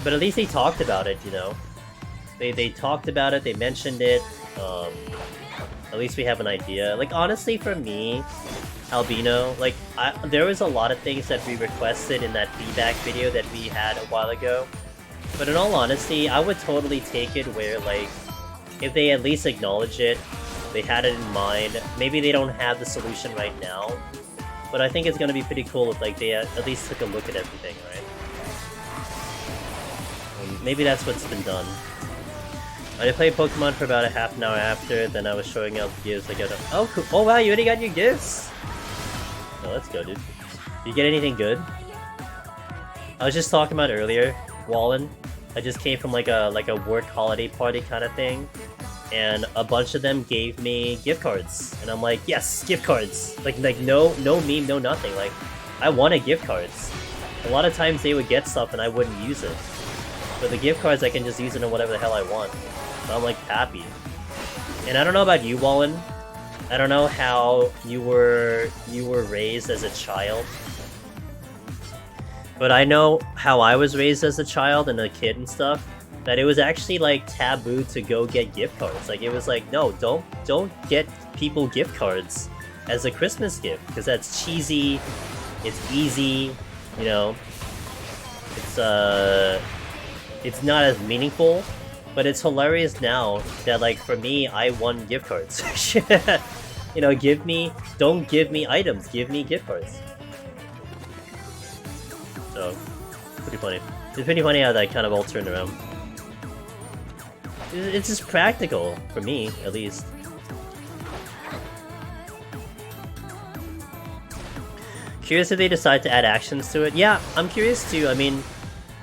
But at least they talked about it, you know? They talked about it, they mentioned it. At least we have an idea. Like, honestly, for me, Albino, like, there was a lot of things that we requested in that feedback video that we had a while ago. But in all honesty, I would totally take it where, like, if they at least acknowledge it, they had it in mind. Maybe they don't have the solution right now, but I think it's gonna be pretty cool if like they at least took a look at everything, right? Maybe that's what's been done. I played Pokemon for about a half an hour after, then I was showing out the gifts I got. Oh, cool. Oh wow, you already got your gifts? Oh, let's go, dude. You get anything good? I was just talking about earlier, Wallen. I just came from like a work holiday party kind of thing, and a bunch of them gave me gift cards, and I'm like, yes, gift cards. Like no meme, no nothing. Like, I wanted gift cards. A lot of times they would get stuff and I wouldn't use it, but the gift cards I can just use it in whatever the hell I want. So I'm like happy. And I don't know about you, Wallen. I don't know how you were raised as a child. But I know how I was raised as a child and a kid and stuff, that it was actually like taboo to go get gift cards. Like, it was like, no, don't get people gift cards as a Christmas gift, because that's cheesy, it's easy, you know, it's not as meaningful. But it's hilarious now that, like, for me, I won gift cards. You know, don't give me items, give me gift cards. So, pretty funny. It's pretty funny how that kind of all turned around. It's just practical, for me, at least. Curious if they decide to add actions to it. Yeah, I'm curious too. I mean,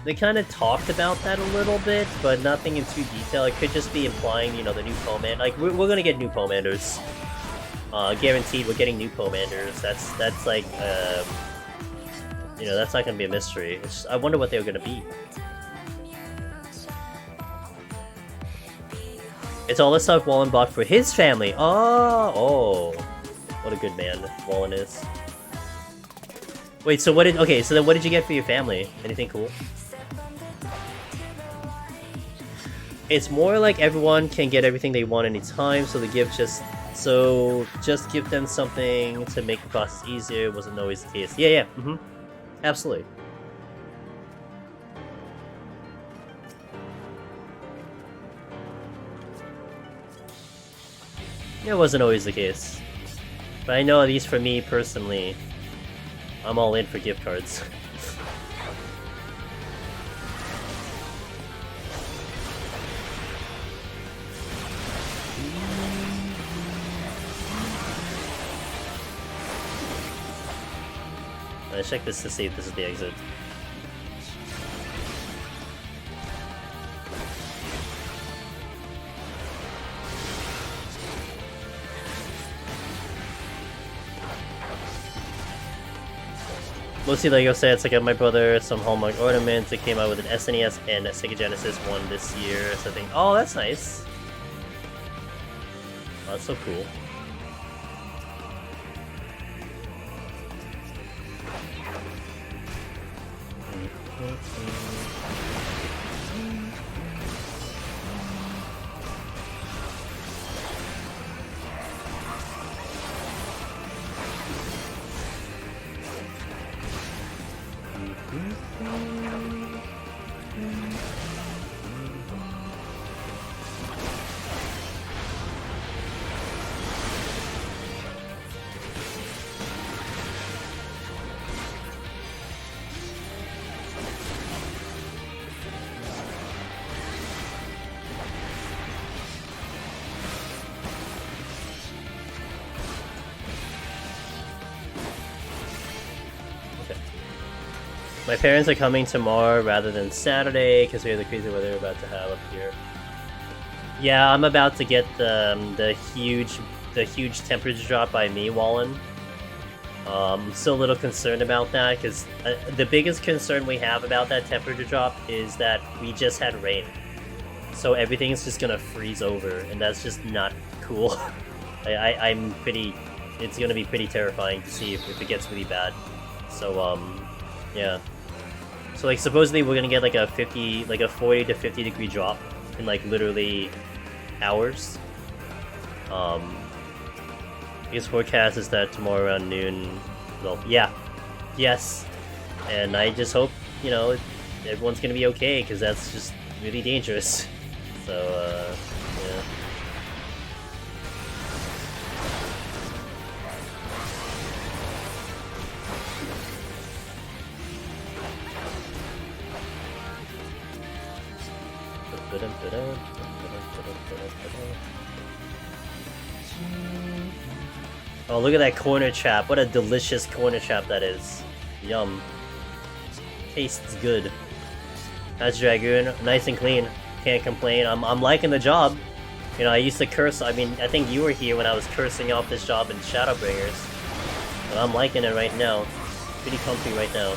they kind of talked about that a little bit, but nothing in too detail. It could just be implying, you know, the new Poman. Like, we're gonna get new Pomanders. Guaranteed we're getting new Pomanders. That's like, you know, that's not gonna be a mystery. It's just, I wonder what they were gonna be. It's all the stuff Wallen bought for his family. Oh, what a good man Wallen is. Wait, so then what did you get for your family? Anything cool? It's more like everyone can get everything they want anytime, so just give them something to make the process easier. Wasn't always the case. Yeah, absolutely. It wasn't always the case. But I know, at least for me personally, I'm all in for gift cards. Let's check this to see if this is the exit. Mostly Lego sets. I got my brother some Hallmark ornaments. It came out with an SNES and a Sega Genesis one this year. So I think, oh, that's nice. Oh, that's so cool. My parents are coming tomorrow rather than Saturday because we have the crazy weather we're about to have up here. Yeah, I'm about to get the huge temperature drop by me, Wallen. Still a little concerned about that because the biggest concern we have about that temperature drop is that we just had rain, so everything's just gonna freeze over, and that's just not cool. It's gonna be pretty terrifying to see if it gets really bad. So yeah. So like supposedly we're gonna get like a 40 to 50 degree drop in like literally hours. His forecast is that tomorrow around noon. Well, yeah, yes, and I just hope, you know, everyone's gonna be okay because that's just really dangerous. So yeah. Oh, look at that corner chap. What a delicious corner chap that is. Yum. Tastes good. That's Dragoon. Nice and clean. Can't complain. I'm liking the job. You know, I used to curse. I mean, I think you were here when I was cursing off this job in Shadowbringers. But I'm liking it right now. Pretty comfy right now.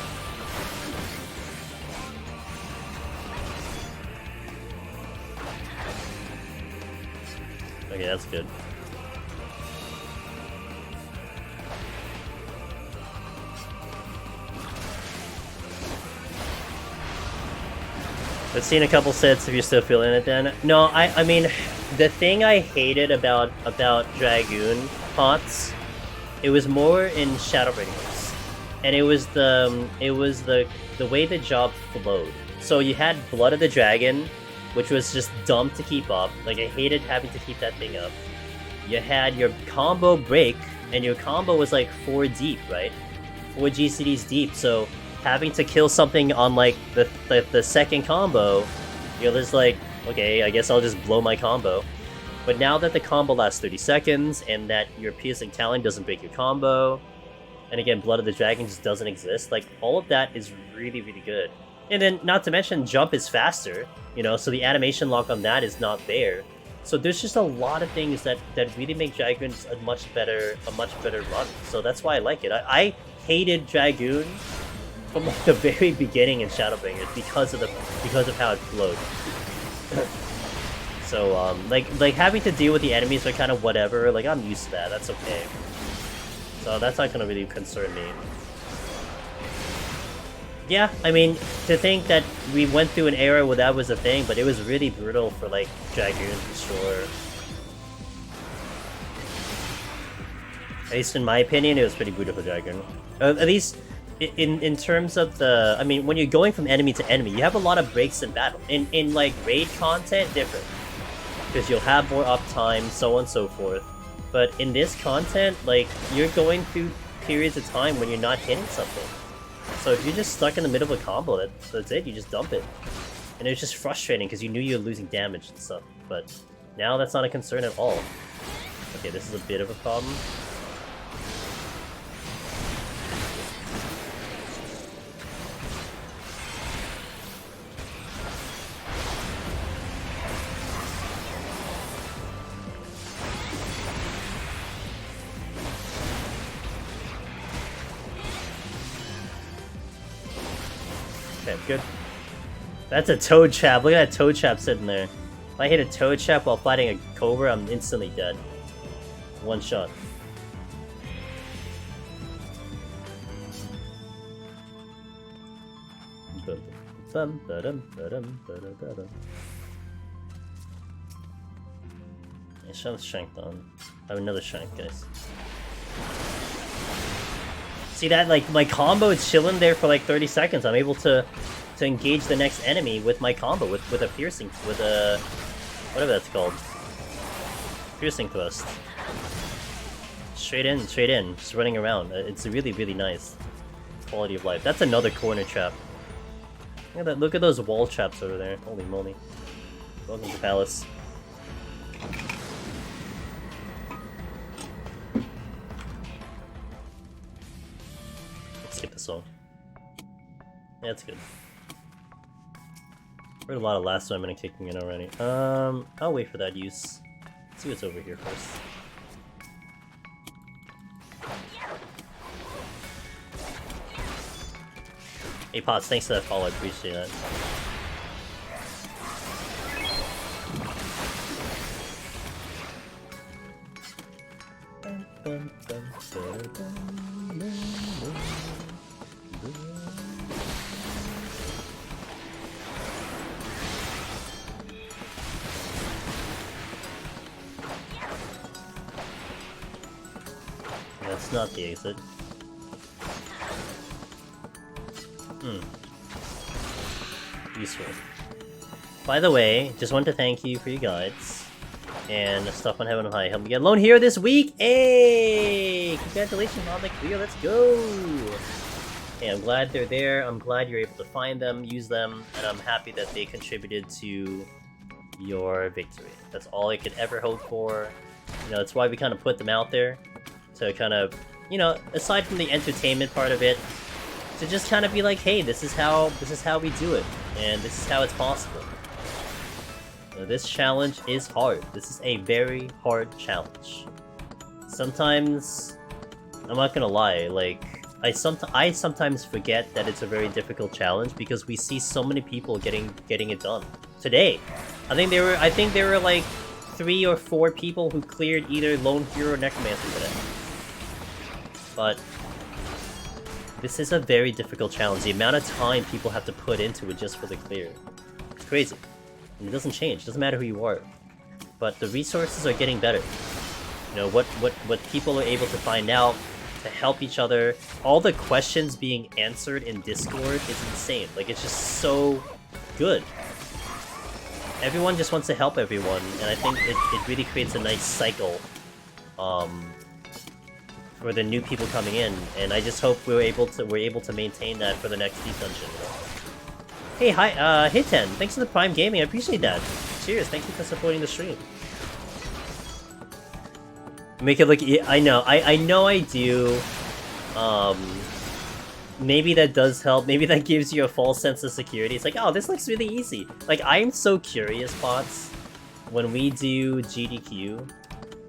Okay, that's good. Let's see in a couple sets if you're still feeling it then. No, I mean, the thing I hated about Dragoon pots, it was more in Shadowbringers. And it was the way the job flowed. So you had Blood of the Dragon, which was just dumb to keep up. Like, I hated having to keep that thing up. You had your combo break, and your combo was like 4 deep, right? 4 GCDs deep, so having to kill something on like the second combo, you're just like, okay, I guess I'll just blow my combo. But now that the combo lasts 30 seconds, and that your PIercing Talon doesn't break your combo, And again, Blood of the Dragon just doesn't exist. Like, all of that is really, really good. And then, not to mention, jump is faster, you know, so the animation lock on that is not there. So there's just a lot of things that really make Dragoons a much better run. So that's why I like it. I hated Dragoon from like the very beginning in Shadowbringers because of how it flowed. So like having to deal with the enemies are kind of whatever. Like, I'm used to that. That's okay. So that's not gonna really concern me. Yeah, I mean, to think that we went through an era where that was a thing, but it was really brutal for, like, Dragoon, for sure. At least in my opinion, it was pretty brutal for Dragoon. At least, in terms of the... I mean, when you're going from enemy to enemy, you have a lot of breaks in battle. In like, raid content, different. Because you'll have more uptime, so on and so forth. But in this content, like, you're going through periods of time when you're not hitting something. So if you're just stuck in the middle of a combo, that's it, you just dump it. And it was just frustrating because you knew you were losing damage and stuff. But now that's not a concern at all. Okay, this is a bit of a problem. Okay, good. That's a toad trap. Look at that toad trap sitting there. If I hit a toad trap while fighting a cobra, I'm instantly dead. One shot. I should have strength on. I have another strength, guys. See that? Like, my combo is chilling there for like 30 seconds. I'm able to engage the next enemy with my combo, with a piercing, with a... whatever that's called. Piercing thrust. Straight in, just running around. It's really, really nice. Quality of life. That's another corner trap. Look at that, look at those wall traps over there. Holy moly. Welcome to Palace. Skip this one. Yeah, that's good. Heard a lot of last women kicking in already. I'll wait for that use. Let's see what's over here first. Hey Pots, thanks for that follow, I appreciate that. That's not the exit. Useful. By the way, just wanted to thank you for your guides. And stuff on Heaven and High. Help me get Lone Hero this week! Hey! Congratulations on the clear, let's go! Hey, I'm glad they're there, I'm glad you're able to find them, use them, and I'm happy that they contributed to your victory. That's all I could ever hope for. You know, that's why we kind of put them out there. To kind of, you know, aside from the entertainment part of it, to just kind of be like, hey, this is how we do it, and this is how it's possible. You know, this challenge is hard. This is a very hard challenge. Sometimes, I'm not gonna lie, like, I sometimes forget that it's a very difficult challenge because we see so many people getting it done. Today, I think there were like 3 or 4 people who cleared either Lone Hero or Necromancer today. But this is a very difficult challenge. The amount of time people have to put into it just for the clear. It's crazy. And it doesn't change. It doesn't matter who you are. But the resources are getting better. You know, what people are able to find out, to help each other. All the questions being answered in Discord is insane. Like, it's just so good. Everyone just wants to help everyone, and I think it really creates a nice cycle for the new people coming in, and I just hope we're able to maintain that for the next Deep Dungeon. Hey, hi, Hit10, thanks for the Prime Gaming, I appreciate that. Cheers, thank you for supporting the stream. Make it look, I know I do. Maybe that does help. Maybe that gives you a false sense of security. It's like, oh, this looks really easy. Like, I'm so curious, bots, when we do GDQ,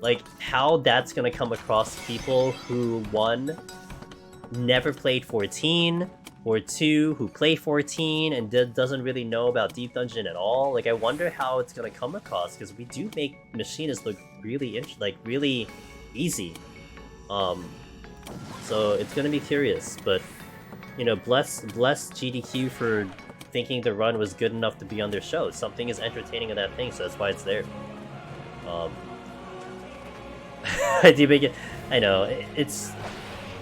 like, how that's gonna come across people who, 1, never played 14, or 2, who play 14 and doesn't really know about Deep Dungeon at all. Like, I wonder how it's gonna come across, because we do make machinists look really really easy. So it's gonna be curious, but you know, bless GDQ for thinking the run was good enough to be on their show. Something is entertaining in that thing, so that's why it's there. I do make it. I know it's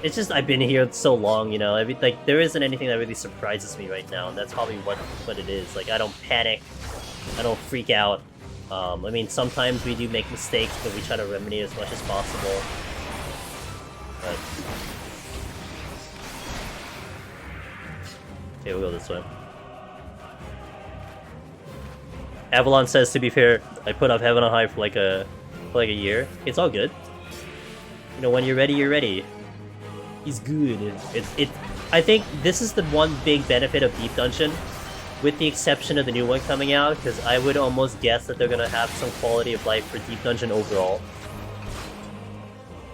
just I've been here so long, you know. I mean, like, there isn't anything that really surprises me right now, and that's probably what it is. Like, I don't panic, I don't freak out. I mean, sometimes we do make mistakes, but we try to remedy as much as possible. But okay, we'll go this way. Avalon says, to be fair, I put up Heaven on High for like a year. It's all good. You know, when you're ready, you're ready. He's good. I think this is the one big benefit of Deep Dungeon, with the exception of the new one coming out, because I would almost guess that they're gonna have some quality of life for Deep Dungeon overall.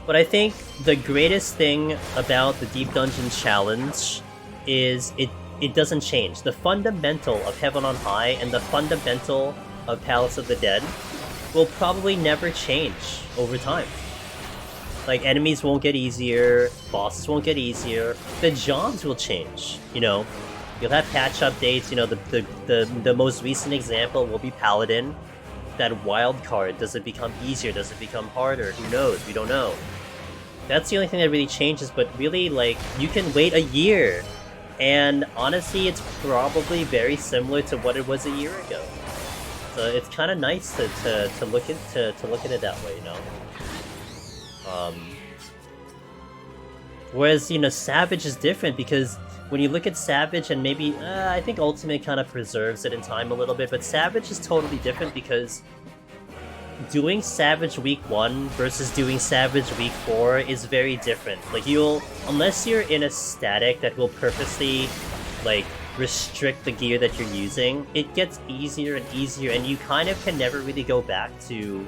But I think the greatest thing about the Deep Dungeon challenge is it doesn't change. The fundamental of Heaven on High and the fundamental of Palace of the Dead will probably never change over time. Like, enemies won't get easier, bosses won't get easier, the jobs will change, you know? You'll have patch updates, you know, the most recent example will be Paladin. That wild card, does it become easier, does it become harder? Who knows? We don't know. That's the only thing that really changes, but really, like, you can wait a year. And honestly, it's probably very similar to what it was a year ago. So it's kind of nice to look at it that way, you know. Whereas, you know, Savage is different, because when you look at Savage, and maybe I think Ultimate kind of preserves it in time a little bit, but Savage is totally different, because doing Savage Week 1 versus doing Savage Week 4 is very different. Like, unless you're in a static that will purposely, like, restrict the gear that you're using, it gets easier and easier, and you kind of can never really go back to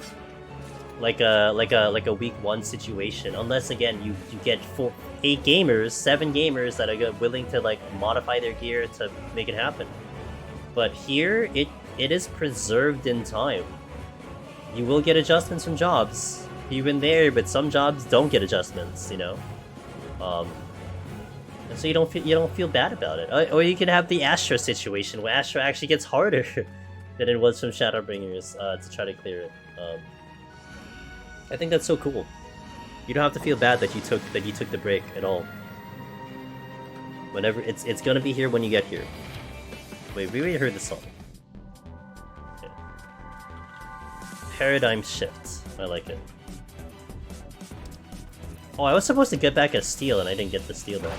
like a Week 1 situation, unless, again, you get 7 gamers that are willing to, like, modify their gear to make it happen. But here, it is preserved in time. You will get adjustments from jobs here and there, but some jobs don't get adjustments, you know. And so you don't feel bad about it. Or you can have the Astra situation, where Astra actually gets harder than it was from Shadowbringers to try to clear it. I think that's so cool. You don't have to feel bad that you took the break at all. Whenever it's gonna be here when you get here. Wait, we already heard the song. Paradigm shift. I like it. Oh, I was supposed to get back a steal, and I didn't get the steal back.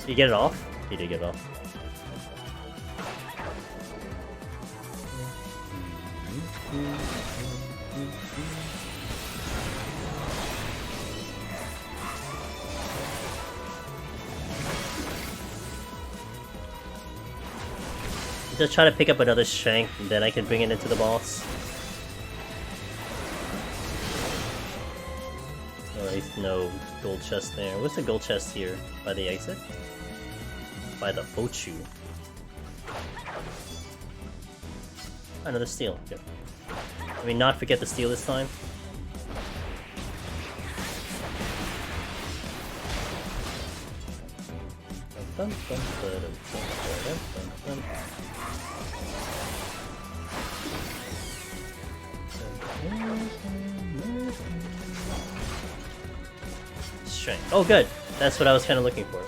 Did you get it off? He did get it off. Just try to pick up another strength, and then I can bring it into the boss. Alright, no gold chest there. What's the gold chest here? By the exit? By the Bochu. Another steal. Good. I mean, not forget the steal this time. Strength. Oh, good. That's what I was kind of looking for.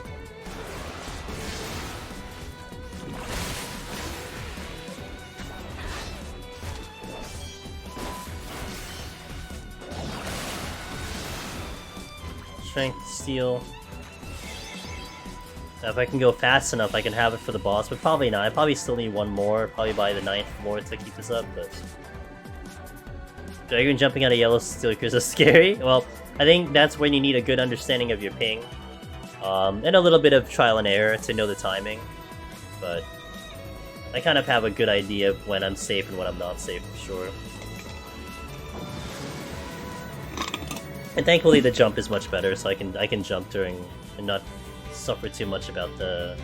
Strength, steel. Now if I can go fast enough, I can have it for the boss, but probably not. I probably still need one more, probably by the 9th floor to keep this up, but... Dragon jumping out of yellow steel is scary? Well, I think that's when you need a good understanding of your ping. And a little bit of trial and error to know the timing. But I kind of have a good idea of when I'm safe and when I'm not safe, for sure. And thankfully the jump is much better, so I can jump during and not suffer too much about the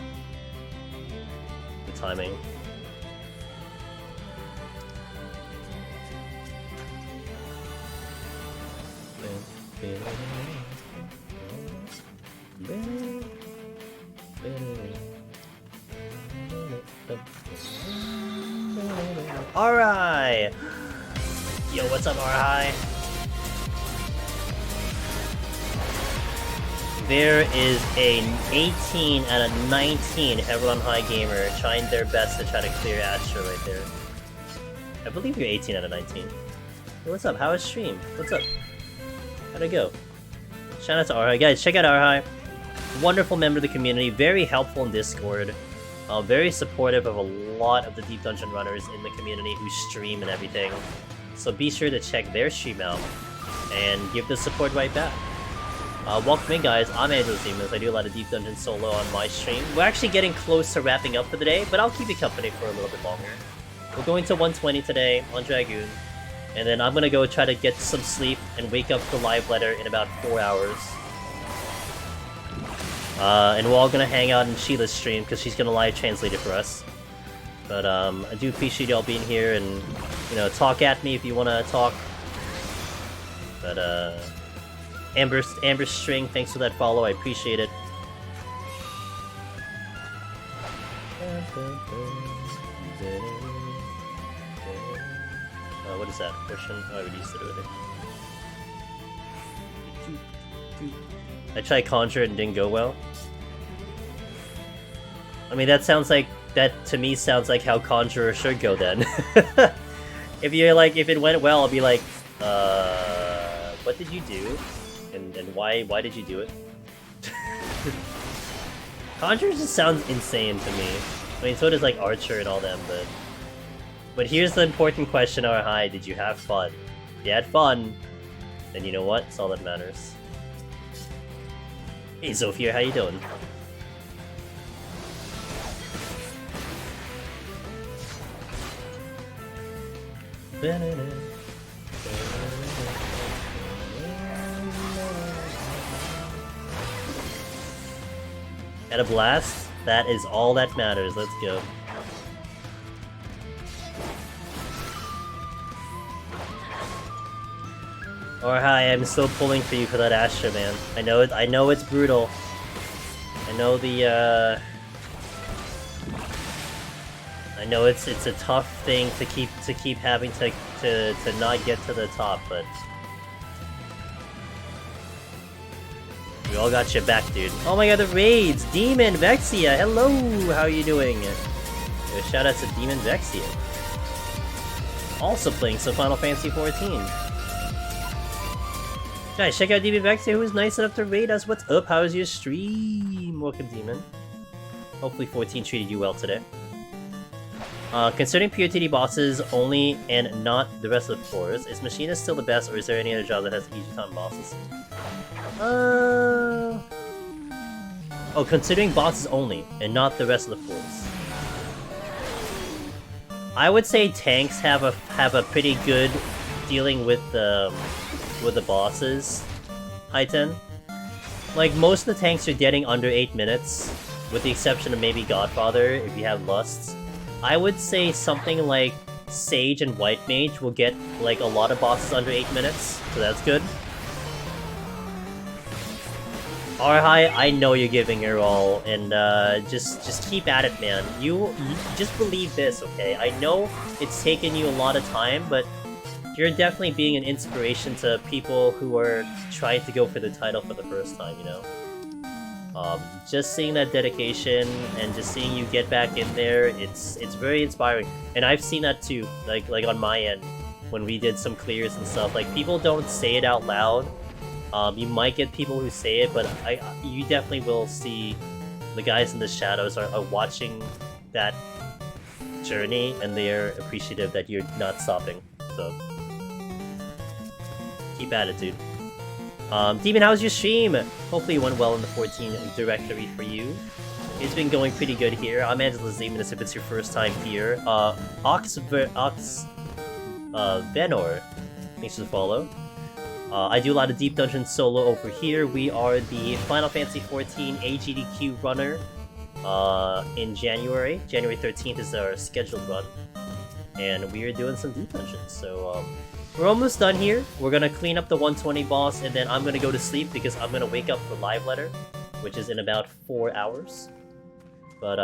timing. Alright! Yo, what's up, Alright? There is an 18 and a 19 F1 High gamer trying their best to try to clear Astra right there. I believe you're 18 out of 19. Hey, what's up? How was stream? What's up? How'd it go? Shout out to Arhai. Guys, check out Arhai. Wonderful member of the community, very helpful in Discord. Very supportive of a lot of the Deep Dungeon runners in the community who stream and everything. So be sure to check their stream out and give the support right back. Welcome in, guys. I'm Angelo's Demons. I do a lot of Deep Dungeon solo on my stream. We're actually getting close to wrapping up for the day, but I'll keep you company for a little bit longer. We're going to 120 today on Dragoon, and then I'm gonna go try to get some sleep and wake up for live letter in about 4 hours. And we're all gonna hang out in Sheila's stream because she's gonna live translate it for us. But I do appreciate y'all being here and, you know, talk at me if you wanna talk. But Amber String, thanks for that follow, I appreciate it. What is that? Portion? Oh, I already used it already. I tried Conjure and didn't go well. I mean, that sounds like, that to me sounds like how Conjurer should go then. If you're like, if it went well, I'll be like, what did you do? And why did you do it? Conjurer just sounds insane to me. I mean, so does like Archer and all them, but here's the important question, Arhai, did you have fun? If you had fun, then you know what? It's all that matters. Hey Zofia, how you doing? Had a blast? That is all that matters. Let's go. Or hi, I'm still pulling for you for that Astra, man. I know it. I know it's brutal. I know the. I know it's a tough thing to keep having to not get to the top, but we all got your back, dude. Oh my god, the raids! Demon Vexia, hello! How are you doing? Yo, shout out to Demon Vexia. Also playing some Final Fantasy XIV. Guys, check out Demon Vexia, who was nice enough to raid us. What's up? How was your stream? Welcome, Demon. Hopefully 14 treated you well today. Considering PoTD bosses only and not the rest of the floors, is Machinist still the best, or is there any other job that has easy time bosses? Oh, considering bosses only and not the rest of the floors. I would say tanks have a pretty good dealing with the bosses. High 10. Like most of the tanks are getting under 8 minutes, with the exception of maybe Godfather if you have lusts. I would say something like Sage and White Mage will get like a lot of bosses under 8 minutes, so that's good. Arhai, I know you're giving your all, and just keep at it, man. You just believe this, okay? I know it's taken you a lot of time, but you're definitely being an inspiration to people who are trying to go for the title for the first time, you know? Just seeing that dedication and just seeing you get back in there, it's very inspiring. And I've seen that too, like on my end, when we did some clears and stuff. Like, people don't say it out loud. You might get people who say it, but you definitely will see the guys in the shadows are watching that journey, and they're appreciative that you're not stopping. So keep at it, dude. Demon, how's your stream? Hopefully it went well in the 14 directory for you. It's been going pretty good here. I'm Angela's Demon, if it's your first time here. Venor, thanks for the follow. I do a lot of Deep Dungeon solo over here. We are the Final Fantasy XIV AGDQ runner in January. January 13th is our scheduled run. And we are doing some Deep Dungeons, so we're almost done here. We're gonna clean up the 120 boss, and then I'm gonna go to sleep because I'm gonna wake up for live letter, which is in about 4 hours. But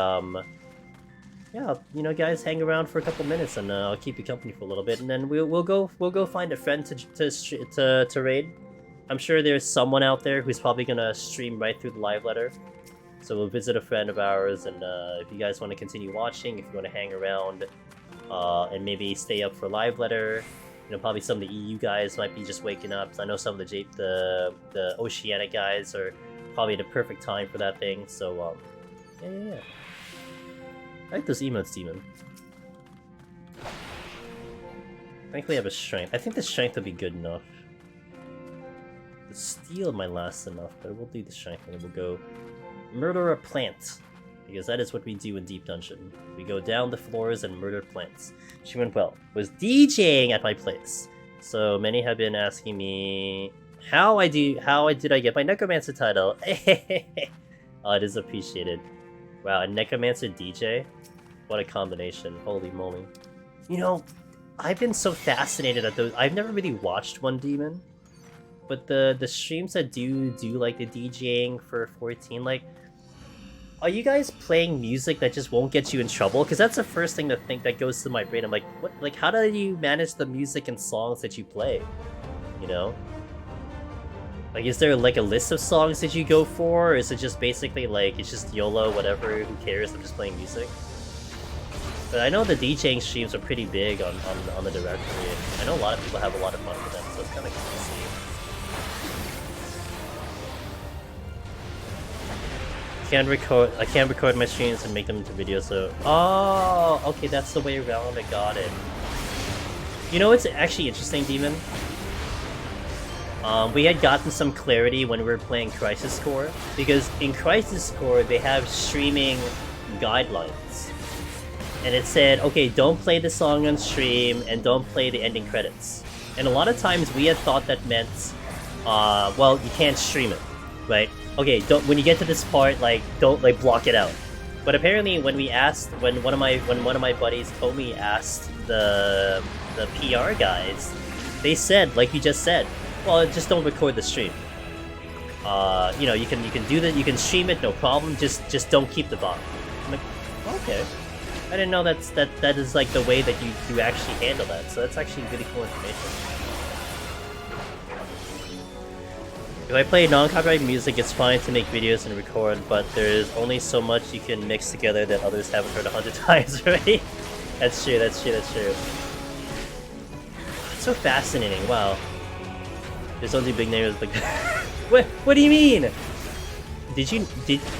yeah, you know, guys, hang around for a couple minutes, and I'll keep you company for a little bit, and then we'll go find a friend to raid. I'm sure there's someone out there who's probably gonna stream right through the live letter, so we'll visit a friend of ours, and if you guys want to continue watching, if you want to hang around, and maybe stay up for live letter. You know, probably some of the EU guys might be just waking up. I know some of the Oceanic guys are probably the perfect time for that thing. So, yeah. I like those emotes, Demon. Thankfully, I have a strength. I think the strength will be good enough. The steel might last enough, but we'll do the strength, and then we'll go murder a plant. Because that is what we do in Deep Dungeon. We go down the floors and murder plants. She went well. Was DJing at my place. So many have been asking me how did I get my Necromancer title? Oh, it is appreciated. Wow, a Necromancer DJ? What a combination. Holy moly. You know, I've been so fascinated at those. I've never really watched One Demon. But the streams that do like the DJing for 14, like, are you guys playing music that just won't get you in trouble? Because that's the first thing that goes to my brain. I'm like, what? Like, how do you manage the music and songs that you play? You know? Like, is there like a list of songs that you go for? Or is it just basically like, it's just YOLO, whatever, who cares, I'm just playing music? But I know the DJing streams are pretty big on the directory. I know a lot of people have a lot of fun with them, so it's kind of cool to see. I can't record my streams and make them into videos, so... Oh, okay, that's the way around, I got it. You know what's actually interesting, Demon? We had gotten some clarity when we were playing Crisis Core, because in Crisis Core, they have streaming guidelines. And it said, okay, don't play the song on stream, and don't play the ending credits. And a lot of times we had thought that meant, well, you can't stream it, right? Okay, when you get to this part, like, don't like block it out. But apparently, when one of my buddies, Tommy, asked the PR guys, they said, like you just said, well, just don't record the stream. You know, you can do that, you can stream it, no problem. Just don't keep the VOD. I'm like, okay, I didn't know that is like the way that you actually handle that. So that's actually really cool information. If I play non-copyright music, it's fine to make videos and record, but there's only so much you can mix together that others haven't heard 100 times already. That's true. It's so fascinating. Wow. There's only big names like. What do you mean?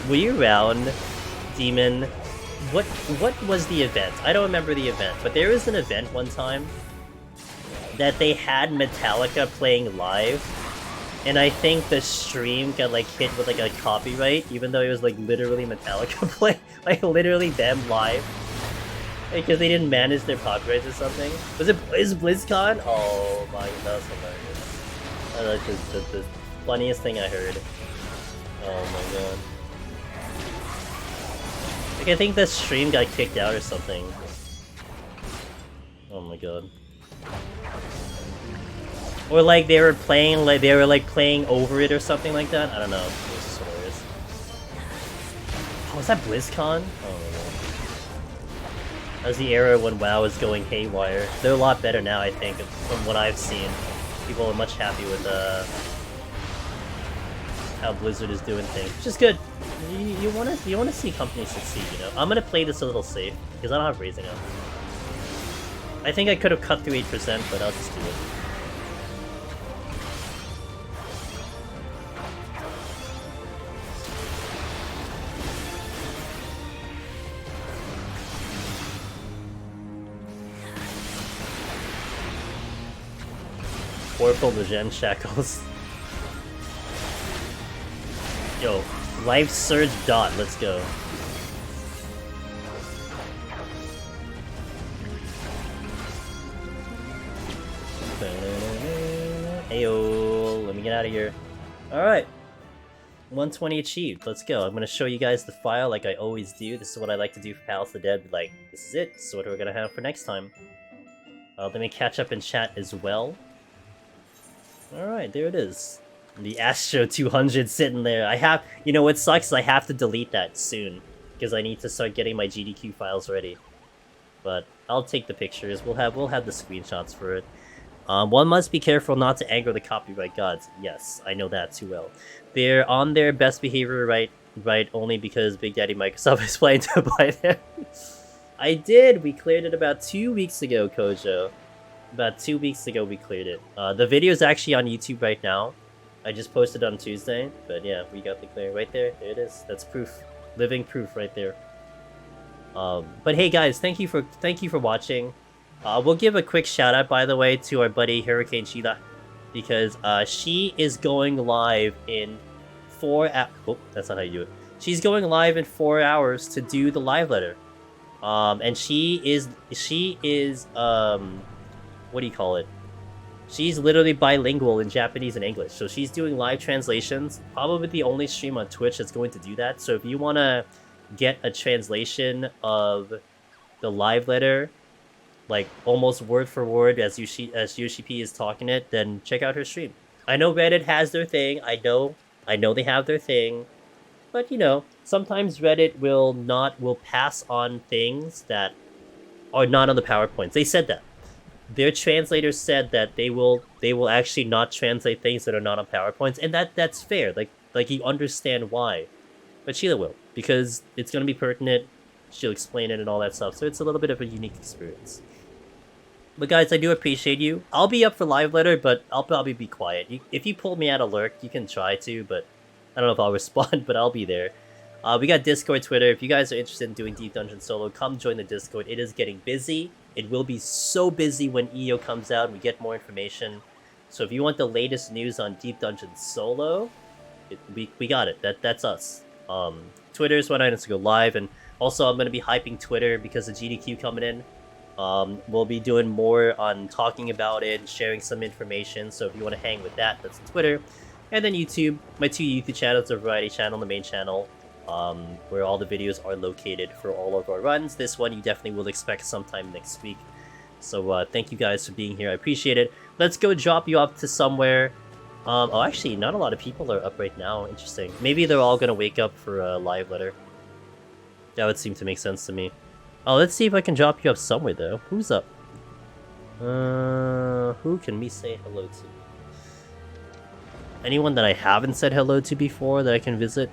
Were you around, Demon? What was the event? I don't remember the event, but there was an event one time that they had Metallica playing live. And I think the stream got like hit with like a copyright, even though it was like literally Metallica play, like literally them live, because they didn't manage their copyrights or something. Was it BlizzCon? Oh my god, that was hilarious. That's the funniest thing I heard. Oh my god. Like, I think the stream got kicked out or something. Oh my god. Or like they were playing over it or something like that. I don't know. It was just hilarious. Was that BlizzCon? Oh, that was the era when WoW was going haywire. They're a lot better now, I think, from what I've seen. People are much happy with how Blizzard is doing things, which is good. You wanna see companies succeed, you know. I'm gonna play this a little safe because I don't have raising up. I think I could have cut through 8%, but I'll just do it. Orpal the Gen Shackles. Yo, Life Surge Dot, let's go. Heyo, let me get out of here. Alright. 120 achieved, let's go. I'm gonna show you guys the file like I always do. This is what I like to do for Palace of the Dead. Like, this is it. This is what we're gonna have for next time. Let me catch up in chat as well. Alright, there it is. The Astro 200 sitting there. I have... You know what sucks is I have to delete that soon. Because I need to start getting my GDQ files ready. But I'll take the pictures. We'll have the screenshots for it. One must be careful not to anger the copyright gods. Yes, I know that too well. They're on their best behavior right only because Big Daddy Microsoft is planning to buy them. I did! We cleared it about 2 weeks ago, Kojo. About 2 weeks ago we cleared it. The video is actually on YouTube right now. I just posted on Tuesday, but yeah, we got the clear right there. There it is. That's proof. Living proof right there. But hey guys, thank you for watching. We'll give a quick shout out, by the way, to our buddy Hurricane Sheila, because she is going live in 4 hours. Oh, that's not how you do it. She's going live in 4 hours to do the live letter. And she is what do you call it? She's literally bilingual in Japanese and English, so she's doing live translations. Probably the only stream on Twitch that's going to do that. So if you want to get a translation of the live letter, like almost word for word as Yoshi is talking it, then check out her stream. I know Reddit has their thing. I know they have their thing, but you know, sometimes Reddit will pass on things that are not on the PowerPoints. They said that. Their translators said that they will actually not translate things that are not on PowerPoints, and that's fair. Like you understand why. But Sheila will, because it's gonna be pertinent. She'll explain it and all that stuff. So it's a little bit of a unique experience. But guys, I do appreciate you. I'll be up for live letter, but I'll probably be quiet. If you pull me out of lurk, you can try to, but I don't know if I'll respond, but I'll be there. We got Discord, Twitter. If you guys are interested in doing Deep Dungeon solo, come join the Discord. It is getting busy. It will be so busy when EO comes out and we get more information. So if you want the latest news on Deep Dungeon solo, we got it. That's us. Twitter is when I need to go live, and also I'm going to be hyping Twitter because of GDQ coming in. We'll be doing more on talking about it and sharing some information. So if you want to hang with that, that's Twitter. And then YouTube, my 2 YouTube channels, the variety channel, the main channel. Where all the videos are located for all of our runs. This one you definitely will expect sometime next week. So thank you guys for being here. I appreciate it. Let's go drop you up to somewhere. Oh, actually, not a lot of people are up right now. Interesting. Maybe they're all gonna wake up for a live letter. That would seem to make sense to me. Oh, let's see if I can drop you up somewhere though. Who's up? Who can we say hello to? Anyone that I haven't said hello to before that I can visit?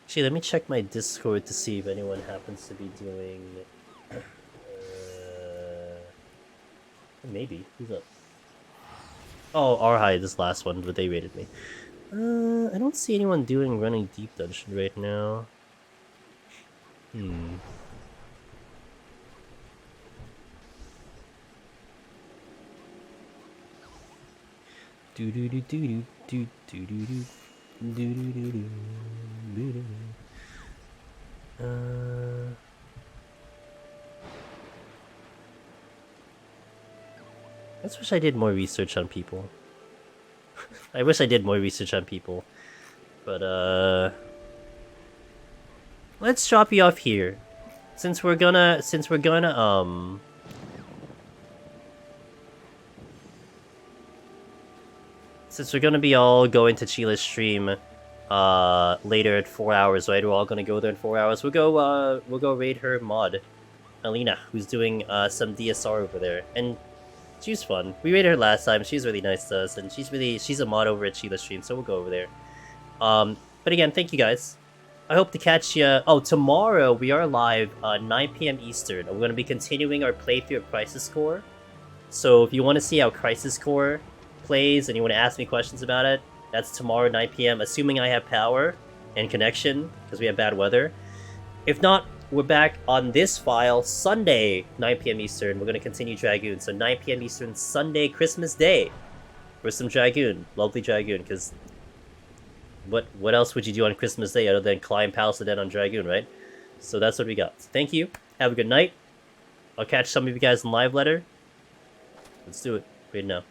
Actually, let me check my Discord to see if anyone happens to be doing... maybe. Who's up? Oh, Arhai, this last one, but they rated me. I don't see anyone doing running Deep Dungeon right now. Do do do do do do do do do do do do. I just wish I did more research on people. I wish I did more research on people, but let's drop you off here, since we're gonna Since we're gonna be all going to Chila's stream later at 4 hours, right? We're all gonna go there in 4 hours. We'll go raid her mod, Alina, who's doing some DSR over there, and she's fun. We raided her last time. She's really nice to us, and she's a mod over at Chila's stream, so we'll go over there. But again, thank you guys. I hope to catch you. Oh, tomorrow we are live 9 p.m. Eastern. We're gonna be continuing our playthrough of Crisis Core. So if you want to see how Crisis Core plays and you want to ask me questions about it, that's tomorrow 9 p.m. assuming I have power and connection because we have bad weather. If not, we're back on this file Sunday 9 p.m. Eastern. We're going to continue Dragoon. So 9 p.m. Eastern Sunday, Christmas Day, for some Dragoon. Lovely Dragoon, because what else would you do on Christmas Day other than climb Palace of Den on Dragoon, right? So that's what we got. So thank you. Have a good night. I'll catch some of you guys in live letter. Let's do it right now.